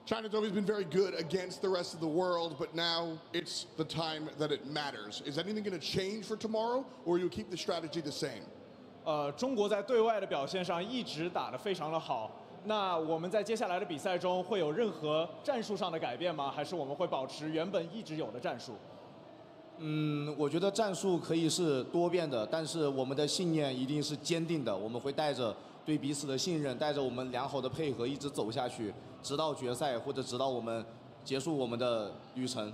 China's always been very good against the rest of the world, but now it's the time that it matters. Is anything going to change for tomorrow, or will you keep the strategy the same? 中国在对外的表现上一直打得非常的好。那我们在接下来的比赛中会有任何战术上的改变吗？还是我们会保持原本一直有的战术？我觉得战术可以是多变的，但是我们的信念一定是坚定的。我们会带着对彼此的信任，带着我们良好的配合，一直走下去，直到决赛或者直到我们结束我们的旅程。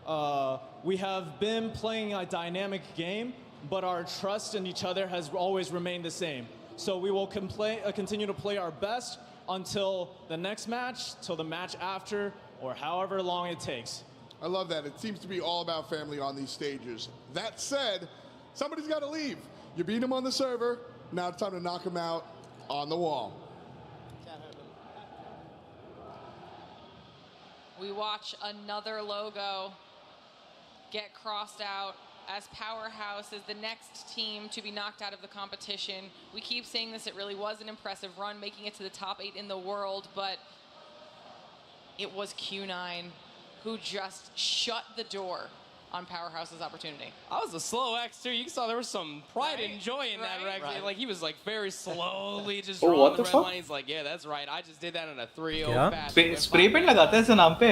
We have been playing a dynamic game, but our trust in each other has always remained the same. So we will continue to play our best until the next match, till the match after, or however long it takes. I love that. It seems to be all about family on these stages. That said, Somebody's got to leave. You beat him on the server. Now it's time to knock him out on the wall. We watch another logo get crossed out as Powerhouse is the next team to be knocked out of the competition. We keep saying this, it really was an impressive run, making it to the top 8 in the world, but it was Q9 who just shut the door on Powerhouse's opportunity. That was a slow X too. You saw there was some pride and joy in that red. Like he was like very slowly just drawing the red line. He's like, yeah, that's right. I just did that in a 3-0 fast. Spray paint लगाते हैं इस नाम पे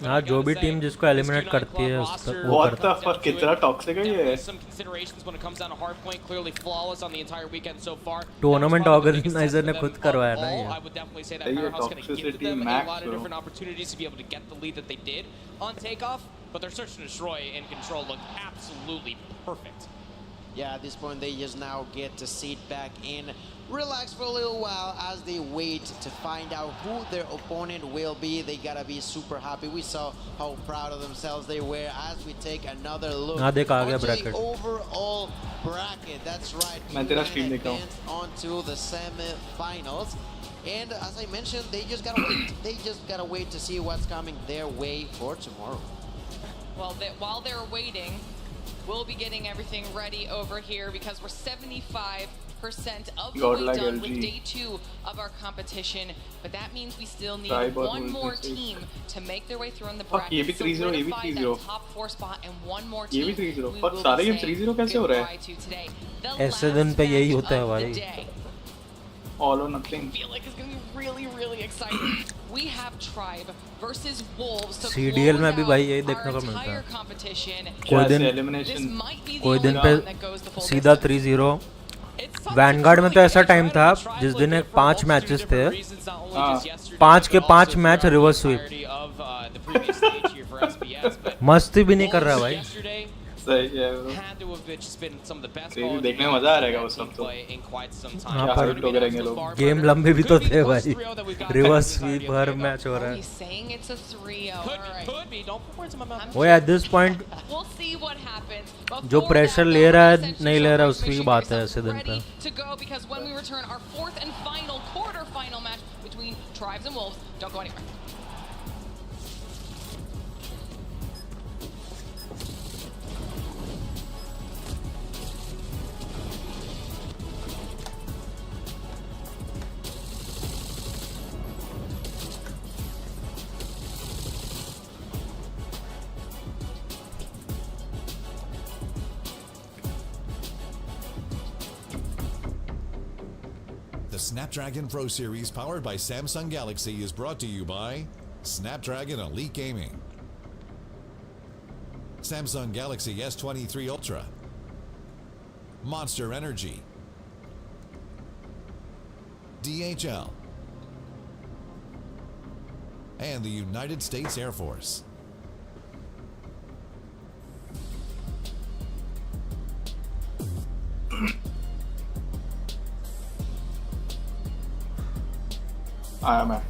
हाँ जो भी team जिसको eliminate करती है उसका वो What the fuck कितना टॉक्सिक है ये some considerations when it comes down to hardpoint. Clearly flawless on the entire weekend so far. Tournament organiser ने खुद करवाया ना ये I would definitely say that Powerhouse going to give them a lot of different opportunities to be able to get the lead that they did on takeoff. But their search and destroy and control look absolutely perfect. Yeah, at this point they just now get to sit back in, relax for a little while as they wait to find out who their opponent will be. They gotta be super happy. We saw how proud of themselves they were as we take another look onto the overall bracket. That's right. Advanced onto the semi-finals. And as I mentioned, they just gotta wait. They just gotta wait to see what's coming their way for tomorrow. Well, while they're waiting, we'll be getting everything ready over here because we're 75% of the way done with day 2 of our competition. But that means we still need one more team to make their way through in the bracket, solidify that top 4 spot, and one more team we will be saying goodbye to today. The last match of the day. All or nothing. I feel like it's going to be really, really exciting. We have Tribe versus Wolves to CDL में भी भाई यही देखने को मिलता है कोई दिन पे सीधा 3-0 वैनगार्ड में तो ऐसा टाइम था जिस दिन एक 5 मैचेस थे 5 के 5 मैच रिवर्स स्वीप मस्ती भी नहीं कर रहा भाई सही है देखने में मजा आ रहेगा उस वक्त तो हाँ पर गेम लंबे भी तो थे भाई रिवर्स स्वीप हर मैच हो रहा है वो एट दिस पॉइंट जो प्रेशर ले रहा है नहीं ले रहा उसकी बात है ऐसे दिन पे The Snapdragon Pro Series powered by Samsung Galaxy is brought to you by Snapdragon Elite Gaming, Samsung Galaxy S23 Ultra, Monster Energy, DHL, and the United States Air Force. आया मैं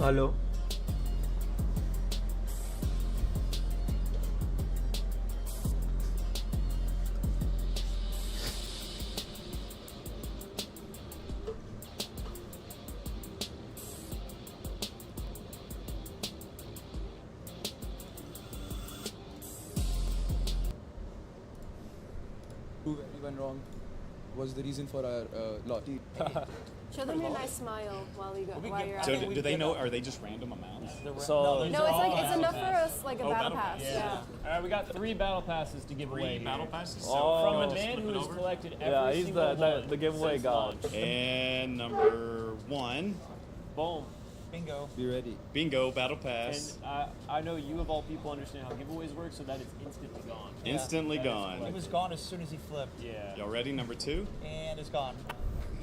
hello Went wrong. was the reason for our loss. Show them your nice smile while you're So at do they know? Are they just random amounts? So No, it's enough for us, like a battle pass. Yeah. All right, we got 3 battle passes to give away. 3 battle passes. So From a man who has collected every he's single one the giveaway since god. launch. And number 1. Boom. Bingo. Be ready. Bingo, battle pass. And I know you of all people understand how giveaways work, so that is instantly gone. Instantly That is gone. It was gone as soon as he flipped. Yeah. Y'all ready? Number 2? And it's gone.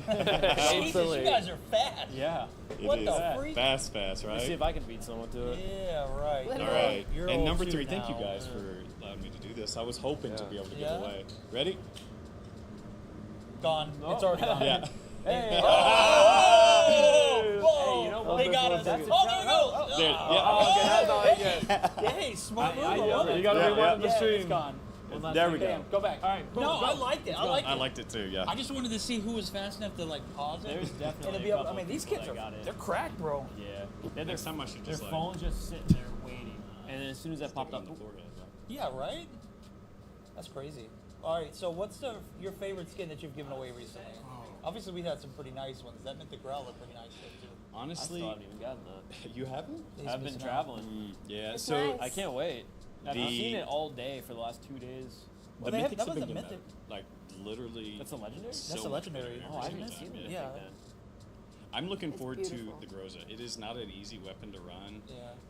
Jesus, you guys are fast. Yeah. What It the is freak? fast, Let's right? see if I can beat someone to it. Yeah, right. All right. You're And old number too 3, thank you now. guys for allowing me to do this. I was hoping to be able to give Yeah? away. Ready? Gone. Oh. It's already gone. Yeah. Hey. Oh! Whoa! Hey, you know what? They got us. That's Oh, there it goes. There, Yeah, hey, smart move. I I love it. You gotta rewind the Yeah, stream. it's gone. There we go. Go back. All right. Boom, No, go. I liked it. I liked it. I liked it too, yeah. I just wanted to see who was fast enough to like pause it. There's definitely and to be a able, I couple mean, these people kids that got it. they're cracked, bro. Yeah. Next time I should Their just like phone's just sitting there waiting, and then as soon as that popped stick up, it on the forehead. Yeah, right. That's crazy. All right, so what's your favorite skin that you've given away recently? Obviously, we've had some pretty nice ones. That meant the Growl looked pretty nice too. Honestly, I still haven't even gotten that. You haven't? I've been traveling. Yeah. It's So nice. I can't wait. I've The- seen it all day for the last 2 days. Well, the they have- mythics that have was been a getting mythic. better. Like literally. That's a legendary? so That's a much legendary. better Oh, I every haven't single seen time, it. Yeah. Then. I'm looking It's forward beautiful. to the Groza. It is not an easy weapon to run,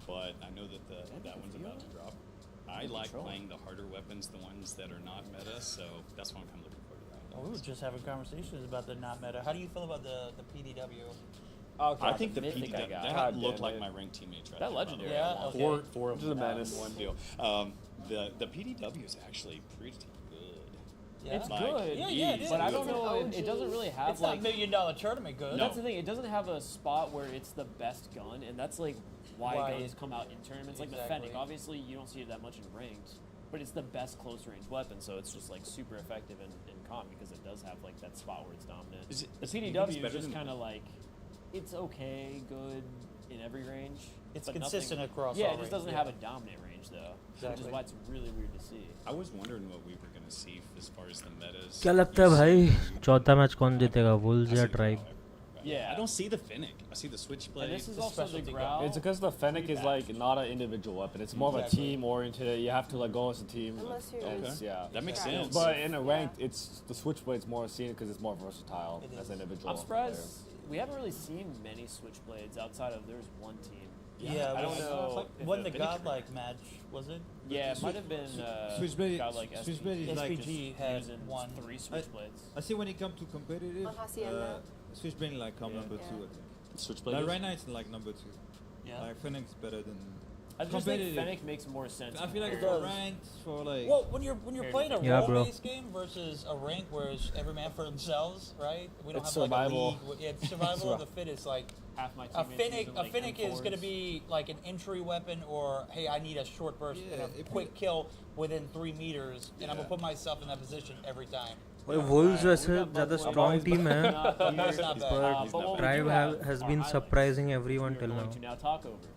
but I know that that one's about to drop. I like playing the harder weapons, the ones that are not meta, so that's what I'm kind of looking forward to that. Oh, we were just having conversations about the not meta. How do you feel about the PDW? I think the mythic I PDW got. that God looked damn like it. my ranked teammates right That there, by the legendary. way. Yeah, okay. Four of This is a them madness. in one deal. The PDW is actually pretty good. Yeah. It's Like, good. Yeah, it is. But I don't It's an know. OG. It doesn't really have It's like. not $1 million tournament good. That's the thing. It doesn't have a spot where it's the best gun, and that's like why Right. guns come out in tournaments. Like the Exactly. Fennec, obviously you don't see it that much in ranked, but it's the best close range weapon, so it's just like super effective in comp because it does have like that spot where it's dominant. Is it- The you think it's PDW is better just than- kind of like it's okay, good in every range. It's but consistent nothing, across Yeah, all it just range, doesn't yeah. have a dominant range though, which Exactly. is why it's really weird to see. I was wondering what we were going to see as far as the metas. क्या लगता है भाई चौथा match कौन जीतेगा Wolves या tribe? Yeah. I don't see the Fennec. I see the Switchblade. And this is also the Growl. It's because the Fennec is like not an individual weapon. It's more of a team oriented. You have to like go as a team. Unless you're And Okay. yeah, That makes sense. But in a ranked, it's the Switchblade's more seen because it's more versatile as an individual. I'm surprised we haven't really seen many Switchblades outside of there's one team. Yeah, I don't know. if When the Fennec- Godlike match, was it? Yeah, it might have been Switchblade- Godlike Switchblade is like SPG had using one. 3 Switchblades. I see when it comes to competitive, On Hacienda. Switchblade like come number Yeah. 2, I think. Switchblade. Like is- right now it's like number 2. Yeah. Like Fennec is better than I just think competitive. Fennec makes more sense. I feel like compared- for ranked, for like Well, when you're playing a Yeah, bro. role-based game versus a rank where it's every man for themselves, right? We don't It's have survival. like a league. Yeah, it's survival of the fittest. Like half my a teammates using, like, Fennec is going to M4s. be like an entry weapon, or hey, I need a short burst and Yeah, a if quick kill within 3 meters, and I'm gonna Yeah. put myself in that position every time. भाई Wolves वैसे ज़्यादा strong team है That's not bad. but Tribe has been surprising everyone till now. Going to now talk over.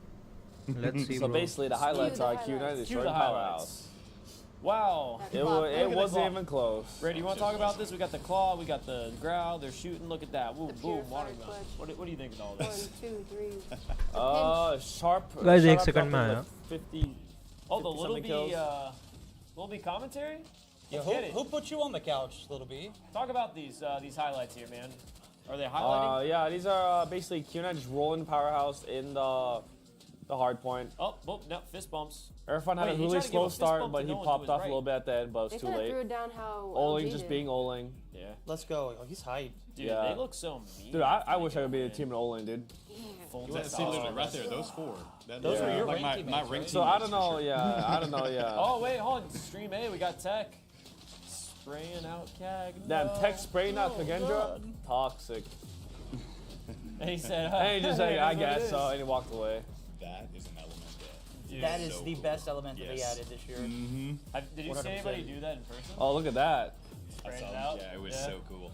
Let's see, So bro. basically, the highlights are highlights. Q9 Cue destroyed the Powerhouse. Wow. It Look at the wasn't claw. even close. Brady, you want to talk about this? We got the claw, we got the growl, they're shooting. Look at that. Boom, The boom, water purified gun. clutch. What do you think of all 1, this? 2, 3. Sharp. Guys, Sharp एक second में dropped आया. like 50. Oh, the Little 50-something B, kills. Little B commentary? Yeah, Let's get it. who put you on the couch, Little B? Talk about these highlights here, man. Are they highlighting? Yeah, these are basically Q9 just rolling Powerhouse in the hard point. Oh, no, fist bumps. Irfan had Wait, a he really tried to give slow a fist start, bump but to he no one popped to his off a right. little bit at the end, but it They was too kind of late. threw it down how Oling LG just did. being Oling. Yeah. Let's go. Oh, he's hyped. Dude, Yeah. they look so mean. Dude, I wish I could be a team in Oling, dude. Full See, look, right there, those 4. Those were your like ranked my teammates, ranked right? So I teammates don't for know, sure. yeah, I don't know, yeah. Oh, wait, hold on. Stream A, we got Tech. Spraying out Cag. Damn, No. Tech spraying out Oh, Kendra, God. toxic. And he said, And he just like, I "It is what it guess is." so, and he walked away. That is an element that That is so the cool. best element that they Yes. added this year. Mm-hmm. Did you see 100%. anybody do that in person? Oh, look at that. Spraying it out? Yeah, it was Yeah. so cool.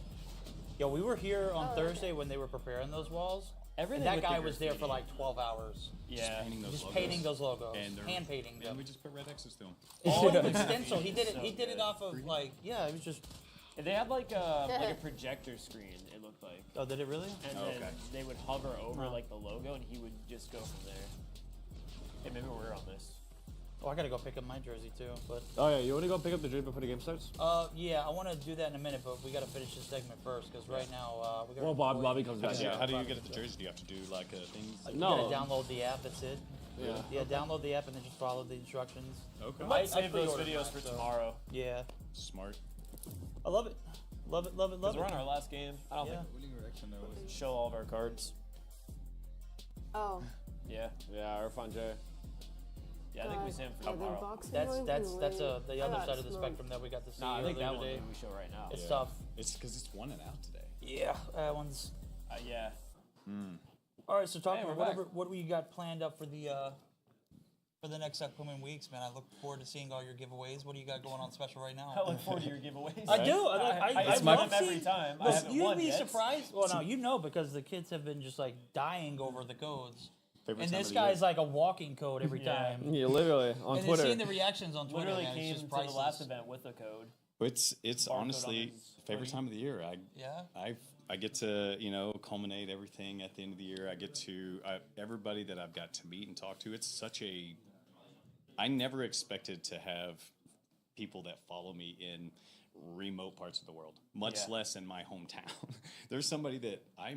Yo, we were here on Oh, Thursday when they were preparing those walls. Everything And with that the guy was there for graffiti. like 12 hours. Yeah. Painting those Just logos. painting those logos. And they're- Hand painting them. And we just put red X's to them. All in stencil. He did it. So He did it good. off of like, yeah. It was just They had like a projector screen. It looked like. Oh, did it really? And then they would hover over like the logo, and he would just go from there. Hey, maybe we're on this. Oh, I gotta go pick up my jersey too. But oh yeah, you want to go pick up the jersey before the game starts? Yeah, I want to do that in a minute, but we gotta finish this segment first because right now we got. Well, Bobby comes back. How do you get the jersey? Do you have to do like a thing? You gotta download the app. That's it. Yeah, download the app and then just follow the instructions. Okay. We might save those videos for tomorrow. Yeah. Smart. I love it. Love it. We're on our last game. I don't think we show all of our cards. Oh. Yeah. Yeah, our fun Jay. Yeah, I think we saved for tomorrow. That's the other side of the spectrum that we got to see. I think that one today. we show right now. It's tough. It's because it's 1 and out today. Yeah, that one's. Yeah. All right, so talk about what we got planned up for the next upcoming weeks, man. I look forward to seeing all your giveaways. What do you got going on special right now? I look forward to your giveaways. I do. I love them every time. You'd be surprised. Well, no, you know because the kids have been just like dying over the codes. And this guy's like a walking code every time. Yeah, literally on and Twitter. And seeing the reactions on Twitter, literally man, came it's just to the last event with a code. It's honestly favorite time of the year. I get to culminate everything at the end of the year. I get to everybody that I've got to meet and talk to. It's such a I never expected to have people that follow me in remote parts of the world, much less in my hometown. There's somebody that I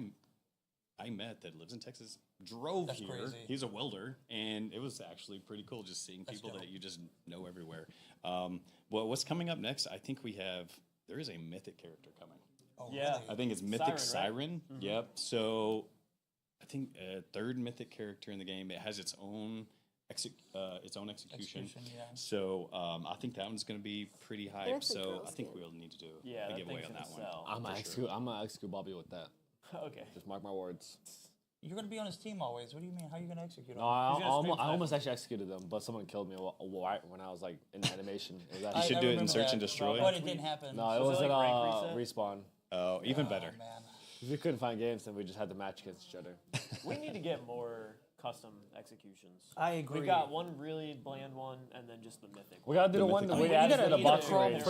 met that lives in Texas, drove here. Crazy. He's a welder, and it was actually pretty cool just seeing people that you just know everywhere. Well, what's coming up next? I think there is a mythic character coming. Oh, yeah. Really? I think it's Mythic Siren. Siren. Yep. So I think a third mythic character in the game. It has its own execution. Yeah. So I think that one's going to be pretty hype. So I think we'll need to do a giveaway on that one. I'm gonna execute Bobby with that. Okay. Just mark my words. You're gonna be on his team always. What do you mean? How are you gonna execute him? No, I almost actually executed them, but someone killed me when I was like in animation. You should do it in Search and Destroy. But it didn't happen. No, it was like respawn. Oh, even better. Man. If we couldn't find games, then we just had to match against each other. We need to get more custom executions. I agree. We got one really bland one, and then just the mythic. We gotta do the one where they added the boxing ring.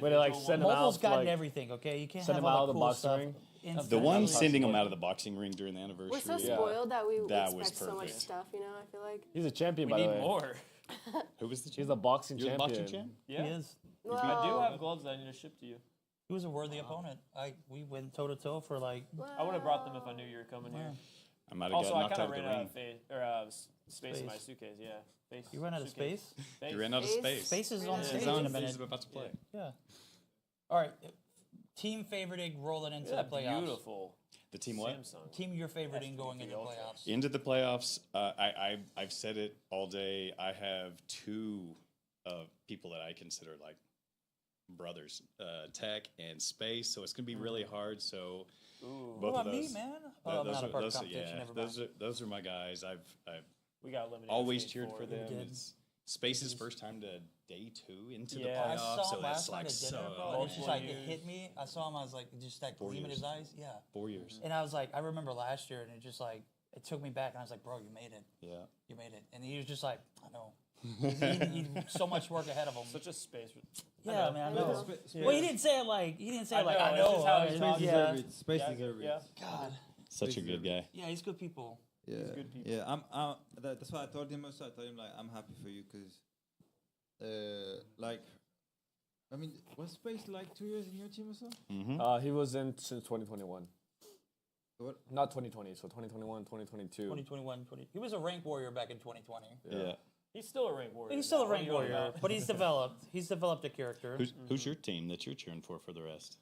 Where they like send them out. Mobile's gotten everything. Okay, you can't send have them out all of the the cool boxing stuff. ring. The one sending him out of the boxing ring during the anniversary. We're so spoiled that we that was expect so much perfect. stuff, you know, I feel like. He's a champion, We by the need way. more. Who was the champ? He's a boxing You're champion. the boxing champ? Yeah. He is. I do have gloves that I need to ship to you. He was a worthy opponent. We went toe to toe for like. I would have brought them if I knew you were coming here. I might have Also, got I knocked kind out of of the ran ring. out of space in my suitcase. Yeah. You ran out of space? You ran out of space. Space is on stage He's in a minute. He's about to play. Yeah. All right. Team favoriting rolling into the playoffs. Beautiful. The team what? Samsung. Team you're favoriting going into playoffs. Into the playoffs, I've said it all day. I have two people that I consider like brothers, Tech and Space. So it's going to be really hard. So both of those. Me, man? Oh, I'm not a part of competition. Never mind. Those are my guys. I've we got eliminated always stage cheered 4. for them. It's Space's first time to day 2 into the I playoffs. saw So him that's last like night at dinner, bro. And it's just like, it hit me. I saw him, I was like, just that 4 gleam in years. his eyes. Yeah. 4 years. And I was like, I remember last year, and it just like, it took me back, and I was like, bro, you made it. Yeah. You made it. And he was just like, I know. he so much work ahead of him. Such a space. Yeah, man. I know. Yeah. Well, he didn't say it like, I know. know. How he talks. Yeah. Space deserves it. Yeah. God. Such a good guy. Yeah, he's good people. Yeah, He's good people. yeah. That's why I told him also. I told him like I'm happy for you because, like, I mean, was Space like 2 years in your team or so? Mm-hmm. He was in since 2021. What? Not 2020, so 2021, 2022. 2021, he was a rank warrior back in 2020. Yeah. He's still a rank warrior. He's still a now. rank warrior, but he's developed. He's developed a character. Who's your team that you're cheering for the rest?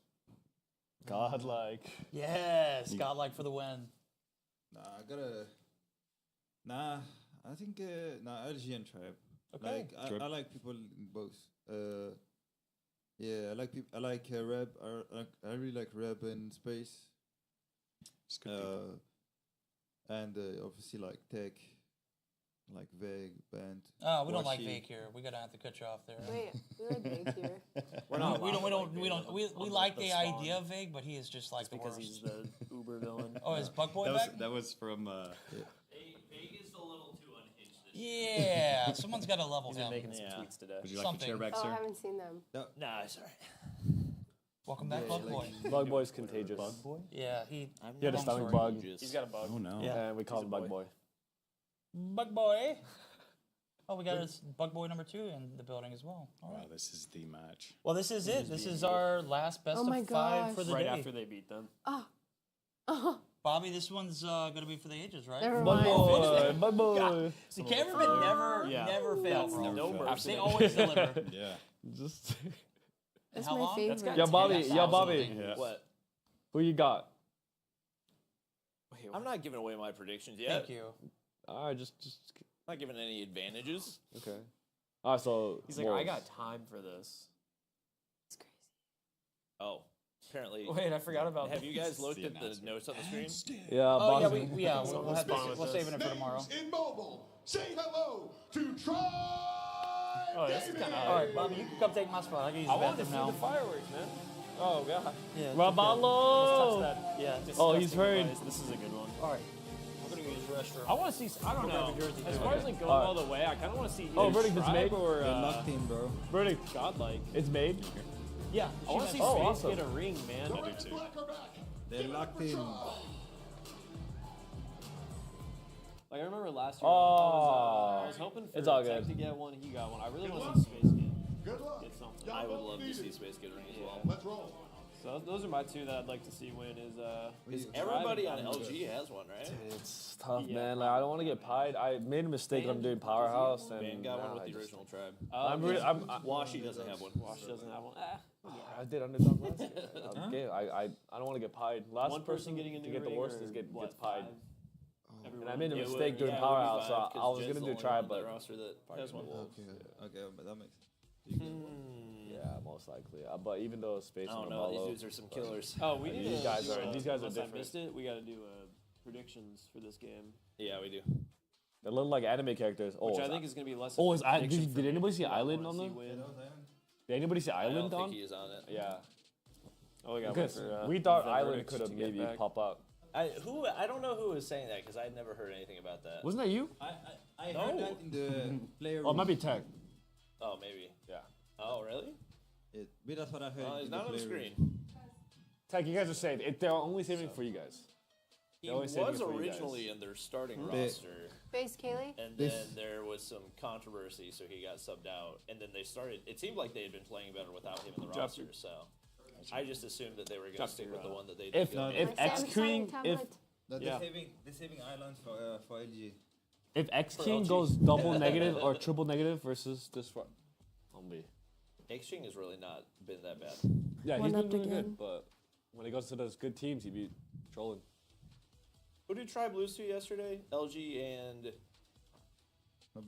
Godlike. Yes, Godlike for the win. I think LG and Tribe. Okay. Like I like people in both. Yeah, I like people. I like Reb. I really like Reb and Space. It's good people. And obviously like Tech, like Vague, Band. Oh, we don't like Washi. Vague here. We're gonna have to cut you off there. Wait, we like Vague here. We like the idea of Vague, but he is just like because the he's worst. the Uber villain. Oh, is Buckboy back? That was from. Vegas is a little too unhinged. Yeah, someone's got to level He's been him. making some tweets today. Would you like a chair back, Oh, sir? I haven't seen them. Nah, it's alright. Welcome back, Bug Boy. Bug Boy's contagious. Bug Boy? Yeah, he had a stomach bug. He's got a bug. Oh no. Yeah. And we call him Bug Boy. Bug Boy. Oh, we got his Bug Boy number 2 in the building as well. All right. Wow, this is the match. Well, this is it. This is our last best of 5 for the right day. after they beat them. Bobby, this one's gonna be for the ages, right? Never Bug mind. Boy. Bug Boy. See, cameramen never fail, bro. No mercy. They always deliver. Yeah. Just. That's how my long? favorite. Yo, Bobby. Yo, Bobby. Yeah. What? Who you got? I'm not giving away my predictions yet. Thank you. All right, just. Not giving any advantages. Okay. All right, so. He's like, I got time for this. It's crazy. Oh, apparently. Wait, I forgot about Have this. you guys looked at the notes on the screen? Yeah, Oh, yeah, Bobby. we'll have this. We'll save it for tomorrow. In mobile, say hello to Try. Oh, this is kind of. All right, Bobby, you can come take my spot. I can use the I want to see bathroom now. the fireworks, man. Oh, God. Yeah. Rabalo! Let's touch that. Yeah. Oh, he's hurt. This is a good one. All right. We're gonna use the restroom. I want to see. I don't know. As far as like going Alright. all the way, I kind of want to see. Oh, either verdict is Tribe made? or team, bro. Verdict. Godlike. It's made. Yeah. I want to see Oh, Space awesome. get a ring, man. I do too. They're locked in. Like I remember last year, Oh. I was hoping for It's all Tech good. to get one. He got one. I really want to see Space Good luck. get something. I would love to see Space get a ring as well. Let's roll. So those are my two that I'd like to see win. Is Everybody everybody on on LG has one, right? It's tough, Yeah, man. Like, I don't want to get pied. I made a mistake when I'm doing Powerhouse. And Man got one with I the just- original tribe. Washi doesn't have one. Washi doesn't have one. I did underdog last year. Okay, I don't want to get pied. Last One person getting a to new get the ring worst or is gets what, pied. 5? And I made a It would- mistake doing yeah, it would be Powerhouse, so 5, 'cause I was Jed's gonna the do only tribe, one on but that roster that has one. Okay, but that makes yeah, most likely. But even though Space I don't and know. Amalo, These dudes are some killers. Oh, we need these guys are unless different. I missed it, we got to do predictions for this game. Yeah, we do. They look like anime characters. Oh, Which I think is going to be less. Oh, of is a I, prediction did for anybody me. see I Island wanna on see there? win. Did anybody see I Island don't on? think he is on it. Yeah. Oh, we got Because one for, we thought the Island verdicts could have to get maybe back. pop up. I don't know who was saying that because I'd never heard anything about that. Wasn't that you? I No. heard that in the player Oh, it might be room. Tech. Oh, maybe. Yeah. Oh, really? But that's what I heard. Oh, in he's the not on the player room. screen. Tech, you guys are safe. They're only saving for you guys. He They're only was saving it for you guys. originally in their starting They- roster, Face Kaylee? and This- then there was some controversy, so he got subbed out. And then they started. It seemed like they had been playing better without him in the roster. So I just assumed that they were going to stick with the one that they did. If X King That yeah. they're saving islands for LG. if X For King LG. goes double negative or triple negative versus this front, on me. X-Ching has really not been that bad. Yeah, One he's been upped doing again. good, but when it goes to those good teams, he be trolling. Who did Tribe lose to yesterday? LG and.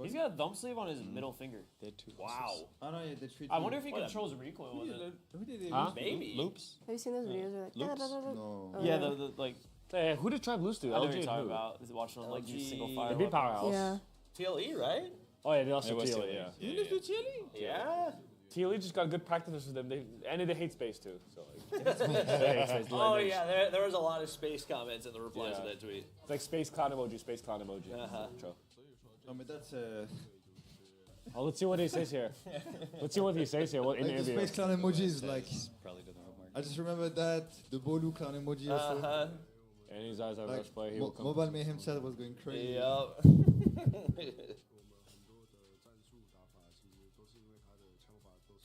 He's got a thumb sleeve on his middle finger. They had 2 Wow. Oh no, yeah, the three. I wonder if he controls recoil with it. Who did they Huh? lose to? Maybe. Loops. Have you seen those videos? They're like, Loops? da-da-da-da. No. Oh, Yeah, the like. Hey, who did Tribe lose to? I know what LG you're and talking who? about. Is watching on like these single They fire. beat Powerhouse. Yeah. TLE, right? Oh yeah, they lost It to was TLE. TLE, Yeah. yeah. You lose to TLE? Yeah. TLE just got good practice with them. They hate space too. So like, they hate space. Oh yeah, there was a lot of space comments in the replies to Yeah. that tweet. It's like space clown emoji, space clown emoji. Uh-huh. True. No, but that's Oh, let's see what he says here. Let's see what he says here. What in like the the interview? space clown emoji is like. Probably doesn't have market. I just remember that the Bolu clown emoji also. Uh-huh. And his eyes are Like, rush play. He will come. Mobile Mayhem chat was going crazy. Yep.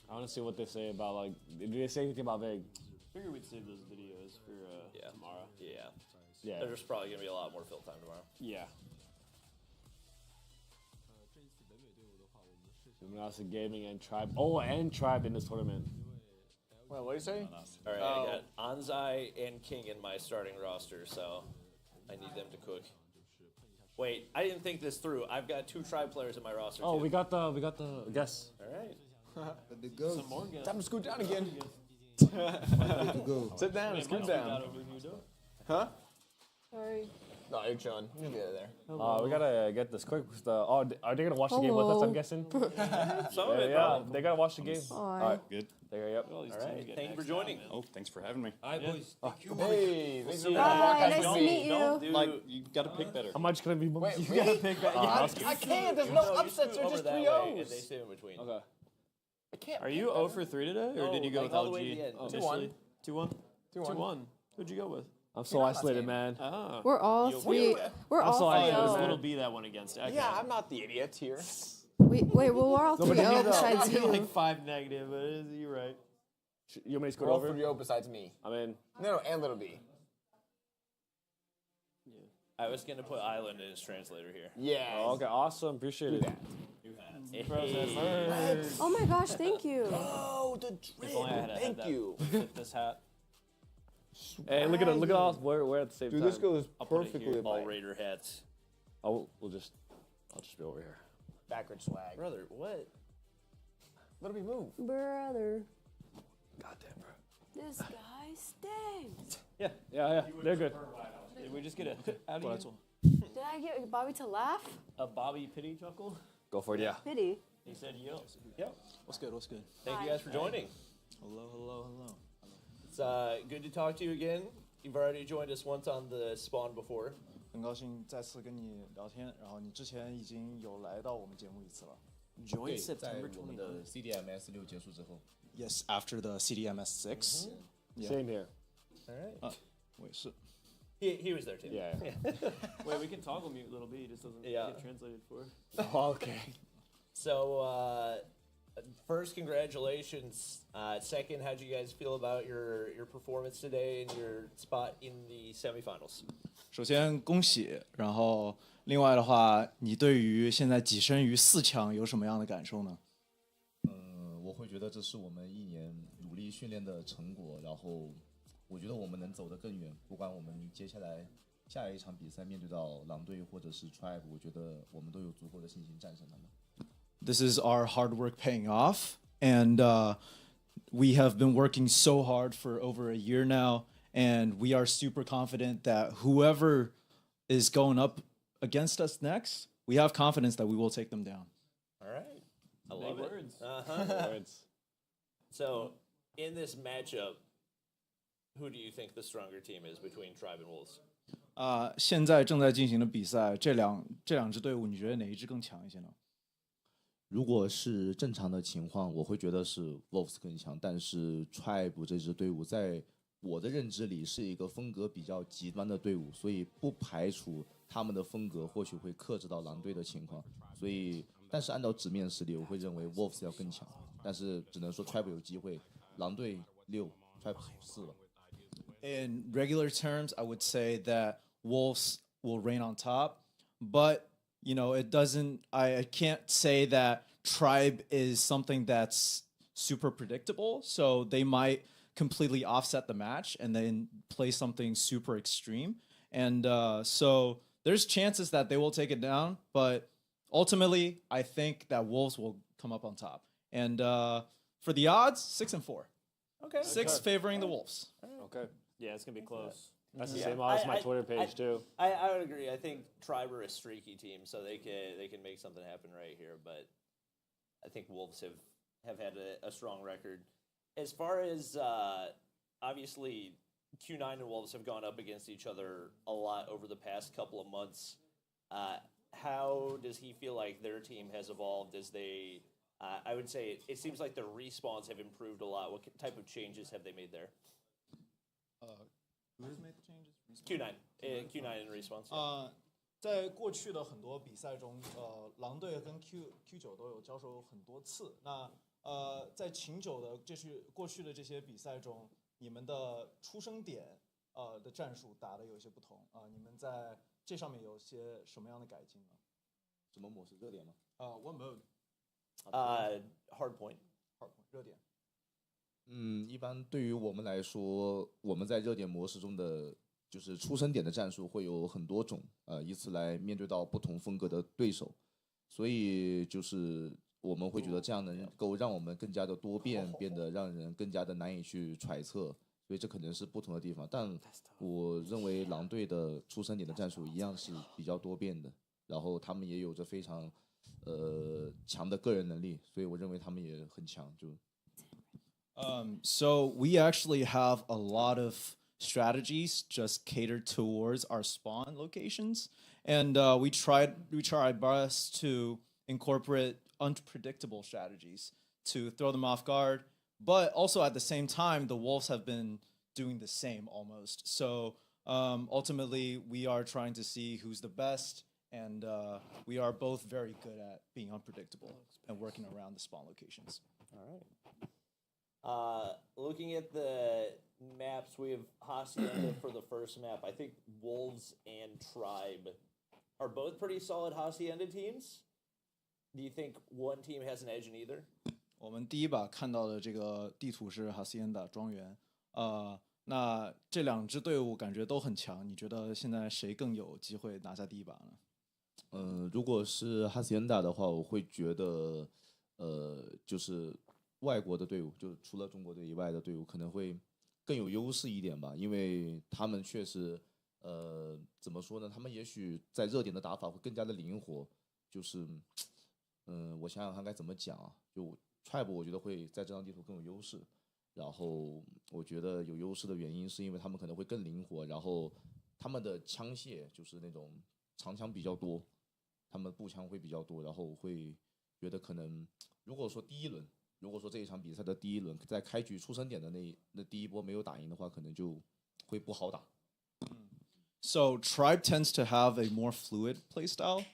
I want to see what they say about like. Did they say anything about Vig? Figure we'd save those videos for tomorrow. Yeah. Yeah. There's probably gonna be a lot more fill time tomorrow. Yeah. Luminosity Gaming and Tribe. Oh, and Tribe in this tournament. Well, what do you say? All right, I got Anzai and King in my starting roster, so I need them to cook. Wait, I didn't think this through. I've got 2 Tribe players in my roster. Oh, too. we got the guess. All right. But the ghost. Some more guns. Time to scoot down again. to go. Sit down. Scoot down. Huh? Sorry. No, you're chilling. You get it there. We gotta get this quick. Are they gonna watch the game with us? I'm guessing. Some of it, Yeah, probably. they gotta watch the game. All All right. Good. There. Yep. All right. Thank you for joining. Oh, thanks for having me. Hi, boys. Hey, We'll thanks see for you. Bye, nice to Don't- meet you. don't do- Like, you gotta pick better. How much gonna be? Wait, You gotta pick back. I can't. There's no upsets. They're just 3-0s. And they stay in between. Okay. I can't. Are you 0 for 3 today, or No, did you go like with all the way LG to the end. initially? 2-1. 2-1. Who'd you go with? I'm so isolated, man. Ah. We're all three. We're all 3-0. It'll be that one against. Okay. Yeah, I'm not the idiot here. Wait, well, we're all 3-0 besides you. Like 5 negative, but you're right. You want me to score We're all over? 3-0 besides me. I'm in. No, and Little B. I was gonna put Island as translator here. Yeah. Oh, okay, awesome. Appreciate it. Oh my gosh, thank you. Oh, the If only I had Thank you. Fit this hat. Hey, look at us. We're at the same Dude, time. this goes I'll put it perfectly. here. All Mike. Raider hats. I'll just be over here. Backward swag. Brother, what? Let me move. Brother. Goddamn, bro. This guy stinks. Yeah. They're good. Did we just get a out of Did I get Bobby to laugh? a Bobby pity chuckle? Go for it, yeah. Pity. He said, "Yo." Yep. What's good? Thank you guys for joining. Hello. It's good to talk to you again. You've already joined us once on the spawn before. 很高兴再次跟你聊天，然后你之前已经有来到我们节目一次了。 Join September 我们的 CDMS 6结束之后。 Yes, after the CDMS 6. Yeah. Same here. All right. 我也是。 He was there too. Yeah. Wait, we can toggle mute little B. It just doesn't get translated for. Oh, okay. So, first, congratulations. Second, how'd you guys feel about your performance today and your spot in the semifinals? 首先恭喜，然后另外的话，你对于现在跻身于4强有什么样的感受呢？我会觉得这是我们1年努力训练的成果，然后我觉得我们能走得更远。不管我们接下来下一场比赛面对到狼队或者是 Tribe， 我觉得我们都有足够的信心战胜他们。This is our hard work paying off, and we have been working so hard for over a year now, and we are super confident that whoever is going up against us next, we have confidence that we will take them down. All right. I love Big it. words. Words. So, in this matchup, who do you think the stronger team is between Tribe and Wolves? 现在正在进行的比赛，这两支队伍，你觉得哪一支更强一些呢？如果是正常的情况，我会觉得是 Wolves 更强，但是 Tribe 这支队伍在我的认知里是一个风格比较极端的队伍，所以不排除他们的风格或许会克制到狼队的情况。所以，但是按照纸面实力，我会认为 Wolves 要更强，但是只能说 Tribe 有机会，狼队6 ，Tribe 4了。In regular terms, I would say that Wolves will reign on top, but you know, it doesn't. I can't say that Tribe is something that's super predictable. So they might completely offset the match and then play something super extreme. And so there's chances that they will take it down, but ultimately, I think that Wolves will come up on top. And for the odds, 6 and 4. Okay. 6 favoring the Wolves. Okay. Yeah, it's gonna be close. That's the same odds as my Twitter page too. I would agree. I think Tribe are a streaky team, so they can make something happen right here. But I think Wolves have had a strong record. As far as obviously Q9 and Wolves have gone up against each other a lot over the past couple of months. How does he feel like their team has evolved as they? I would say it seems like their respawns have improved a lot. What type of changes have they made there? Who has made the changes? Q9 in response. 在过去的很多比赛中，狼队跟 Q9 都有交手很多次。那在秦9的过去的这些比赛中，你们的出生点的战术打的有些不同你们在这上面有些什么样的改进呢？什么模式？热点吗？What mode? Hard point. 热点。一般对于我们来说，我们在热点模式中的就是出生点的战术会有很多种，以此来面对到不同风格的对手，所以就是我们会觉得这样能够让我们更加的多变，变得让人更加的难以去揣测，所以这可能是不同的地方。但我认为狼队的出生点的战术一样是比较多变的，然后他们也有着非常强的个人能力，所以我认为他们也很强。就So we actually have a lot of strategies just catered towards our spawn locations, and we try our best to incorporate unpredictable strategies to throw them off guard. But also at the same time, the Wolves have been doing the same almost. So ultimately, we are trying to see who's the best, and we are both very good at being unpredictable and working around the spawn locations. All right. Looking at the maps, we have Hacienda for the first map. I think Wolves and Tribe are both pretty solid Hacienda teams. Do you think one team has an edge in either? 我们第一把看到的这个地图是 Hacienda 庄园，那这两支队伍感觉都很强，你觉得现在谁更有机会拿下第一把呢？如果是 Hacienda 的话，我会觉得，就是外国的队伍，就除了中国队以外的队伍，可能会更有优势一点吧，因为他们确实，怎么说呢？他们也许在热点的打法会更加的灵活，就是，我想想看该怎么讲啊，就 Tribe 我觉得会在这张地图更有优势，然后我觉得有优势的原因是因为他们可能会更灵活，然后他们的枪械就是那种长枪比较多，他们步枪会比较多，然后我会觉得可能如果说第一轮，如果说这一场比赛的第一轮在开局出生点的那第一波没有打赢的话，可能就会不好打。So Tribe tends to have a more fluid playstyle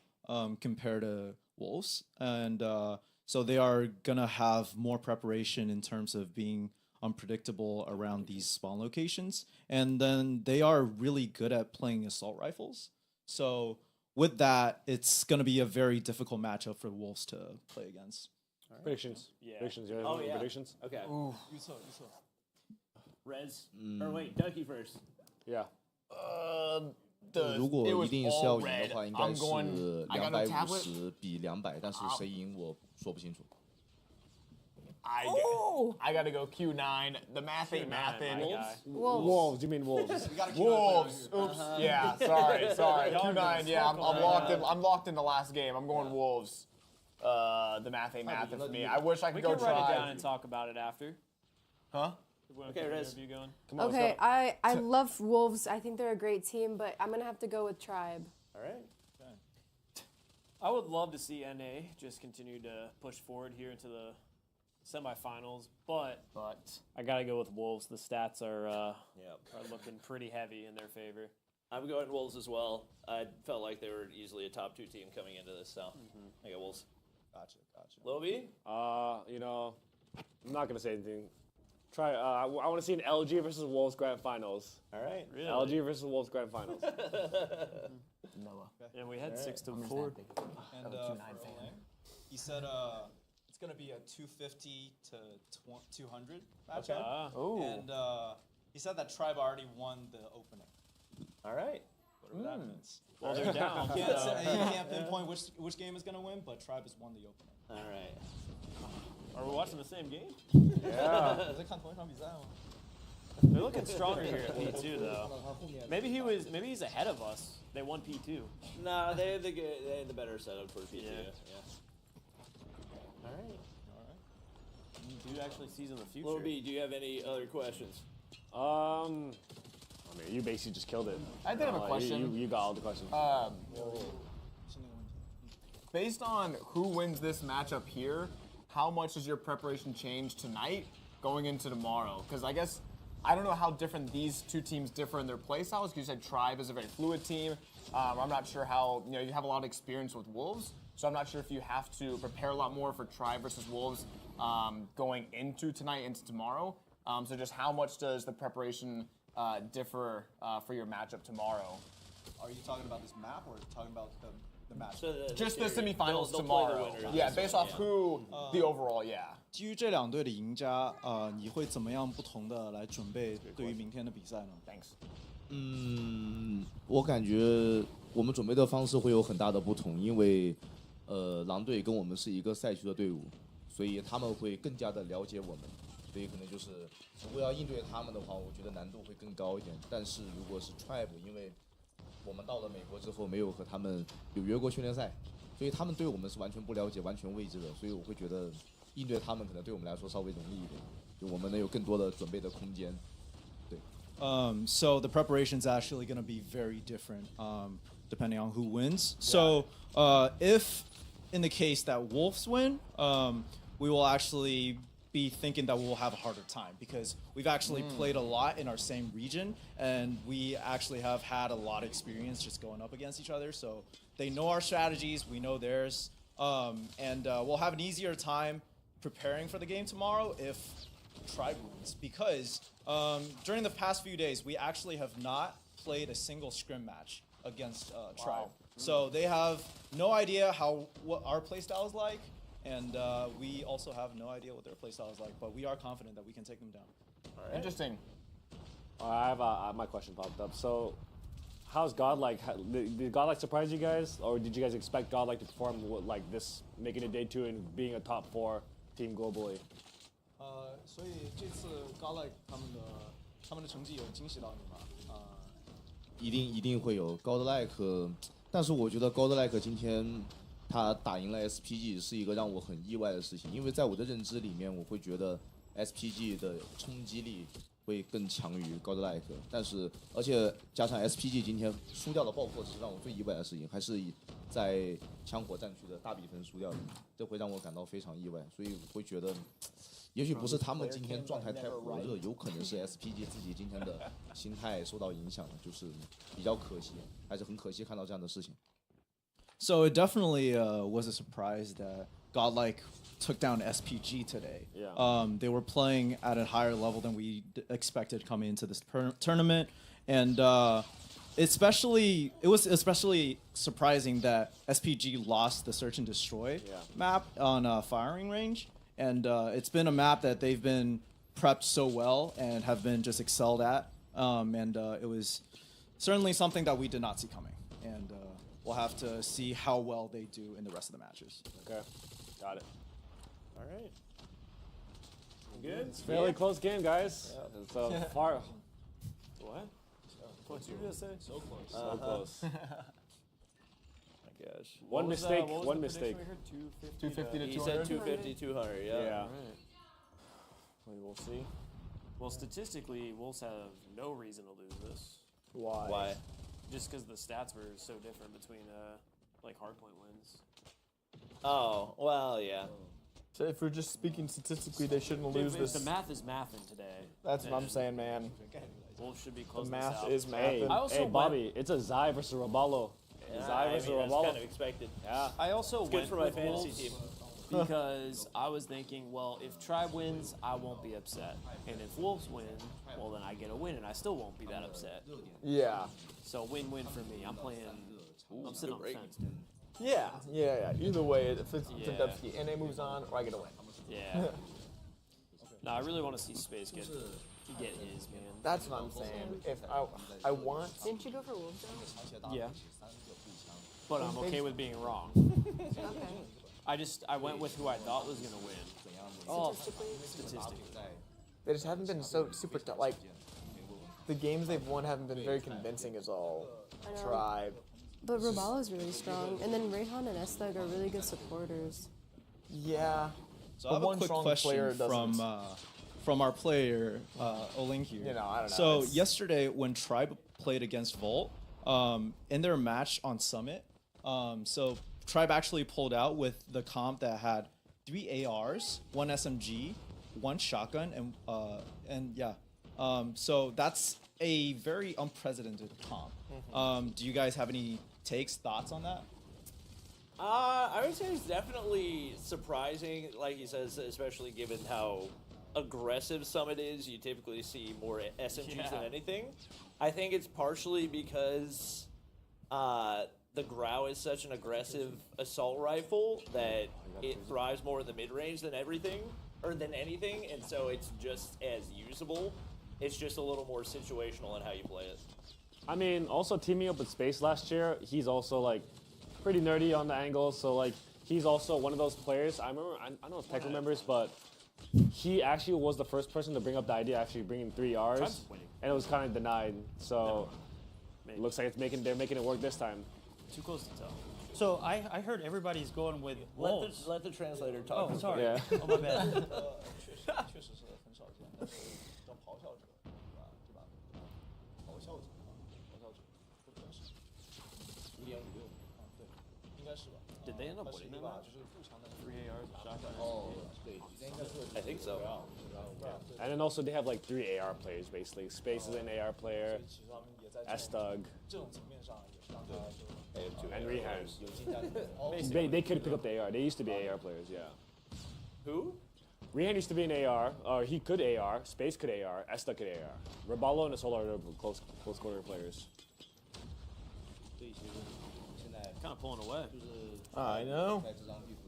compared to Wolves, and so they are gonna have more preparation in terms of being unpredictable around these spawn locations, and then they are really good at playing assault rifles. So with that, it's gonna be a very difficult matchup for the Wolves to play against. Right. Predictions. Yeah. Predictions. You Oh, yeah. Predictions. Okay. Ooh. Rez. Or wait, Ducky first. Yeah. 如果一定是要赢的话，应该是250比200，但是谁赢我说不清楚。I gotta go Q9. The math ain't mathin'. Wolves. You mean wolves? Wolves. Oops. Yeah. Sorry. Q9. Yeah. I'm locked in the last game. I'm going Wolves. The math ain't mathin' for me. I wish I could go try. We can write it down and talk about it after. Huh? Okay, Riz. Going. Come on, okay, I love Wolves. I think they're a great team, but I'm gonna have to go with Tribe. All right. Okay. I would love to see NA just continue to push forward here into the semifinals, but I gotta go with Wolves. The stats are looking pretty heavy in their favor. I'm going Wolves as well. I felt like they were easily a top 2 team coming into this, so I got Wolves. Gotcha. Lobi? You know, I'm not gonna say anything. Try. I want to see an LG versus Wolves grand finals. All right. Really? LG versus Wolves grand finals. Noah. Yeah, we had 6-4. And he said it's gonna be a 250 to 200 matchup. And he said that Tribe already won the opening. All right. Whatever that means. Well, they're down. You can't pinpoint which game is gonna win, but Tribe has won the opening. All right. Are we watching the same game? Yeah. They're looking stronger here at P2 though. Maybe he's ahead of us. They won P2. No, they had the better setup for P2. Yeah. All right. You do actually season the future. Lobi, do you have any other questions? I mean, you basically just killed it. I did have a question. You got all the questions. Based on who wins this matchup here, how much does your preparation change tonight going into tomorrow? Because I guess I don't know how different these two teams differ in their play styles. Because you said Tribe is a very fluid team. I'm not sure how you have a lot of experience with Wolves, so I'm not sure if you have to prepare a lot more for Tribe versus Wolves going into tonight, into tomorrow. So just how much does the preparation differ for your matchup tomorrow? Are you talking about this map or talking about the match? Just the semifinals tomorrow. Yeah, based off who the overall, yeah. 基于这两队的赢家，你会怎么样不同的来准备对于明天的比赛呢 ？Thanks. 我感觉我们准备的方式会有很大的不同，因为狼队跟我们是一个赛区的队伍，所以他们会更加的了解我们，所以可能就是如果要应对他们的话，我觉得难度会更高一点。但是如果是 Tribe， 因为我们到了美国之后没有和他们有约过训练赛，所以他们对我们是完全不了解、完全未知的，所以我会觉得应对他们可能对我们来说稍微容易一点，就我们能有更多的准备的空间。对。So the preparation is actually going to be very different depending on who wins. So if in the case that Wolves win, we will actually be thinking that we'll have a harder time because we've actually played a lot in our same region and we actually have had a lot of experience just going up against each other. So they know our strategies, we know theirs, and we'll have an easier time preparing for the game tomorrow if Tribe wins because during the past few days, we actually have not played a single scrim match against Tribe. So they have no idea what our playstyle is like, and we also have no idea what their playstyle is like, but we are confident that we can take them down. All right. Interesting. I have my question popped up. So, how's Godlike? Did Godlike surprise you guys, or did you guys expect Godlike to perform like this, making it day 2 and being a top 4 team globally? 所以这次 Godlike 他们的成绩有惊喜到你吗？一定会有 Godlike， 但是我觉得 Godlike 今天他打赢了 SPG 是一个让我很意外的事情，因为在我的认知里面，我会觉得 SPG 的冲击力会更强于 Godlike， 但是而且加上 SPG 今天输掉的爆破是让我最意外的事情，还是在枪火战区的大比分输掉的，这会让我感到非常意外，所以我会觉得。也许不是他们今天状态太火热，有可能是 SPG 自己今天的心态受到影响了，就是比较可惜，还是很可惜看到这样的事情。So it definitely was a surprise that Godlike took down SPG today. Yeah. They were playing at a higher level than we expected coming into this tournament, and it was especially surprising that SPG lost the Search and Destroy map on firing range. And it's been a map that they've been prepped so well and have been just excelled at. And it was certainly something that we did not see coming. And we'll have to see how well they do in the rest of the matches. Okay, got it. All right. Good. It's a fairly close game, guys. Yeah. It's a far. What? What'd you just say? So close. So close. Gosh. One mistake. What was the 250 to 200. He said 250, 200. Yeah. Yeah. Right. We'll see. Well, statistically, Wolves have no reason to lose this. Why? Just because the stats were so different between like hardpoint wins. Oh, well, yeah. So if we're just speaking statistically, they shouldn't lose this. The math is mathin' today. That's what I'm saying, man. Wolves should be close. The math is Hey, mathin'. hey, Bobby, it's a Zai versus Roballo. Yeah, Zai I versus mean, that's Roballo. kind of expected. Yeah. I also It's good went for my with fantasy Wolves team. because I was thinking, well, if Tribe wins, I won't be upset, and if Wolves win, well, then I get a win, and I still won't be that upset. Yeah. So win-win for me. I'm playing. I'm sitting on the fence. Yeah. Either way, if it's Dubsky, NA moves on, or I get a win. Yeah. No, I really want to see Space get his, man. That's what I'm saying. If I want. Didn't you go for Wolves though? Yeah. But I'm okay with being wrong. Okay. I went with who I thought was gonna win. Statistically. They just haven't been so super tough. Like, the games they've won haven't been very convincing as all. I know. Tribe. But Roballo's really strong, and then Rayhan and Estag are really good supporters. Yeah. So I have a quick question from our player, Olink here. You know, I don't know. So yesterday when Tribe played against Volt, in their match on Summit, so Tribe actually pulled out with the comp that had 3 ARs, 1 SMG, 1 shotgun, and yeah. So that's a very unprecedented comp. Do you guys have any thoughts on that? I would say it's definitely surprising, like he says, especially given how aggressive Summit is. You typically see more SMGs than anything. I think it's partially because the Grau is such an aggressive assault rifle that it thrives more in the mid-range than anything, and so it's just as usable. It's just a little more situational in how you play it. I mean, also teaming up with Space last year, he's also like pretty nerdy on the angles. So like he's also one of those players. I don't know if Tech remembers, but he actually was the first person to bring up the idea of actually bringing 3 Rs, and it was kind of denied. So it looks like they're making it work this time. Too close to tell. So I heard everybody's going with Wolves. Let the translator talk. Oh, sorry. Yeah. Oh, my bad. Did they end up winning that match? 3 ARs, shotgun. I think so. And then also they have like 3 AR players basically. Space is an AR player. S-Thug. And Rehan. They could pick up the AR. They used to be AR players, yeah. Who? Rehan used to be an AR, or he could AR, Space could AR, Esta could AR. Rebalo and Solar are close quarter players. Kind of pulling away. I know.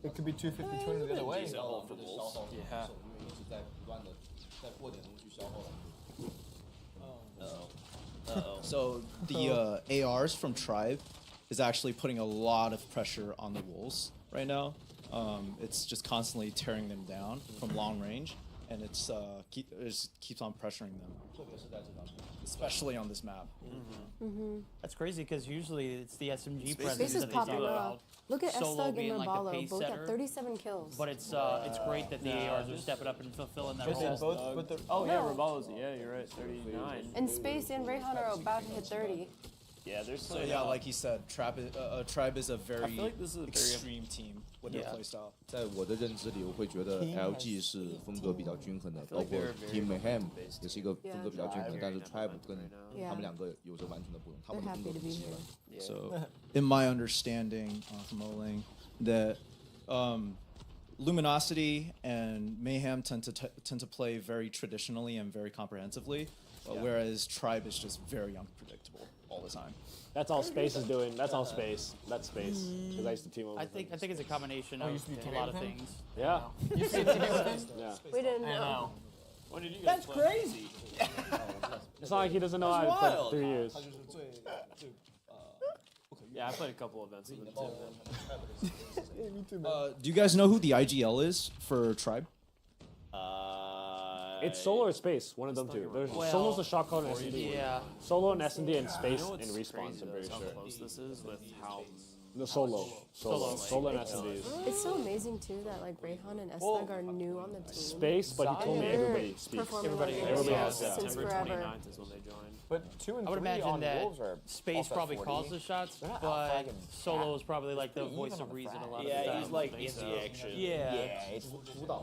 It could be 250-200 the other way. Yeah. So the ARs from Tribe is actually putting a lot of pressure on the Wolves right now. It's just constantly tearing them down from long range, and it just keeps on pressuring them, especially on this map. That's crazy because usually it's the SMG presence Space is that they popping do. off. Look at Solo S-Thug and being like the Rebalo, pace both setter. at 37 kills. But it's great that the ARs are stepping up and fulfilling that Just role. both with oh yeah, Rebalo's, yeah, you're right, 39. And Space and Rayhan are about to hit 30. Yeah, there's So yeah, like he said, Tribe is a very feel like this is a very extreme team with their playstyle. 在我的认知里，我会觉得 LG 是风格比较均衡的，包括 Team Mayhem 也是一个风格比较均衡，但是 Tribe 跟他们两个有着完全的不同，他们的风格不一样。So, in my understanding from Oling, that Luminosity and Mayhem tend to play very traditionally and very comprehensively, whereas Tribe is just very unpredictable all the time. That's all Space is doing. That's all Space. That's Space. Because I used to team up I with think him. it's a combination Oh, you of used to be a teammates lot of with him? things. Yeah. You see the difference? Yeah. We didn't I know. When did you guys That's play? crazy. It's not like he doesn't know That's how to play wild. 3 years. Yeah, I played a couple events with Tim. Do you guys know who the IGL is for Tribe? It's Solo or Space, one of them two. There's Solo's the shot call and SD. Yeah. Solo and SD and Space You know and what's Respawns, crazy, I'm though, pretty is how sure. close this is with how No, Solo and SDs. It's so amazing too that like Rayhan and S-Thug are new on the team. Space, but he told me They're everybody speaks. performing like Everybody this has since September forever. 29th is when they joined. But 2 and I would 3 imagine on that Wolves are Space off at probably 40. calls the shots, They're not but outflagging Solo is probably like the pretty voice even of on the reason frag. a lot of Yeah, the time. he's like in so. the action. Yeah. It's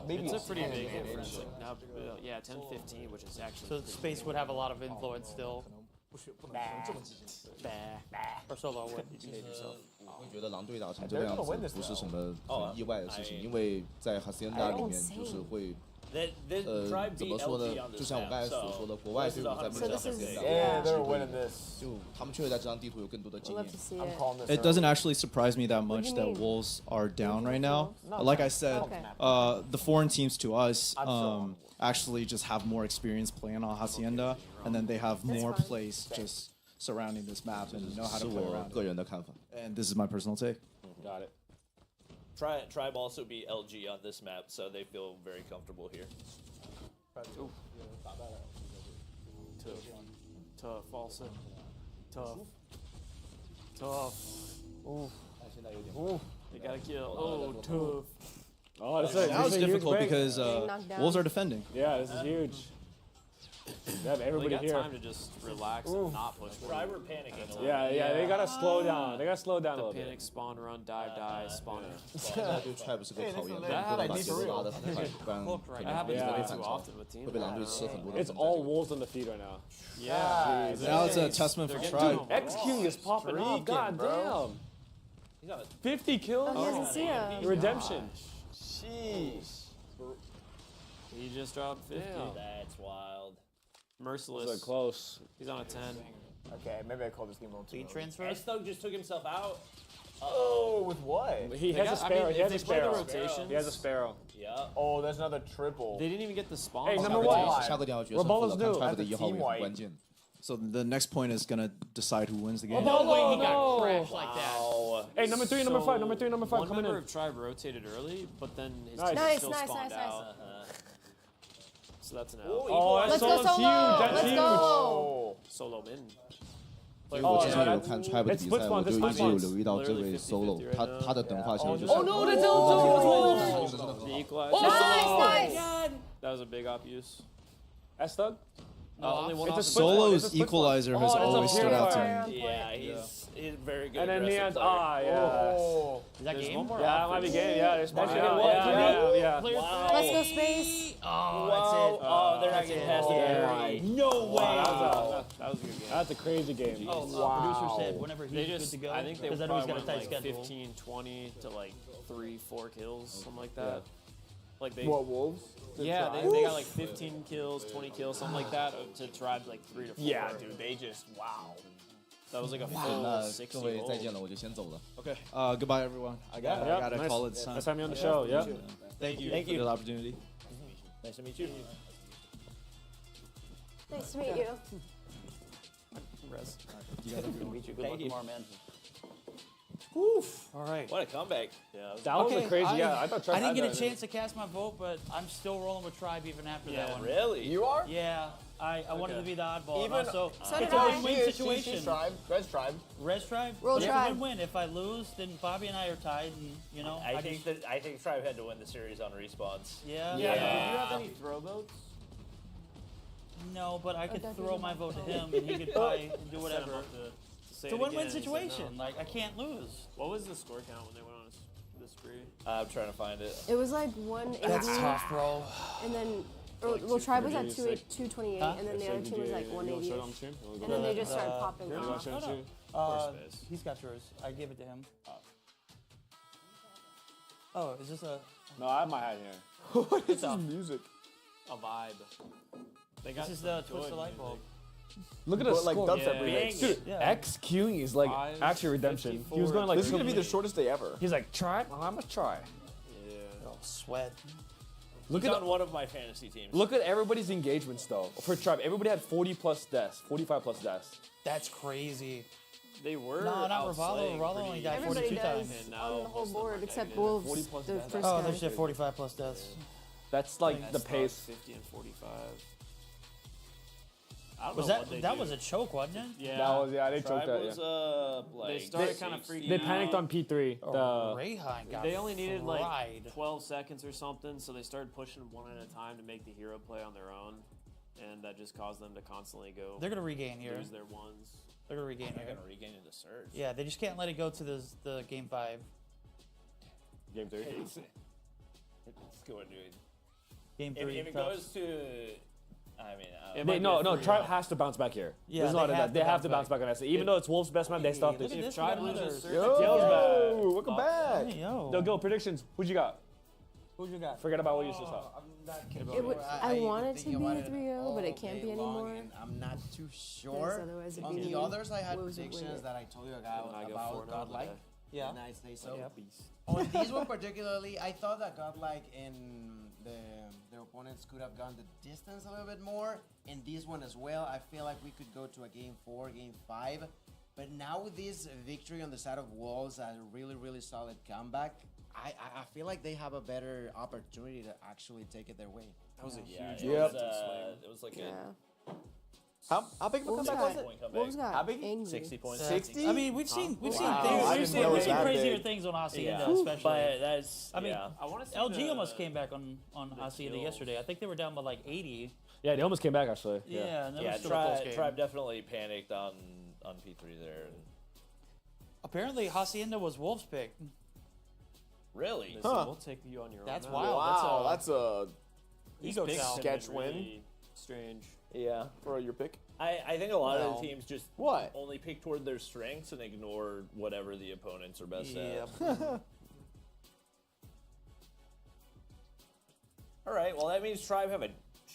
maybe It's a pretty 10 big advantage. difference. Like now, yeah, 10-15, which is actually So pretty Space big. would have a lot of influence still. Or Solo would. You hate yourself. 我会觉得狼队打成这个样子不是什么很意外的事情，因为在 Hacienda 里面就是会。 Tribe 怎 beat 么说呢 LG on？this 就像我刚才 map, 所 so 说的，国外队伍在 this 面 is 向 a Hacienda， Yeah, they're winning this. 就他们确实在这张地图有更多的经 We'll 验 have。to see I'm it. calling this. It doesn't actually surprise me that much you that mean? Wolves are down right now. Like I said, Okay. the foreign teams to us actually just have more experience playing on Hacienda, and then they have more fine. plays just surrounding this map and know how 是 to play 我 around 个 it. 人的看法。 And this is my personal take. Got it. Tribe also beat LG on this map, so they feel very comfortable here. Tough, also. Tough. Ooh. They gotta kill. Oh, tough. Oh, this Now it's is a huge difficult break. because knocked down. Wolves are defending. Yeah, this is huge. They have They everybody got here. time to just relax and not push forward. Tribe were panicking a little. Yeah, they gotta slow down. They gotta slow down a The little bit. panic, spawn, run, dive, die, spawn. 现在对 Tribe 是个考验，不能 That 把 happens 节奏拉得很快，不然可 That 能 happens 会 Yeah. way 反 too 超， often with teams. 会被狼队吃很多的 It's 分 all 在这里。 wolves on the feet right now. Yeah. Now it's a testament for Tribe. XQ is popping off. God damn. He's on a 50 kills. Oh, he hasn't seen him. Redemption. Jeez. He just dropped 50. Damn. That's wild. Merciless. So close. He's on a 10. Okay, maybe I called this game a little too Lead early. transfer. S-Thug just took himself out. Oh, with what? He They has a got- I sparrow. mean, He if has a they play the sparrow. rotations- He has a sparrow. Yeah. Oh, there's another triple. They didn't even get the spawn. Hey, number rotation. one. 下个点要决胜负 Rebel's 了，看 new. Tribe 的 That's a 1号位 team 很 wipe. 关键。 So the next point is gonna decide who wins the game. No way he no. got crashed like that. Oh. Hey, number 3, number 5, number 3, number 5 One coming member in. of Tribe rotated early, but then his Nice. team Nice, still nice, spawned nice, nice. out. Uh-huh. So that's an Oh, L. Oh, Let's that's go Solo's Solo. huge. That's Let's huge. go. Oh. Solo min. 所以我之前有 yeah, 看 Tribe 的 it's 比 split 赛， spawn, 我就 it's 一 split 直有 spawn. 留意到这 Literally 位 50-50 Solo， right 他 now. 他的等化其实就是 Oh no, that's The LG. equalizer. Nice, nice. That was a big op use. S-Thug? Only one It's a off. Solo's equalizer has always stood out to me. Yeah, he's very good. And then aggressive Neon's player. Is that There's game? one more Yeah, that off. might be game. Yeah, there's one. Actually, Yeah. Wow. Let's go space. Oh, That's it. Oh, they're not That's getting it. past the No way. That was a good game. That's a crazy game. Producer said whenever They he's just, good to go. I think they because I know he's got a probably tight went like schedule. 15, 20 to like 3-4 kills, something like that. Like they, What, Wolves? yeah, they got like 15 kills, 20 kills, something like that to Tribe like 3 to 4. Yeah, dude, they just, wow. That was like a 那 full 60 各位 goals. 再见了，我就先走了。 Okay. Goodbye, everyone. I gotta nice. call it time. Nice having you on the show. Yeah. Thank you Thank for you. the opportunity. Nice to meet you. Nice to meet you. Res. You guys have a good one. Meet you. Good Thank luck you. tomorrow, man. Oof. All right. What a comeback. Yeah, That was a crazy. Yeah, I thought. I didn't get a chance to cast my vote, but I'm still rolling with Tribe even after that one. Really? You are? Yeah. I wanted to be the oddball. Even- and also, So it's did a I. win-win situation. Tribe, Res Tribe. Res Tribe? Roll It's Tribe. a win-win. If I lose, then Bobby and I are tied, and, you know, I think Tribe had to win the series on respawns. Yeah. Did you have any throw votes? No, but I could that throw doesn't my matter. vote to him, and he could buy and do whatever. Set 'em up to say It's a it win-win again, he said situation. no. Like, I can't lose. What was the score count when they went on the spree? I'm trying to find it. It was like 180. That's tough, bro. And then, Like well, Tribe was at 238, 228, Huh? and then the other team was like 180. You want to show it on stream? You wanna go And then they back? just started popping You wanna off. show it on stream? Space. He's got yours. I gave it to him. Oh, is this a... No, I have my hat here. What is this music? A vibe. They got This is some the Twist good the Light Bulb. Look at us. Like Score. dubstep Yeah. remix. Dude, Yeah. X queuing is like 5, actually redemption. 54, He was going like This is gonna be the shortest day ever. He's like, try. Well, I must try. Yeah. Oh, sweat. Look He's at on one of my fantasy teams. look at everybody's engagements though. For Tribe, everybody had 40 plus deaths, 45 plus deaths. That's crazy. They were No, not outslaying Rivaldo. Rivaldo pretty only died Everybody 42 does times. And now on the whole most of them board are except negative. Wolves, 40 plus the deaths. first Oh, guy. they said 45 plus deaths. That's like the That's pace. 50 and 45. I don't Was know that what they that do. was a choke, wasn't it? Yeah. That was they Tribe choked that. was Yeah. like They started six, kind of freaking They panicked out. on P3. Oh, The Rayhan got They only needed like fried. 12 seconds or something, so they started pushing one at a time to make the hero play on their own, and that just caused them to constantly go They're gonna regain here. lose their ones. They're gonna regain They're here. gonna regain into surge. Yeah, they just can't let it go to the game 5. game 3. It's going to. Game 3. If it tough. goes to, I mean, It might be No, a no. 3-0. Tribe has to bounce back here. Yeah, There's no they other have that. to They have to bounce bounce back on SA. Even though it's Wolves' best map, they still have to. Look at If this, Tribe we got loses another- Surge, Yo, welcome back. Hey, yo. No, go predictions. Who'd you got? Who'd you got? Forget about what you just saw. I want it to be a 3-0, but it can't be anymore. I'm not too Because sure. otherwise it'd On be the others, I had Wolves would win predictions it. that I told you And I go about 4-0 Godlike. today. Yeah. Didn't I say so? Yeah. On these one particularly, I thought that Godlike and their opponents could have gone the distance a little bit more. In this one as well, I feel like we could go to a game 4, game 5. But now with this victory on the side of Wolves, a really, really solid comeback, I feel like they have a better opportunity to actually take it their way. That was a yeah, huge it swing. was like Yeah. How big of a Wolves comeback was got, it? Wolves got How big? angry. 60 points. 60? I mean, we've seen Wow. I things. didn't We've know it was seen that crazier big. things on Hacienda, Yeah. especially. But that's, I mean, yeah. I want to see LG the- almost came back on Hacienda kills. yesterday. I think they were down by like 80. Yeah, they almost came back actually. Yeah, and that Yeah, was still a close game. Tribe definitely panicked on P3 there. Apparently, Hacienda was Wolves' pick. Really? They said, Huh. We'll take you on your That's own. wild. Wow, that's a Ego Picks town. have sketch been win. really Strange. Yeah. for your pick. I think a lot of Well, the teams just What? only pick toward their strengths and ignore whatever the opponents are best Yeah. at. All right, well, that means Tribe have a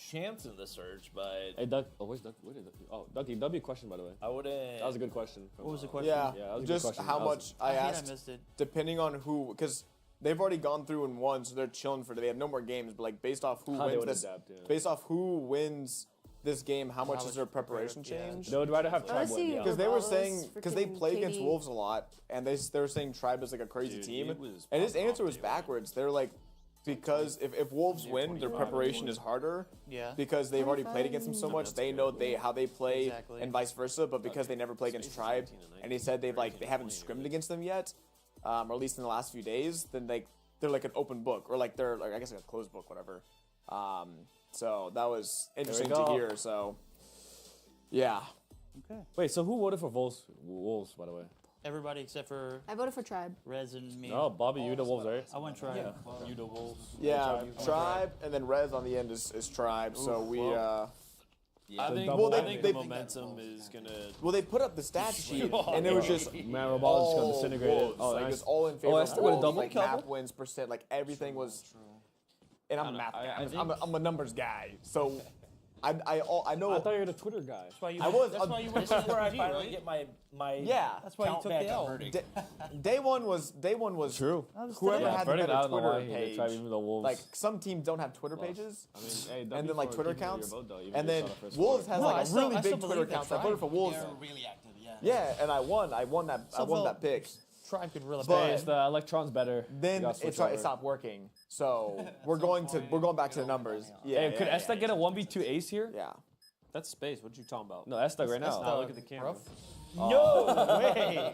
chance in the search, but Hey, Doug. Oh, where's Doug? Where did Doug? Oh, Dougie, that'd be a question, by the way. I wouldn't. That was a good question. What was the question? Yeah, Yeah, that was a good just question. how That was- much I think asked. I missed it. Depending on who, because they've already gone through and won, so they're chilling for. They have no more games, but like based off who How they wins would this, adapt, yeah. based off who wins this game, how much How is their much preparation prepare- yeah. change? They would rather have Tribe Honestly, win. Yeah. Because they were Lavala's saying, because they freaking play against KD. Wolves a lot, and they were saying Tribe is like a crazy Dude, team, it was and his popping answer off was day one. backwards. They're like, because if Wolves Yeah, win, their 25 preparation and is harder. Yeah. Because they've already played against them so much, that's they good. know how they play Exactly. and vice versa. But because they never play against Space is Tribe, 18 and and he said they 19, haven't 20, scrimmed against them yet, or at least in the last few days, then they're like an open book, or like they're like I guess like a closed book, whatever. So that was interesting to go. hear. So Yeah. Okay. Wait, so who voted for Wolves, by the way? Everybody except for I voted for Tribe. Rez and me. No, Bobby, you the Wolves, right? I went Tribe. You the Wolves. Yeah, Tribe, and then Rez on the end is Tribe. So we. I think, the momentum is gonna. Well, they put up the stat sheet, Oh, and it was just Man, Robal's just gonna disintegrate it. Wolves. Oh, Like, nice. it was all in favor. Oh, of Esther with a Wolves, double like map wins percent, like everything was. And I'm a math guy. I'm a numbers guy, so I know. I thought you were the Twitter guy. That's why you I was. That's why you went This is to where I PG, finally right? get my Yeah. That's why you count took back the on L. verdict. Day one was True. whoever Yeah, had the verdict, I better don't know why Twitter he page. tried even the Wolves. Like some teams don't have Twitter pages. I mean, hey, And then like Twitter accounts, vote, though, even and if then it's on the first Wolves floor. has No, like I a still- really I still big Twitter believe that account. So I Tribe- voted for Wolves. They're really active, yeah. Yeah, and I won that pick. Tribe could really But- It's the Electron's better. Then You gotta switch it over. stopped working. So we're going back to the numbers. Yeah. Hey, could Esther get a 1v2 ace here? Yeah. That's space. What you talking about? No, Esther right now. Oh, look at the camera. No way.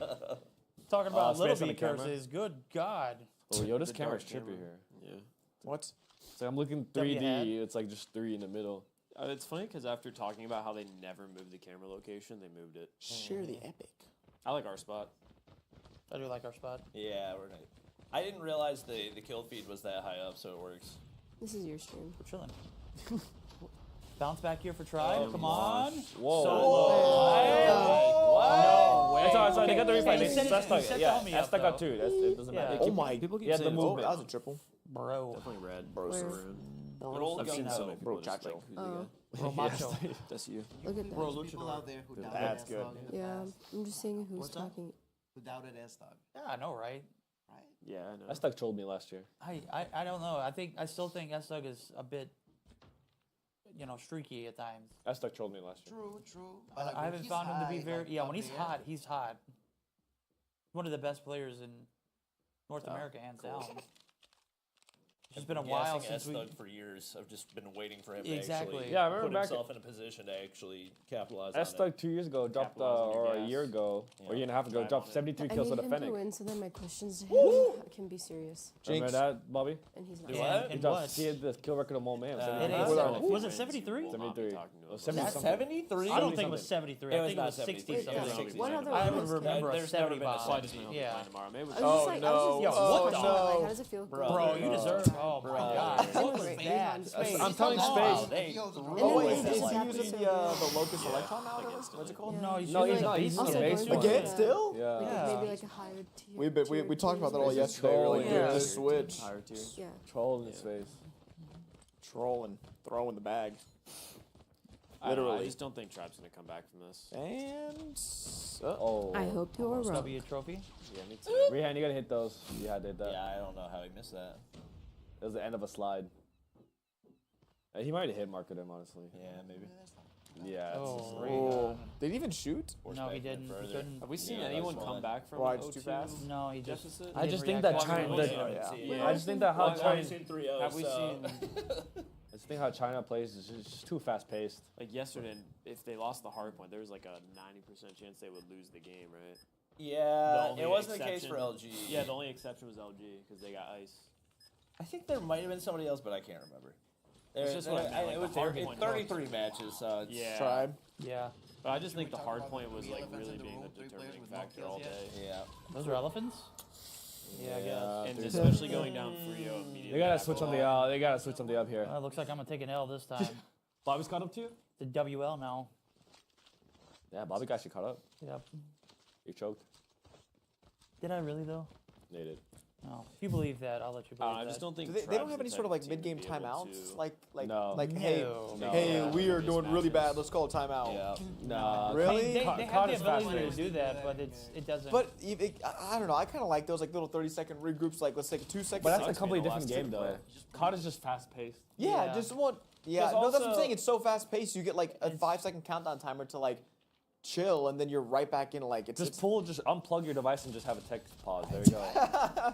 Talking about space little on B the camera. curses. Good God. Oh, yo, this The camera's dark trippy camera. here. Yeah. What? So I'm looking W 3D. hat. It's like just 3 in the middle. It's funny because after talking about how they never moved the camera location, they moved it. Share the epic. I like our spot. I do like our spot. Yeah, we're nice. I didn't realize the kill feed was that high up, so it works. This is your stream. We're chilling. Bounce back here for Tribe. Come on. Whoa. So Oh. No way. It's all right. They got the replay. He set Esther, the yeah, homie up, Esther got though. 2. It doesn't matter. Yeah. Oh my. People keep Yeah, saying the Oh, movement. that was a triple. Bro. Definitely red. Bro, Where? Bro, I've seen so many people Bro, just Chacho. like, who's Oh. the guy? Bro, macho. That's you. Look at that. Bro, People out there who doubted That's S-Dog good. in the Yeah, past. I'm just seeing who's What's that? talking. Who doubted S-Dog. Yeah, I know, right? Yeah, I know. Esther trolled me last year. I don't know. I still think S-Dog is a bit, streaky at times. Esther trolled me last year. True. I haven't found him to be very. Yeah, when he's hot, he's hot. One of the best players in North America, hands down. It's been a while since we. for years. I've just been waiting for him to Exactly. actually Yeah, I remember put back himself in a position to actually capitalize on Esther it. 2 years ago dropped, Capitalize on your or a gas. year ago, or a year and a half ago, Drive dropped on it. 73 I kills need with a him to Fennec. win so then my questions to him can be serious. Remember that, Bobby? And he's not. Do Yeah, what? He and dropped what? he had the kill record of more man. It 73. is. With our- Was it 73? 73. Oh, 70 That's something. 73? I don't think it was 73. It I was think it not was 60 73. something. Yeah, 60 What something. other I ones would can- remember a There's never been a 75. 70. Yeah. Tomorrow. Maybe I it's was just like, I was Yo, just what what the- like, how does it feel? Bro, Bro, you deserve. Oh my God. Bro. What was that? Space. I'm telling Oh, Space. they- Oh wait, And is then he using the Locust Electron now? What's it called? No, he's No, he's using not. a He's beast using a mode. base one. Again, Yeah. still? Yeah. Yeah. Maybe like a higher tier. We talked about that all Space is yesterday. Really, trolling. the switch, higher tier. Yeah. Troll in his face. trolling, throwing the bag. I don't know, I Literally. just don't think Tribe's gonna come back from this. And Oh. I hope you're wrong. W trophy. Yeah, me too. Rehan, you gotta hit those. You had to hit that. Yeah, I don't know how he missed that. It was the end of a slide. He might have hit marketed him, honestly. Yeah, maybe. Yeah. Oh, did he even shoot? No, he didn't. He couldn't. Have we seen Yeah, anyone that's come fine. back from Why, an just too 0-2 fast? No, he just. deficit? I he just didn't think that react China. well. Yeah. I just think that how I've China. seen 3-0. Have we seen I just think how China plays is just too fast paced. like yesterday? If they lost the hard point, there was like a 90% chance they would lose the game, right? Yeah, only it wasn't the case for exception- LG. Yeah, the only exception was LG because they got ice. I think there might have been somebody else, but I can't remember. It's just what I meant, like it the was hard it's point 33 matches, so it's Yeah. Tribe. Yeah. But I just think the hard point was like really being the determining factor all day. Yeah. Those are elephants? Yeah, I guess. Yeah, And dude. especially going down 3-0 immediately. They gotta after switch on that. the. They gotta switch on the up here. Looks like I'm going to take an L this time. Bobby's caught up to you. The WL now. Yeah, Bobby got you caught up. Yep. You choked. Did I really, though? They did. No. If you believe that, I'll let you believe that. I just don't think They don't Tribe's have the any type sort of like team to mid-game be able timeouts. to- Like No. hey, No. hey, No. we are Just doing really matches. bad. Let's call a timeout. Yeah. Nah. Really? They Caught have the is fast ability to paced. do that, but it doesn't. But I don't know. I kind of like those like little 30-second regroups. Like let's take a 2 second. But that's a Sucks, completely man, the different last game, two though. COD is just fast paced. Yeah, Yeah. just one. Yeah, Because no, that's what I'm also- saying. It's so fast paced. You get like a 5-second countdown timer to like chill, and then you're right back in like it's. Just unplug your device and just have a text pause. There you go.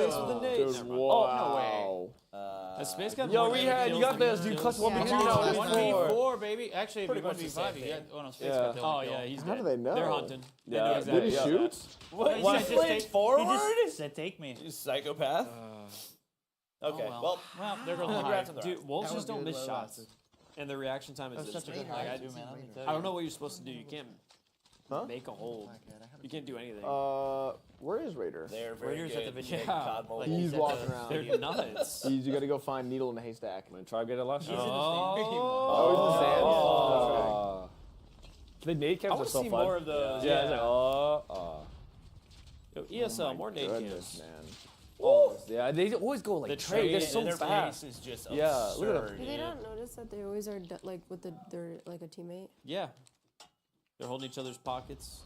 Chase with the nades. Dude, Oh, no way. Space Gun. Yo, you got this. You clutch 1v2. 1v4, baby. Actually, it'd be Pretty much the 1v5. same You thing. got, oh, no, Space got the Oh only yeah, kill. he's How dead. do they know? They're hunting. Yeah, Did he shoot? What? He Why said, flip just forward? He just said, take me. You psychopath. Okay. Well, there goes the congrats hype. on the Dude, wolves That just was don't good, miss well shots, and the reaction time That is was such a good insane. hype, Like, too, man. Let me tell I don't you. know what you're supposed to do. You can't make a hold. You can't do anything. Where is Raider? They're very Raiders good. at the video. Yeah. COD Mobile. He's walking around. They're nuts. You gotta go find needle in a haystack. I'm gonna try to get it last shot. Oh, The nade I cams want are to so see fun. more of those. Yeah, it's like, Yo, ESL, more nade goodness, cams. man. oh, yeah, they always go like The trade. They're trade so and their fast. pace is just Yeah, absurd. look at them. Do they not notice that they always are like with they're like a teammate? Yeah, they're holding each other's pockets.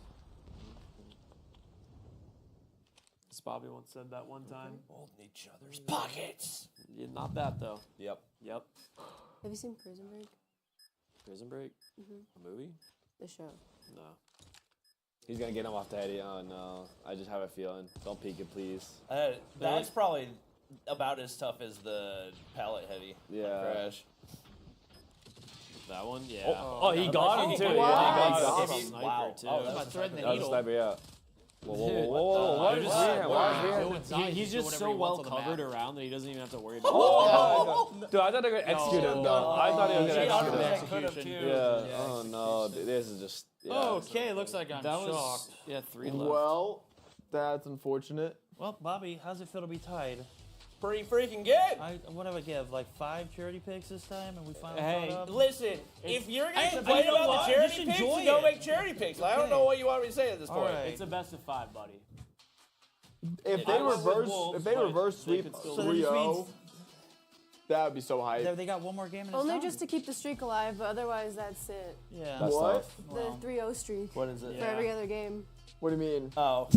Bobby once said that one time. Holding each other's pockets. Yeah, not that though. Yep. Yep. Have you seen Prison Break? Prison Break? Mm-hmm. A movie? The show. No. He's gonna get him off the head. Oh no, I just have a feeling. Don't peek it, please. That's probably about as tough as the pallet heavy. Yeah. Crash. That one? Yeah. Oh, he got him too. Wow. Yeah, he got That's him. a sniper Wow. too. Oh, About threading the That was a needle. sniper, yeah. Whoa, whoa, Dude, whoa, whoa, whoa. Why is He's just so well covered around that he doesn't even have to worry about it. Oh! Dude, I thought they were gonna execute him. No, I thought he was gonna execute him. Execution. Yeah. Oh no, this is just. Yeah. Okay, looks like I'm That was shocked. 3 left. Well, that's unfortunate. Well, Bobby, how's it feel to be tied? Pretty freaking good. What do I give? Like 5 charity picks this time, and we finally Hey, caught up? Listen, if you're gonna Hey, complain you know about what? the charity Just picks, enjoy you go it. make charity picks. I don't know what you want me to say at this All point. right. It's a best of 5, buddy. If I they went with reverse, Wolves, if they but reverse they sweep could still 3-0, that would be so hype. They got one more game in his Only time. just to keep the streak alive, but otherwise that's it. Yeah. That's What? tough. The 3-0 streak What is it? for every other game. What do you mean? Oh.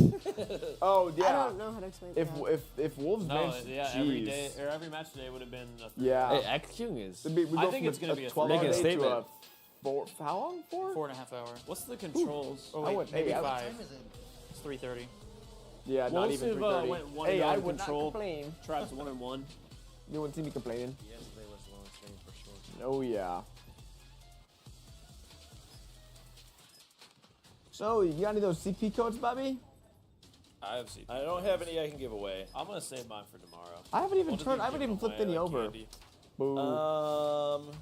Oh yeah. I don't know how to explain If that. if Wolves No, bench, yeah, every day or every match today would have been a 3. yeah. Hey, executing is. We I go think from it's gonna be a 12 Making a hour day to statement. a 4. How long? 4? 4.5 hour. What's the controls? Oh I wait, would- maybe hey, I- 5. It's 3:30. Yeah, not Wolves even have 3:30. went 1 Hey, and I 0 would not control. complain. Tribes 1 and 1. You wouldn't see me complaining. Yesterday was the lowest stream for sure. Oh yeah. So you got any of those CP codes, Bobby? I have CP. I don't have any I can give away. I'm gonna save mine for tomorrow. I haven't even We'll just turned. be I haven't giving even flipped away any like over. candy. Boo.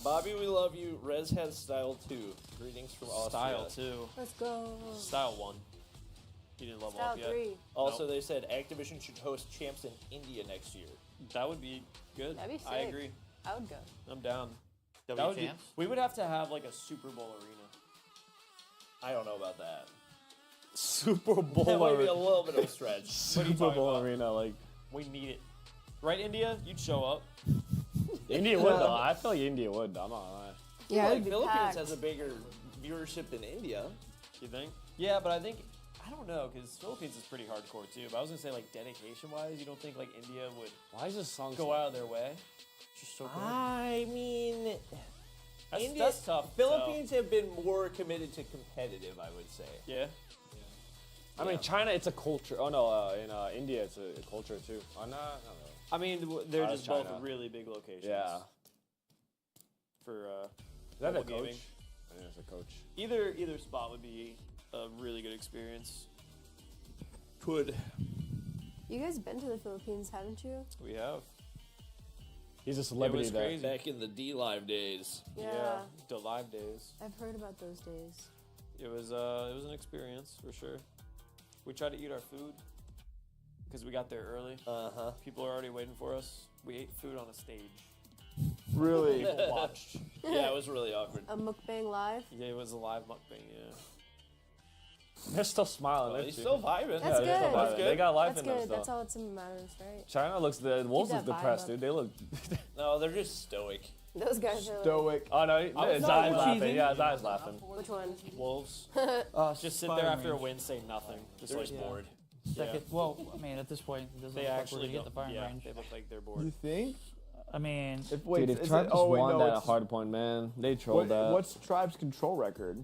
Bobby, we love you. Rez has style 2. Greetings from Austria. Style 2. Let's go. Style 1. He didn't level Style up yet. 3. Also, Nope. they said Activision should host champs in India next year. That would be good. That'd be sick. I agree. I would go. I'm down. W That would be, champs? we would have to have like a Super Bowl arena. I don't know about that. Super Bowl. That might be a little bit of a stretch. What are you Super talking Bowl about? arena, like. We need it. Right, India? You'd show up. India would though. I feel like India would. I'm not gonna lie. Yeah, like it'd be Philippines packed. has a bigger viewership than India. You think? Yeah, but I don't know, because Philippines is pretty hardcore too. But I was gonna say, like, dedication-wise, you don't think like India would Why is this song go out of their way? It's just so good. I mean, That's tough. Philippines have been more committed to competitive, I would say. Yeah. I mean, China, it's a culture. Oh no, in India, it's a culture too. Oh no, not really. I mean, they're Out of just both China. really big locations. Yeah. For Is that a mobile coach? gaming. I think it's a coach. Either spot would be a really good experience. Could. You guys been to the Philippines, haven't you? We have. He's a celebrity was there. crazy. Back in the D Live days. Yeah. The live days. I've heard about those days. It was an experience for sure. We tried to eat our food because we got there early. Uh-huh. People are already waiting for us. We ate food on a stage. Really? People watched. Yeah, it was really awkward. A mukbang live? Yeah, it was a live mukbang. Yeah. They're still smiling. Well, aren't he's you? still vibing. That's they're still good. vibing. They got life That's in them good. still. That's all that matters, right? China looks the Wolves Keep look that vibe depressed, up. dude. They look. No, they're just stoic. Those guys are like, Stoic. Oh no, his eyes laughing. cheesy. Yeah, his eyes laughing. which one? Wolves. Oh, Just sit there after a win, say nothing. Just They're like just bored. Second. Well, I mean, at this point, it doesn't They look like we're actually gonna get the don't- firing yeah, range. they look like they're You bored. think? I mean, Wait, Dude, if is Tribes it, oh, wait, won no, that it's, hard point, man, they trolled that. What's Tribe's control record?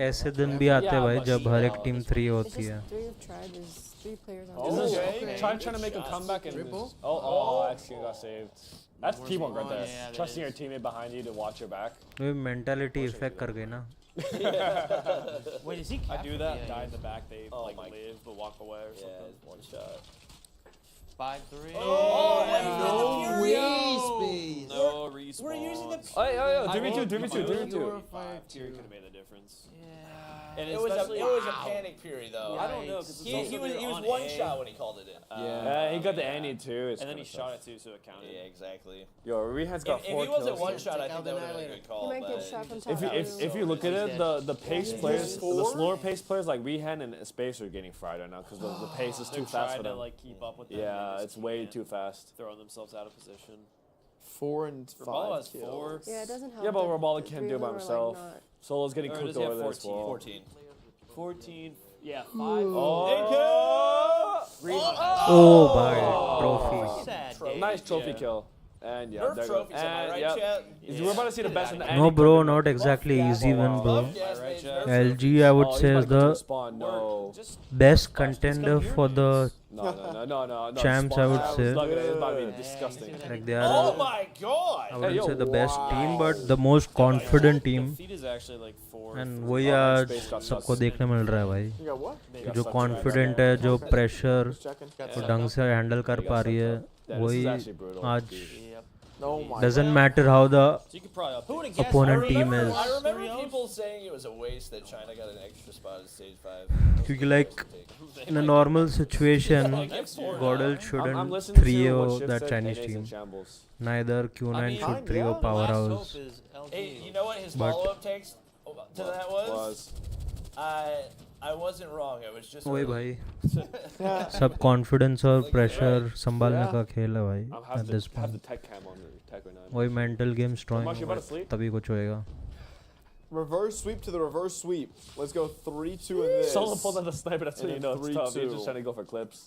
ऐसे दिन भी आते हैं भाई जब हर एक team 3 होती है. Three of tribe is 3 players on Oh, the okay. Trying to make a comeback and actually got saved. That's teamwork right there. Trusting your teammate behind you to watch your back. वो mentality effect कर गई ना. Wait, is he? I do that. Die in the back. They live but walk away or something. One shot. 5-3. Oh, No respawn. We're using the. Oh, 2v2. Fury could have made the difference. And it was a panic Fury though. I don't know because he was one shot when he called it in. Yeah, he got the Annie too. And then he shot it too, so it counted. Yeah, exactly. Yo, Rehan's got 4 If he kills. wasn't one shot, I think that would have been a good call. He might get shot from top. If you look at it, the pace players, the slower pace players like Rehan and Space are getting fried right now because the pace is too fast for them. To like keep up with them. Yeah, it's way too fast. Throwing themselves out of position. 4 and 5 has 4. Yeah, it doesn't help. Yeah, but that Rabala the can't three do it of by them are, himself. Like, Solo's getting Or cooked does he have over this 14? 14. Yeah, 5. Oh, bye. Trophy. Nice trophy kill. And yeah, Nerf there trophies, goes. am I And right, yeah, chat? we're about to see the best in the No, bro, not exactly easy win, bro. LG, I would say, is the best contender for the No. champs, I would say. It's about to be disgusting. Like they are, Oh my god! I wouldn't say the best team, but the most confident team. Feet is actually like 4. And वही आज सबको देखने मिल रहा है भाई कि जो confident है, जो pressure को ढंग से handle कर पा रही है, वही आज doesn't matter how the opponent team is. I remember people saying it was a waste that China got an extra spot at stage 5. क्योंकि like in a normal situation, Godel shouldn't 3-0 that Chinese team. Neither Q9 should 3-0 Powerhouse. Hey, you know what his But- follow-up takes to that was? I wasn't wrong. It was just. वही भाई सब confidence और pressure संभालने का खेल है भाई at this point. वही mental game strong तभी कुछ होएगा. Reverse sweep to the reverse sweep. Let's go 3-2 in this. Someone pulled out the sniper. That's when you know it's tough. 3-2. He's just trying to go for clips.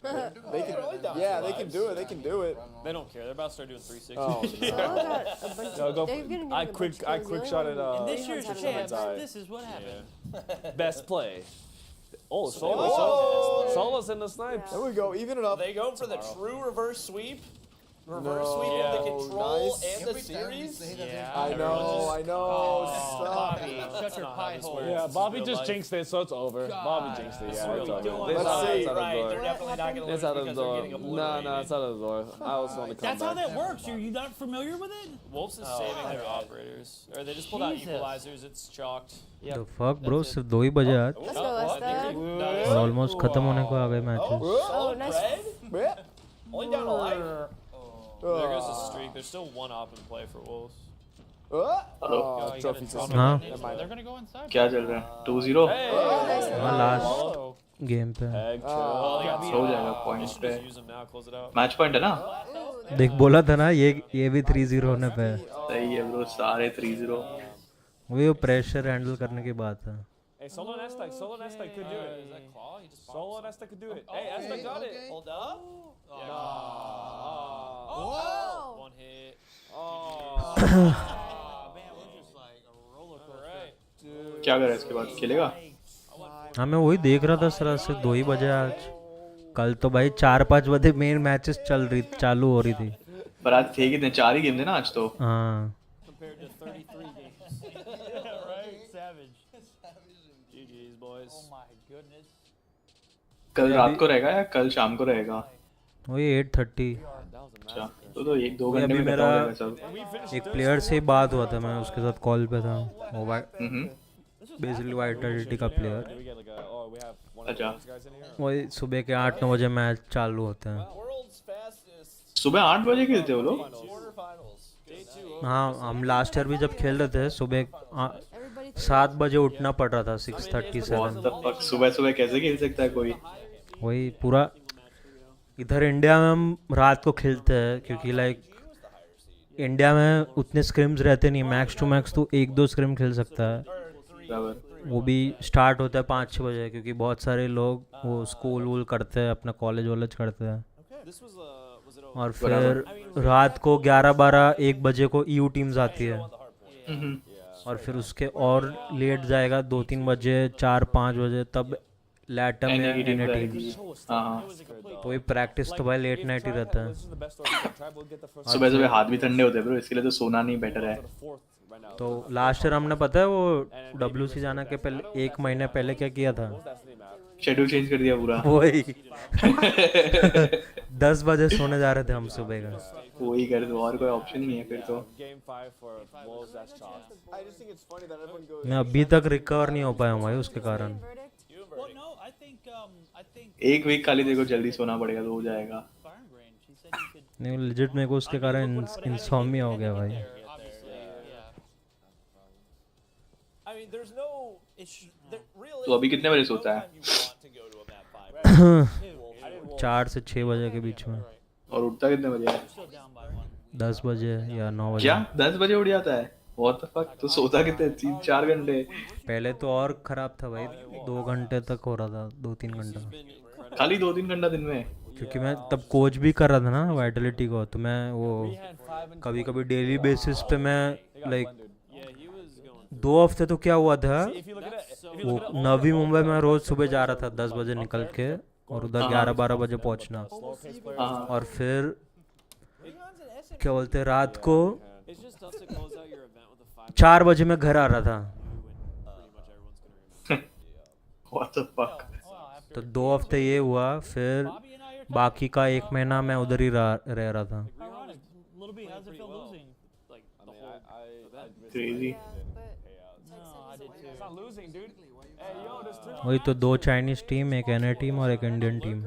They can do it. They can do it. They don't care. They're about to start doing 360. Oh. No, go. They're getting I a bunch quick of kills. shot at. In this year's having champs, a this is what happened. Best play. Oh, Oh. Solo's in the snipes. There we go. Even it up. They go for the true reverse sweep. Reverse sweep in the control and the series. I know. Stop. Shut your pie hole. Yeah, Bobby just jinxed it, so it's over. Bobby jinxed it. Yeah, it's over. Let's see. It's out of Right, the they're door. definitely not going to lose It's out of the because they're door. getting obliterated. No, it's out of the door. I was going to come That's how back. that works. You're not familiar with it? Wolves is saving their operators. Or they just pulled out equalizers. It's chalked. The fuck, bro? सिर्फ 2 ही बजे आज Let's go, Lester. और almost खत्म होने को आ गए matches. Oh, nice. Only down a life. There goes the streak. There's still one op in play for Wolves. Trophy हाँ. They're going to go inside. क्या चल रहा है 2-0 हाँ last game पे. हो जाएगा पॉइंट्स पे Use them now. Close it out. Match point है ना देख बोला था ना ये भी 3-0 होने पे है. सही है ब्रो सारे 3-0 वही वो pressure handle करने की बात है. Hey, Solo Nesta could do it. Is that claw? He just Solo Nesta could do it. Hey, Nesta got it. Hold up. Oh. One hit. क्या कर रहा है इसके बाद खेलेगा हाँ मैं वही देख रहा था सर सिर्फ 2 ही बजे आज. कल तो भाई 4-5 बजे मेन मैचेस चालू हो रही थी. पर आज थे कितने 4 ही गेम थे ना आज तो हाँ. Compared to 33 games. Right? Savage. GG's, boys. Oh my goodness. कल रात को रहेगा या कल शाम को रहेगा वही 8:30. अच्छा तो 1-2 घंटे अभी में मेरा खत्म हो जाएगा सब एक प्लेयर से बात हुआ था मैं उसके साथ कॉल पे था. वो बेसिकली वाइटलिटी का प्लेयर. अच्छा वही सुबह के 8-9 बजे मैच चालू होते हैं. सुबह 8 बजे खेलते हो लोग हाँ हम लास्ट ईयर भी जब खेल रहे थे सुबह 7 बजे उठना पड़ रहा था 6:37. सुबह कैसे खेल सकता है कोई वही पूरा इधर इंडिया में हम रात को खेलते हैं क्योंकि लाइक इंडिया में उतने स्क्रिम्स रहते नहीं. मैक्स टू मैक्स तो 1-2 स्क्रिम खेल सकता है. वो भी स्टार्ट होता है 5-6 बजे क्योंकि बहुत सारे लोग वो स्कूल वूल करते हैं अपना कॉलेज वॉलेज करते हैं. और फिर रात को 11-12-1 बजे को EU टीम्स आती है और फिर उसके और लेट जाएगा 2-3 बजे 4-5 बजे तब लैटम में NA टीम्स. तो ये प्रैक्टिस तो भाई लेट नाइट ही रहता है. सुबह हाथ भी ठंडे होते हैं ब्रो इसके लिए तो सोना नहीं बेटर है. तो लास्ट ईयर हमने पता है वो WC जाना के पहले 1 महीने पहले क्या किया था शेड्यूल चेंज कर दिया पूरा। वही 10 बजे सोने जा रहे थे हम सुबह का। वही कर दो, और कोई ऑप्शन नहीं है फिर तो। मैं अभी तक रिकवर नहीं हो पाया हूँ भाई उसके कारण। एक वीक खाली देखो, जल्दी सोना पड़ेगा तो हो जाएगा। नहीं लिजिट मेरे को उसके कारण इंसोम्निया हो गया भाई। तो अभी कितने बजे सोता है? 4 से 6 बजे के बीच में। और उठता कितने बजे है? 10 बजे या 9 बजे। क्या 10 बजे उठ जाता है? What the fuck? तो सोता कितने? 3-4 घंटे। पहले तो और खराब था भाई, 2 घंटे तक हो रहा था, 2-3 घंटा। खाली 2-3 घंटा दिन में? क्योंकि मैं तब कोच भी कर रहा था ना वाइटलिटी को, तो मैं वो कभी कभी डेली बेसिस पे मैं लाइक 2 हफ्ते तो क्या हुआ था, वो नवी मुंबई में रोज सुबह जा रहा था 10 बजे निकल के, और उधर 11-12 बजे पहुंचना, और फिर क्या बोलते हैं रात को 4 बजे मैं घर आ रहा था। What the fuck? तो 2 हफ्ते ये हुआ, फिर बाकी का 1 महीना मैं उधर ही रह रहा था। Crazy. वही तो 2 चाइनीज टीम, एक एनए टीम और एक इंडियन टीम।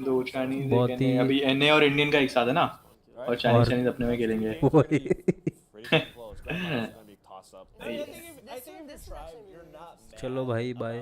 2 चाइनीज, बहुत ही अभी एनए और इंडियन का एक साथ है ना, और चाइनीज अपने में खेलेंगे। चलो भाई बाय।